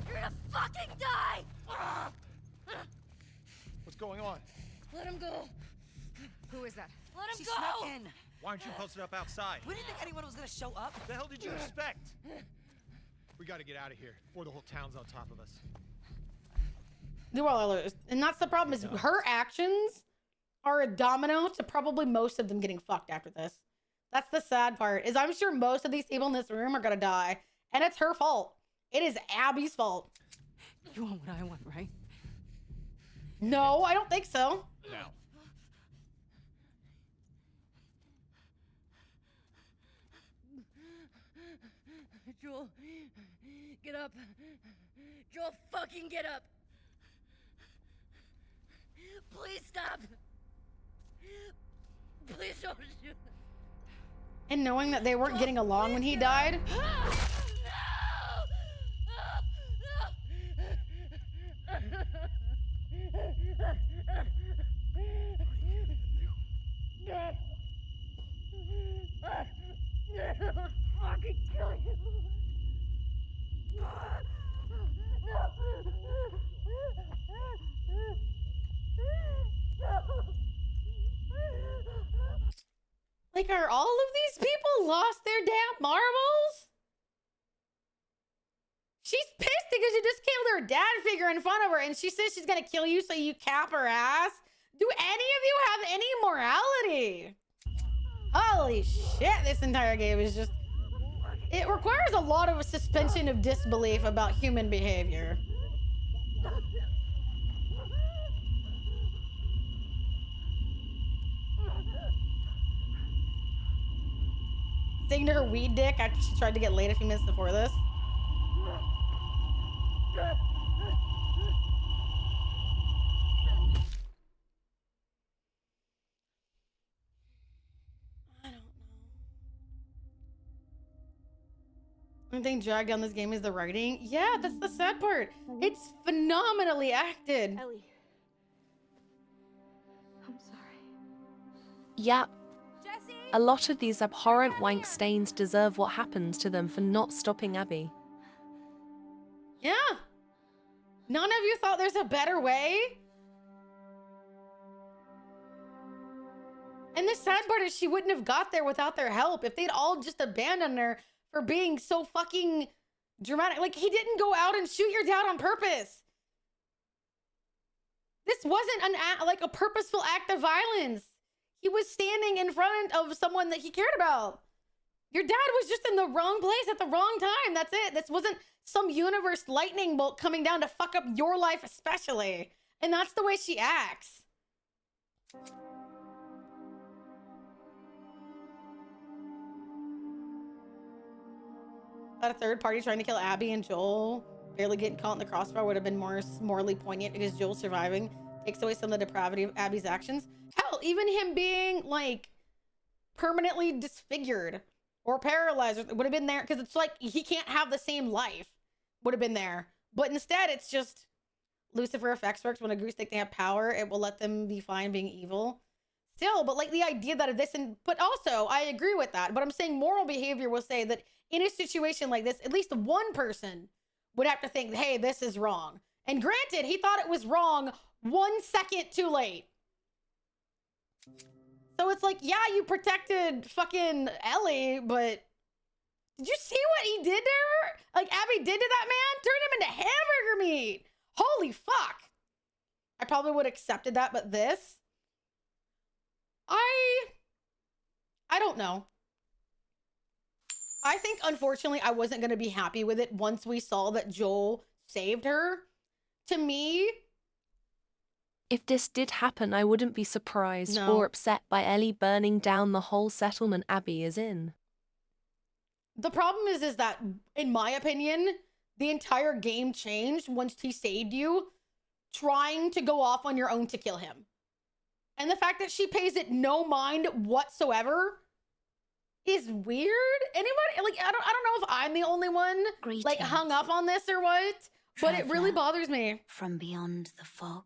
You're gonna fucking die! What's going on? Let him go. Who is that? Let him She go! snuck in. Why aren't you posted up outside? We didn't think anyone was gonna show up. The hell did you expect? We gotta get out of here before the whole town's on top of us. Do all others. And that's the problem is her actions are a domino to probably most of them getting fucked after this. That's the sad part, is I'm sure most of these people in this room are gonna die. And it's her fault. It is Abby's fault. You want what I want, right? No, I don't think so. Now. Joel, get up. Joel, fucking get up. Please stop. Please don't shoot. And knowing that they weren't getting along when he died. I'll fucking kill you. Like, are all of these people lost their damn marbles? She's pissed because you just killed her dad figure in front of her, and she says she's gonna kill you so you cap her ass. Do any of you have any morality? Holy shit, this entire game is just... It requires a lot of suspension of disbelief about human behavior. Saying to her weed dick after she tried to get laid a few minutes before this. One thing dragged down this game is the writing. Yeah, that's the sad part. It's phenomenally acted. Ellie. I'm sorry. Yep. A lot of these abhorrent wank stains deserve what happens to them for not stopping Abby. Yeah. None of you thought there's a better way? And the sad part is she wouldn't have got there without their help if they'd all just abandoned her for being so fucking dramatic. Like, he didn't go out and shoot your dad on purpose. This wasn't like a purposeful act of violence. He was standing in front of someone that he cared about. Your dad was just in the wrong place at the wrong time. That's it. This wasn't some universe lightning bolt coming down to fuck up your life especially. And that's the way she acts. That a third party trying to kill Abby and Joel barely getting caught in the crossfire would have been more morally poignant because Joel surviving takes away some of the depravity of Abby's actions. Hell, even him being like permanently disfigured or paralyzed would have been there because it's like he can't have the same life. Would have been there. But instead, it's just Lucifer effects works. When a group think they have power, it will let them be fine being evil. Still, but like the idea that of this, and but also I agree with that. But I'm saying moral behavior will say that in a situation like this, at least one person would have to think, hey, this is wrong. And granted, he thought it was wrong 1 second too late. So it's like, yeah, you protected fucking Ellie, but did you see what he did to her? Like Abby did to that man? Turned him into hamburger meat. Holy fuck. I probably would have accepted that, but this, I don't know. I think, unfortunately, I wasn't going to be happy with it once we saw that Joel saved her. To me, if this did happen, I wouldn't be surprised No. or upset by Ellie burning down the whole settlement Abby is in. the problem is that, in my opinion, the entire game changed once he saved you, trying to go off on your own to kill him. And the fact that she pays it no mind whatsoever is weird. Anybody, like, I don't know if I'm the only one like hung up on this or what, but it really bothers me. From beyond the fog.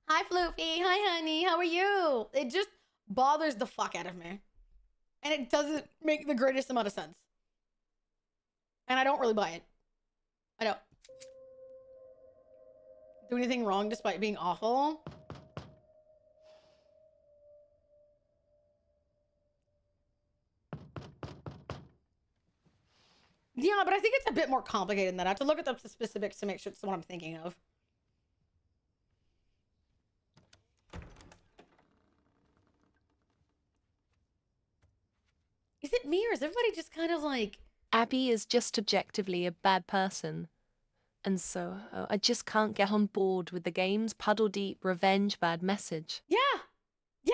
Hi, Floofy. Hi, honey. How are you? It just bothers the fuck out of me. And it doesn't make the greatest amount of sense. And I don't really buy it. I don't. Do anything wrong despite being awful? Yeah, but I think it's a bit more complicated than that. I have to look at the specifics to make sure it's the one I'm thinking of. Is it me or is everybody just kind of like... Abby is just objectively a bad person. And so I just can't get on board with the game's puddle-deep revenge bad message. Yeah. Yeah.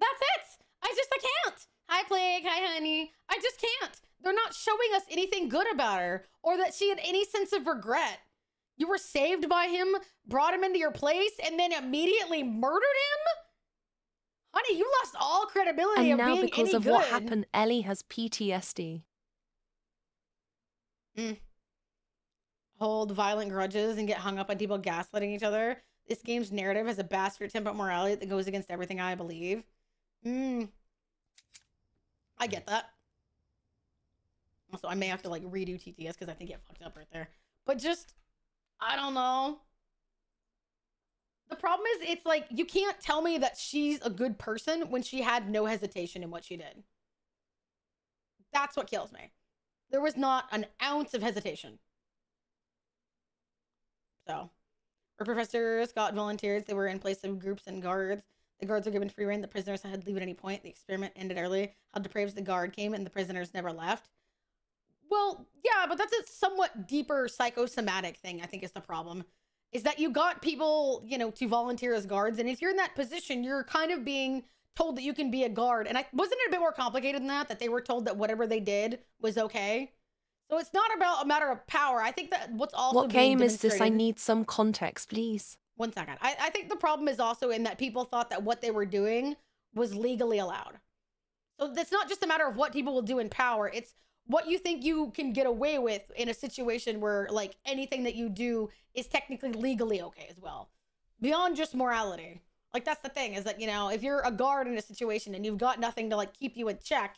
That's it. I can't. Hi, Plague. Hi, honey. I just can't. They're not showing us anything good about her or that she had any sense of regret. You were saved by him, brought him into your place, and then immediately murdered him? Honey, you lost all credibility And of now being because any of good. what happened, Ellie has PTSD. Hold violent grudges and get hung up on people gaslighting each other. This game's narrative has a bastard temperament morality that goes against everything I believe. I get that. Also, I may have to like redo TTS because I think it fucked up right there. But just, I don't know. The problem is, it's like, you can't tell me that she's a good person when she had no hesitation in what she did. That's what kills me. There was not an ounce of hesitation. So, our professors got volunteers. They were in place of groups and guards. The guards were given free rein. The prisoners had to leave at any point. The experiment ended early. How depraved the guard came and the prisoners never left. Well, yeah, but that's a somewhat deeper psychosomatic thing, I think is the problem. Is that you got people, you know, to volunteer as guards. And if you're in that position, you're kind of being told that you can be a guard. And wasn't it a bit more complicated than that? That they were told that whatever they did was okay? So it's not about a matter of power. I think that what's also What being game is this? I demonstrated- need some context, please. 1 second. I think the problem is also in that people thought that what they were doing was legally allowed. So it's not just a matter of what people will do in power. It's what you think you can get away with in a situation where like anything that you do is technically legally okay as well. Beyond just morality. Like that's the thing is that, you know, if you're a guard in a situation and you've got nothing to like keep you in check,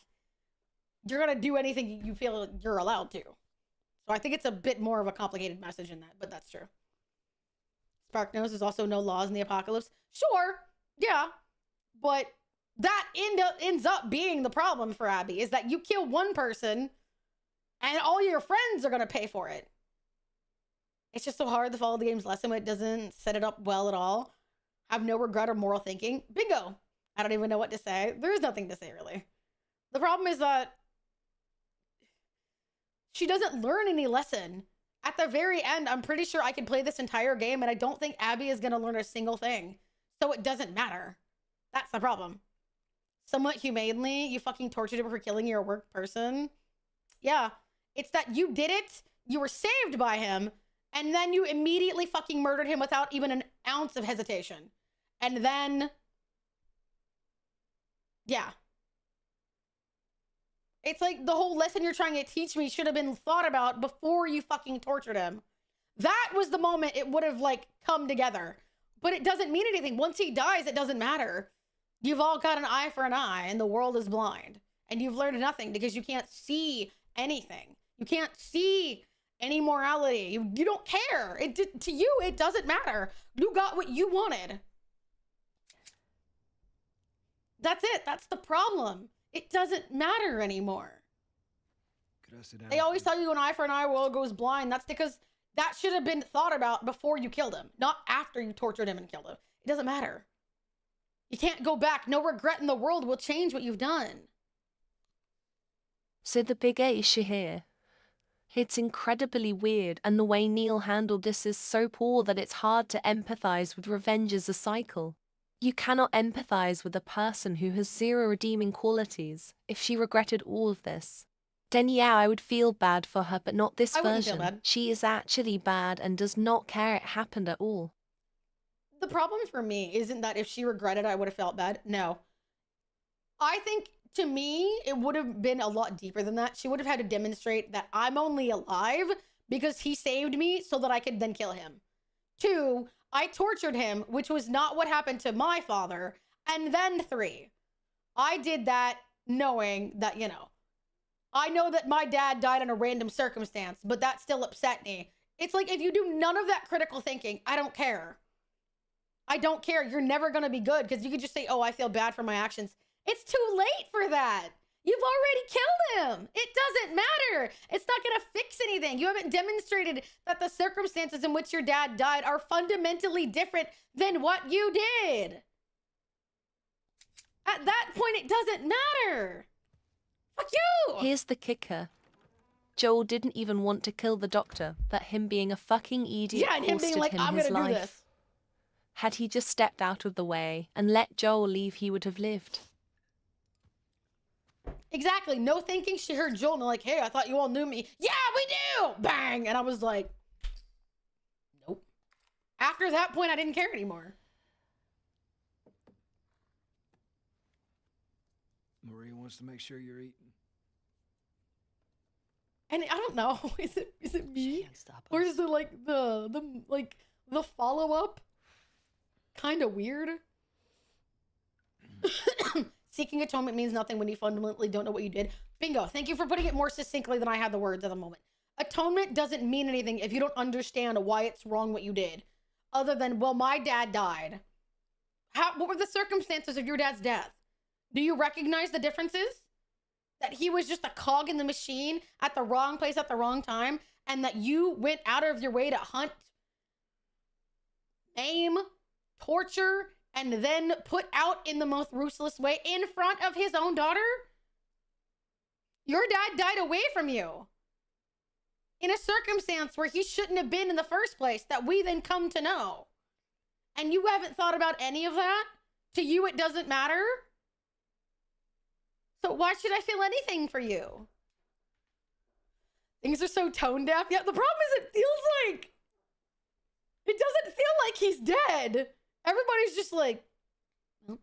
you're going to do anything you feel you're allowed to. So I think it's a bit more of a complicated message in that, but that's true. Spark knows there's also no laws in the apocalypse. Sure. Yeah. But that ends up being the problem for Abby, is that you kill one person and all your friends are going to pay for it. It's just so hard to follow the game's lesson when it doesn't set it up well at all. Have no regret or moral thinking. Bingo. I don't even know what to say. There is nothing to say, really. The problem is that she doesn't learn any lesson. At the very end, I'm pretty sure I could play this entire game and I don't think Abby is going to learn a single thing. So it doesn't matter. That's the problem. Somewhat humanely, you fucking tortured her for killing your work person. Yeah. It's that you did it, you were saved by him, and then you immediately fucking murdered him without even an ounce of hesitation. And then, yeah. It's like the whole lesson you're trying to teach me should have been thought about before you fucking tortured him. That was the moment it would have like come together. But it doesn't mean anything. Once he dies, it doesn't matter. You've all got an eye for an eye and the world is blind. And you've learned nothing because you can't see anything. You can't see any morality. You don't care. To you, it doesn't matter. You got what you wanted. That's it. That's the problem. It doesn't matter anymore. Could I sit down? They always tell you an eye for an eye, world goes blind. That's because that should have been thought about before you killed him, not after you tortured him and killed him. It doesn't matter. You can't go back. No regret in the world will change what you've done. So the bigger issue here, it's incredibly weird, and the way Neil handled this is so poor that it's hard to empathize with revenge as a cycle. You cannot empathize with a person who has zero redeeming qualities if she regretted all of this. Then yeah, I would feel bad for her, but not this I wouldn't feel version. bad. She is actually bad and does not care it happened at all. The problem for me isn't that if she regretted, I would have felt bad. No. I think, to me, it would have been a lot deeper than that. She would have had to demonstrate that I'm only alive because he saved me so that I could then kill him. 2, I tortured him, which was not what happened to my father. And then 3, I did that knowing that, you know, I know that my dad died in a random circumstance, but that still upset me. It's like, if you do none of that critical thinking, I don't care. I don't care. You're never going to be good because you could just say, oh, I feel bad for my actions. It's too late for that. You've already killed him. It doesn't matter. It's not going to fix anything. You haven't demonstrated that the circumstances in which your dad died are fundamentally different than what you did. At that point, it doesn't matter. Fuck you. Here's the kicker. Joel didn't even want to kill the doctor, but him being a fucking idiot Yeah, and him being costed like, him I'm his going to do life. this. Had he just stepped out of the way and let Joel leave, he would have lived. Exactly. No thinking. She heard Joel and like, hey, I thought you all knew me. Yeah, we do. Bang. And I was like, nope. After that point, I didn't care anymore. Maria wants to make sure you're eating. And I don't know. Is it me? Or is it like the follow-up kind of weird? Seeking atonement means nothing when you fundamentally don't know what you did. Bingo. Thank you for putting it more succinctly than I had the words at the moment. Atonement doesn't mean anything if you don't understand why it's wrong what you did. Other than, well, my dad died. What were the circumstances of your dad's death? Do you recognize the differences? That he was just a cog in the machine at the wrong place at the wrong time, and that you went out of your way to hunt, aim, torture, and then put out in the most ruthless way in front of his own daughter? Your dad died away from you in a circumstance where he shouldn't have been in the first place that we then come to know. And you haven't thought about any of that? To you, it doesn't matter? So why should I feel anything for you? Things are so tone deaf. Yeah, the problem is it doesn't feel like he's dead. Everybody's just like, oh,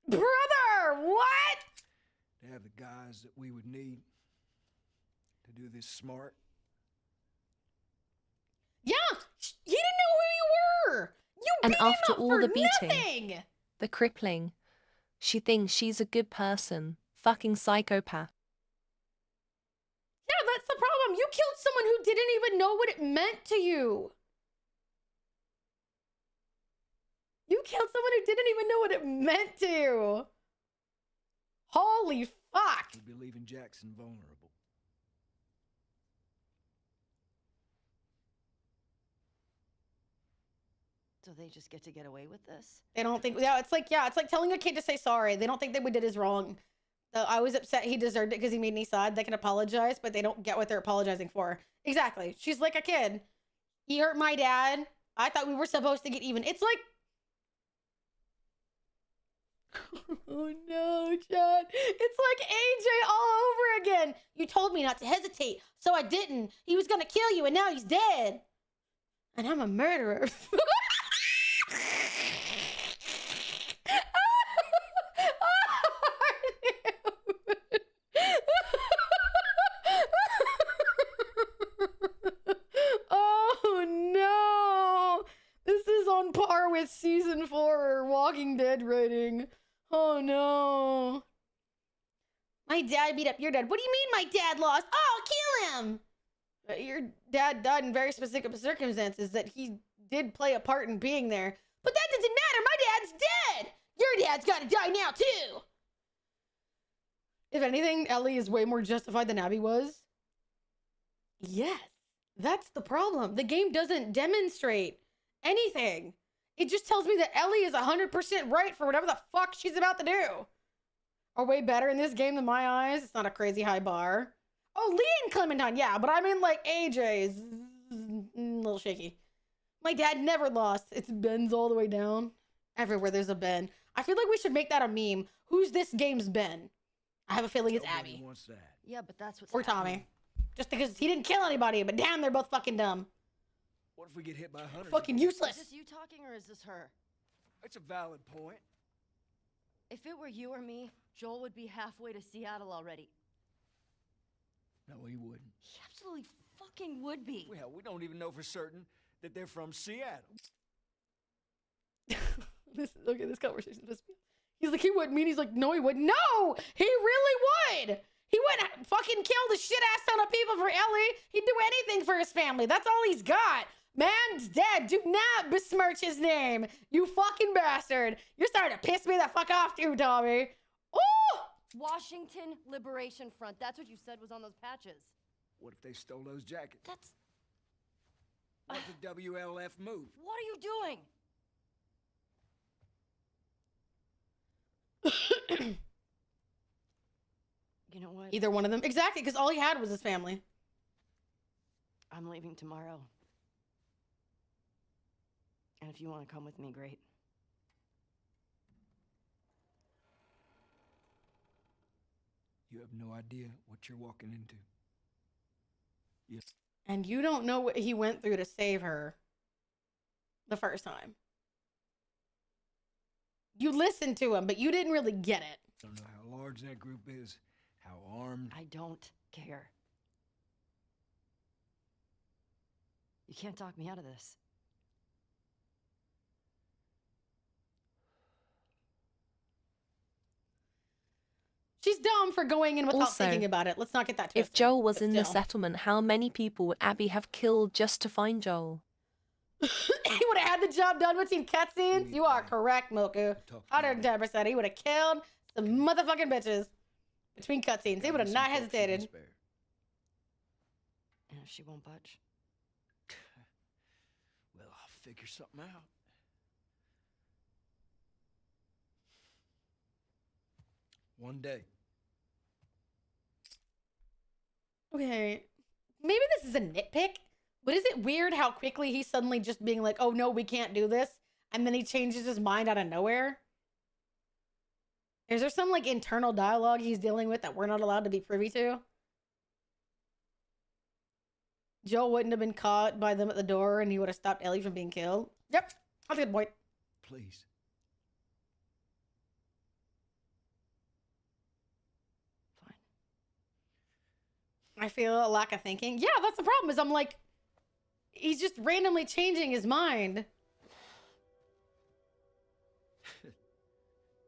brother, what? To have the guys that we would need to do this smart. Yeah, he didn't know who you were. You And beat him after up all for the beating, nothing. the crippling, she thinks she's a good person. Fucking psychopath. Yeah, that's the problem. You killed someone who didn't even know what it meant to you. You killed someone who didn't even know what it meant to. Holy fuck. We'd be leaving Jackson vulnerable. So they just get to get away with this? They don't think, yeah, it's like telling a kid to say sorry. They don't think that what did is wrong. I was upset he deserved it because he made me sad. They can apologize, but they don't get what they're apologizing for. Exactly. She's like a kid. He hurt my dad. I thought we were supposed to get even. It's like, oh no, Chad. It's like AJ all over again. You told me not to hesitate, so I didn't. He was gonna kill you, and now he's dead. And I'm a murderer. Oh no! This is on par with season 4 Walking Dead rating. Oh no. My dad beat up your dad. What do you mean my dad lost? Oh, kill him! Your dad died in very specific circumstances that he did play a part in being there. But that doesn't matter. My dad's dead. Your dad's got to die now too. If anything, Ellie is way more justified than Abby was. Yes, that's the problem. The game doesn't demonstrate anything. It just tells me that Ellie is 100% right for whatever the fuck she's about to do. Are way better in this game than my eyes. It's not a crazy high bar. Oh, Lee and Clementine, yeah, but I mean like AJ's a little shaky. My dad never lost. It's Ben's all the way down. Everywhere there's a Ben. I feel like we should make that a meme. Who's this game's Ben? I have a feeling it's Abby. Wants that. Yeah, but that's what's Or Tommy. Just because he didn't kill anybody, but damn, they're both fucking dumb. What if we get hit by hunters? Fucking useless. Is this you talking or is this her? That's a valid point. If it were you or me, Joel would be halfway to Seattle already. No, he wouldn't. He absolutely fucking would be. Well, we don't even know for certain that they're from Seattle. Okay, this conversation pissed me off. He's like, he wouldn't mean. He's like, no, he wouldn't. No, he really would. He wouldn't fucking kill the shit ass ton of people for Ellie. He'd do anything for his family. That's all he's got. Man's dead. Do not besmirch his name. You fucking bastard. You're starting to piss me the fuck off too, Tommy. Oh! Washington Liberation Front. That's what you said was on those patches. What if they stole those jackets? That's... What the WLF move? What are you doing? You know what? Either one of them. Exactly, because all he had was his family. I'm leaving tomorrow. And if you want to come with me, great. You have no idea what you're walking into. Yes. And you don't know what he went through to save her the first time. You listened to him, but you didn't really get it. I don't know how large that group is, how armed. I don't care. You can't talk me out of this. She's dumb for going in without Also, thinking about it. Let's not get that twisted. If Joel was but in the still. settlement, how many people would Abby have killed just to find Joel? He would have had the job done between cutscenes. You are correct, Moku. 110%. He would have killed some motherfucking bitches between cutscenes. He would have not hesitated. And if she won't budge? Well, I'll figure something out. One day. Okay, maybe this is a nitpick, but is it weird how quickly he's suddenly just being like, oh no, we can't do this, and then he changes his mind out of nowhere? Is there some like internal dialogue he's dealing with that we're not allowed to be privy to? Joel wouldn't have been caught by them at the door and he would have stopped Ellie from being killed. Yep, that's a good point. Please. I feel a lack of thinking. Yeah, that's the problem, is I'm like, he's just randomly changing his mind.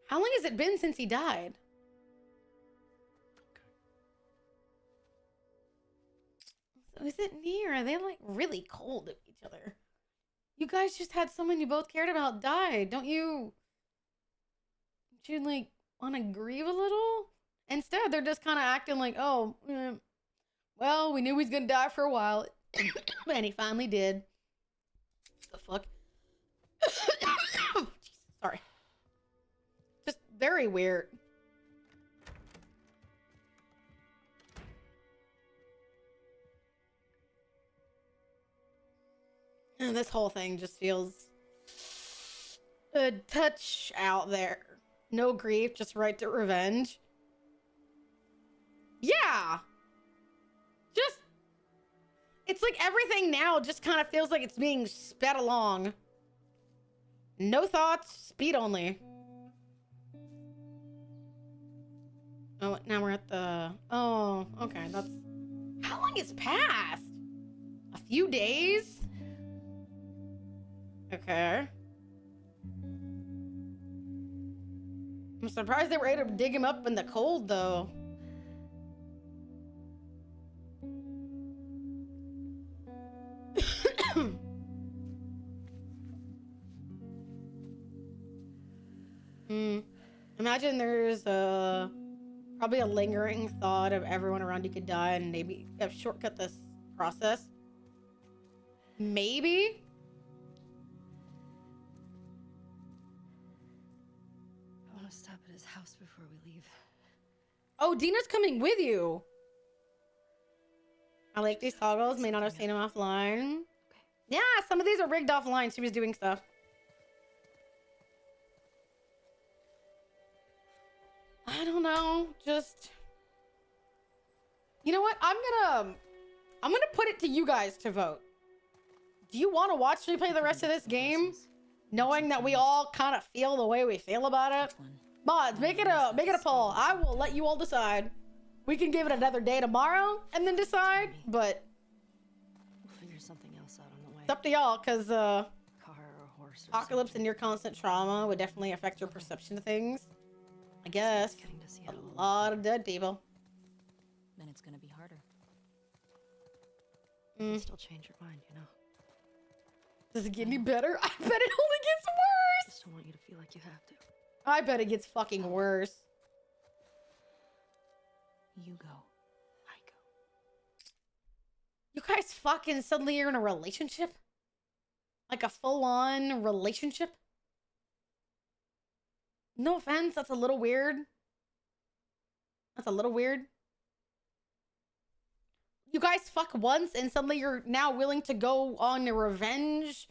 How long has it been since he died? So is it near? Are they like really cold at each other? You guys just had someone you both cared about die. Don't you like want to grieve a little? Instead, they're just kind of acting like, oh, well, we knew he was gonna die for a while, and he finally did. The fuck? Jesus, sorry. Just very weird. And this whole thing just feels a touch out there. No grief, just right to revenge. Yeah. Just, it's like everything now just kind of feels like it's being sped along. No thoughts, speed only. Oh, now we're at the, oh, okay, that's, how long has passed? A few days? Okay. I'm surprised they were able to dig him up in the cold, though. Imagine there's probably a lingering thought of everyone around you could die and maybe have shortcut this process. Maybe? I want to stop at his house before we leave. Oh, Dina's coming with you. I like these toggles. May not have seen them offline. Okay. Yeah, some of these are rigged offline. She was doing stuff. I don't know. Just, you know what? I'm gonna put it to you guys to vote. Do you want to watch me play the rest of this game, knowing that we all kind of feel the way we feel about it? Mods, make it a poll. I will let you all decide. We can give it another day tomorrow and then decide, but We'll figure something else out on the way. it's up to y'all, because Car or horse or apocalypse and your constant trauma would definitely affect your perception of things. I guess. A lot of dead people. Then it's gonna be harder. You can still change your mind, you know. Does it get any better? I bet it only gets worse. I just don't want you to feel like you have to. I bet it gets fucking worse. You go. You guys fucking suddenly you're in a relationship? Like a full-on relationship? No offense, that's a little weird. That's a little weird. You guys fuck once and suddenly you're now willing to go on a revenge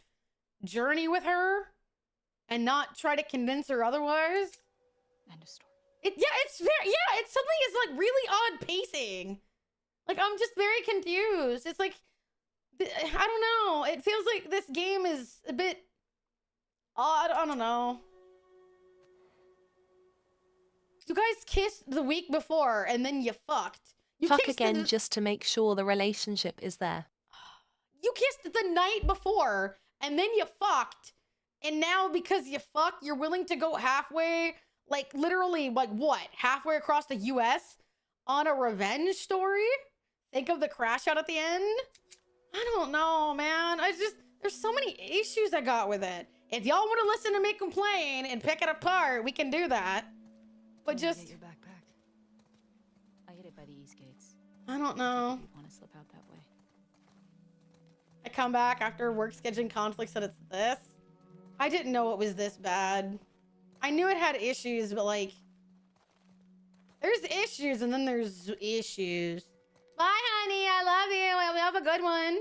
journey with her and not try to convince her otherwise? End of story. It's very, it suddenly is like really odd pacing. Like, I'm just very confused. It's like, I don't know. It feels like this game is a bit odd. I don't know. You guys kissed the week before and then you fucked. You Fuck kissed again just to make sure the relationship is there. You kissed the night before and then you fucked. And now because you fucked, you're willing to go halfway, like literally, like what? Halfway across the US on a revenge story? Think of the crash out at the end? I don't know, man. There's so many issues I got with it. If y'all want to listen to me complain and pick it apart, we can do that. But just, Get your backpack. I hid it by the east gates. I don't know. You want to slip out that way? I come back after work scheduling conflicts and it's this. I didn't know it was this bad. I knew it had issues, but like, there's issues and then there's issues. Bye, honey. I love you. We have a good one.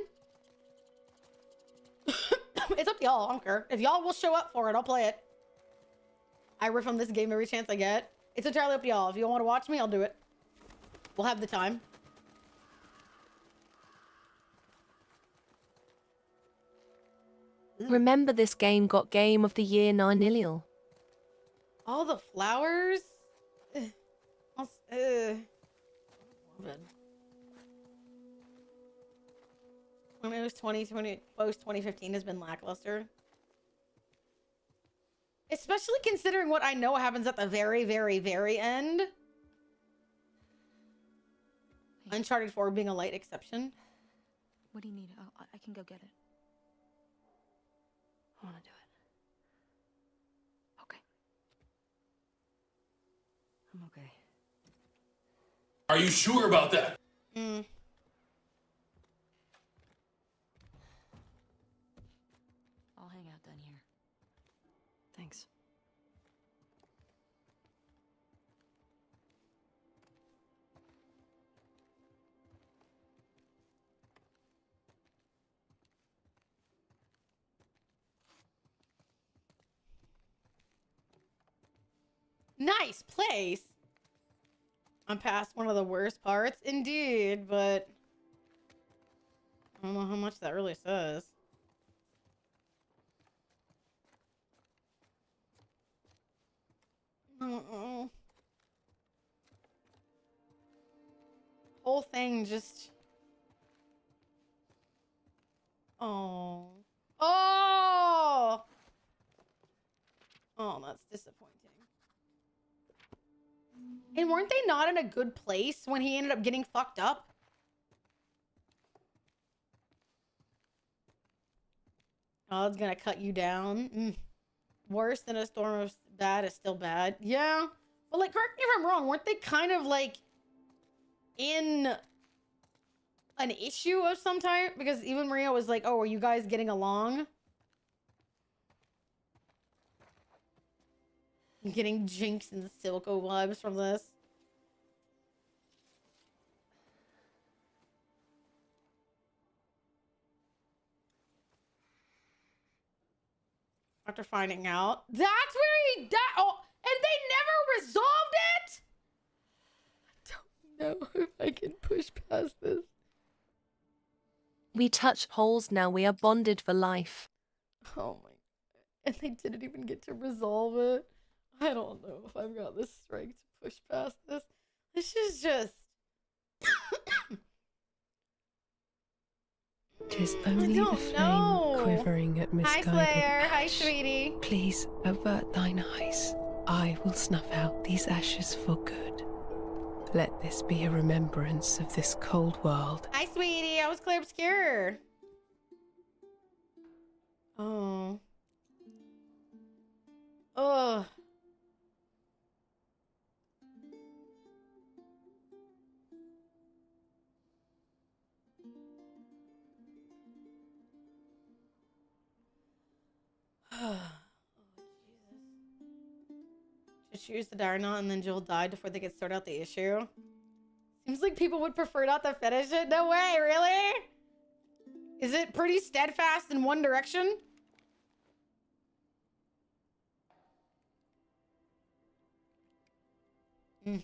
It's up to y'all. I don't care. If y'all will show up for it, I'll play it. I riff on this game every chance I get. It's entirely up to y'all. If you want to watch me, I'll do it. We'll have the time. Remember, this game got Game of the Year 9-0. All the flowers? I mean, it was 2020, post 2015 has been lackluster. Especially considering what I know happens at the very, very, very end. Uncharted 4 being a light exception. What do you need? I can go get it. want to do it. Okay. I'm okay. Are you sure about that? I'll hang out down here. Thanks. Nice place. I'm past one of the worst parts, indeed, but I don't know how much that really says. Uh-oh. Whole thing just... Oh. Oh! Oh, that's disappointing. And weren't they not in a good place when he ended up getting fucked up? Oh, it's gonna cut you down. Worse than a storm of bad is still bad. Yeah. But, like, correct me if I'm wrong. Weren't they kind of, like, in an issue of some type? Because even Maria was like, oh, are you guys getting along? I'm getting Jinx and Silco vibes from this. After finding out. That's where he died. Oh, and they never resolved it? I don't know if I can push past this. We touch holes now. We are bonded for life. Oh my. And they didn't even get to resolve it. I don't know if I've got the strength to push past this. This is just... Tis only the flame quivering at misguided Hi, Slayer. Hi, ash. sweetie. Please avert thine eyes. I will snuff out these ashes for good. Let this be a remembrance of this cold world. Hi, sweetie. I was clear obscure. Oh. Ugh. Oh, Jesus. Just use the Darnot and then Joel died before they could sort out the issue. Seems like people would prefer not to finish it. No way, really? Is it pretty steadfast in one direction? I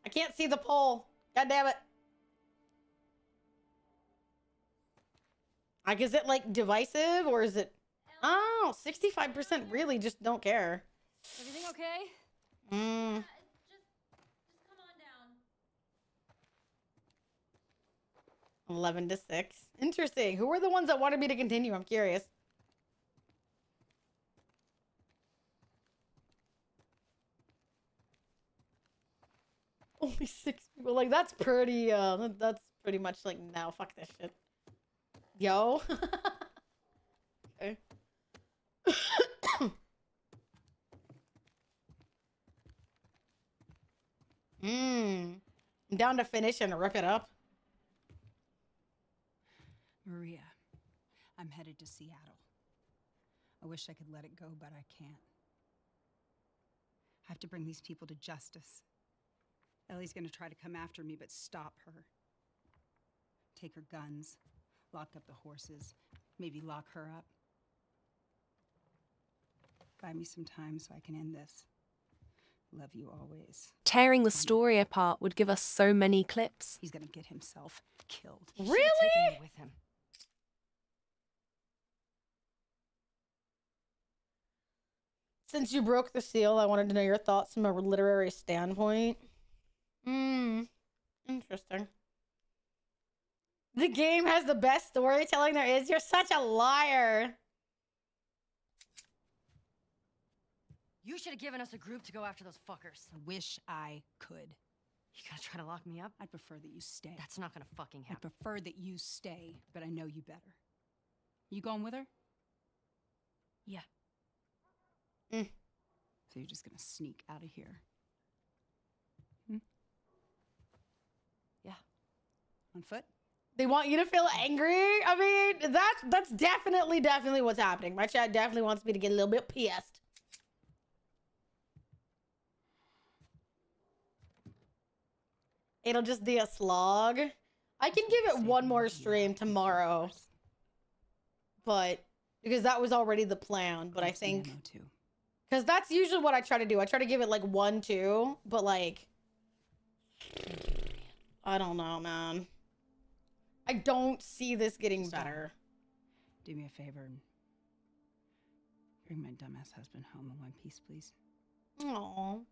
can't see the poll. God damn it. Like, is it like divisive or is it... Oh, 65% really just don't care. Everything okay? Mm. Just come on down. 11 to 6. Interesting. Who were the ones that wanted me to continue? I'm curious. Only 6 people. Like, that's pretty, that's pretty much like, no, fuck this shit. Yo. Okay. I'm down to finish and rip it up. Maria, I'm headed to Seattle. I wish I could let it go, but I can't. I have to bring these people to justice. Ellie's gonna try to come after me, but stop her. Take her guns, lock up the horses, maybe lock her up. Buy me some time so I can end this. Love you always. Tearing the story apart would give us so many clips. He's gonna get himself killed. Really? Taken me with him. Since you broke the seal, I wanted to know your thoughts from a literary standpoint. Interesting. The game has the best storytelling there is. You're such a liar. You should have given us a group to go after those fuckers. I wish I could. You gonna try to lock me up? I'd prefer that you stay. That's not gonna fucking I happen. prefer that you stay, but I know you better. You going with her? Yeah. So you're just gonna sneak out of here? Yeah. On foot? They want you to feel angry. I mean, that's definitely what's happening. My chat definitely wants me to get a little bit pissed. It'll just be a slog. I can give it one more stream tomorrow, but because that was already the plan. But I think because that's usually what I try to do. I try to give it like 1, 2, but like I don't know, man. I don't see this getting better. Do me a favor and bring my dumbass husband home in one piece, please. Aww.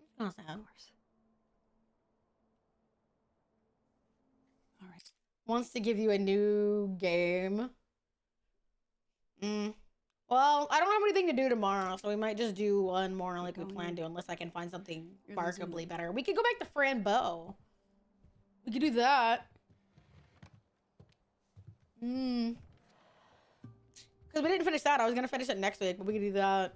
It's not sad. All right. Wants to give you a new game. Well, I don't have anything to do tomorrow, so we might just do one more like we planned to, unless I can find something remarkably better. We could go back to Frambeau. We could do that. Because we didn't finish that. I was going to finish it next week, but we could do that.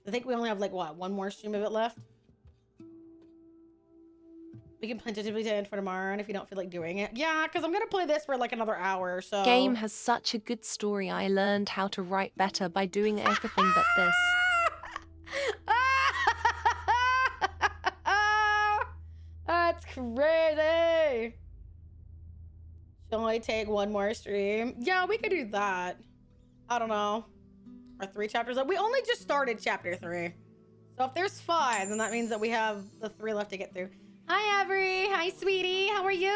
I think we only have like, what, one more stream of it left? We can tentatively end for tomorrow, and if you don't feel like doing it. Yeah, because I'm going to play this for like another hour, so. Game has such a good story. I learned how to write better by doing everything but this. That's crazy. Shall I take one more stream? Yeah, we could do that. I don't know. Or 3 chapters up. We only just started chapter 3. So if there's 5, then that means that we have the 3 left to get through. Hi, Avery. Hi, sweetie. How are you?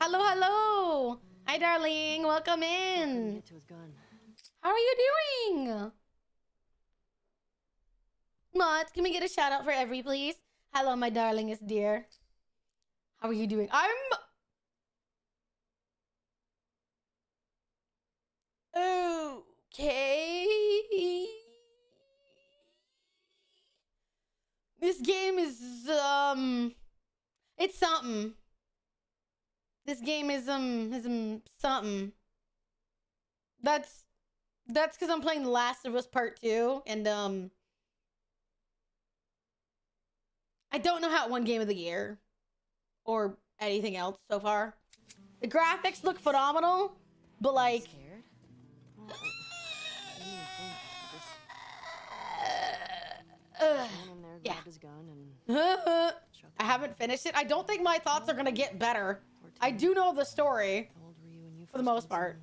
Hello, hello. Hi, darling. Welcome in. How are you doing? Mods, can we get a shout out for Avery, please? Hello, my darlingest dear. How are you doing? Okay. This game is, it's something. This game is, something. That's because I'm playing The Last of Us Part 2, and, I don't know how it won Game of the Year. Or anything else so far. The graphics look phenomenal, but like... yeah. I haven't finished it. I don't think my thoughts are gonna get better. I do know the story for the most part.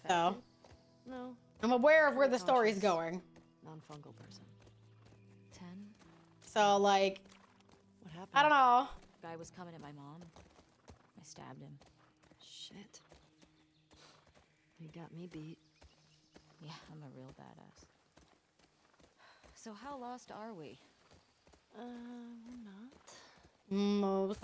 So No. I'm aware of where the story's going. Non-fungal person. 10. So like, What happened? I don't know. Guy was coming at my mom. I stabbed him. Shit. You got me beat. Yeah, I'm a real badass. So how lost are we? We're not. Most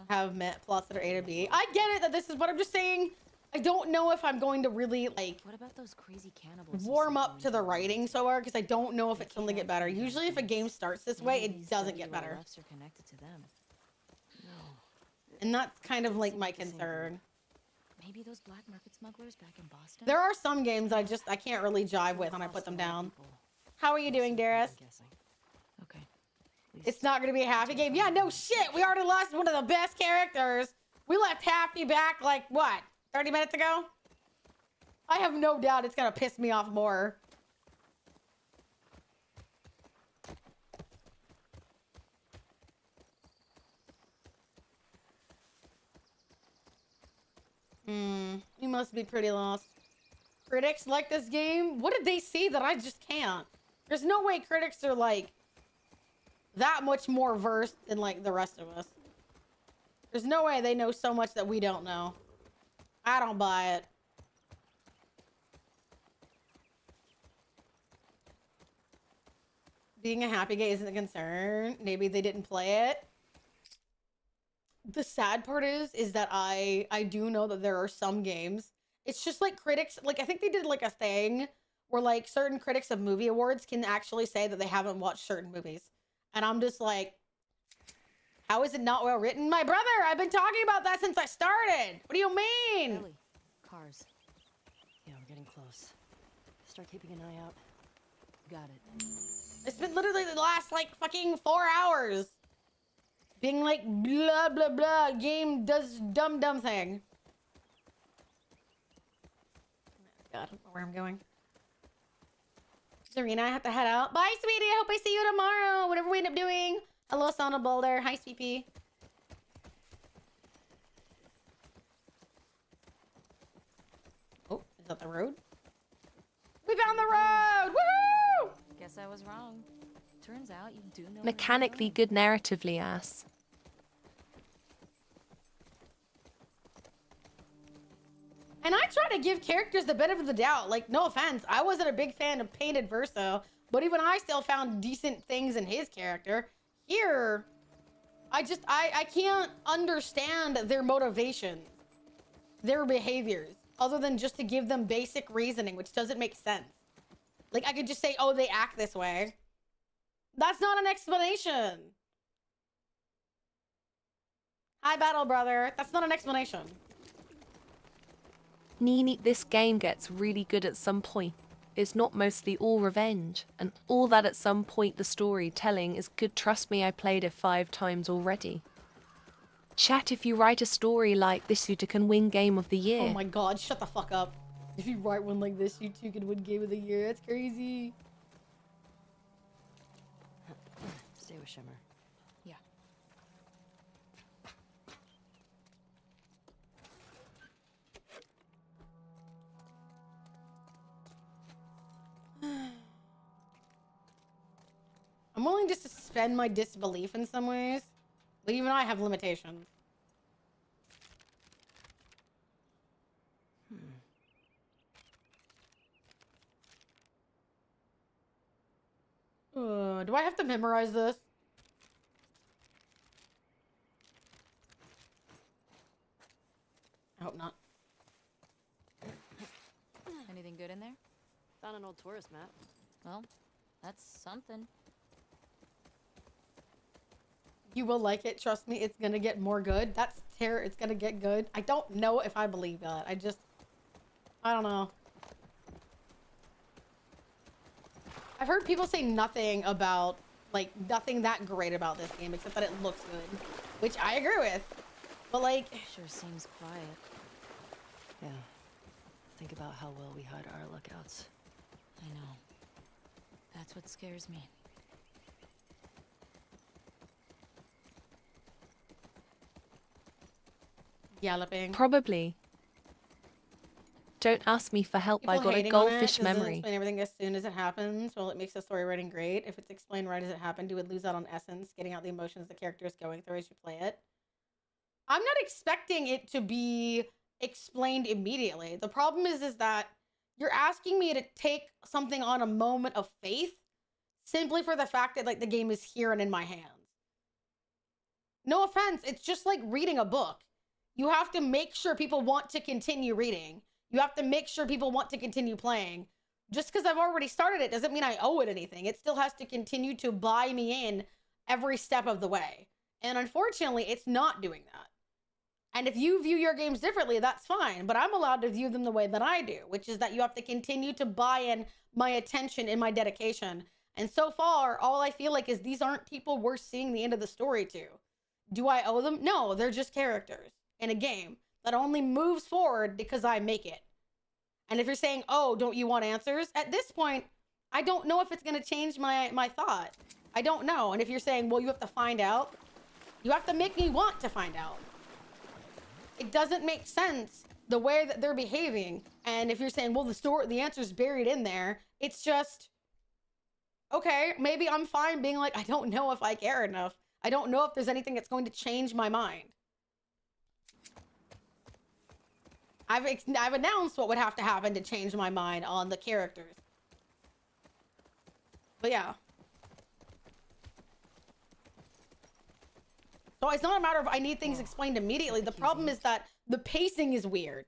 have met plots that are A to B. I get it that this is what I'm just saying. I don't know if I'm going to really like What about those crazy cannibals? warm up to the writing so far because I don't know if it's going to get better. Usually if a game starts this way, it doesn't get better. Are connected to them. And that's kind of like my concern. Maybe those black market smugglers back in Boston? There are some games I can't really jive with when I put them down. How are you doing, Darius? Okay. It's not going to be a happy game. Yeah, no shit. We already lost one of the best characters. We left Happy back like, what, 30 minutes ago? I have no doubt it's going to piss me off more. You must be pretty lost. Critics like this game? What did they see that I just can't? There's no way critics are like that much more versed than like the rest of us. There's no way they know so much that we don't know. I don't buy it. Being a happy gay isn't a concern. Maybe they didn't play it. The sad part is that I do know that there are some games. It's just like critics, like I think they did like a thing where like certain critics of movie awards can actually say that they haven't watched certain movies. And I'm just like, how is it not well written? My brother, I've been talking about that since I started. What do you mean? Ellie, cars. Yeah, we're getting close. Start keeping an eye out. Got it. It's been literally the last like fucking 4 hours being like blah blah blah. Game does dumb thing. God, I don't know where I'm going. Serena, I have to head out. Bye, sweetie. I hope I see you tomorrow. Whatever we end up doing. Hello, Sauna Boulder. Hi, CP. Oh, is that the road? We found the road! Woo! Guess I was wrong. Turns out you do know. Mechanically good narratively, ass. And I try to give characters the benefit of the doubt. Like, no offense, I wasn't a big fan of Painted Verso, but even I still found decent things in his character. Here, I can't understand their motivations, their behaviors, other than just to give them basic reasoning, which doesn't make sense. Like, I could just say, oh, they act this way. That's not an explanation. Hi, Battle Brother. That's not an explanation. Nini, this game gets really good at some point. It's not mostly all revenge, and all that at some point the storytelling is good. Trust me, I played it 5 times already. Chat, if you write a story like this, you can win Game of the Year. Oh my god, shut the fuck up. If you write one like this, you too can win Game of the Year. That's crazy. Stay with Shimmer. Yeah. I'm willing just to suspend my disbelief in some ways, but even I have limitations. Do I have to memorize this? I hope not. Anything good in there? Found an old tourist map. Well, that's something. You will like it. Trust me, it's gonna get more good. That's terror. It's gonna get good. I don't know if I believe that. I don't know. I've heard people say nothing about, like, nothing that great about this game, except that it looks good, which I agree with. But, like... Sure seems quiet. Yeah. Think about how well we hide our lookouts. I know. That's what scares me. Galloping. Probably. Don't ask me for help, I People got a hating on it, goldfish doesn't memory. explain everything as soon as it happens. Well, it makes the story writing great. If it's explained right as it happened, you would lose out on essence, getting out the emotions the character is going through as you play it. I'm not expecting it to be explained immediately. The problem is that you're asking me to take something on a moment of faith simply for the fact that, like, the game is here and in my hands. No offense, it's just like reading a book. You have to make sure people want to continue reading. You have to make sure people want to continue playing. Just because I've already started it doesn't mean I owe it anything. It still has to continue to buy me in every step of the way. And unfortunately, it's not doing that. And if you view your games differently, that's fine. But I'm allowed to view them the way that I do, which is that you have to continue to buy in my attention and my dedication. And so far, all I feel like is these aren't people worth seeing the end of the story to. Do I owe them? No, they're just characters in a game that only moves forward because I make it. And if you're saying, oh, don't you want answers? At this point, I don't know if it's going to change my thought. I don't know. And if you're saying, well, you have to find out, you have to make me want to find out. It doesn't make sense the way that they're behaving. And if you're saying, well, the answer's buried in there, it's just, okay, maybe I'm fine being like, I don't know if I care enough. I don't know if there's anything that's going to change my mind. I've announced what would have to happen to change my mind on the characters. But yeah. So it's not a matter of I need things explained immediately. The problem is that the pacing is weird.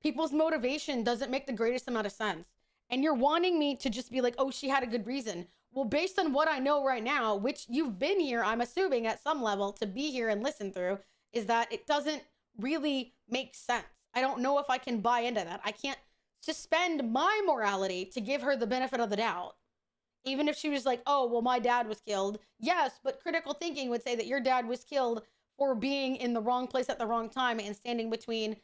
People's motivation doesn't make the greatest amount of sense. And you're wanting me to just be like, oh, she had a good reason. Well, based on what I know right now, which you've been here, I'm assuming at some level to be here and listen through, is that it doesn't really make sense. I don't know if I can buy into that. I can't suspend my morality to give her the benefit of the doubt. Even if she was like, oh, well, my dad was killed. Yes, but critical thinking would say that your dad was killed for being in the wrong place at the wrong time and standing between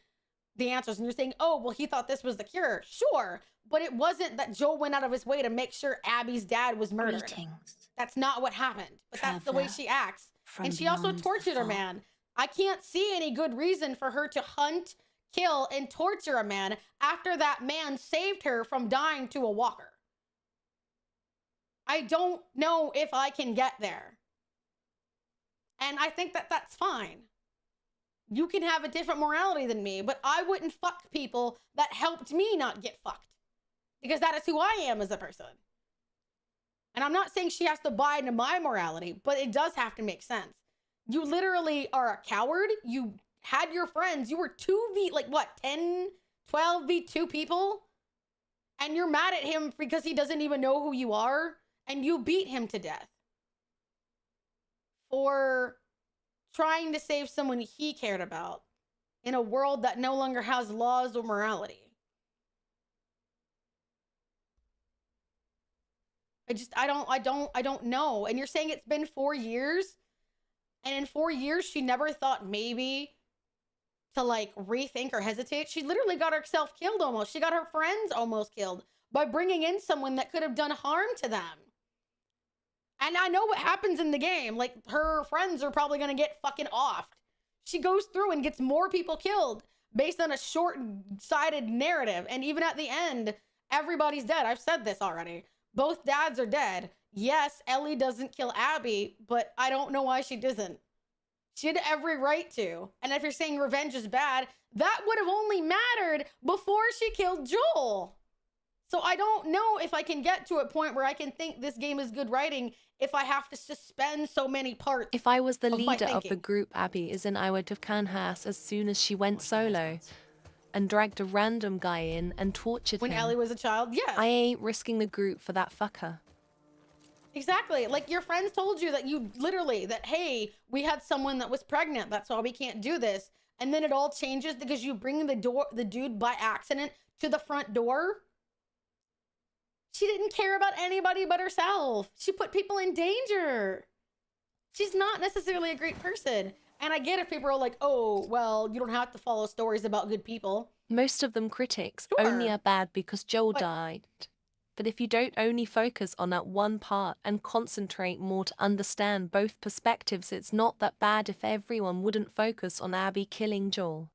the answers. And you're saying, oh, well, he thought this was the cure. Sure, but it wasn't that Joel went out of his way to make sure Abby's dad was murdered. Greetings, that's not what happened, but that's the way she acts. from And she also beyond the tortured her fog. man. I can't see any good reason for her to hunt, kill, and torture a man after that man saved her from dying to a walker. I don't know if I can get there. And I think that that's fine. You can have a different morality than me, but I wouldn't fuck people that helped me not get fucked. Because that is who I am as a person. And I'm not saying she has to buy into my morality, but it does have to make sense. You literally are a coward. You had your friends. You were 10, 12 v2 people. And you're mad at him because he doesn't even know who you are. And you beat him to death. For trying to save someone he cared about in a world that no longer has laws or morality. I don't know. And you're saying it's been 4 years? And in 4 years, she never thought maybe to like rethink or hesitate. She literally got herself killed almost. She got her friends almost killed by bringing in someone that could have done harm to them. And I know what happens in the game. Like, her friends are probably going to get fucking offed. She goes through and gets more people killed based on a short-sighted narrative. And even at the end, everybody's dead. I've said this already. Both dads are dead. Yes, Ellie doesn't kill Abby, but I don't know why she doesn't. She had every right to. And if you're saying revenge is bad, that would have only mattered before she killed Joel. So I don't know if I can get to a point where I can think this game is good writing if I have to suspend so many parts. If I was the of my leader of the thinking. group Abby is in, I would have can Haas as soon as she went solo and dragged a random guy in and tortured When him. Ellie was a child, yes. I ain't risking the group for that fucker. Exactly. Like, your friends told you that that, hey, we had someone that was pregnant. That's why we can't do this. And then it all changes because you bring the dude by accident to the front door. She didn't care about anybody but herself. She put people in danger. She's not necessarily a great person. And I get if people are like, oh, well, you don't have to follow stories about good people. Most of them critics only are bad because Joel died. But if you don't only focus on that one part and concentrate more to understand both perspectives, it's not that bad if everyone wouldn't focus on Abby killing Joel.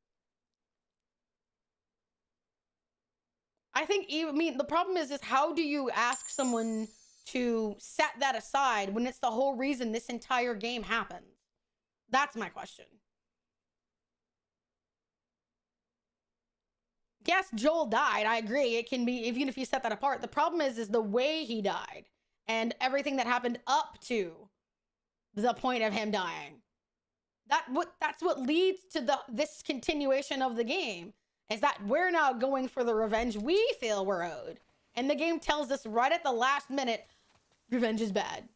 I think, the problem is how do you ask someone to set that aside when it's the whole reason this entire game happens? That's my question. Yes, Joel died. I agree. It can be, even if you set that apart. The problem is the way he died and everything that happened up to the point of him dying. That's what leads to this continuation of the game. Is that we're now going for the revenge we feel we're owed. And the game tells us right at the last minute, revenge is bad.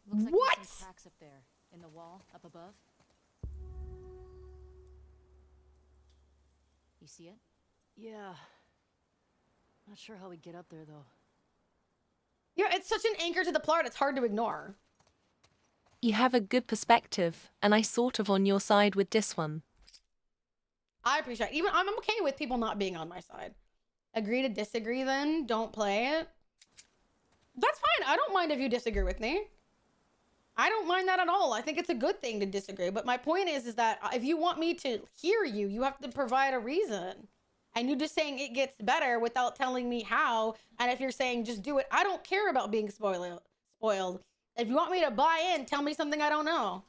Looks like What? there's some cracks up there in the wall up above. You see it? Yeah. Not sure how we get up there, though. Yeah, it's such an anchor to the plot, it's hard to ignore. You have a good perspective, and I sort of on your side with this one. I appreciate it. Even I'm okay with people not being on my side. Agree to disagree then. Don't play it. That's fine. I don't mind if you disagree with me. I don't mind that at all. I think it's a good thing to disagree. But my point is that if you want me to hear you, you have to provide a reason. And you just saying it gets better without telling me how. And if you're saying just do it, I don't care about being spoiled. If you want me to buy in, tell me something I don't know.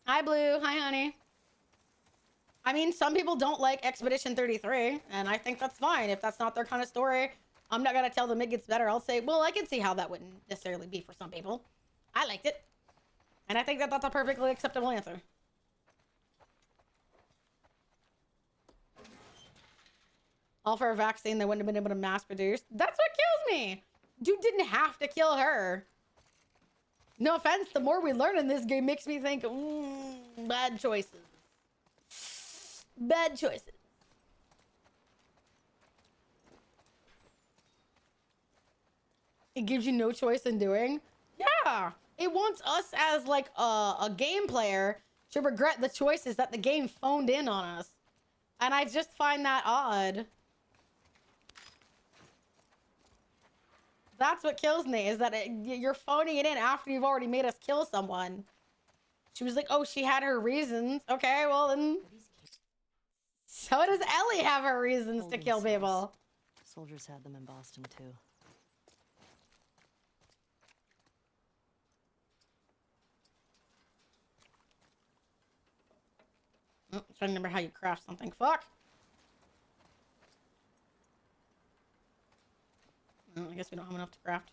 Hi, Blue. Hi, honey. I mean, some people don't like Expedition 33, and I think that's fine. If that's not their kind of story, I'm not going to tell them it gets better. I'll say, well, I can see how that wouldn't necessarily be for some people. I liked it. And I think that that's a perfectly acceptable answer. All for a vaccine they wouldn't have been able to mass produce. That's what kills me. Dude didn't have to kill her. No offense, the more we learn in this game makes me think, bad choices. Bad choices. It gives you no choice in doing. Yeah, it wants us as like a game player to regret the choices that the game phoned in on us. And I just find that odd. That's what kills me, is that you're phoning it in after you've already made us kill someone. She was like, oh, she had her reasons. Okay, well then. So does Ellie have her reasons to kill people. Soldiers had them in Boston too. Oh, I'm trying to remember how you craft something. Fuck. Oh, I guess we don't have enough to craft.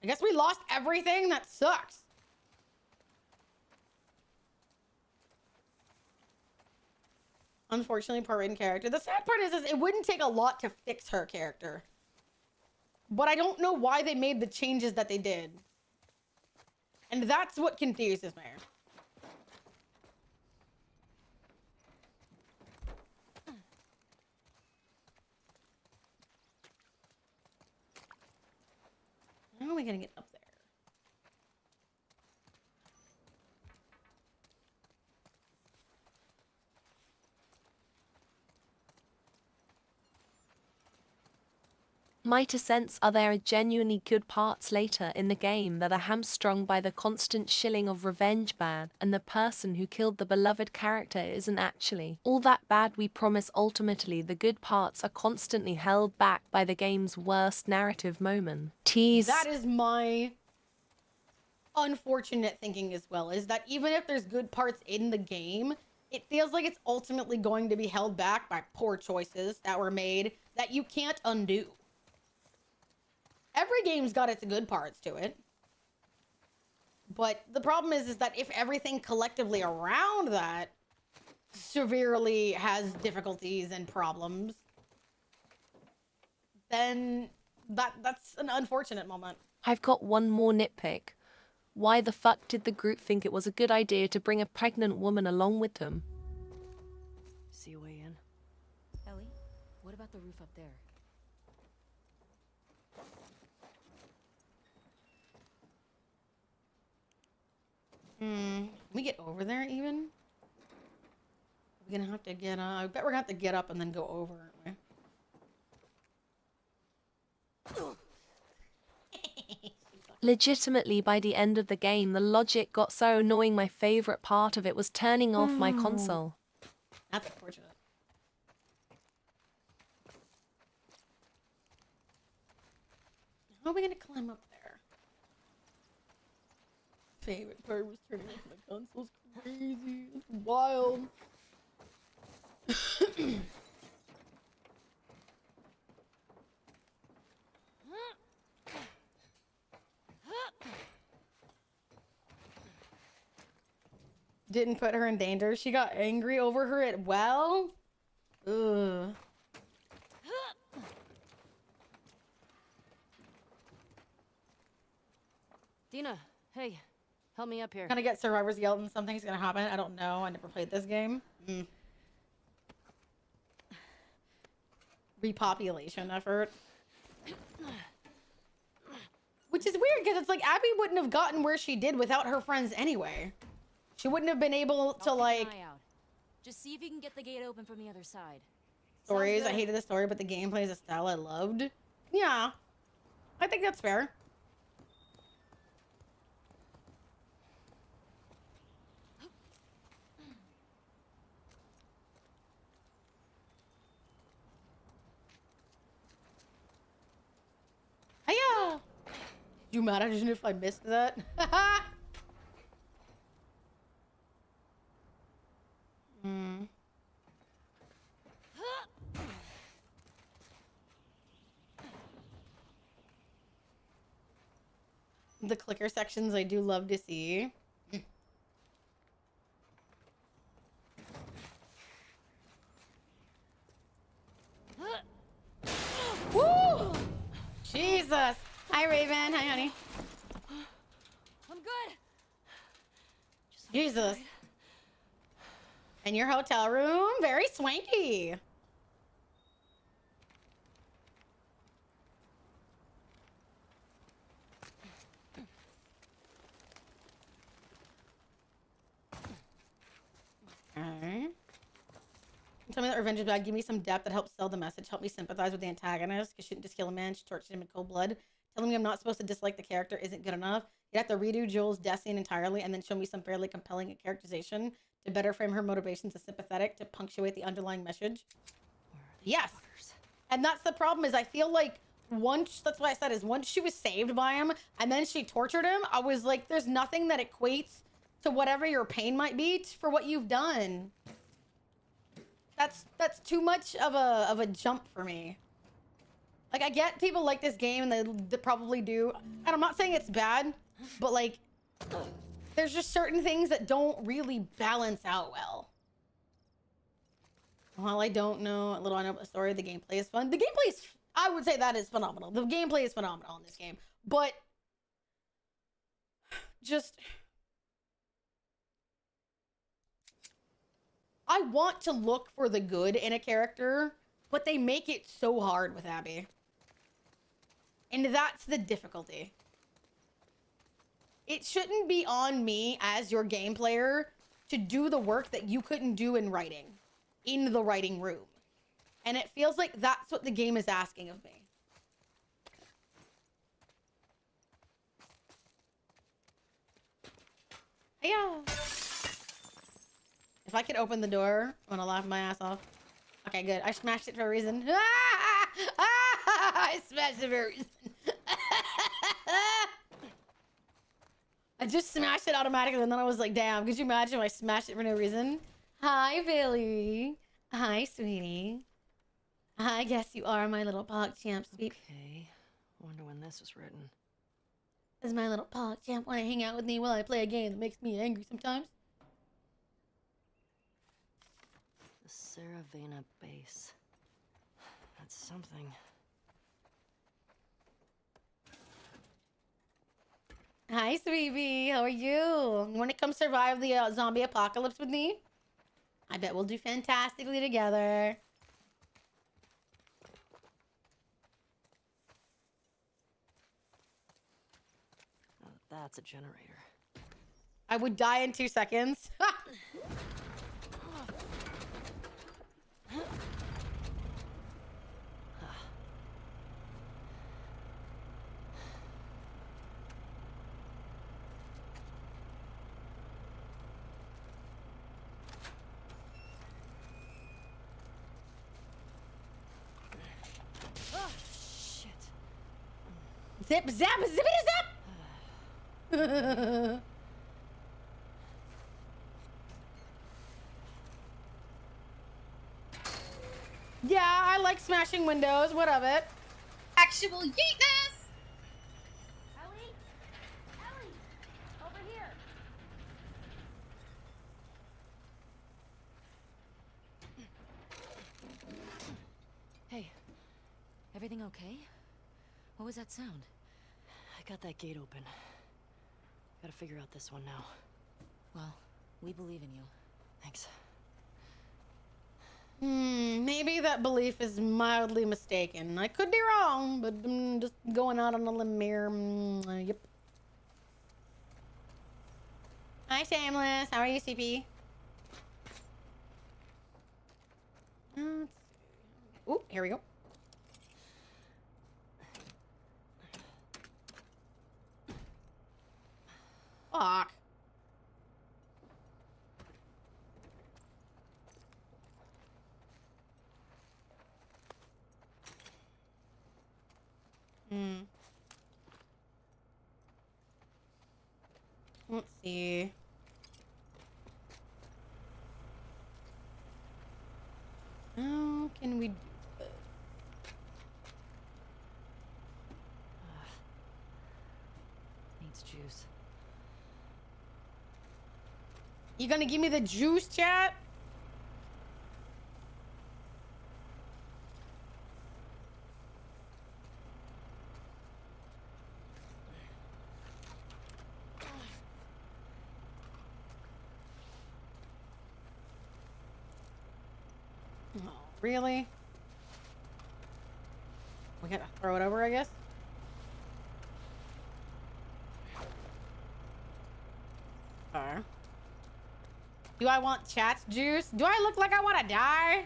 I guess we lost everything? That sucks. Unfortunately, poor written character. The sad part is it wouldn't take a lot to fix her character. But I don't know why they made the changes that they did. And that's what confuses me. How are we gonna get up there? My to sense are there genuinely good parts later in the game that are hamstrung by the constant shilling of revenge bad, and the person who killed the beloved character isn't actually all that bad we promise. Ultimately, the good parts are constantly held back by the game's worst narrative moment. Tease. That is my unfortunate thinking as well, is that even if there's good parts in the game, it feels like it's ultimately going to be held back by poor choices that were made that you can't undo. Every game's got its good parts to it. But the problem is that if everything collectively around that severely has difficulties and problems, then that's an unfortunate moment. I've got one more nitpick. Why the fuck did the group think it was a good idea to bring a pregnant woman along with them? See a way in. Ellie, what about the roof up there? Can we get over there even? We're gonna have to get I bet we're gonna have to get up and then go over, aren't we? Legitimately, by the end of the game, the logic got so annoying my favorite part of it was turning off my console. That's unfortunate. How are we gonna climb up there? Favorite part was turning off my console's crazy. It's wild. Didn't put her in danger. She got angry over her at well. Ugh. Dina, hey, help me up here. Gonna get survivors yelled and something's gonna happen. I don't know. I never played this game. Repopulation effort. Which is weird because it's like Abby wouldn't have gotten where she did without her friends anyway. She wouldn't have been able to like. Just see if you can get the gate open from the other side. Stories. I hated the story, but the gameplay is a style I loved. Yeah, I think that's fair. Hiya! Could you imagine if I missed that? The clicker sections I do love to see. Woo! Jesus! Hi, Raven. Hi, honey. I'm good. Jesus. And your hotel room, very swanky. Alright. Tell me that revenge is bad. Give me some depth that helps sell the message. Help me sympathize with the antagonist. Because she didn't just kill a man, she tortured him in cold blood. Telling me I'm not supposed to dislike the character isn't good enough. You'd have to redo Jules' death scene entirely and then show me some fairly compelling characterization to better frame her motivations as sympathetic to punctuate the underlying message. Yes. And that's the problem is I feel like once, that's what I said, is once she was saved by him and then she tortured him, I was like, there's nothing that equates to whatever your pain might be for what you've done. That's too much of a jump for me. Like, I get people like this game and they probably do. And I'm not saying it's bad, but like, there's just certain things that don't really balance out well. While I don't know a little I know about the story, the gameplay is fun. The gameplay is, I would say that is phenomenal. The gameplay is phenomenal in this game. But just, I want to look for the good in a character, but they make it so hard with Abby. And that's the difficulty. It shouldn't be on me as your game player to do the work that you couldn't do in writing, in the writing room. And it feels like that's what the game is asking of me. Yeah. If I could open the door, I'm gonna laugh my ass off. Okay, good. I smashed it for a reason. I smashed it for a reason. I just smashed it automatically and then I was like, damn, could you imagine if I smashed it for no reason? Hi, Billy. Hi, sweetie. I guess you are my little pog champ, sweet. Okay. Wonder when this was written. Does my little pog champ want to hang out with me while I play a game that makes me angry sometimes? The Saravena base. That's something. Hi, sweetie. How are you? You want to come survive the zombie apocalypse with me? I bet we'll do fantastically together. Oh, that's a generator. I would die in 2 seconds. Zip, zap, zippity zap! Yeah, I like smashing windows. What of it? Actual yeetness! Ellie? Ellie! Over here! Hey, everything okay? What was that sound? I got that gate open. Gotta figure out this one now. Well, we believe in you. Thanks. Maybe that belief is mildly mistaken. I could be wrong, but I'm just going out on a limb here. Yep. Hi, Shameless. How are you, CP? Oh, here we go. Fuck. Let's see. How can we do this? Needs juice. You gonna give me the juice, chat? Really? We gotta throw it over, I guess. Okay. Do I want chat's juice? Do I look like I want to die?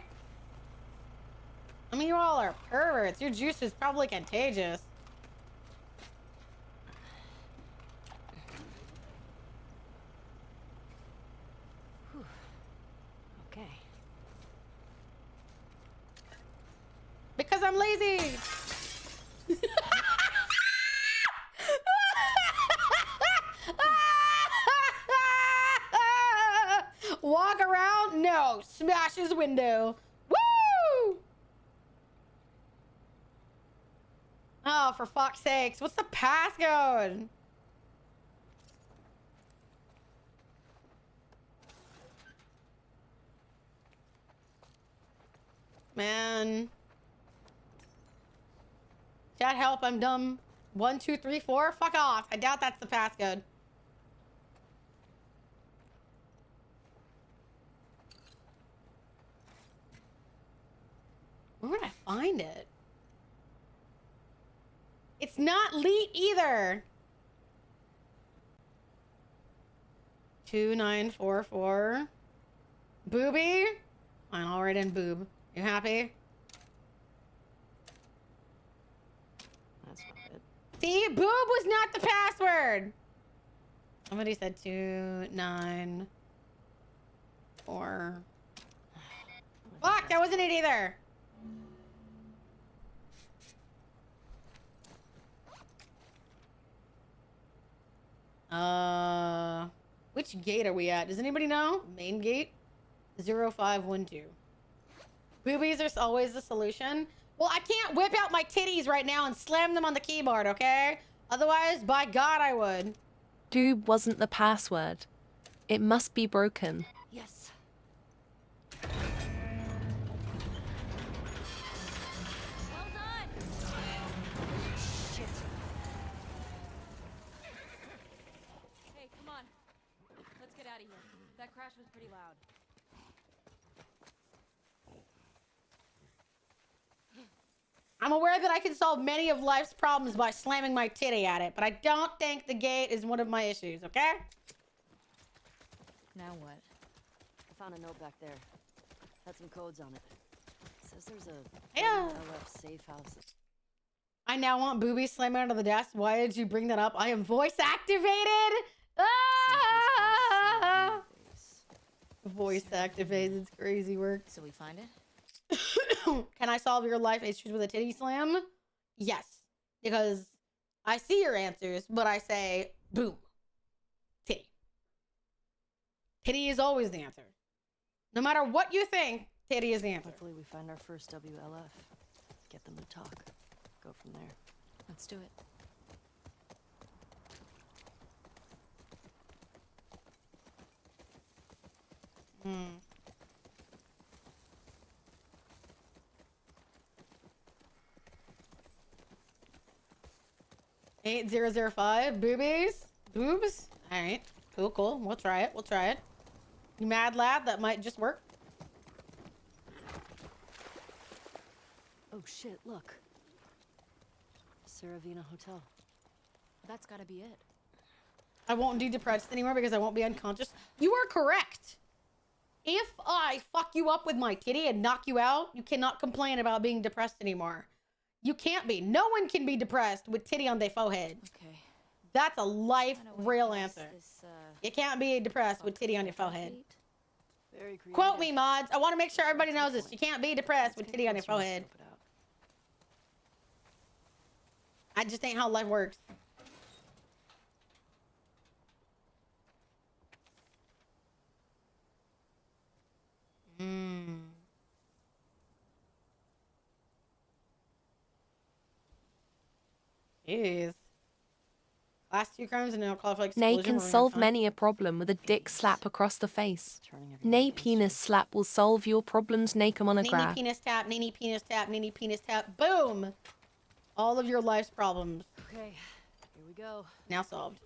I mean, you all are perverts. Your juice is probably contagious. Whew. Okay. Because I'm lazy. Walk around? No. Smash his window. Woo! Oh, for fuck's sakes. What's the passcode? Man. Chat, help. I'm dumb. 1, 2, 3, 4. Fuck off. I doubt that's the passcode. Where would I find it? It's not Leet either. 2944. Booby? Fine, I'll write in boob. You happy? That's not it. See, boob was not the password. Somebody said 294. Fuck, that wasn't it either. Which gate are we at? Does anybody know? Main gate 0512. Boobies are always the solution. Well, I can't whip out my titties right now and slam them on the keyboard, okay? Otherwise, by God, I would. Doob wasn't the password. It must be broken. Yes. Well done. Shit. Hey, come on. Let's get out of here. That crash was pretty loud. I'm aware that I can solve many of life's problems by slamming my titty at it, but I don't think the gate is one of my issues, okay? Now what? I found a note back there. Had some codes on it. It says there's a LF safe house. I now want boobies slamming under the desk. Why did you bring that up? I am voice activated! Ah! Voice activated. It's crazy work. So we find it? Can I solve your life issues with a titty slam? Yes. Because I see your answers, but I say, boom. Titty. Titty is always the answer. No matter what you think, titty is the answer. Hopefully we find our first WLF. Get them to talk. Go from there. Let's do it. Hmm. 8005 boobies. Boobs. All right. Cool, cool. We'll try it. We'll try it. You mad lad? That might just work. Oh shit, look. Saravina Hotel. That's gotta be it. I won't be depressed anymore because I won't be unconscious. You are correct. If I fuck you up with my titty and knock you out, you cannot complain about being depressed anymore. You can't be. No one can be depressed with titty on their forehead. Okay. That's a life real answer. You can't be depressed with titty on your forehead. Very creative. Quote me, mods. I want to make sure everybody knows this. You can't be depressed with titty on your forehead. I just ain't how life works. Jeez. Last 2 crimes and now call for explosion. Nay can solve many a problem with a dick slap across the face. Nay penis slap will solve your problems, nay Nini monograph. penis tap, Nini penis tap, Nini penis tap. Boom! All of your life's problems. Okay, here we go. Now solved.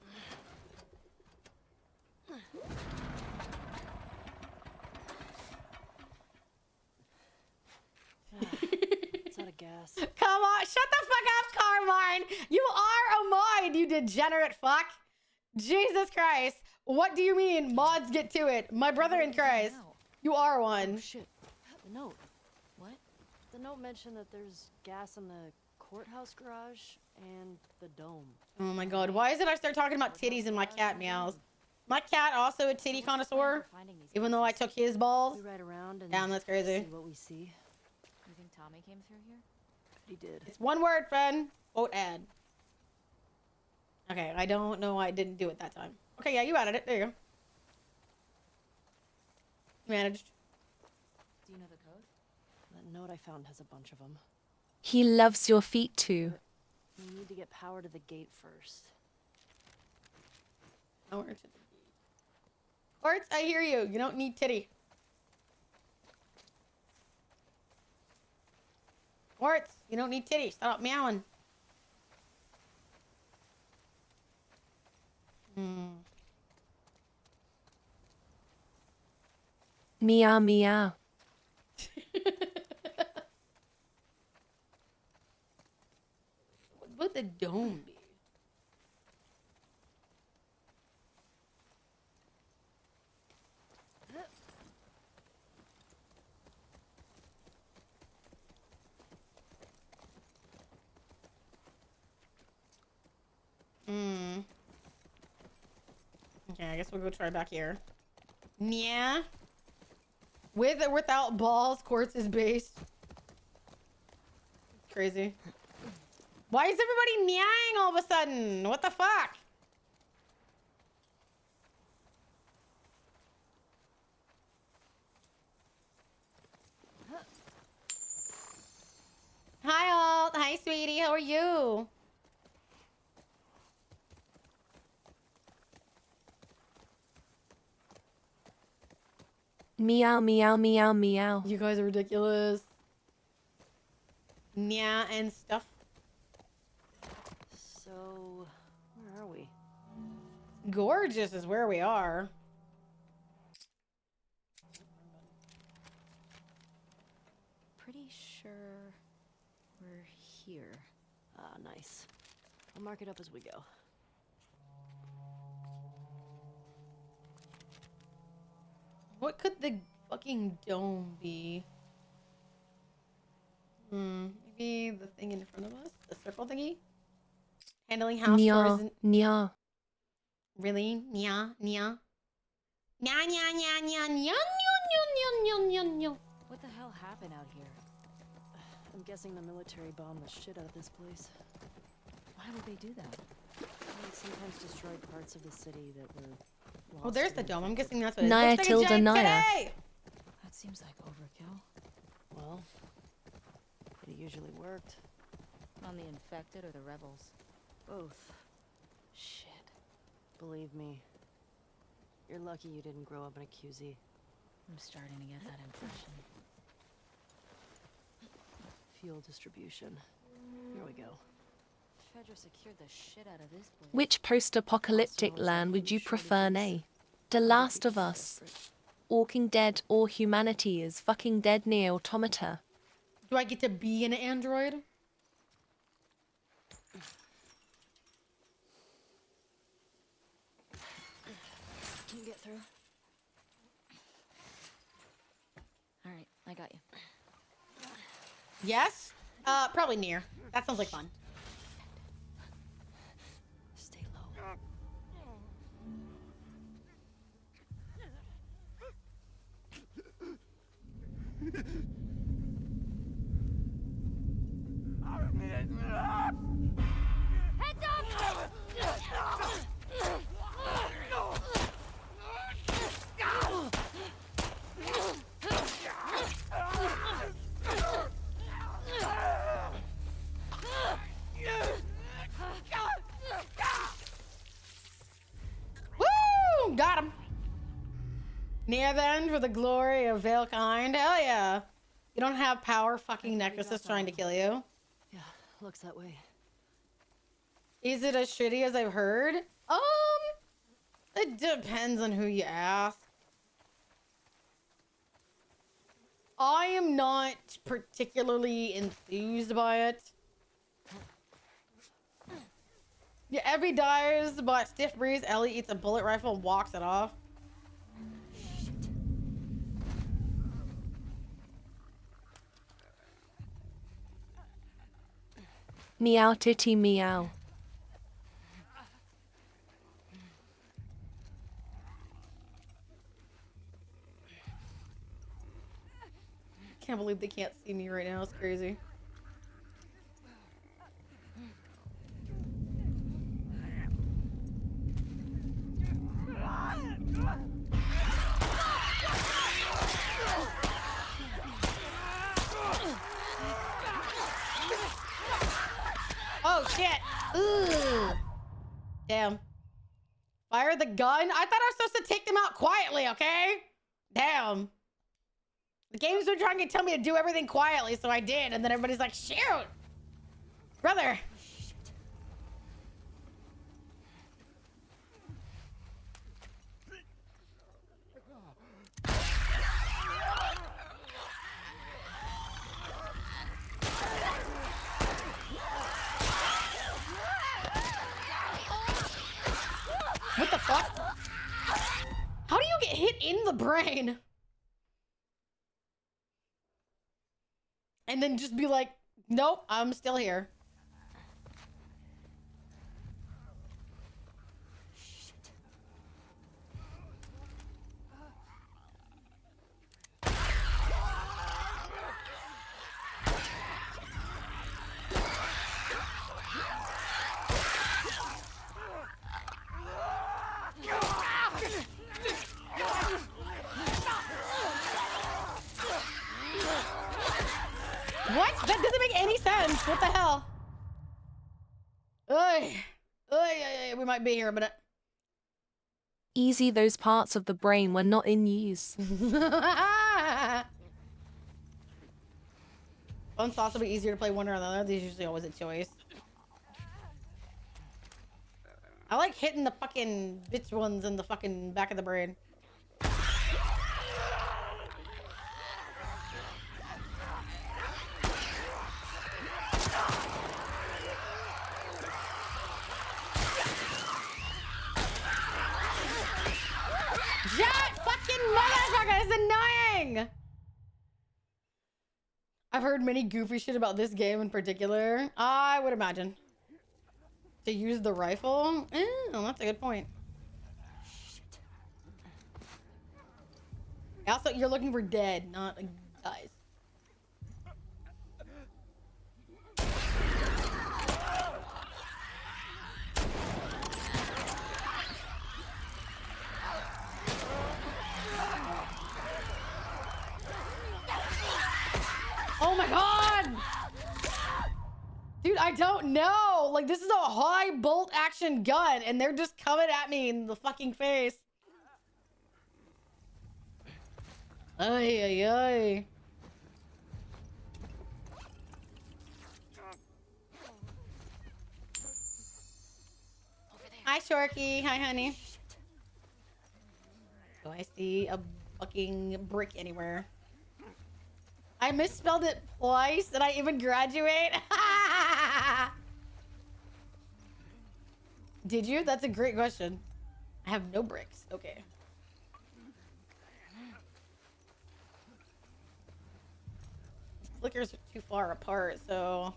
It's out of gas. Come on, shut the fuck up, Carmine. You are a mod, you degenerate fuck. Jesus Christ. What do you mean mods get to it? My brother in Christ. You are one. Oh, shit. The note. What? The note mentioned that there's gas in the courthouse garage and the dome. Oh my god, why is it I start talking about titties and my cat meows? My cat also a titty connoisseur, even though I took his balls. We ride around and damn, that's crazy. see what we see. You think Tommy came through here? He did. It's one word, friend. Quote ad. Okay, I don't know why I didn't do it that time. Okay, yeah, you added it. There you go. Managed. Do you know the code? That note I found has a bunch of them. He loves your feet too. We need to get power to the gate first. Power to the gate. Quartz, I hear you. You don't need titty. Quartz, you don't need titty. Stop meowing. Meow meow. What would the dome be? Okay, I guess we'll go try back here. Yeah. With or without balls, Quartz is based. Crazy. Why is everybody meowing all of a sudden? What the fuck? Hi, Alt. Hi, sweetie. How are you? Meow meow meow meow. You guys are ridiculous. Yeah, and stuff. So, where are we? Gorgeous is where we are. Pretty sure we're here. Ah, nice. I'll mark it up as we go. What could the fucking dome be? Maybe the thing in front of us? The circle thingy? Handling house chores. Nya. Really? Nya, nya. Nya, nya, nya, nya, nya, nya, nya, nya, nya. What the hell happened out here? I'm guessing the military bombed the shit out of this place. Why would they do that? They sometimes destroyed parts of the city that were lost. Oh, there's the dome. I'm guessing that's what it is. Naya Looks like a tilde giant Naya. titty! That seems like overkill. Well, it usually worked. On the infected or the rebels? Both. Shit. Believe me, you're lucky you didn't grow up in a QZ. I'm starting to get that impression. Fuel distribution. Here we go. Fedra secured the shit out of this place. Which post-apocalyptic land would you prefer, nay? The Last of Us, Walking Dead, or humanity is fucking dead near automata? Do I get to be an android? Can you get through? All right, I got you. Yes? Probably near. That sounds like fun. Stay low. Heads up! Woo! Got him. Near the end for the glory of Valkind. Hell yeah. You don't have power fucking necklaces trying to kill you. Yeah, looks that way. Is it as shitty as I've heard? It depends on who you ask. I am not particularly enthused by it. Yeah, Evie dies, but Stiff Breeze, Ellie eats a bullet rifle and walks it off. Meow titty meow. Can't believe they can't see me right now. It's crazy. Oh shit! Ooh. Damn. Fire the gun? I thought I was supposed to take them out quietly, okay? Damn. The game's been trying to tell me to do everything quietly, so I did, and then everybody's like, shoot! Brother! What the fuck? How do you get hit in the brain? And then just be like, nope, I'm still here. What? That doesn't make any sense. What the hell? Oy. Oy, we might be here, but... Easy, those parts of the brain were not in use. One thoughts will be easier to play one or another. There's usually always a choice. I like hitting the fucking bitch ones in the fucking back of the brain. That fucking motherfucker is annoying! I've heard many goofy shit about this game in particular. I would imagine. To use the rifle? Oh, that's a good point. Also, you're looking for dead, not guys. Oh my god! Dude, I don't know. Like, this is a high bolt action gun, and they're just coming at me in the fucking face. Ay, ay, ay. Hi, Shorky. Hi, honey. Do I see a fucking brick anywhere? I misspelled it twice. Did I even graduate? Did you? That's a great question. I have no bricks. Okay. Flickers are too far apart, so...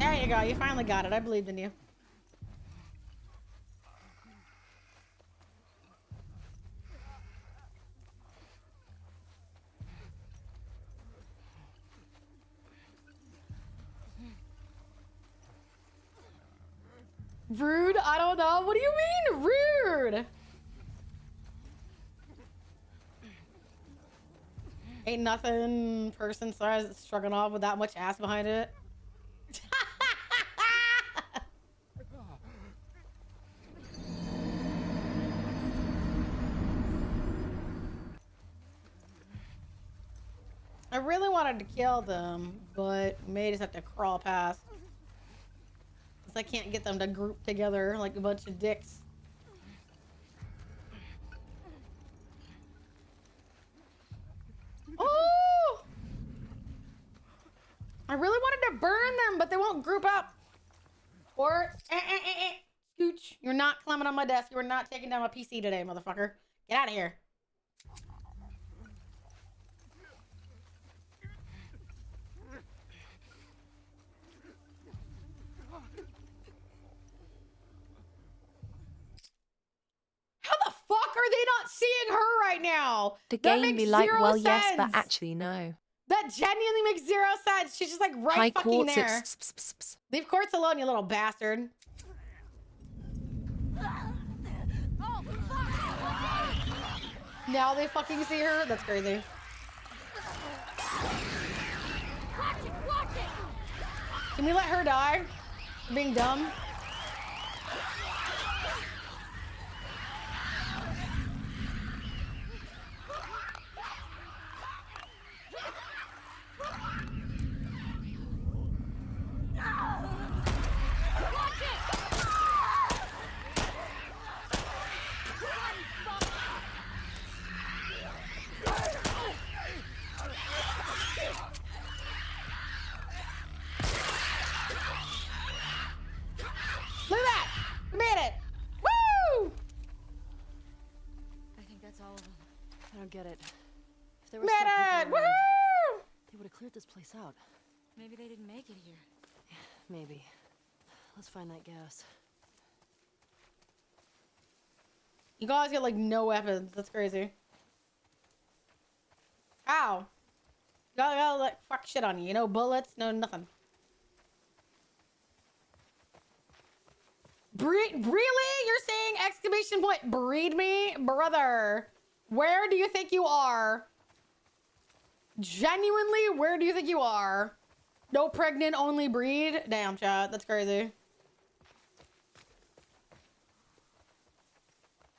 There you go. You finally got it. I believed in you. Rude? I don't know. What do you mean, rude? Ain't nothing person size struggling off with that much ass behind it. I really wanted to kill them, but may just have to crawl past. I can't get them to group together like a bunch of dicks. Oh! I really wanted to burn them, but they won't group up. Or, Scooch, you're not climbing on my desk. You are not taking down my PC today, motherfucker. Get out of here. How the fuck are they not seeing her right now? The That game makes be like, zero well, sense. yes, but actually no. That genuinely makes zero sense. She's just like right High fucking quartz, there. it's Leave quartz alone, you little bastard. Now they fucking see her? That's crazy. Can we let her die? For being dumb? Look at that! We made it! Woo! I think that's all of them. I don't get it. If there were Made still people it! around, Woo! they would have cleared this place out. Maybe they didn't make it here. Maybe. Let's find that gas. You guys get like no weapons. That's crazy. Ow. Gotta like fuck shit on you. No bullets, no nothing. Really? You're saying exclamation point breed me? Brother, where do you think you are? Genuinely, where do you think you are? No pregnant, only breed? Damn, chat. That's crazy.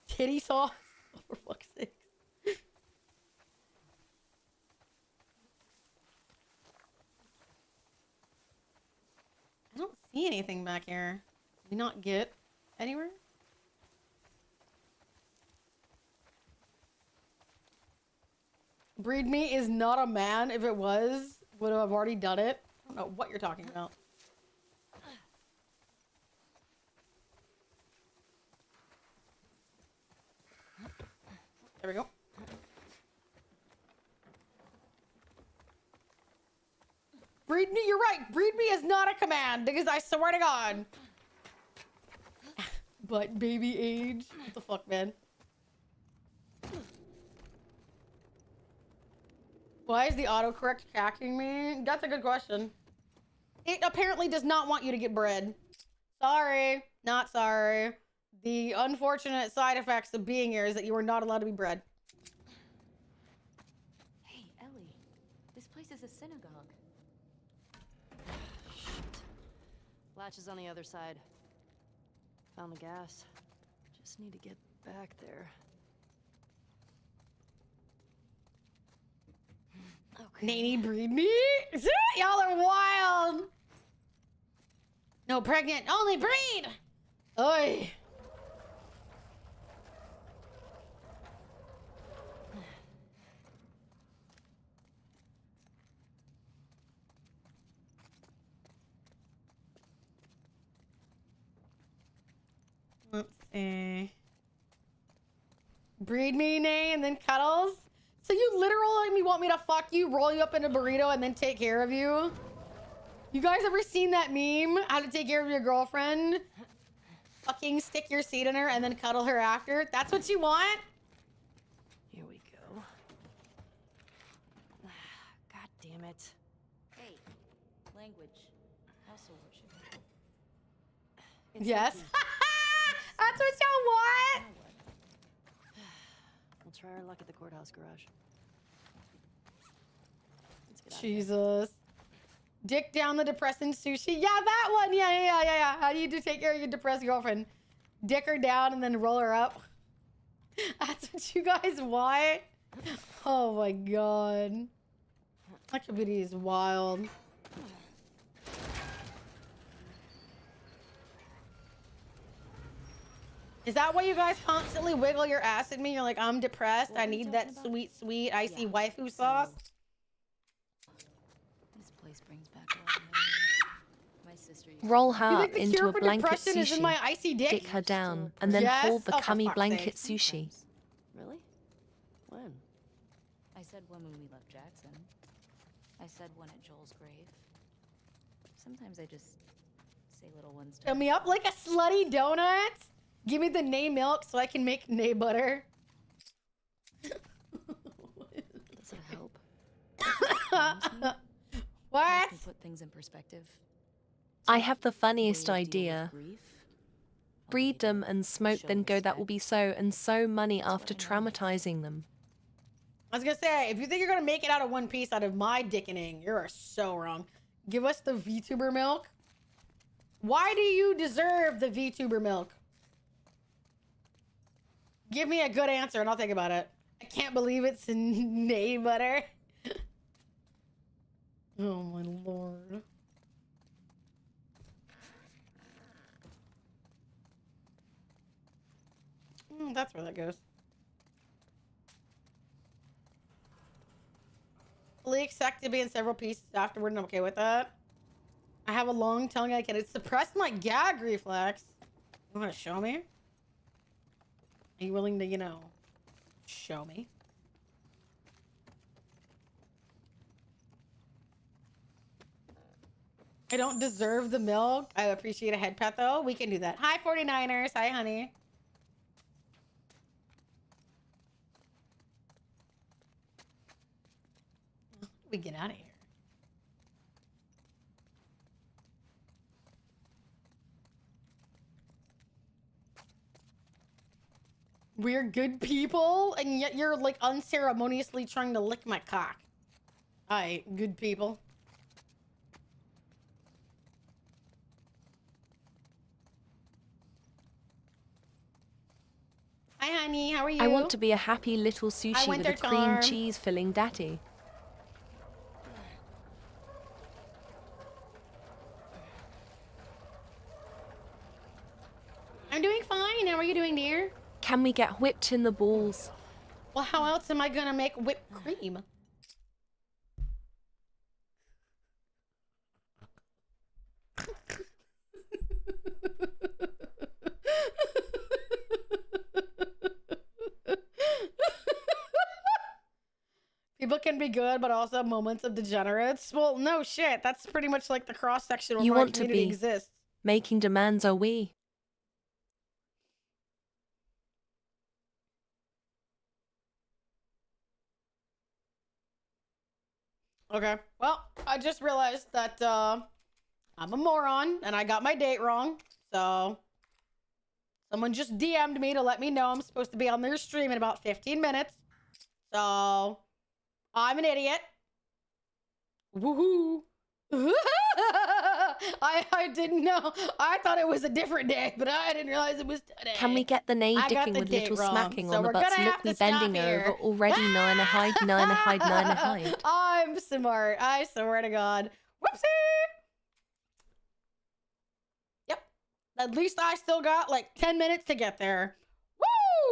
Titty sauce? Oh, for fuck's sake. I don't see anything back here. Did we not get anywhere? Breed me is not a man. If it was, would have already done it. I don't know what you're talking about. There we go. Breed me, you're right. Breed me is not a command because I swear to God. But baby age? What the fuck, man? Why is the autocorrect tracking me? That's a good question. It apparently does not want you to get bred. Sorry, not sorry. The unfortunate side effects of being here is that you are not allowed to be bred. Hey, Ellie. This place is a synagogue. Shit. Latch is on the other side. Found the gas. Just need to get back there. Okay. Nanny breed me? Y'all are wild. No pregnant, only breed. Oi. Let's see. Breed me, nay, and then cuddles? So you literally want me to fuck you, roll you up in a burrito, and then take care of you? You guys ever seen that meme? How to take care of your girlfriend? Fucking stick your seed in her and then cuddle her after? That's what you want? Here we go. God damn it. Hey, language. Also worship. Yes. That's what y'all want? We'll try our luck at the courthouse garage. Let's get out of here. Jesus. Dick down the depressing sushi. Yeah, that one. Yeah. How do you take care of your depressed girlfriend? Dick her down and then roll her up. That's what you guys want? Oh my god. That community is wild. Is that why you guys constantly wiggle your ass at me? You're like, I'm depressed. I need that sweet, sweet, icy waifu sauce. This place brings back a lot of memories. My sister used Roll to- her You up think the into cure a for blanket depression is in my sushi, icy dick? dick her down, and then Yes? hold the Oh, for cummy fuck's blanket sake. sushi. Really? When? I said when we left Jackson. I said one at Joel's grave. Sometimes I just say little ones. Fill me up like a slutty donut. Give me the nay milk so I can make nay butter. Does it help? What? Helps me put things in perspective. I have the funniest idea. Grief. Breed them and smoke, then go, that will be so, and so money after traumatizing them. I was gonna say, if you think you're gonna make it out of one piece out of my dickening, you're so wrong. Give us the VTuber milk. Why do you deserve the VTuber milk? Give me a good answer and I'll think about it. I can't believe it's nay butter. Oh my lord. That's where that goes. Fully expect to be in several pieces afterward, and I'm okay with that. I have a long tongue. I can suppress my gag reflex. You want to show me? Are you willing to, you know, show me? I don't deserve the milk. I appreciate a head pet, though. We can do that. Hi, 49ers. Hi, honey. We get out of here. We're good people, and yet you're like unceremoniously trying to lick my cock. Alright, good people. Hi, honey. How are you? I want to be a happy little Hi, sushi with Winter a cream Charm. cheese filling daddy. I'm doing fine. How are you doing, dear? Can we get whipped in the balls? Well, how else am I gonna make whipped cream? People can be good, but also have moments of degenerates. Well, no shit. That's pretty much like the cross section where You my want to community be exists. making demands, are we? Okay. Well, I just realized that I'm a moron and I got my date wrong. So someone just DM'd me to let me know I'm supposed to be on their stream in about 15 minutes. So I'm an idiot. Woohoo. I didn't know. I thought it was a different day, but I didn't realize it was today. Can we get the nay I got dicking the with date little wrong, smacking so on the we're butts? gonna Look have me to stop bending here. over already. Nine a hide, nine a hide, nine a hide. I'm smart. I swear to God. Whoopsie. Yep. At least I still got like 10 minutes to get there.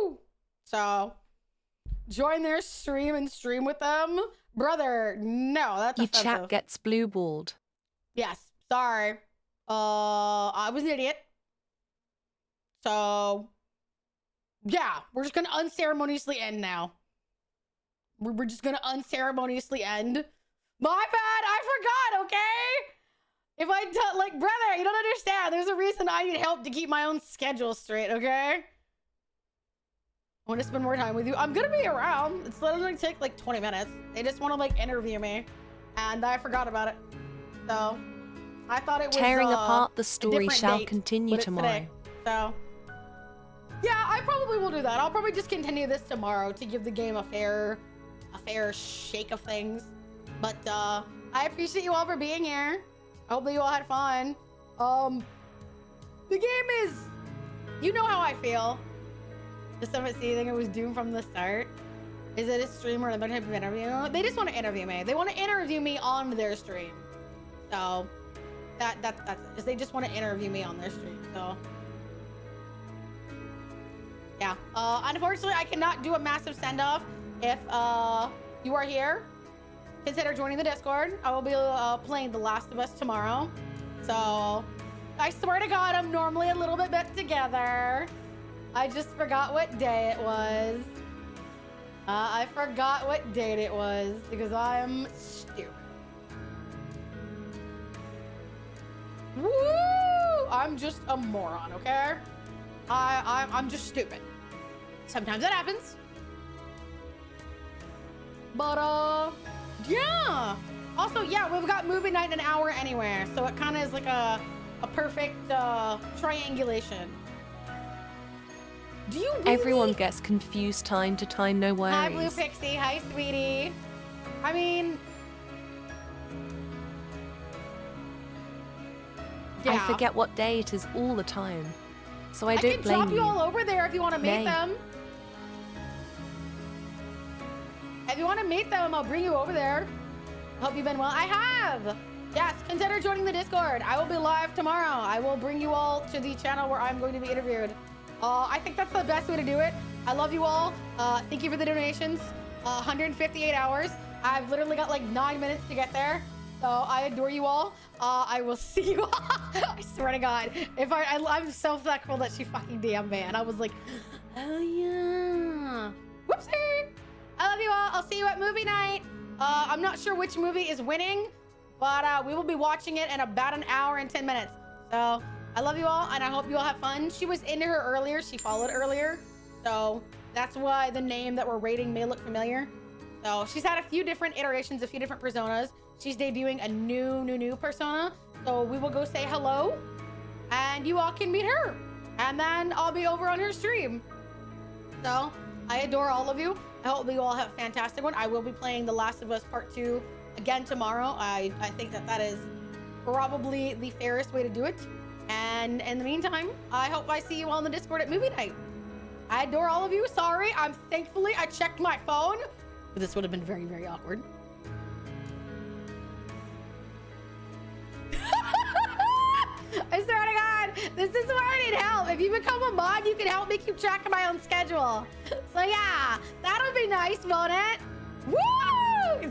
Woo! So, join their stream and stream with them. Brother, no, that's You offensive. chap gets blue balled. Yes, sorry. I was an idiot. So, yeah, we're just gonna unceremoniously end now. We're just gonna unceremoniously end. My bad, I forgot, okay? If I tell, like, brother, you don't understand. There's a reason I need help to keep my own schedule straight, okay? I want to spend more time with you. I'm gonna be around. It's literally gonna take like 20 minutes. They just want to like interview me, and I forgot about it. So I thought it was Tearing apart the a story different shall date, continue but it's tomorrow. today. So yeah, I probably will do that. I'll probably just continue this tomorrow to give the game a fair shake of things. But I appreciate you all for being here. I hope that you all had fun. The game is, you know how I feel. The Summit C thing, it was doomed from the start. Is it a stream or another type of interview? They just want to interview me. They want to interview me on their stream. So that's it. They just want to interview me on their stream. So Yeah. Unfortunately, I cannot do a massive send-off if you are here. Consider joining the Discord. I will be playing The Last of Us tomorrow. So, I swear to God, I'm normally a little bit better together. I just forgot what day it was. I forgot what date it was because I'm stupid. Woo! I'm just a moron, okay? I'm just stupid. Sometimes that happens. But, yeah. Also, yeah, we've got movie night in an hour anyway, so it kind of is like a perfect triangulation. Do you really? Everyone gets confused time to time, no worries. Hi, Blue Pixie. Hi, sweetie. I mean... I forget what day it is all the time, so I don't blame I can drop you all over there if you want to meet them. If you want to meet them, I'll bring you over there. Hope you've been well. I have. Yes, consider joining the Discord. I will be live tomorrow. I will bring you all to the channel where I'm going to be interviewed. I think that's the best way to do it. I love you all. Thank you for the donations. 158 hours. I've literally got like 9 minutes to get there. So I adore you all. I will see you all. I swear to God. I'm so thankful that she fucking DM'd me. And I was like, oh yeah. Whoopsie. I love you all. I'll see you at movie night. I'm not sure which movie is winning, but we will be watching it in about an hour and 10 minutes. So I love you all, and I hope you all have fun. She was into her earlier. She followed earlier. So that's why the name that we're rating may look familiar. So she's had a few different iterations, a few different personas. She's debuting a new persona. So we will go say hello, and you all can meet her. And then I'll be over on her stream. So I adore all of you. I hope you all have a fantastic one. I will be playing The Last of Us Part 2 again tomorrow. I think that is probably the fairest way to do it. And in the meantime, I hope I see you all in the Discord at movie night. I adore all of you. Sorry, thankfully I checked my phone. But this would have been very, very awkward. I swear to God, this is where I need help. If you become a mod, you can help me keep track of my own schedule. So yeah, that'll be nice, won't it? Woo!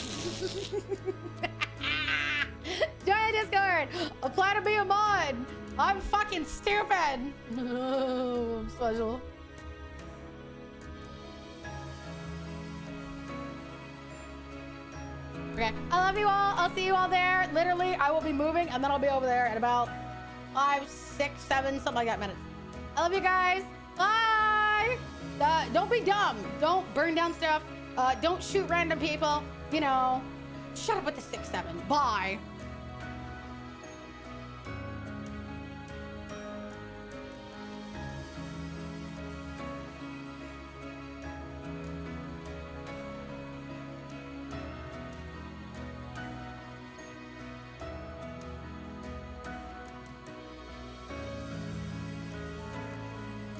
Join the Discord. Apply to be a mod. I'm fucking stupid. Oh, I'm special. Okay, I love you all. I'll see you all there. Literally, I will be moving, and then I'll be over there at about 5, 6, 7, something like that minutes. I love you guys. Bye. Don't be dumb. Don't burn down stuff. Don't shoot random people. You know, shut up with the 6, 7. Bye.